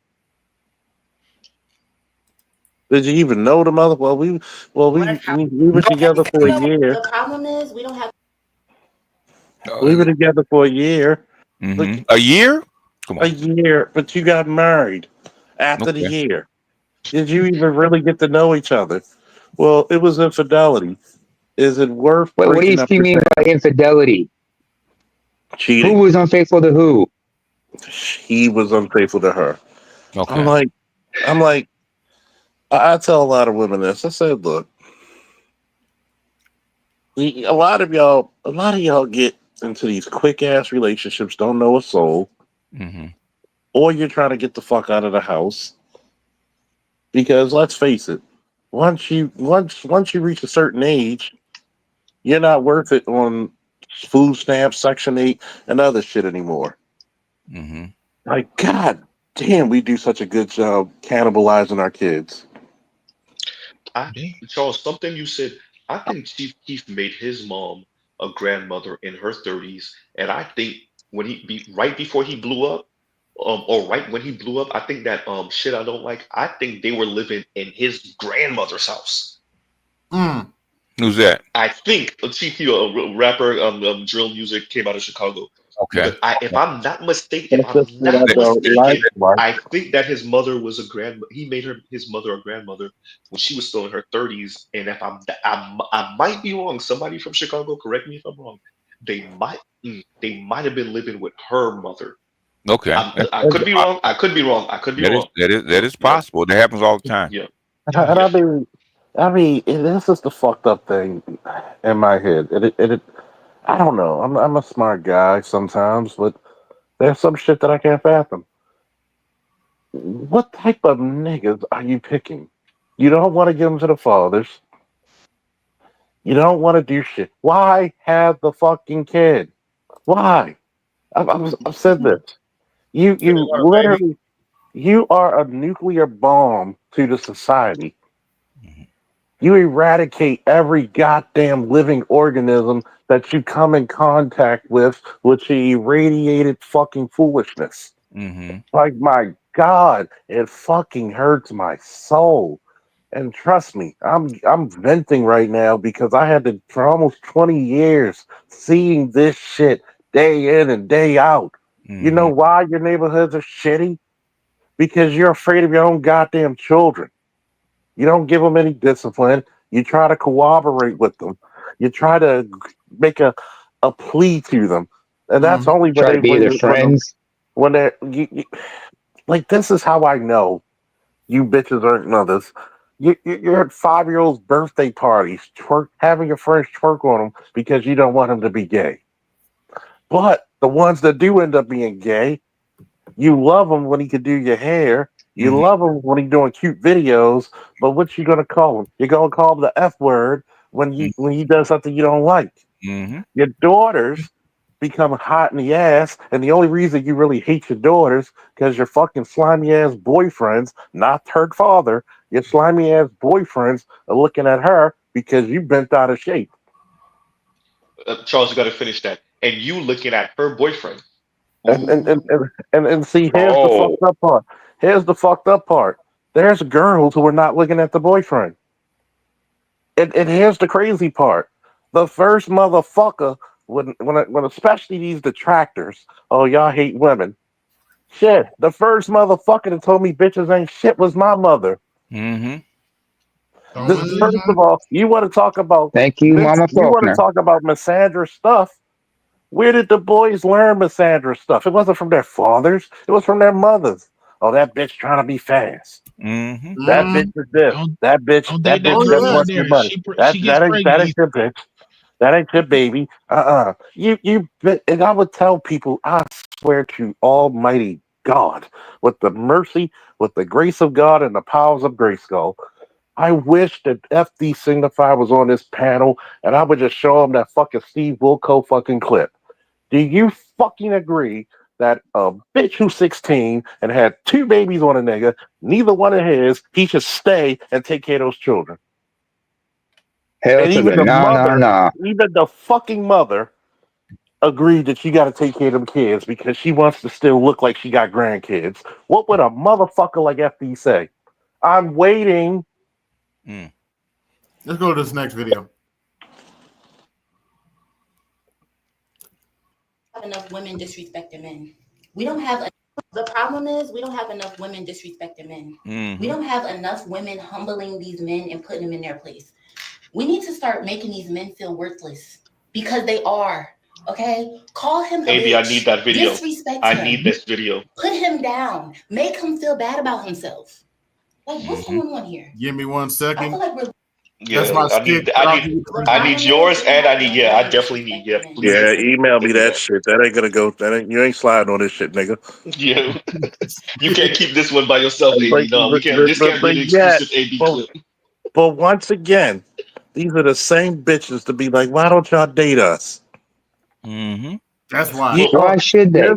Did you even know the mother? Well, we were together for a year. The problem is we don't have. We were together for a year. A year? Come on. A year, but you got married after the year. Did you even really get to know each other? Well, it was infidelity. Is it worth? Wait, what do you mean by infidelity? Cheating. Who was unfaithful to who? He was unfaithful to her. Okay. I'm like, I tell a lot of women this. I said, look, a lot of y'all get into these quick ass relationships, don't know a soul, or you're trying to get the fuck out of the house. Because let's face it, once you reach a certain age, you're not worth it on food stamps, Section 8, and other shit anymore. Like, God damn, we do such a good job cannibalizing our kids. Charles, something you said, I think Chief Keef made his mom a grandmother in her 30s, and I think when right before he blew up, or right when he blew up, I think that shit I don't like. I think they were living in his grandmother's house. Who's that? I think Chief Keef, a rapper, drill music, came out of Chicago. Okay. But if I'm not mistaken, I think that his mother was he made his mother a grandmother when she was still in her 30s. And if I might be wrong. Somebody from Chicago, correct me if I'm wrong. They might have been living with her mother. Okay. I could be wrong. I could be wrong. That is possible. That happens all the time. Yeah. And I mean, this is the fucked up thing in my head. I don't know. I'm a smart guy sometimes, but there's some shit that I can't fathom. What type of niggas are you picking? You don't want to give them to the fathers. You don't want to do shit. Why have the fucking kid? Why? I've said this. You literally, you are a nuclear bomb to the society. You eradicate every goddamn living organism that you come in contact with your irradiated fucking foolishness. Like, my God, it fucking hurts my soul. And trust me, I'm venting right now because I had to, for almost 20 years, seeing this shit day in and day out. You know why your neighborhoods are shitty? Because you're afraid of your own goddamn children. You don't give them any discipline. You try to cooperate with them. You try to make a plea to them, and that's only when Try they to be their friends. when they're like, this is how I know you bitches aren't mothers. You're at 5-year-olds' birthday parties, having your friends twerk on them because you don't want them to be gay. But the ones that do end up being gay, you love him when he can do your hair. You love him when he's doing cute videos. But what you gonna call him? You're gonna call him the F word when he does something you don't like. Your daughters become hot in the ass, and the only reason you really hate your daughters because your fucking slimy ass boyfriends, not her father, your slimy ass boyfriends are looking at her because you bent out of shape. Charles, you got to finish that. And you looking at her boyfriend. And see, here's the fucked up part. Here's the fucked up part. There's girls who are not looking at the boyfriend. And here's the crazy part. The first motherfucker, when especially these detractors, oh, y'all hate women. Shit, the first motherfucker that told me bitches ain't shit was my mother. First of all, you want to talk about Thank you, Mama you want to Faulkner. talk about misandrous stuff. Where did the boys learn misandrous stuff? It wasn't from their fathers. It was from their mothers. Oh, that bitch trying to be fast. That bitch is this. That bitch just wants your money. That ain't your bitch. That ain't your baby. And I would tell people, I swear to Almighty God, with the mercy, with the grace of God and the powers of Grayskull, I wish that FD Signify was on this panel and I would just show him that fucking Steve Wilco fucking clip. Do you fucking agree that a bitch who's 16 and had 2 babies on a nigga, neither one of his, he should stay and take care of those children? Hell And to even the the mother, nah. even the fucking mother agreed that she got to take care of them kids because she wants to still look like she got grandkids. What would a motherfucker like FD say? I'm waiting. Let's go to this next video. Enough women disrespecting men. We don't have. The problem is we don't have enough women disrespecting men. We don't have enough women humbling these men and putting them in their place. We need to start making these men feel worthless because they are. Okay, call him a AB, bitch. I need that video. Disrespect I him. need this video. Put him down. Make him feel bad about himself. Like, what's going on here? Give me 1 second. I feel like we're. That's my skit. I need yours, and I need I definitely need please. Yeah, email me that shit. That ain't gonna go. You ain't sliding on this shit, nigga. Yeah, you can't keep this one by yourself, AB. No, we can't. This can't be an exclusive AB clip. But once again, these are the same bitches to be like, why don't y'all date us? That's why. Why should they?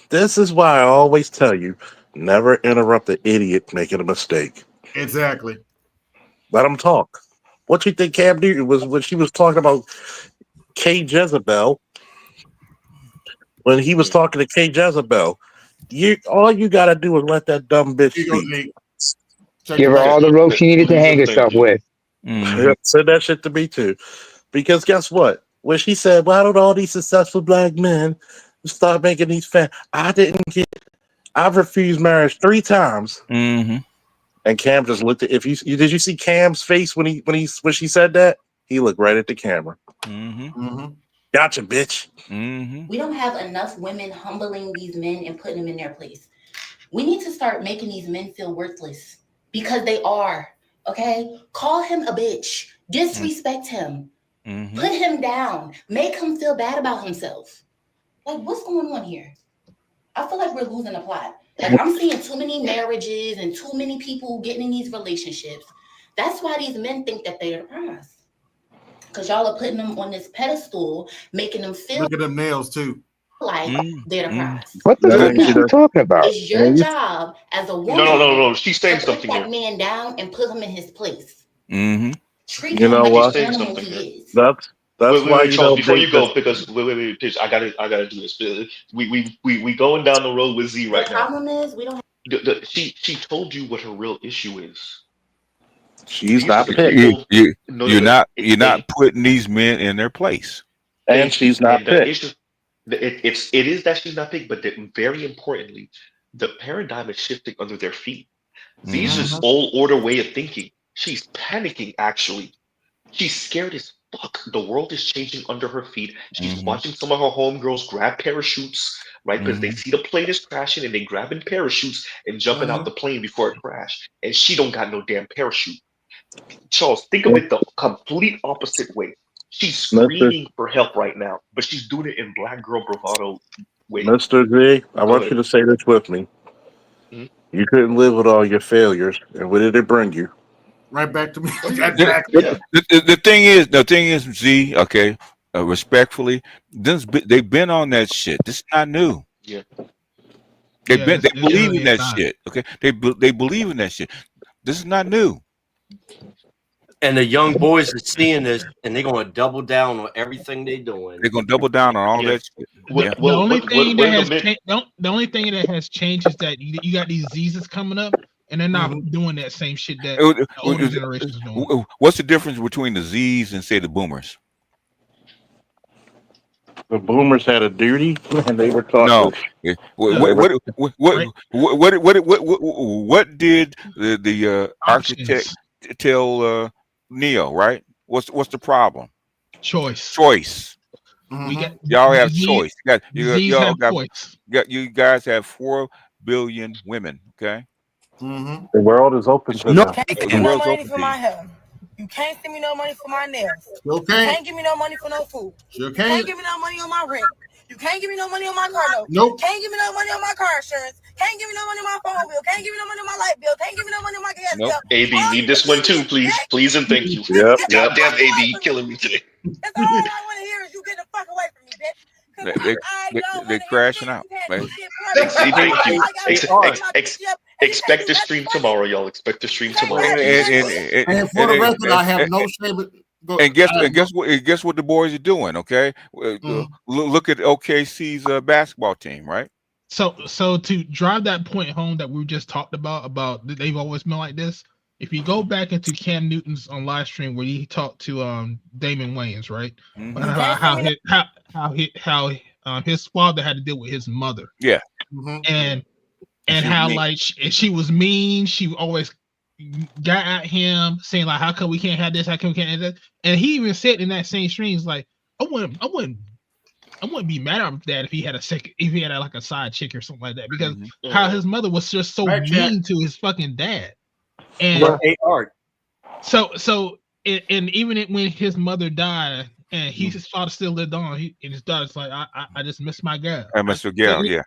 This is why I always tell you, never interrupt an idiot making a mistake. Exactly. Let them talk. What you think Cam Newton was when she was talking about K Jezebel? When he was talking to K Jezebel, all you gotta do is let that dumb bitch speak. Give her all the rope she needed to hang herself with. Said that shit to me too. Because guess what? When she said, why don't all these successful black men start making these I've refused marriage 3 times. And Cam just looked at did you see Cam's face when she said that? He looked right at the camera. Gotcha, bitch. We don't have enough women humbling these men and putting them in their place. We need to start making these men feel worthless because they are. Okay, call him a bitch. Disrespect him. Put him down. Make him feel bad about himself. Like, what's going on here? I feel like we're losing the plot. Like, I'm seeing too many marriages and too many people getting in these relationships. That's why these men think that they're the prize. Because y'all are putting them on this pedestal, making them feel. Look at them nails too. Like they're the prize. What the fuck is she talking about? It's your job as a woman. No. She's saying to something put that here. man down and put him in his place. Treat You him know like what? the animal he is. That's why Wait, you Charles. don't Before date you this. go, because wait, Pitch, I gotta do this. We going down the road with Z right The now. problem is we don't. She told you what her real issue is. She's These are not the picked, people. You're not putting these men in their place. and she's not And the picked. issue, it is that she's not picked, but very importantly, the paradigm is shifting under their feet. These is old order way of thinking. She's panicking. Actually, she's scared as fuck. The world is changing under her feet. She's watching some of her homegirls grab parachutes, right? Because they see the plane is crashing and they grabbing parachutes and jumping out the plane before it crashed. And she don't got no damn parachute. Charles, think of it the complete opposite way. She's screaming for help right now, but she's doing it in black girl bravado way. Mr. G, I Go want ahead. you to say this with me. Mhm. You couldn't live with all your failures, and what did it bring you? Right back to me. The thing is, Z. Okay, respectfully, they've been on that shit. This is not new. Yeah. They Yeah, believe really in that not. shit. Okay, they believe in that shit. This is not new. And the young boys are seeing this, and they're going to double down on everything they're doing. They're gonna double down on all that shit. The only thing that has changed is that you got these Z's coming up, and they're not doing that same shit that the older generations doing. What's the difference between the Z's and say the boomers? The boomers had a duty, and they were taught. No. this. What did the architect tell Neo? Right? What's the problem? Choice. We got Y'all have Z's- choice. Z's have choice. You guys have 4 billion women. Okay. The world is open to No, them. the Give me no world's money open for to my you. hair. You can't send me no money for my nails. Sure You can't. can't give me no money for no food. Sure You can't. can't give me no money on my rent. You can't give me no money on my car note. Nope. Can't give me no money on my car insurance. Can't give me no money on my phone bill. Can't give me no money on my light bill. Can't give me no money on my gas bill. AB, need this one too, please. Please and thank you. Yep. Goddamn AB, killing me today. That's all I want to hear is you get the fuck away from me, bitch. They're crashing out. Right? Thank you. Expect the stream tomorrow, y'all. Expect the stream tomorrow. And for the record, I have no shame. And guess what the boys are doing? Okay, look at OKC's basketball team, right? So to drive that point home that we just talked about they've always been like this. If you go back into Cam Newton's on live stream where he talked to Damon Wayans, right? How his father had to deal with his mother. Yeah. And how mean. like she was mean. She always got at him saying like, how come we can't have this? How come we can't have that? And he even said in that same stream, he's like, I wouldn't be mad at that if he had like a side chick or something like that, because how his mother was just so mean to his fucking dad. And so even when his mother died and his father still lived on, his daughter's like, I just miss my girl. I miss your girl, yeah.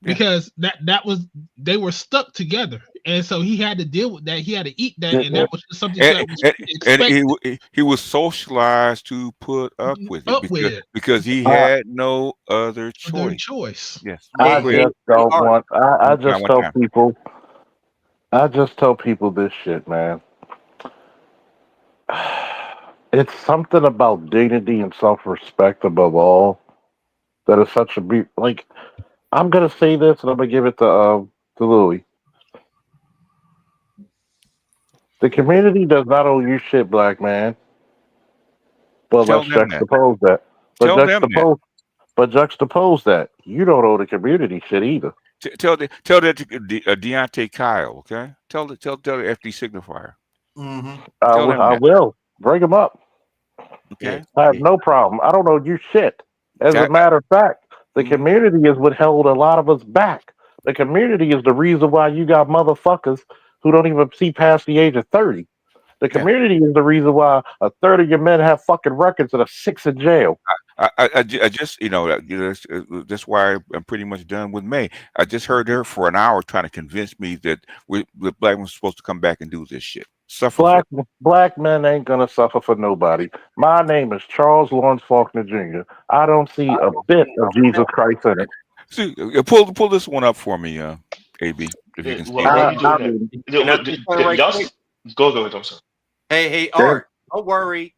Because that was, they were stuck together, and so he had to deal with that. He had to eat that, and that was just something that was expected. And he was socialized to put up with it because he had no other choice. Yes, I just don't want. I just tell people this shit, man. It's something about dignity and self-respect above all that is such a like. I'm gonna say this, and I'm gonna give it to Louis. The community does not owe you shit, black man. But let's juxtapose that. But juxtapose that. You don't owe the community shit either. Tell that to Deontay Kyle, okay? Tell the FD signifier. I will bring him up. Okay, I have no problem. I don't owe you shit. As a matter of fact, the community is what held a lot of us back. The community is the reason why you got motherfuckers who don't even see past the age of 30. The community is the reason why a third of your men have fucking records and are 6 in jail. I just, that's why I'm pretty much done with May. I just heard her for an hour trying to convince me that the black one's supposed to come back and do this shit. Black men ain't gonna suffer for nobody. My name is Charles Lawrence Faulkner Jr. I don't see a bit of Jesus Christ in it. See, pull this one up for me, AB, if you can. Go, I'm sorry. Hey, Art. don't worry.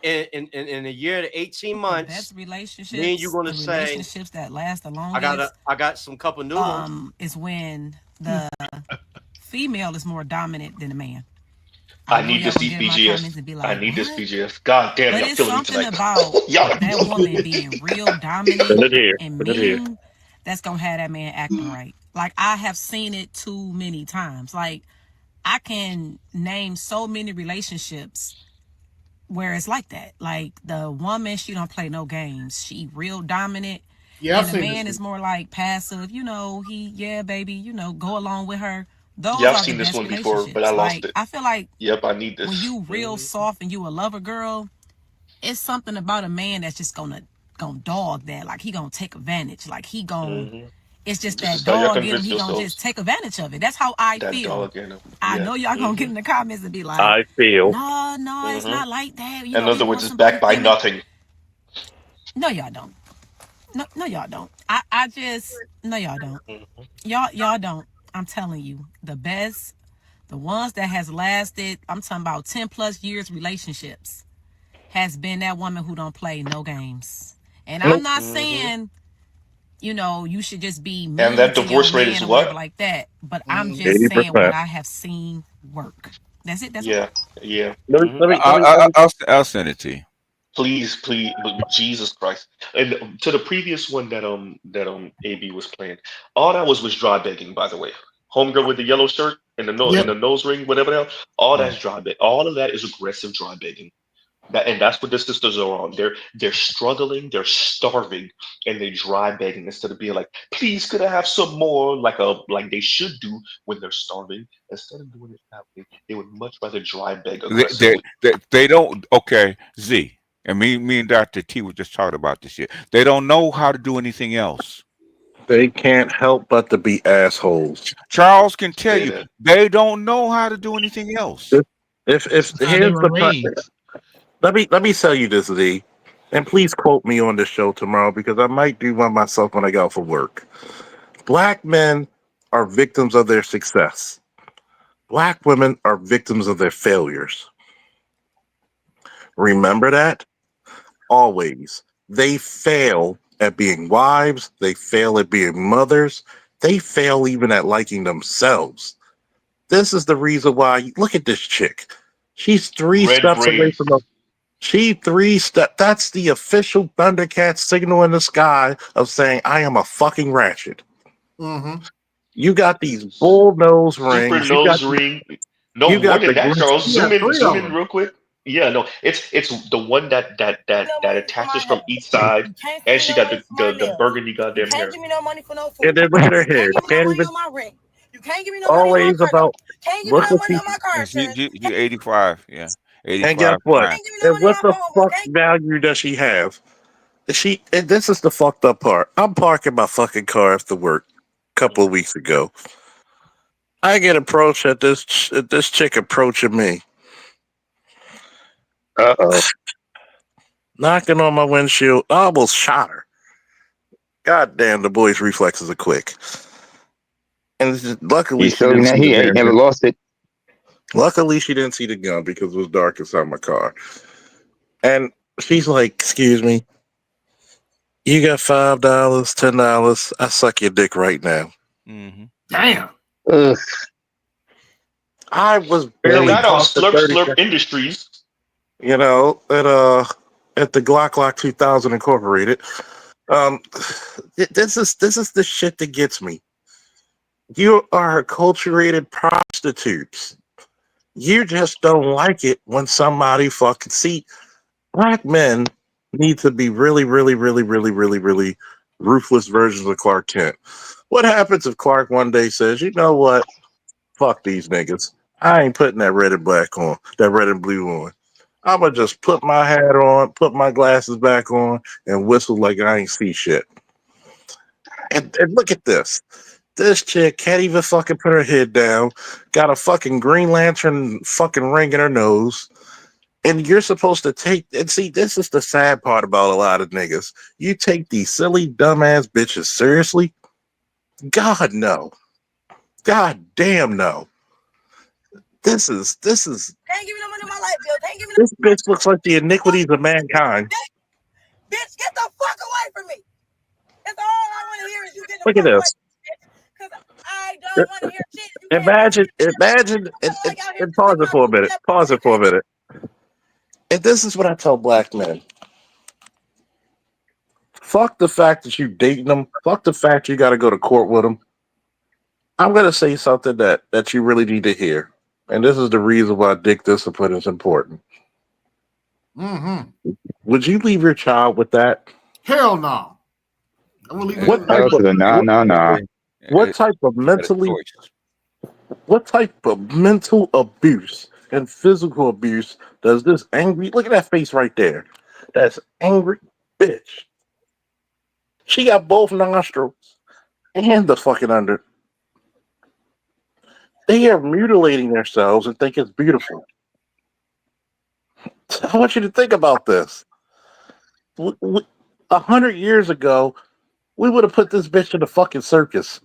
In a year to 18 months, best relationships, me and you gonna the say, relationships that last the longest. I got some couple noodles. Is when the female is more dominant than the man. I need this BGS. And be I like, need this what? BGS. God damn, But y'all it's killing me something tonight. about that woman being real dominant and mean that's gonna have that man acting right. Like I have seen it too many times. Like I can name so many relationships where it's like that. Like the woman, she don't play no games. She real dominant. Yeah, and the man is more like passive. Yeah, baby, go along with her. Those Yeah, I've are the seen this best one before, but I relationships. lost Like it. I feel like Yep, I need this. when you real soft and you a lover girl, it's something about a man that's just gonna dog that. Like he gonna take advantage. Like he gonna it's just This that is how y'all dog in him. convince He gonna yourselves. just take advantage of it. That's how I That feel. dog in him. I Yeah. know y'all gonna get in the comments and be like, I feel. no, it's not like that. In We other words, want it's somebody backed by feeling. nothing. No, y'all don't. No, y'all don't. I just no, y'all don't. Y'all don't. I'm telling you, the ones that has lasted. I'm talking about 10+ years relationships. Has been that woman who don't play no games. And I'm not saying, you should just be mean And that to your divorce rate is man or whatever what? like that. But I'm just saying 80%. what I have seen work. That's it. That's Yeah, yeah. I'll send it to you. Please, Jesus Christ! And to the previous one that AB was playing, all that was dry begging. By the way, homegirl with the yellow shirt and the nose ring, whatever the hell, all that's dry begging. All of that is aggressive dry begging. That's what the sisters are on. They're struggling, they're starving, and they dry begging instead of being like, please, could I have some more? Like they should do when they're starving. Instead of doing it that way, they would much rather dry beg aggressively. They don't. Okay, Z. And me and Dr. T were just talking about this shit. They don't know how to do anything else. They can't help but to be assholes. Charles can tell you they don't know how to do anything else. If here's the let me tell you this, Z, and please quote me on this show tomorrow because I might do one myself when I go out for work. Black men are victims of their success. Black women are victims of their failures. Remember that? Always. They fail at being wives. They fail at being mothers. They fail even at liking themselves. This is the reason why. Look at this chick. She's three Red steps away braids. from a. That's the official Thundercat signal in the sky of saying, I am a fucking ratchet. Mm-hmm. You got these bull nose Super rings. nose ring. No, you more got than the that, Charles. yeah, Zoom in real quick. Yeah, no, it's the one that attaches from each side, and she got the burgundy goddamn hair. Can't give me no money for no food. And then look at her hair. Can't give me no Can't money even on my rent. You can't give me no money on my always car. about Can't give me look no at money on people. my car insurance. You 85, yeah. 85. And guess what? Fine. And what the fuck value does she have? And this is the fucked up part. I'm parking my fucking car after work a couple of weeks ago. I get approached at this chick approaching me. Knocking on my windshield. I almost shot her. God damn, the boy's reflexes are quick. And luckily she didn't see he ain't never lost it. Luckily she didn't see the gun because it was dark inside my car. And she's like, excuse me, you got $5, $10, I suck your dick right now. Mm-hmm. Damn. Ugh. I was barely That on parked at Slurp 30 Slurp seconds. Industries. You know, at the Glock 2000 Incorporated. This is the shit that gets me. You are acculturated prostitutes. You just don't like it when somebody fucking see. Black men need to be really, really, really, really, really, really ruthless versions of Clark Kent. What happens if Clark one day says, you know what? Fuck these niggas. I ain't putting that red and black on, that red and blue on. I'm going to just put my hat on, put my glasses back on, and whistle like I ain't see shit. And look at this. This chick can't even fucking put her head down, got a fucking Green Lantern fucking ring in her nose, and you're supposed to take, and see, this is the sad part about a lot of niggas. You take these silly, dumbass bitches seriously? God, no. God damn, no. This is Can't give me no money on my light bill. Can't give me no This bitch looks like the iniquities of mankind. bitch. Get the fuck away from me. That's all I want to hear is you get the Look at fuck away this. from me, bitch. Because I don't want to hear shit. You can't Imagine, like out here and pause it for a minute. Pause it for a minute. And this is what I tell black men. Fuck the fact that you dating them. Fuck the fact you got to go to court with them. I'm going to say something that you really need to hear. And this is the reason why dick discipline is important. Mm-hmm. Would you leave your child with that? Hell no. I'm gonna leave it. What type of what type of mental abuse and physical abuse does this angry, look at that face right there, that's angry bitch, she got both nostrils and the fucking under, they are mutilating themselves and think it's beautiful. I want you to think about this. 100 years ago we would have put this bitch in the fucking circus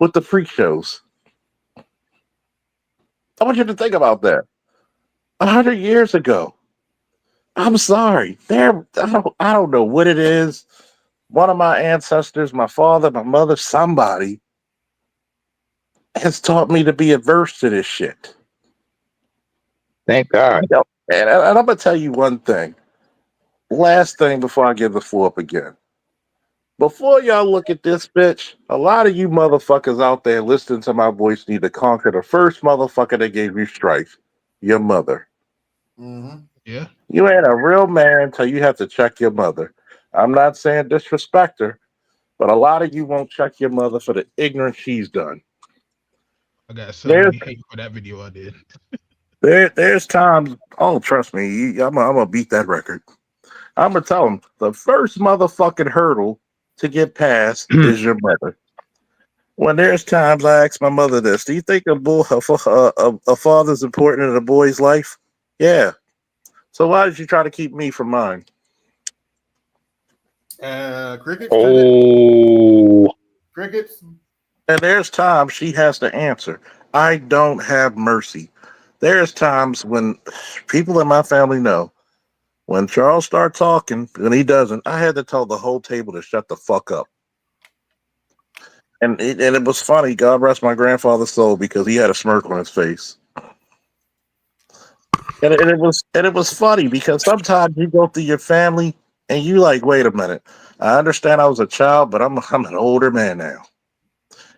with the freak shows. I want you to think about that. 100 years ago. I'm sorry. I don't know what it is. One of my ancestors, my father, my mother, somebody has taught me to be averse to this shit. Thank God. And I'm going to tell you one thing. Last thing before I give the floor up again. Before y'all look at this bitch, a lot of you motherfuckers out there listening to my voice need to conquer the first motherfucker that gave you strife. Your mother. Mm-hmm. Yeah. You ain't a real man until you have to check your mother. I'm not saying disrespect her, but a lot of you won't check your mother for the ignorance she's done. I got so many hate for that video I did. There's times, oh, trust me, I'm gonna beat that record. I'm gonna tell them the first motherfucking hurdle to get past is your mother. When there's times I ask my mother this, do you think a father's important in a boy's life? Yeah. So why did you try to keep me from mine? Crickets. Oh. Crickets. And there's times she has to answer. I don't have mercy. There's times when people in my family know when Charles starts talking and he doesn't, I had to tell the whole table to shut the fuck up. And it was funny. God rest my grandfather's soul because he had a smirk on his face. And it was funny because sometimes you go through your family and you like, wait a minute. I understand I was a child, but I'm an older man now.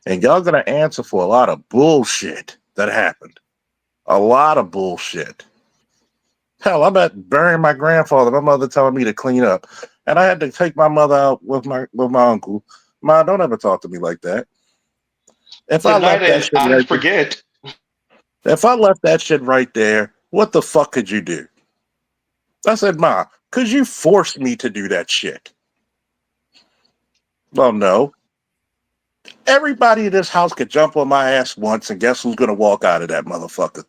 And y'all gonna answer for a lot of bullshit that happened. A lot of bullshit. Hell, I'm at burying my grandfather, my mother telling me to clean up. And I had to take my mother out with my uncle. Ma, don't ever talk to me like that. If I left that shit right forget. If I left that shit right there, what the fuck could you do? I said, Ma, could you force me to do that shit? Well, no. Everybody in this house could jump on my ass once, and guess who's gonna walk out of that motherfucker?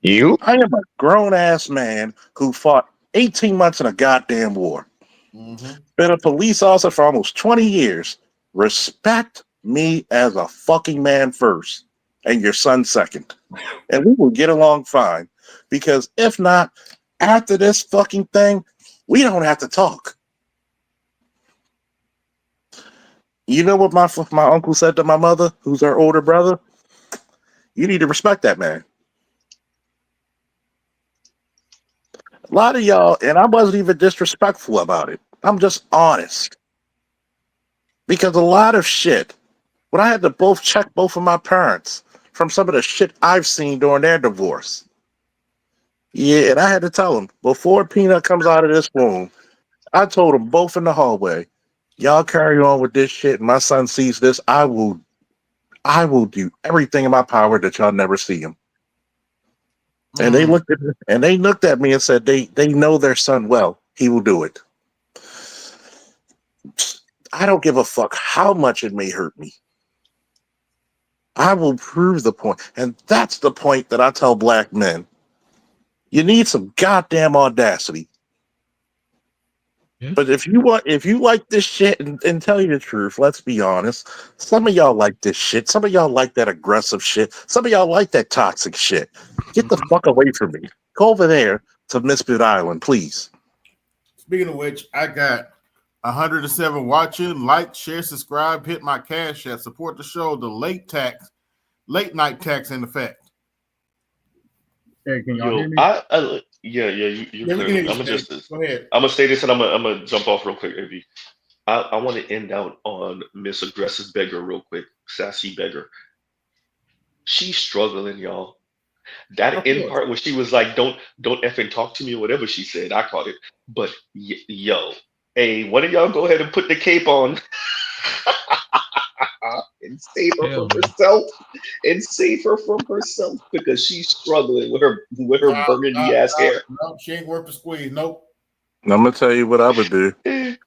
You? I am a grown ass man who fought 18 months in a goddamn war. Mm-hmm. Been a police officer for almost 20 years. Respect me as a fucking man first, and your son second. And we will get along fine. Because if not, after this fucking thing, we don't have to talk. You know what my uncle said to my mother, who's her older brother? You need to respect that man. A lot of y'all, and I wasn't even disrespectful about it. I'm just honest. Because a lot of shit, when I had to check both of my parents from some of the shit I've seen during their divorce. Yeah, and I had to tell them, before Peanut comes out of this womb, I told them both in the hallway, y'all carry on with this shit. And my son sees this, I will do everything in my power that y'all never see him. And they looked at me and said they know their son well. He will do it. I don't give a fuck how much it may hurt me. I will prove the point. And that's the point that I tell black men. You need some goddamn audacity. But if you like this shit and tell you the truth, let's be honest. Some of y'all like this shit. Some of y'all like that aggressive shit. Some of y'all like that toxic shit. Get the fuck away from me. Go over there to Misfit Island, please. Speaking of which, I got 107 watching. Like, share, subscribe, hit my cash app, support the show. The late night tax in effect. Hey, can y'all hear me? You clearly. I'm gonna go ahead. I'm gonna say this and I'm gonna jump off real quick, AB. I want to end out on Miss Aggressive Beggar real quick, Sassy Beggar. She's struggling, y'all. That end part where she was like, "Don't effing talk to me," or whatever she said, I caught it. But yo, hey, one of y'all go ahead and put the cape on and save her from herself, because she's struggling with her burgundy ass hair. No, she ain't worth the squeeze. Nope. I'm gonna tell you what I would do. I'd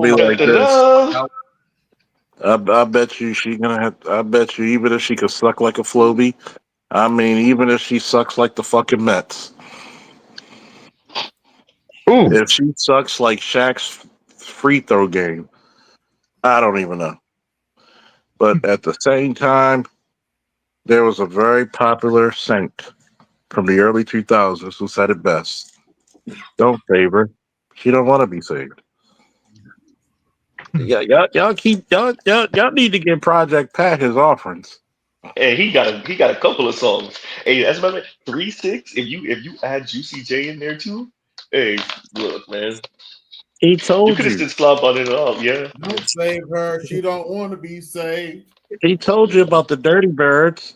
be like this. I bet you she gonna have. I bet you even if she could suck like a Floby, I mean, even if she sucks like the fucking Mets, if she sucks like Shaq's free throw game, I don't even know. But at the same time, there was a very popular saint from the early 2000s who said it best: "Don't save her. She don't want to be saved." Yeah, y'all need to give Project Pat his offerings. Hey, he got a couple of songs. Hey, that's my man. 3-6. If you add Juicy J in there too, hey, look, man. He told you could have just slop on it up, yeah. Don't save her. She don't want to be saved. He told you about the Dirty Birds.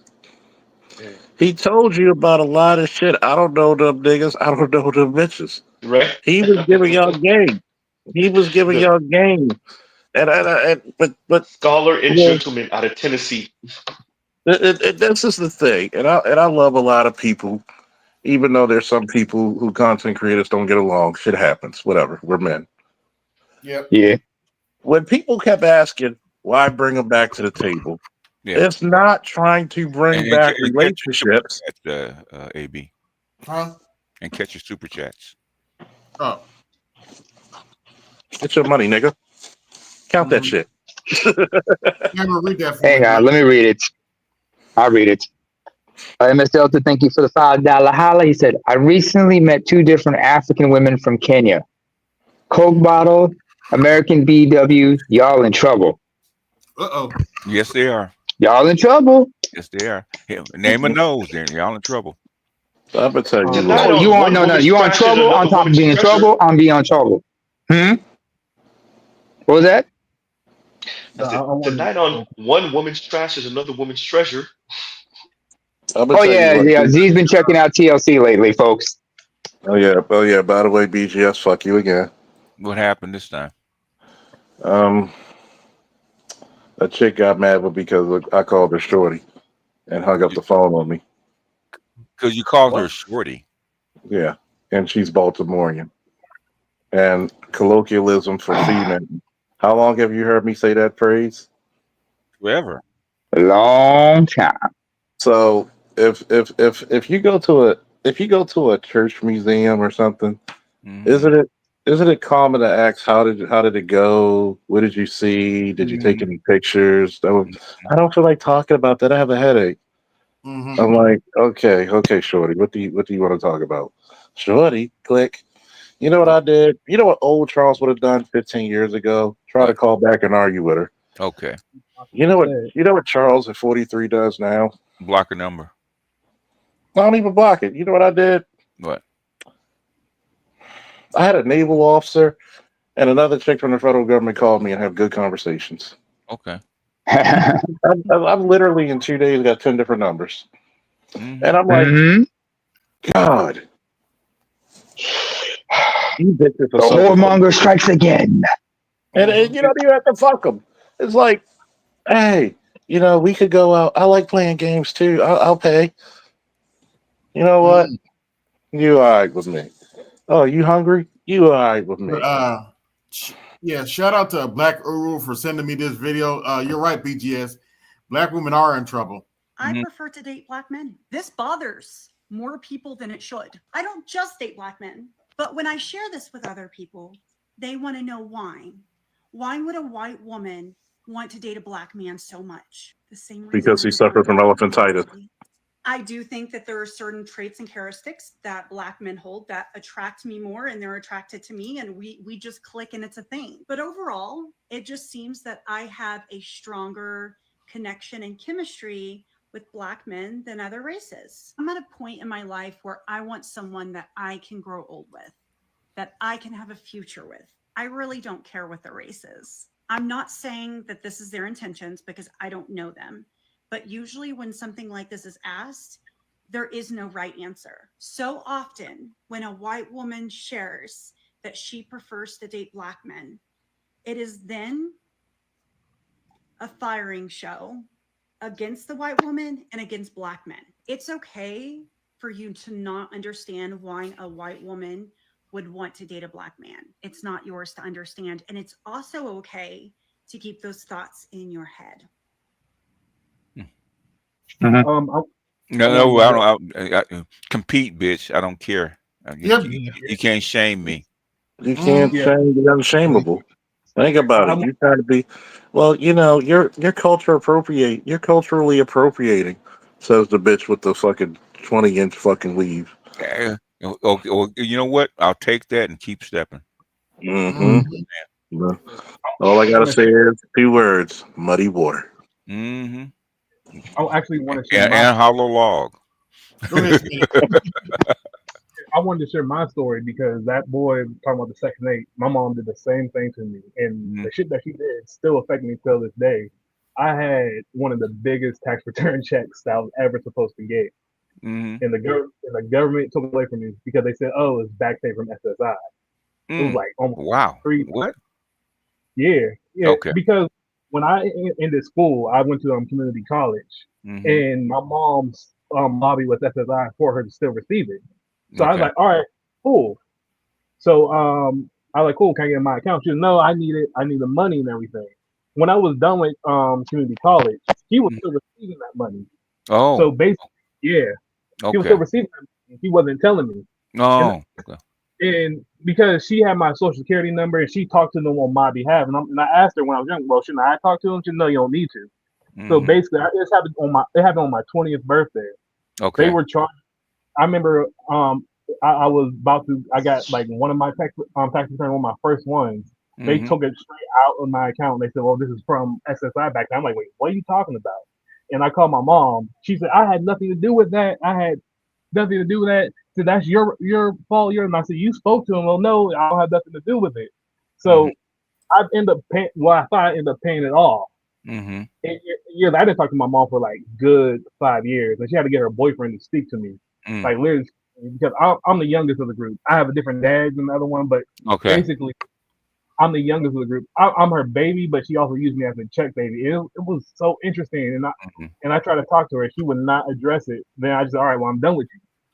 He told you about a lot of shit. I don't know them niggas. I don't know them bitches. Right. He was giving y'all game. But Scholar and gentleman out of Tennessee. This is the thing, and I love a lot of people, even though there's some people who content creators don't get along. Shit happens. Whatever. We're men. Yep. Yeah. When people kept asking why bring them back to the table, it's not trying to bring back relationships. AB. Huh? And catch your super chats. Oh. Get your money, nigga. Count that shit. Read that for Hang on, let me read it. I'll read it. MS Delta, thank you for the $5 holla. He said, I recently met two different African women from Kenya. Coke bottle, American BW, y'all in trouble. Uh-oh. Yes, they are. Y'all in trouble. Yes, they are. Hey, name a nose, then y'all in trouble. I'm gonna tell you. Oh, you on you on trouble on top of being in trouble? I'm being trouble. What was that? Tonight on One Woman's Trash is Another Woman's Treasure. Oh yeah. Z's been checking out TLC lately, folks. Oh yeah. By the way, BGS, fuck you again. What happened this time? A chick got mad because I called her shorty and hung up the phone on me. Because you called her shorty. Yeah, and she's Baltimorean. And colloquialism for female. How long have you heard me say that phrase? Forever. A long time. So if you go to a church museum or something, isn't it common to ask how did it go? What did you see? Did you take any pictures? I don't feel like talking about that. I have a headache. I'm like, okay, shorty. What do you want to talk about? Shorty, click. You know what I did? You know what old Charles would have done 15 years ago? Try to call back and argue with her. Okay. You know what Charles at 43 does now? Block a number. I don't even block it. You know what I did? What? I had a naval officer and another chick from the federal government called me and have good conversations. Okay. I've literally in 2 days got 10 different numbers. And I'm like, God. The whoremonger strikes again. And you don't even have to fuck them. It's like, hey, we could go out. I like playing games too. I'll pay. You know what? You all right with me. Oh, you hungry? You all right with me. Yeah, shout out to Black Uru for sending me this video. You're right, BGS. Black women are in trouble. I prefer to date black men. This bothers more people than it should. I don't just date black men, but when I share this with other people, they want to know why. Why would a white woman want to date a black man so much? The same reason Because I he would suffered from want to elephantitis. I do think that there are certain traits and characteristics that black men hold that attract me more, and they're attracted to me, and we just click and it's a thing. But overall, it just seems that I have a stronger connection and chemistry with black men than other races. I'm at a point in my life where I want someone that I can grow old with, that I can have a future with. I really don't care what the race is. I'm not saying that this is their intentions because I don't know them. But usually when something like this is asked, there is no right answer. So often when a white woman shares that she prefers to date black men, it is then a firing show against the white woman and against black men. It's okay for you to not understand why a white woman would want to date a black man. It's not yours to understand. And it's also okay to keep those thoughts in your head. No, I don't. I compete, bitch. I don't care. You can't shame me. You can't shame the unshameable. Think about it. You try to be, well, you're culturally appropriating, says the bitch with the fucking 20-inch fucking weave. Okay, well, you know what? I'll take that and keep stepping. Mm-hmm. All I gotta say is 2 words: muddy water. Mm-hmm. I actually want to share and hollow log. I wanted to share my story because that boy talking about the Section 8, my mom did the same thing to me, and the shit that she did still affect me till this day. I had one of the biggest tax return checks that I was ever supposed to get, and the government took it away from me because they said, "Oh, it's back pay from SSI." It was like almost 3. What? Yeah. Okay. Because when I ended school, I went to community college, and my mom's lobby was SSI for her to still receive it. So I was like, all right, cool. So I was like, cool, can I get in my account? She said, no, I need it. I need the money and everything. When I was done with community college, he was still receiving that money. Oh. So basically, yeah. He was still receiving that money. He wasn't telling me. Oh. And because she had my social security number and she talked to them on my behalf, and I asked her when I was young, well, shouldn't I talk to them? She said, no, you don't need to. So basically, it happened on my 20th birthday. Okay. They were trying. I remember I was about to. I got like one of my tax return, one of my first ones. They took it straight out of my account. And they said, "Well, this is from SSI back then." I'm like, "Wait, what are you talking about?" And I called my mom. She said, "I had nothing to do with that. I had nothing to do with that." So that's your fault. And I said, "You spoke to him." Well, no, I don't have nothing to do with it. So I end up paying. Well, I thought I ended up paying it all. And years, I didn't talk to my mom for like good 5 years, and she had to get her boyfriend to speak to me, like literally, because I'm the youngest of the group. I have a different dad than the other one, but basically, I'm the youngest of the group. I'm her baby, but she also used me as a check baby. It was so interesting, and I tried to talk to her, she would not address it. Then I just said, all right, well, I'm done with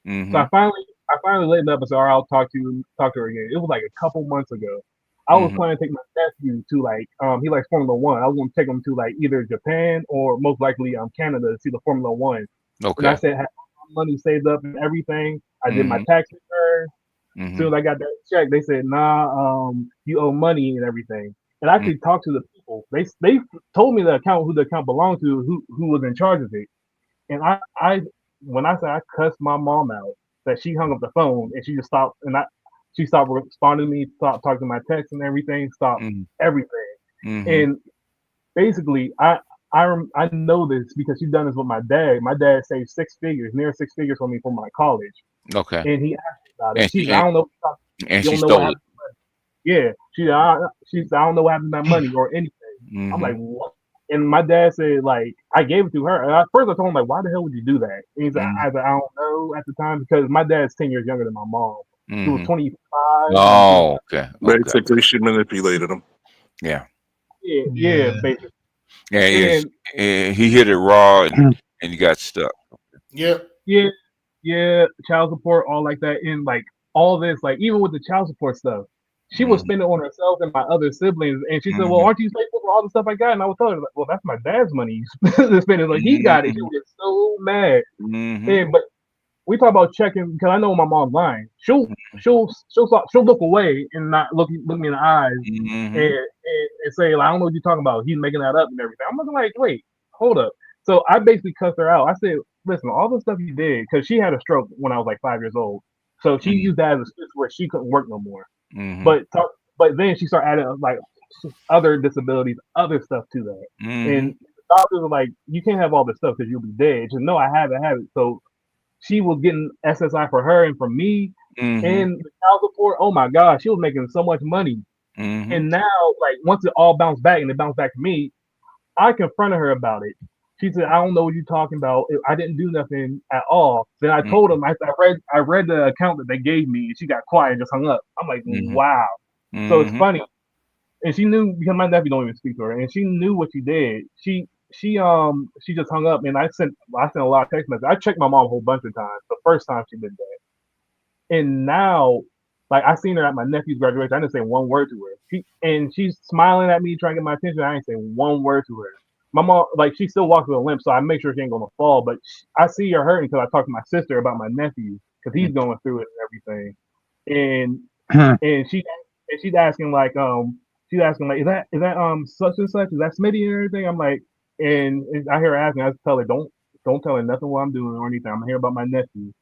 you. So I finally lit up and said, all right, I'll talk to her again. It was like a couple months ago. I was planning to take my nephew to like he likes Formula One. I was going to take him to like either Japan or most likely Canada to see the Formula One. Okay. And I said, I had money saved up and everything. I did my tax return. As soon as I got that check, they said, nah, you owe money and everything. And I actually talked to the people. They told me who the account belonged to, who was in charge of it. And I when I said I cussed my mom out, that she hung up the phone and she just stopped she stopped responding to me, stopped talking to my texts and everything, stopped everything. And basically, I know this because she's done this with my dad. My dad saved near six figures for me for my college. Okay. And he asked me about it. And She said, I don't know. And she stole it. Yeah. She said, I don't know what happened to that money or anything. I'm like, what? And my dad said, like, I gave it to her. And at first I told him, like, why the hell would you do that? And he said, I don't know at the time because my dad's 10 years younger than my mom. He was 25. Oh, okay. Basically, she manipulated him. Yeah. Yeah, basically. Yeah, he hit it raw and he got stuck. Yeah, child support, all like that, and like all this, like even with the child support stuff, she was spending on herself and my other siblings, and she said, "Well, aren't you thankful for all the stuff I got?" And I was telling her, like, "Well, that's my dad's money. Spending like he got it." She was so mad, and we talk about checking because I know my mom's lying. She'll look away and not look me in the eyes and say, like, I don't know what you're talking about. He's making that up and everything. I'm looking like, wait, hold up. So I basically cussed her out. I said, listen, all the stuff you did, because she had a stroke when I was like 5 years old. So she used that as a excuse where she couldn't work no more. But then she started adding like other disabilities, other stuff to that. And the doctors were like, you can't have all this stuff because you'll be dead. She said, no, I have it. So she was getting SSI for her and for me and the child support. Oh my gosh, she was making so much money. And now, like, once it all bounced back and it bounced back to me, I confronted her about it. She said, I don't know what you're talking about. I didn't do nothing at all. Then I told him, I read the account that they gave me, and she got quiet and just hung up. I'm like, wow. So it's funny. And she knew, because my nephew don't even speak to her, and she knew what she did. She just hung up, and I sent a lot of text messages. I checked my mom a whole bunch of times. The first time she did that, and now, like, I seen her at my nephew's graduation. I didn't say one word to her. She's smiling at me, trying to get my attention. I ain't say one word to her. My mom, like, she still walks with a limp, so I make sure she ain't gonna fall. But I see her hurting because I talked to my sister about my nephew because he's going through it and everything. And she's asking like is that such and such, is that Smitty and everything? I'm like, and I hear her asking, I just tell her don't tell her nothing what I'm doing or anything. I'm here about my nephew.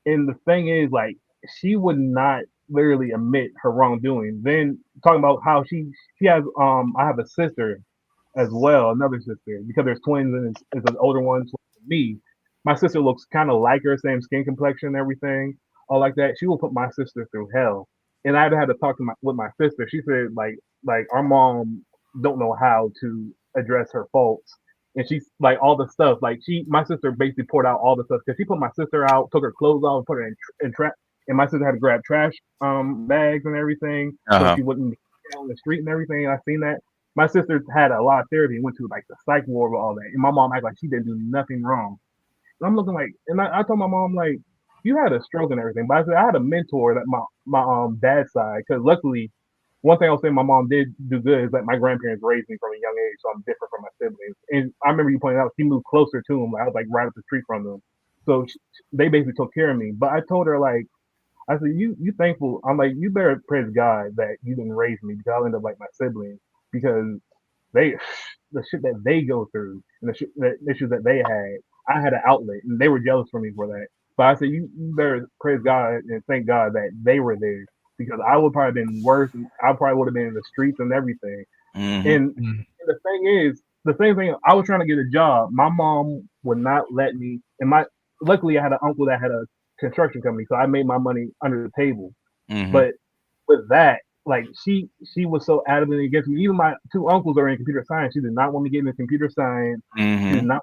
And the thing is, like, she would not literally admit her wrongdoing. Then talking about how she has I have a sister as well, another sister, because there's twins and it's an older one than me. My sister looks kind of like her, same skin complexion and everything, all like that. She will put my sister through hell. And I had to talk with my sister. She said like our mom don't know how to address her faults. And she's like all the stuff. Like my sister basically poured out all the stuff because she put my sister out, took her clothes off, put her in trap. And my sister had to grab trash bags and everything so she wouldn't be on the street and everything. And I seen that. My sister had a lot of therapy and went to like the psych ward with all that. And my mom acted like she didn't do nothing wrong. And I'm looking like, and I told my mom, like, you had a stroke and everything. But I said I had a mentor that my dad's side, because luckily, one thing I'll say my mom did do good is that my grandparents raised me from a young age, so I'm different from my siblings. And I remember you pointing out she moved closer to them. Like, I was like right up the street from them, so they basically took care of me. But I told her, like, I said, you thankful? I'm like, you better praise God that you didn't raise me because I'll end up like my siblings, because they the shit that they go through and the issues that they had, I had an outlet and they were jealous for me for that. But I said, you better praise God and thank God that they were there, because I would probably have been worse. I probably would have been in the streets and everything. And the thing is, the same thing, I was trying to get a job. My mom would not let me. And luckily I had an uncle that had a construction company, so I made my money under the table. But with that, like, she was so adamant against me. Even my two uncles are in computer science. She did not want me getting into computer science. She did not,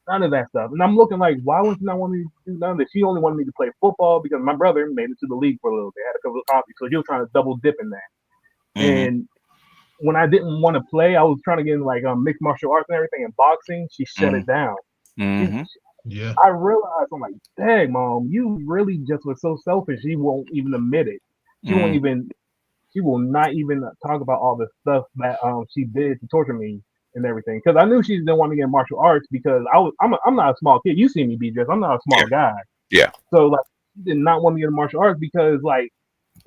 none of that stuff. And I'm looking like, why would she not want me to do none of this? She only wanted me to play football because my brother made it to the league for a little bit. Had a couple of copies, so he was trying to double dip in that. And when I didn't want to play, I was trying to get in like mixed martial arts and everything and boxing. She shut it down. I realized, I'm like, dang, mom, you really just was so selfish. She won't even admit it. She will not even talk about all the stuff that she did to torture me and everything. Because I knew she didn't want me to get martial arts because I'm not a small kid. You see me, BJ. I'm not a small guy. Yeah. So like, she did not want me to get martial arts because like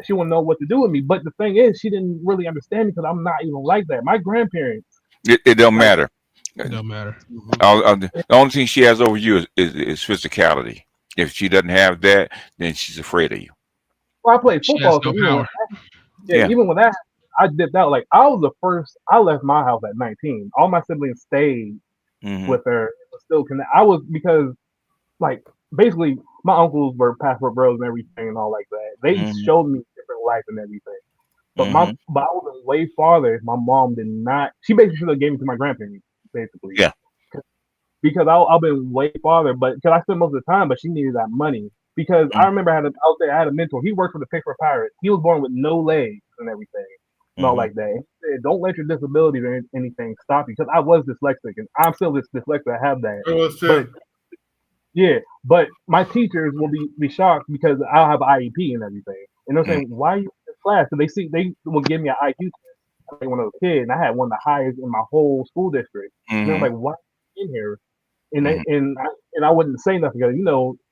she wouldn't know what to do with me. But the thing is, she didn't really understand me because I'm not even like that. My grandparents. It don't matter. It don't matter. The only thing she has over you is physicality. If she doesn't have that, then she's afraid of you. Well, I played football, so even with that, I dipped out. Like, I was the first. I left my house at 19. All my siblings stayed with her. It was still connected. I was, because like basically my uncles were passport bros and everything and all like that. They showed me different life and everything. But I was way farther. My mom did not. She basically should have gave me to my grandparents, basically. Yeah. Because I've been way farther, but because I spent most of the time, but she needed that money. Because I remember I had a mentor. He worked for the Pittsburgh Pirates. He was born with no legs and everything, and all like that. And he said, don't let your disabilities or anything stop you. Because I was dyslexic, and I'm still dyslexic. I have that. But my teachers will be shocked because I'll have IEP and everything, and they're saying, "Why are you in this class?" So they will give me an IQ test when I was a kid, and I had one of the highest in my whole school district. And I'm like, "Why are you in here?" And I wouldn't say nothing because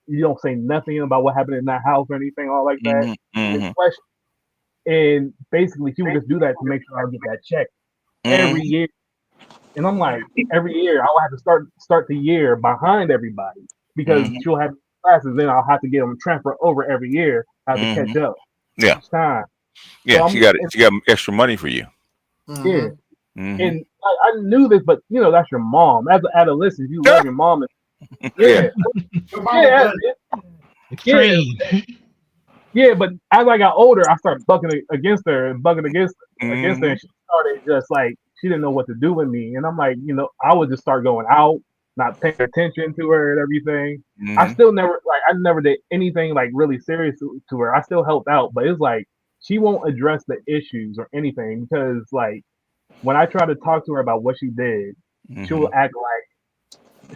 you don't say nothing about what happened in that house or anything, all like that. Mm-hmm. And basically, she would just do that to make sure I get that check every year. And I'm like, every year I'll have to start the year behind everybody because she'll have classes. Then I'll have to get them transferred over every year. I have to catch up Yeah. each time. Yeah, So she got extra money for you. Yeah. Mhm. And I knew this, but you know, that's your mom. As an adolescent, you love your mom. And, yeah. Yeah. Trained. Yeah, but as I got older, I started bucking against her, and against her, and she started just like she didn't know what to do with me. And I'm like, you know, I would just start going out, not paying attention to her and everything. I still never I never did anything like really serious to her. I still helped out, but it's like she won't address the issues or anything because like when I try to talk to her about what she did, she'll act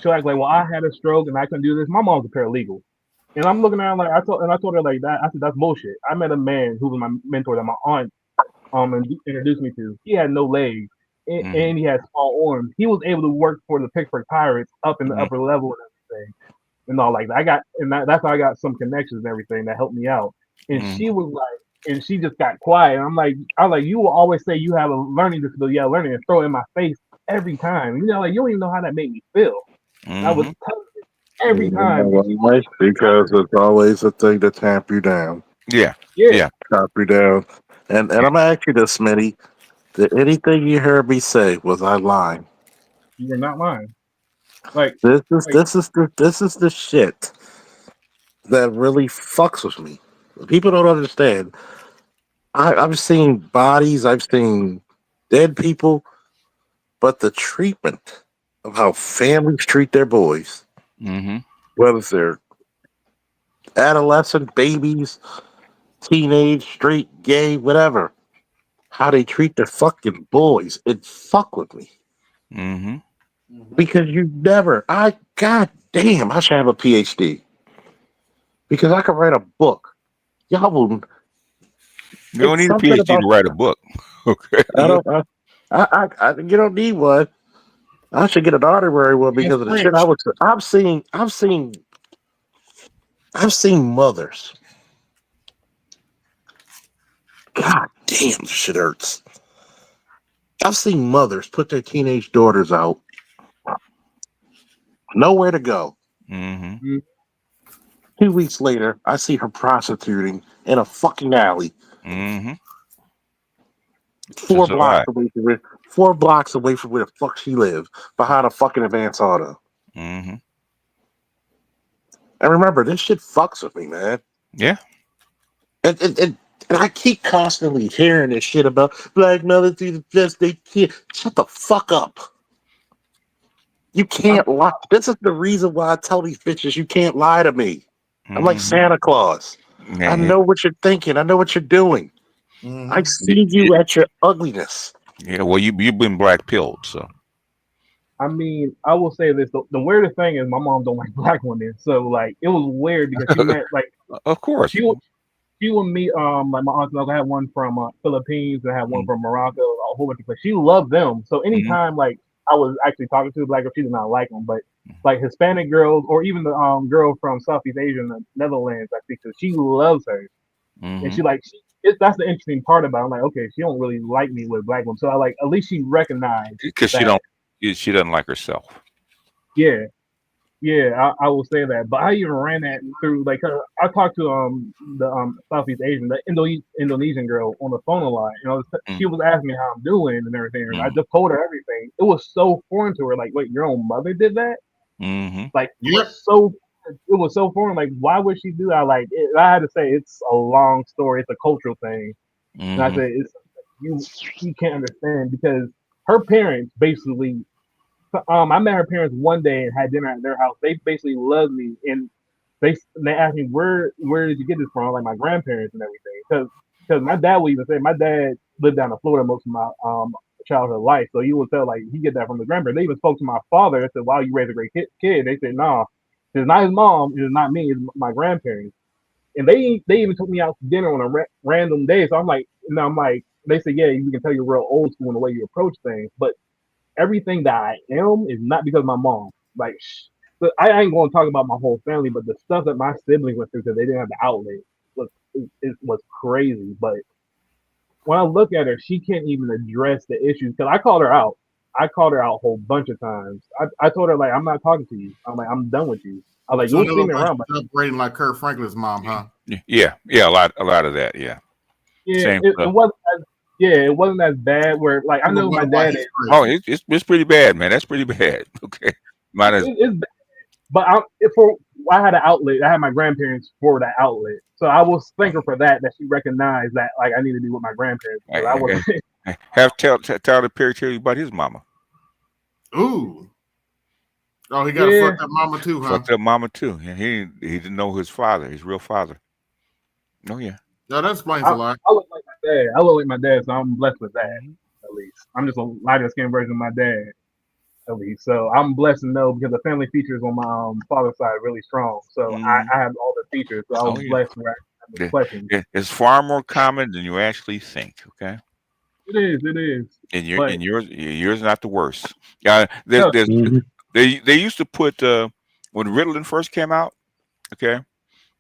like, well, I had a stroke and I couldn't do this. My mom's a paralegal. And I'm looking at her like I told her like that. I said that's bullshit. I met a man who was my mentor that my aunt introduced me to. He had no legs and he had small arms. He was able to work for the Pittsburgh Pirates up in the upper level and everything and all like that. That's how I got some connections and everything that helped me out. And she was like, and she just got quiet. And I was like, you will always say you have a learning disability, yeah, learning, and throw it in my face every time. You know, like you don't even know how that made me feel. And I was telling her every time. Because it's always a thing to tamp you down. Yeah. Tamp you down. And I'm gonna ask you this, Smitty. Did anything you heard me say was I lying? You're not lying. Like this is the shit that really fucks with me. People don't understand. I've seen bodies, I've seen dead people, but the treatment of how families treat their boys, whether they're adolescent, babies, teenage, straight, gay, whatever, how they treat their fucking boys, it fuck with me. Because you never, god damn, I should have a PhD. Because I could write a book. Y'all will. You don't need a PhD to write a book. Okay. You don't need one. I should get an honorary one because of the shit I've seen mothers. God damn, this shit hurts. I've seen mothers put their teenage daughters out. Nowhere to go. 2 weeks later, I see her prostituting in a fucking alley. 4 blocks away from where the fuck she lives, behind a fucking Advance Auto. And remember, this shit fucks with me, man. Yeah. And I keep constantly hearing this shit about black mothers do the best they can. Shut the fuck up. You can't lie. This is the reason why I tell these bitches you can't lie to me. I'm like Santa Claus. I know what you're thinking. I know what you're doing. I've seen you at your ugliness. Yeah, well, you've been black pilled, so. I mean, I will say this: the weirdest thing is my mom don't like black women, so like it was weird because she met like, of course, she would meet like my aunt and uncle. I had one from Philippines, and I had one from Morocco, a whole bunch of places. She loved them, so anytime like I was actually talking to a black girl, she did not like them, but like Hispanic girls or even the girl from Southeast Asia, the Netherlands, I think she loves her, and she like that's the interesting part about it. I'm like, okay, she don't really like me with black women, so I like at least she recognized because she doesn't like herself. Yeah, I will say that. But I even ran that through like I talked to the Southeast Asian, the Indonesian girl on the phone a lot. You know, she was asking me how I'm doing and everything. And I just told her everything. It was so foreign to her. Like, wait, your own mother did that? Like, it was so foreign. Like, why would she do that? Like, I had to say it's a long story. It's a cultural thing. And I said you can't understand because her parents basically. I met her parents one day and had dinner at their house. They basically loved me, and they asked me where did you get this from? Like my grandparents and everything, because my dad would even say my dad lived down in Florida most of my childhood life, so you would tell like he get that from the grandparents. They even spoke to my father and said, "Wow, you raised a great kid." They said, "No, it's not his mom, it's not me, it's my grandparents." And they even took me out to dinner on a random day. So I'm like, they said, "Yeah, you can tell you're real old school in the way you approach things," but everything that I am is not because of my mom. Like I ain't going to talk about my whole family, but the stuff that my siblings went through because they didn't have the outlet was crazy. But when I look at her, she can't even address the issues because I called her out. I called her out a whole bunch of times. I told her like, I'm not talking to you. I'm like, I'm done with you. I was like, So you'll it see looked me like around. she's operating like Kurt Franklin's mom, huh? Yeah, a lot of that. Yeah, Yeah, same it stuff. wasn't. It wasn't as bad. Where like I know my dad is. Oh, it's pretty bad, man. That's pretty bad. Okay, mine is. It's bad. But I had an outlet. I had my grandparents for that outlet, so I was thankful for that. That she recognized that like I need to be with my grandparents. Because I wasn't. Have Tyler Perry tell you about his mama. Ooh. Oh, he got a fucked up mama too, huh? Fucked up mama too. Yeah, he didn't know his father, his real father. Oh yeah. No, that explains a lot. I look like my dad. I look like my dad, so I'm blessed with that. At least I'm just a lighter skinned version of my dad. At least, so I'm blessed to know because the family features on my father's side are really strong. So I have all the features. So I was blessed where I have the questions. It's far more common than you actually think. Okay. It is. And But yours not the worst. Yeah, they used to put when Ritalin first came out. Okay,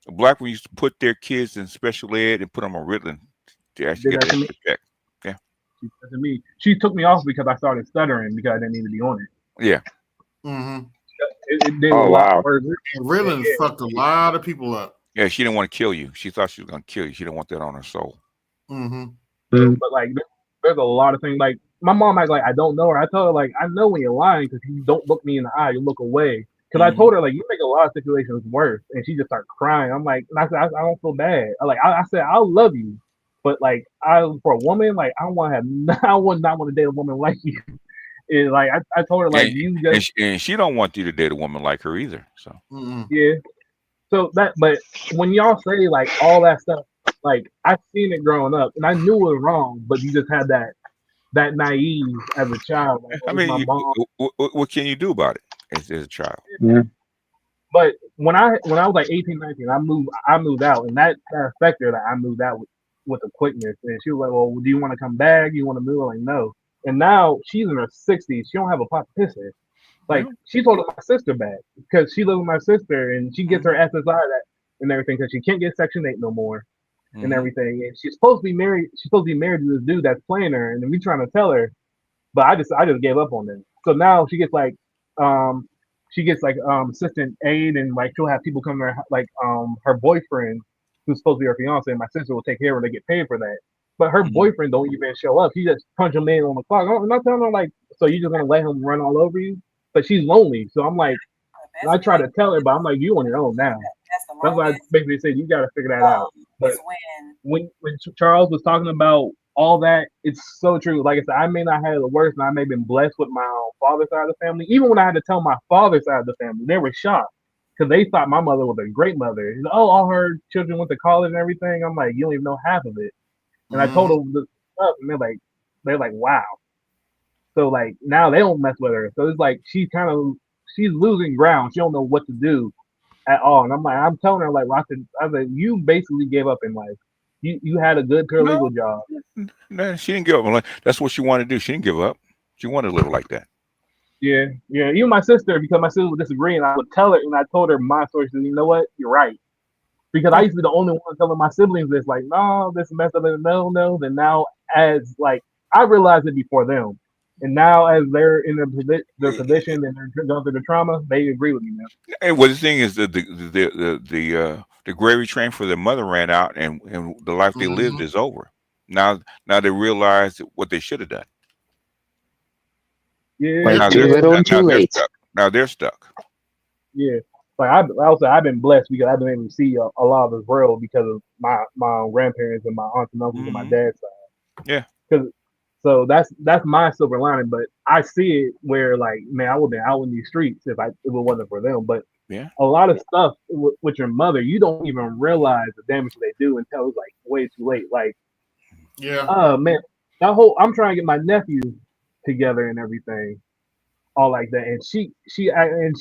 black people used to put their kids in special ed and put them on Ritalin to actually get their check. Yeah. She said to me, she took me off because I started stuttering because I didn't need to be on it. Yeah. Mm-hmm. It did a lot worse. Ritalin fucked a lot of people up. Yeah, she didn't want to kill you. She thought she was gonna kill you. She didn't want that on her soul. Mm-hmm. But like, there's a lot of things. Like my mom acts like I don't know her. I told her like I know when you're lying because you don't look me in the eye. You look away. Because I told her like you make a lot of situations worse, and she just started crying. I'm like, and I said I don't feel bad. I said I love you, but like for a woman like I want to have I would not want to date a woman like you. And like I told her like you just and she don't want you to date a woman like her either. So yeah. So but when y'all say like all that stuff, like I've seen it growing up, and I knew it was wrong, but you just had that naive as a child. Like, I mean, my mom. What can you do about it as a child? Yeah. But when I was like 18, 19, I moved out, and that affected her that I moved out with a quickness. And she was like, "Well, do you want to come back? You want to move?" I'm like, no. And now she's in her 60s. She don't have a pot to piss in. Like she told my sister back because she lives with my sister, and she gets her SSI and everything because she can't get Section 8 no more and everything. And she's supposed to be married. She's supposed to be married to this dude that's playing her, and we trying to tell her, but I just gave up on them. So now she gets like assistant aid, and like she'll have people come to her, like her boyfriend who's supposed to be her fiance, and my sister will take care of her to get paid for that. But her boyfriend don't even show up. She just punch him in on the clock. I'm not telling her like, so you just gonna let him run all over you? But she's lonely, so I'm like, I try to tell her, but I'm like, you on your own now. That's why I basically said you got to figure that out. But when Charles was talking about all that, it's so true. Like I said, I may not have the worst, and I may have been blessed with my father's side of the family. Even when I had to tell my father's side of the family, they were shocked because they thought my mother was a great mother. And, all her children went to college and everything. I'm like, you don't even know half of it. And I told them the stuff, and they're like, wow. So like now they don't mess with her. So it's like she's losing ground. She don't know what to do at all. And I'm telling her like, I said, you basically gave up in life. You had a good paralegal job. No, she didn't give up. That's what she wanted to do. She didn't give up. She wanted to live like that. Yeah. Even my sister, because my sister would disagree, and I would tell her, and I told her my story. She said, you know what? You're right. Because I used to be the only one telling my siblings this, like, no, this is messed up, and no. Then now, as like, I realized it before them, and now as they're in their position and they're going through the trauma, they agree with me now. And well, the thing is that the gravy train for their mother ran out, and the life they lived is over. Now they realize what they should have done. Yeah, too little and too late. Now they're stuck. Yeah. Like I've been blessed because I've been able to see a lot of this world because of my grandparents and my aunts and uncles on my dad's side. Yeah. So that's my silver lining. But I see it where like, man, I would have been out in these streets if it wasn't for them. But a lot of stuff with your mother, you don't even realize the damage they do until it's like way too late. Like, man, I'm trying to get my nephew together and everything. All like that, and she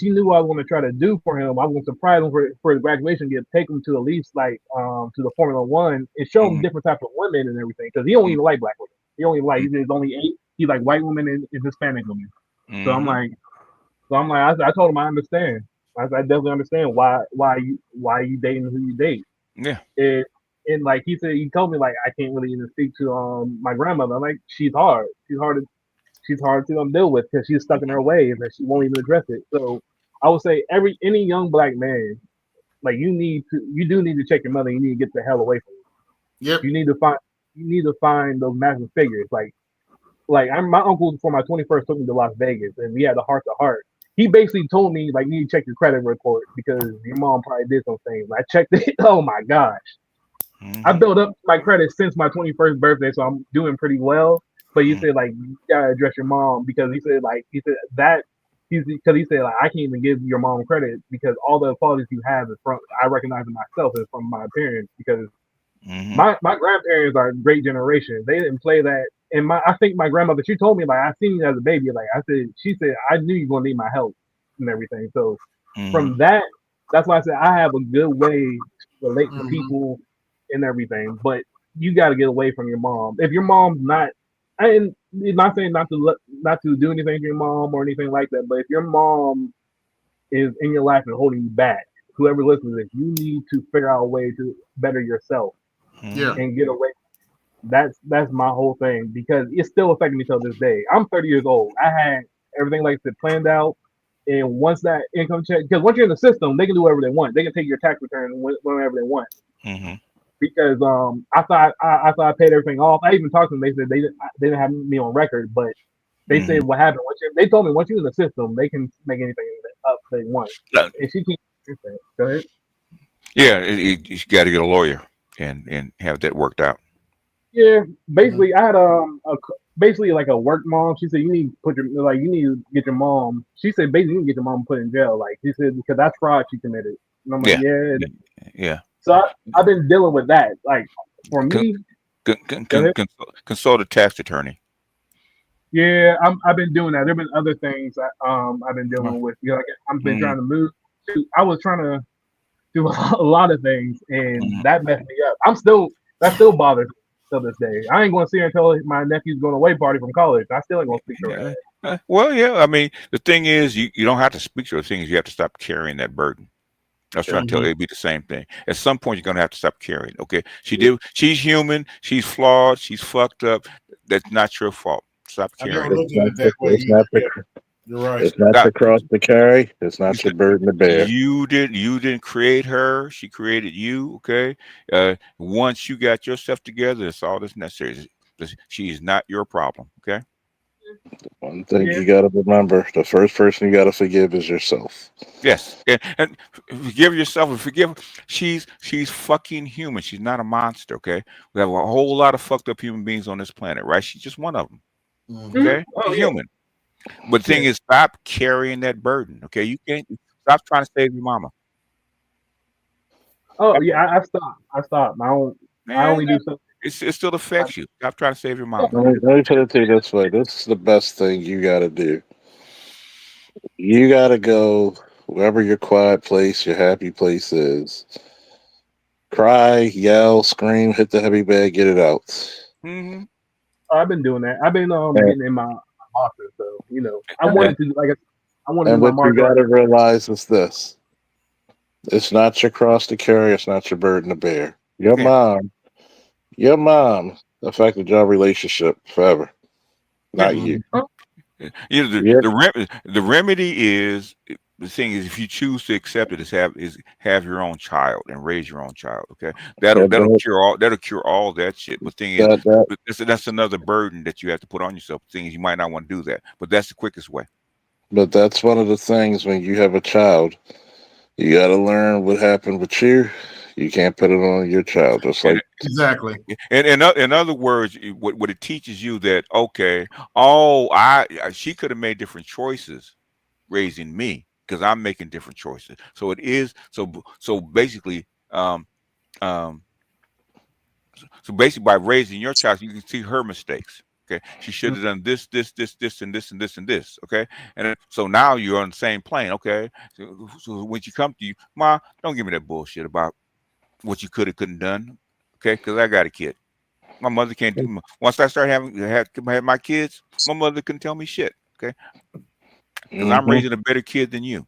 knew what I was going to try to do for him. I was going to surprise him for his graduation, take him to at least like to the Formula One and show him different types of women and everything because he don't even like black women. He only like he's only 8. He like white women and Hispanic women. So I'm like, I told him I understand. I definitely understand why you dating who you date. Yeah. And like he told me like I can't really even speak to my grandmother. I'm like, she's hard. She's hard to deal with because she's stuck in her ways and she won't even address it. So I would say any young black man, like you do need to check your mother. You need to get the hell away from her. Yep. You need to find those massive figures. Like my uncle for my 21st took me to Las Vegas and we had a heart to heart. He basically told me like you need to check your credit report because your mom probably did some things. I checked it. Oh my gosh. I built up my credit since my 21st birthday, so I'm doing pretty well. But he said like you gotta address your mom because he said that because he said like I can't even give your mom credit because all the qualities you have is from I recognize in myself is from my parents because my grandparents are a great generation. They didn't play that. And I think my grandmother, she told me like I seen you as a baby. Like she said I knew you were gonna need my help and everything. So from that, that's why I said I have a good way to relate to people and everything. But you got to get away from your mom. If your mom's not, and I'm not saying not to do anything to your mom or anything like that. But if your mom is in your life and holding you back, whoever listens to this, you need to figure out a way to better yourself Yeah. and get away. That's my whole thing because it's still affecting me till this day. I'm 30 years old. I had everything like I said planned out, and once that income check, because once you're in the system, they can do whatever they want. They can take your tax return whenever they want. Because I thought I paid everything off. I even talked to them. They said they didn't have me on record, but they said what happened. They told me once you're in the system, they can make anything up they want. And she can't. Go ahead. Yeah, you got to get a lawyer and have that worked out. Yeah, basically, I had basically like a work mom. She said you need to you need to get your mom. She said basically you need to get your mom put in jail. Like she said because that's fraud she committed. And I'm like Yeah. So I've been dealing with that. Like for me, consult a tax attorney. Yeah, I've been doing that. There've been other things I've been dealing with. You know, like I've been trying to move. I was trying to do a lot of things, and that messed me up. That still bothers me till this day. I ain't going to see her until my nephew's going away party from college. I still ain't going to speak to her. Well, yeah. I mean, the thing is, you don't have to speak to her. The thing is, you have to stop carrying that burden. I was trying to tell you, it'd be the same thing. At some point, you're gonna have to stop carrying. Okay, she's human. She's flawed. She's fucked up. That's not your fault. Stop carrying. It's not You're right. It's not the cross to carry. It's not your burden to bear. You didn't create her. She created you. Okay. Once you got yourself together, that's all that's necessary. She is not your problem. Okay. One thing you got to remember: the first person you got to forgive is yourself. Yes, and forgive yourself and forgive. She's fucking human. She's not a monster. Okay. We have a whole lot of fucked up human beings on this planet, right? She's just one of them. Okay. She's human. But the thing is, stop carrying that burden. Okay. You can't stop trying to save your mama. Oh yeah, I stopped. I only do something. It still affects you. Stop trying to save your mama. Let me put it to you this way: this is the best thing you got to do. You got to go wherever your quiet place, your happy place is. Cry, yell, scream, hit the heavy bag, get it out. I've been doing that. I've been getting in my office, so you know, I wanted to And what you got to realize is this: it's not your cross to carry. It's not your burden to bear. Your mom affected your relationship forever, not you. The remedy is the thing is if you choose to accept it, is have your own child and raise your own child. Okay, that'll cure all that shit. But thing is, that's another burden that you have to put on yourself. The thing is, you might not want to do that, but that's the quickest way. But that's one of the things when you have a child, you got to learn what happened with you. You can't put it on your child, just like exactly. And in other words, what it teaches you that she could have made different choices raising me because I'm making different choices. So it is so basically so basically by raising your child, you can see her mistakes. Okay, she should have done this, and this, and this, and this. Okay, and so now you're on the same plane. Okay, so when she comes to you, Ma, don't give me that bullshit about what you couldn't done. Okay, because I got a kid. My mother can't do. Once I start have my kids, my mother couldn't tell me shit. Okay, because I'm raising a better kid than you.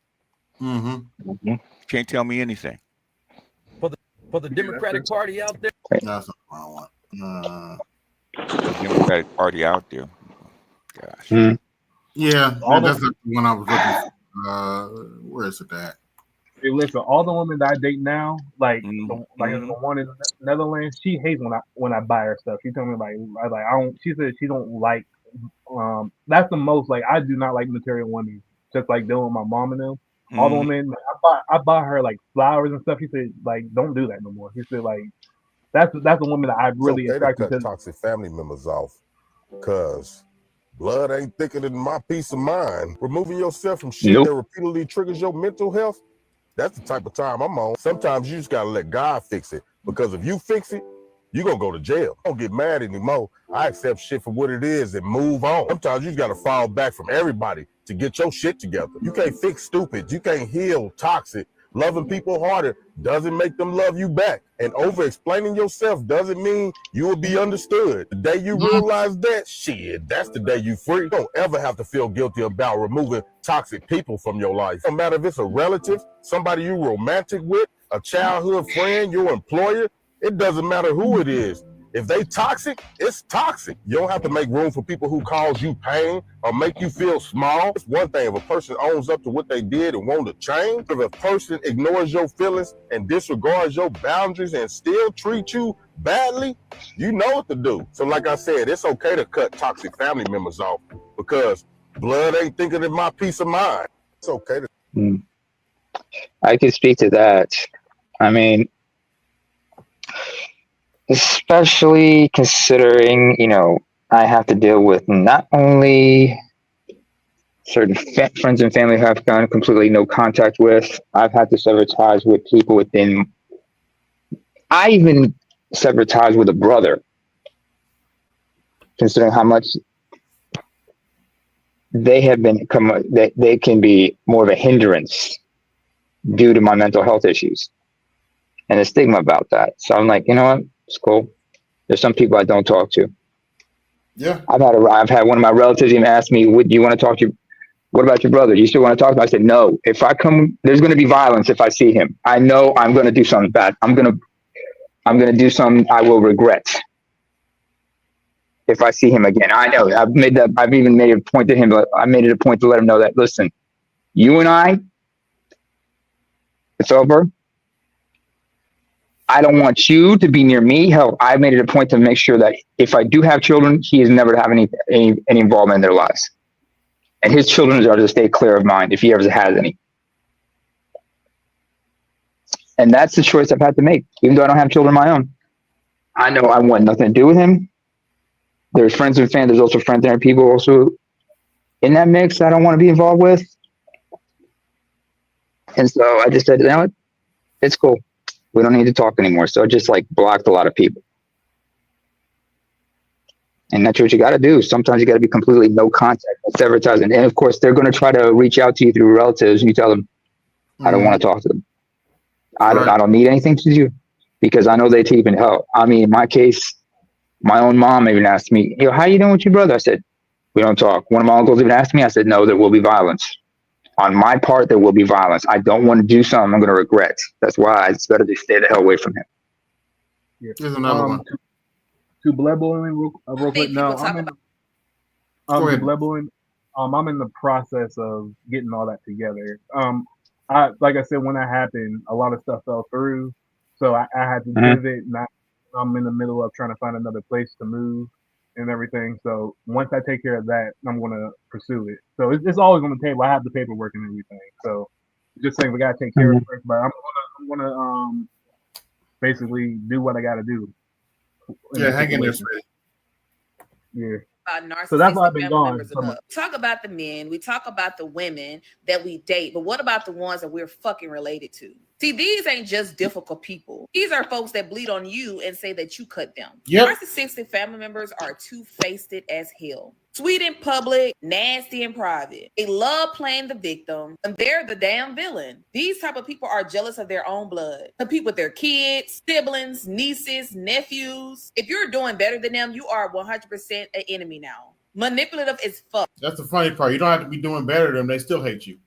Mm-hmm. Can't tell me anything. For the Democratic Party out there. That's the wrong one. The Democratic Party out there. Gosh. Yeah, All that's the- the one I was looking for. Where is it at? Hey, listen, all the women that I date now, like the one in the Netherlands, she hates when I buy her stuff. She told me like I don't. She said she don't like. That's the most like I do not like material women. Just like dealing with my mom and them. All the women like, I buy her like flowers and stuff. She said like don't do that no more. She said like that's the woman that I really it's okay attracted to cut to. toxic family members off, cause blood ain't thicker than my peace of mind. Removing yourself from shit that repeatedly triggers your mental health, that's the type of time I'm on. Sometimes you just gotta let God fix it, because if you fix it, you're gonna go to jail. Don't get mad anymore. I accept shit for what it is and move on. Sometimes you just gotta fall back from everybody to get your shit together. You can't fix stupid. You can't heal toxic. Loving people harder doesn't make them love you back. And over-explaining yourself doesn't mean you will be understood. The day you realize that, shit, that's the day you free. You don't ever have to feel guilty about removing toxic people from your life. No matter if it's a relative, somebody you romantic with, a childhood friend, your employer, it doesn't matter who it is. If they toxic, it's toxic. You don't have to make room for people who cause you pain or make you feel small. It's one thing if a person owns up to what they did and want to change. If a person ignores your feelings and disregards your boundaries and still treat you badly, you know what to do. So like I said, it's okay to cut toxic family members off, because blood ain't thicker than my peace of mind. It's okay to... I can speak to that. I mean, especially considering, I have to deal with not only certain friends and family who I've gone completely no contact with. I've had to sever ties with people within. I even severed ties with a brother, considering how much they have that they can be more of a hindrance due to my mental health issues and the stigma about that. So I'm like, you know what? It's cool. There's some people I don't talk to. Yeah. I've had one of my relatives even ask me, "What do you want to talk to? What about your brother? Do you still want to talk to him?" I said, "No. If I come, there's going to be violence if I see him. I know I'm going to do something bad. I'm going to do something I will regret if I see him again. I know. I've even made a point to him. I made it a point to let him know that, listen, you and I, it's over. I don't want you to be near me. Hell, I made it a point to make sure that if I do have children, he is never to have any involvement in their lives. And his children are to stay clear of mine if he ever has any." And that's the choice I've had to make, even though I don't have children of my own. I know I want nothing to do with him. There's friends and fans. There's also friends and people also in that mix I don't want to be involved with. And so I just said, you know what? It's cool. We don't need to talk anymore. So I just blocked a lot of people. And that's what you got to do. Sometimes you got to be completely no contact, sever ties. And of course, they're going to try to reach out to you through relatives. And you tell them, I don't want to talk to them. I don't need anything to do, because I know they can even help. I mean, in my case, my own mom even asked me, how you doing with your brother? I said, we don't talk. One of my uncles even asked me, I said, no, there will be violence. On my part, there will be violence. I don't want to do something I'm going to regret. That's why it's better to stay the hell away from him. Yeah. Here's another one. To blood boiling real quick. No, I'm in the process of getting all that together. Like I said, when that happened, a lot of stuff fell through, so I had to give it. I'm in the middle of trying to find another place to move and everything. So once I take care of that, I'm going to pursue it. So it's always on the table. I have the paperwork and everything. So just saying, we got to take care of it first. But I'm gonna basically do what I got to do. Yeah, hang in there, Smitty. Yeah. Narcissistic So that's why I've been family gone. members enough. Talk about the men, we talk about the women that we date, but what about the ones that we're fucking related to? See, these ain't just difficult people. These are folks that bleed on you and say that you cut them. Yep. Narcissistic family members are two-faced as hell. Sweet in public, nasty in private. They love playing the victim, and they're the damn villain. These type of people are jealous of their own blood. Compete with their kids, siblings, nieces, nephews. If you're doing better than them, you are 100% an enemy now. Manipulative as fuck. That's the funny part. You don't have to be doing better than them. They still hate you.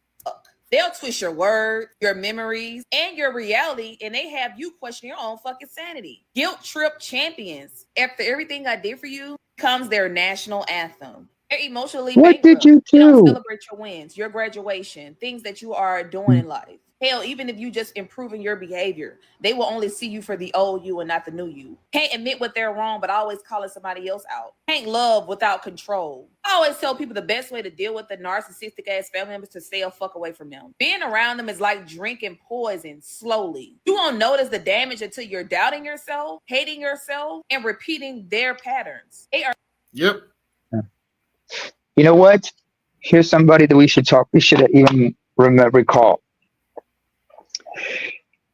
They'll twist your words, your memories, and your reality, and they have you question your own fucking sanity. Guilt trip champions. After everything I did for you becomes their national anthem. They're emotionally What bankrupt. did you They don't do? celebrate your wins, your graduation, things that you are doing in life. Hell, even if you just improving your behavior, they will only see you for the old you and not the new you. Can't admit what they're wrong, but always calling somebody else out. Can't love without control. I always tell people the best way to deal with the narcissistic ass family members is to stay a fuck away from them. Being around them is like drinking poison slowly. You won't notice the damage until you're doubting yourself, hating yourself, and repeating their patterns. They are. Yep. You know what? Here's somebody that we should talk. We should even recall.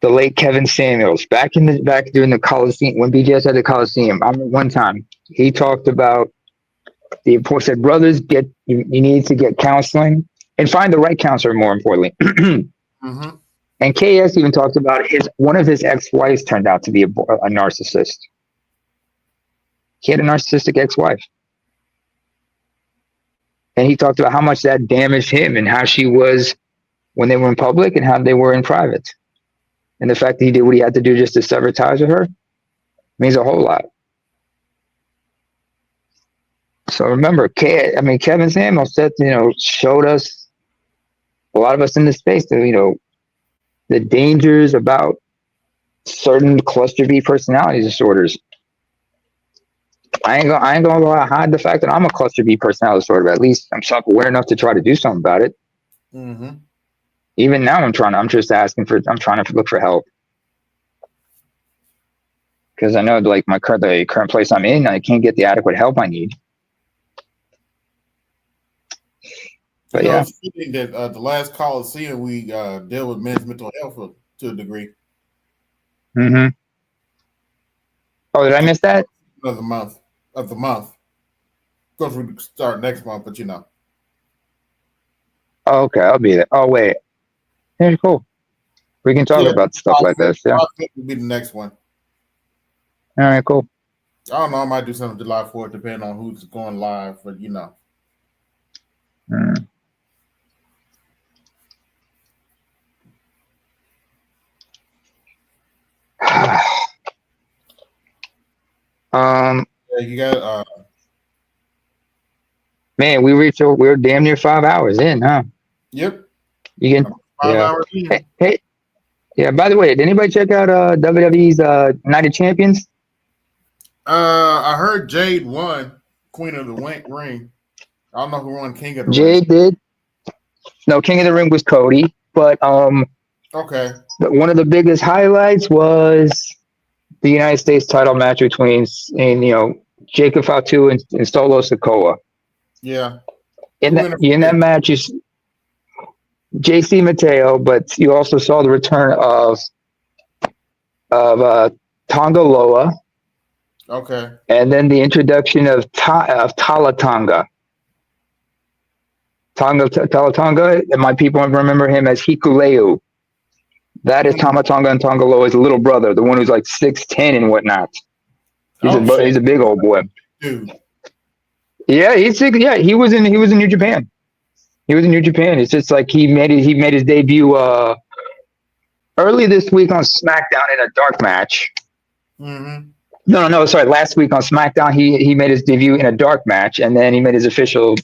The late Kevin Samuels, back during the Colosseum, when BGS had the Colosseum. I remember one time he talked about the importance. Said, brothers, you need to get counseling and find the right counselor. More importantly, Mm-hmm. And KS even talked about one of his ex-wives turned out to be a narcissist. He had a narcissistic ex-wife, and he talked about how much that damaged him and how she was when they were in public and how they were in private. And the fact that he did what he had to do just to sever ties with her means a whole lot. So remember, Kevin Samuels said, showed us, a lot of us in this space, that, the dangers about certain cluster B personality disorders. I ain't gonna hide the fact that I'm a cluster B personality disorder, but at least I'm self-aware enough to try to do something about it. Mm-hmm. Even now, I'm trying to look for help. Because I know, like, the current place I'm in, I can't get the adequate help I need. But yeah. It's fitting that the last Colosseum we dealt with men's mental health to a degree. Mm-hmm. Oh, did I miss that? Of the month. Of course, we start next month, but Oh, okay, I'll be there. Oh, wait. Yeah, cool. We can talk about stuff like this. Yeah. Will be the next one. All right, cool. I don't know. I might do something July 4th, depending on who's going live, but Mm. Yeah, you got. Man, we're damn near 5 hours in, huh? Yep. You can 5 hours in. Hey, yeah. By the way, did anybody check out WWE's Night of Champions? I heard Jade won Queen of the Ring. I don't know who won King of the Ring. Jade did. No, King of the Ring was Cody, but okay. One of the biggest highlights was the United States title match between Jacob Fatu and Solo Sikoa. Yeah. In that match, is JC Mateo, but you also saw the return of Tonga Loa. Okay. And then the introduction of Tala Tonga. Tala Tonga, and my people remember him as Hikuleu. That is Tama Tonga and Tonga Loa's little brother, the one who's like 6'10" and whatnot. He's a big old boy. Dude. Yeah, he was in New Japan. He was in New Japan. It's just like he made his debut early this week on SmackDown in a dark match. Mm-hmm. No, sorry. Last week on SmackDown, he made his debut in a dark match, and then he made his official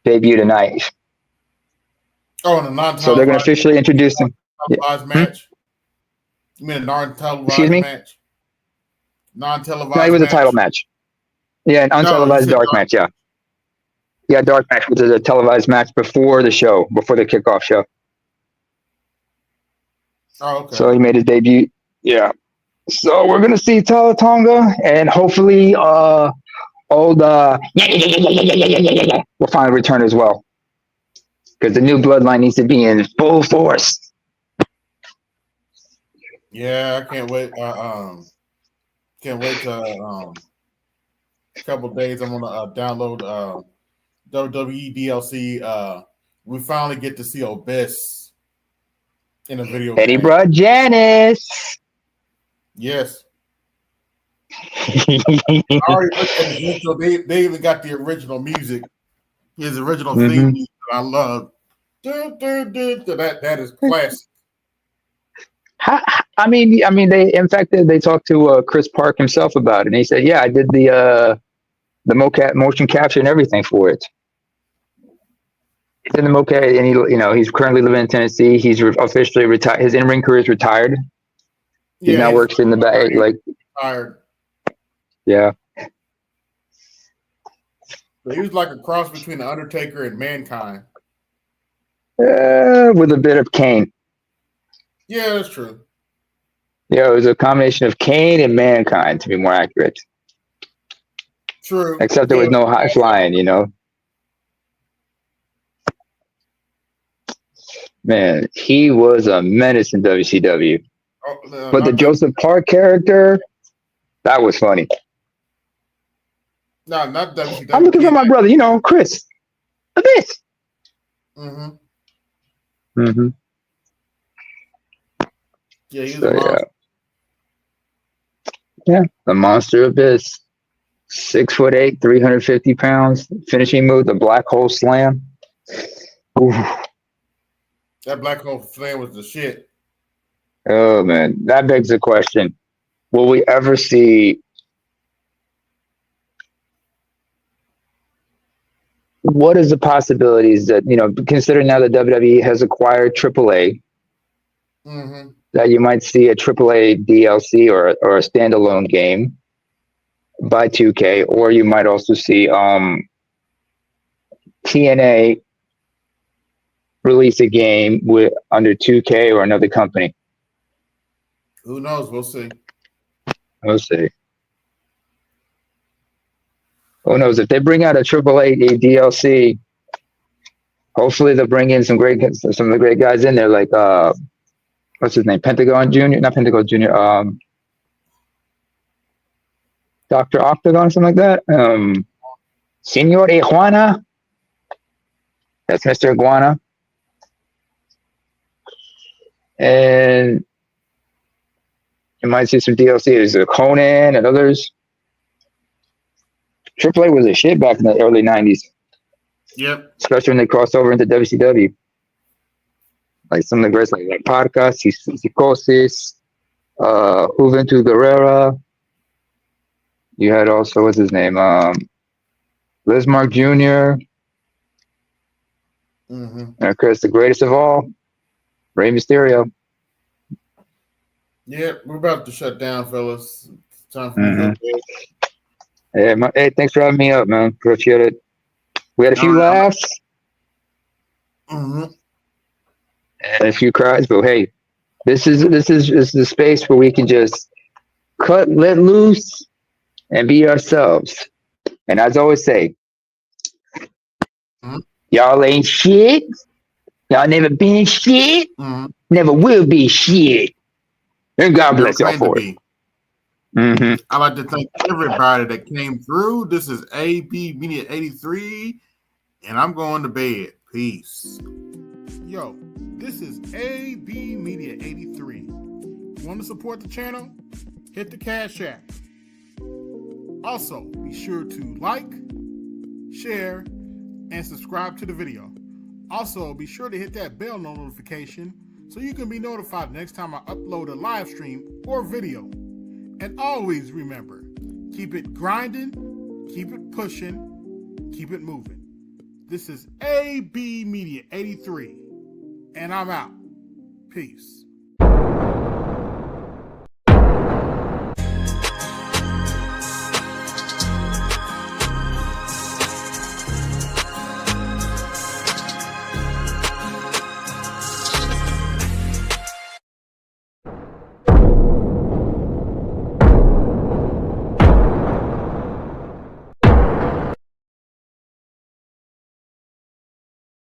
debut tonight. Oh, in a non-televised. So they're going to officially introduce him. Televised match? You mean a non-televised Excuse me? match? Non-televised. No, it was match? a title match. Yeah, an untelevised dark match. Yeah. Yeah, dark match, which is a televised match before the kickoff show. Oh, okay. So he made his debut. Yeah. So we're gonna see Tala Tonga, and hopefully, old will finally return as well, because the new bloodline needs to be in full force. Yeah, I can't wait. Can't wait to a couple of days. I'm gonna download WWE DLC. We finally get to see Obis in a video. Eddie game. brought Janice. Yes. I already looked at the intro. They even got the original music, his original theme music that I love. That is classic. I mean, they in fact they talked to Chris Park himself about it, and he said, "Yeah, I did the motion capture and everything for it." He's in the mocap, and he's currently living in Tennessee. He's officially retired. His in-ring career is retired. He now works in the back, like tired. Yeah. So he was like a cross between the Undertaker and Mankind. With a bit of Kane. Yeah, that's true. Yeah, it was a combination of Kane and Mankind, to be more accurate. True. Except there was no high flying, Man, he was a menace in WCW. But the Joseph Park character, that was funny. No, not WCW. I'm looking for my brother, Chris. Abyss. Mm-hmm. Yeah, he was a monster. Yeah, the monster Abyss. 6'8", 350 pounds. Finishing move, the black hole slam. Oof. That black hole slam was the shit. Oh man, that begs the question: will we ever see? What is the possibilities that considering now that WWE has acquired AAA, that you might see a AAA DLC or a standalone game by 2K, or you might also see TNA release a game under 2K or another company. Who knows? We'll see. We'll see. Who knows? If they bring out a AAA DLC, hopefully they'll bring in some of the great guys in there, like what's his name? Pentagon Jr. Not Pentagon Jr. Dr. Octagon, something like that. Senor Iguana. That's Mr. Iguana. And you might see some DLC. There's Conan and others. AAA was a shit back in the early 90s. Yep. Especially when they crossed over into WCW. Like some of the greats like Parca, Psicosis, Juventud Guerrera. You had also, what's his name? Lismark Jr. And of course, the greatest of all, Rey Mysterio. Yeah, we're about to shut down, fellas. It's time for me to go to bed. Hey, thanks for having me up, man. Appreciate it. We had a few laughs and a few cries, but hey, this is the space where we can just let loose and be ourselves. And as I always say, y'all ain't shit. Y'all never been shit. Never will be shit. And God bless y'all for it. I'd like to thank everybody that came through. This is AB Media 83, and I'm going to bed. Peace. Yo, this is AB Media 83. You want to support the channel? Hit the Cash App. Also, be sure to like, share, and subscribe to the video. Also, be sure to hit that bell notification so you can be notified next time I upload a live stream or video. And always remember, keep it grinding, keep it pushing, keep it moving. This is AB Media 83, and I'm out. Peace.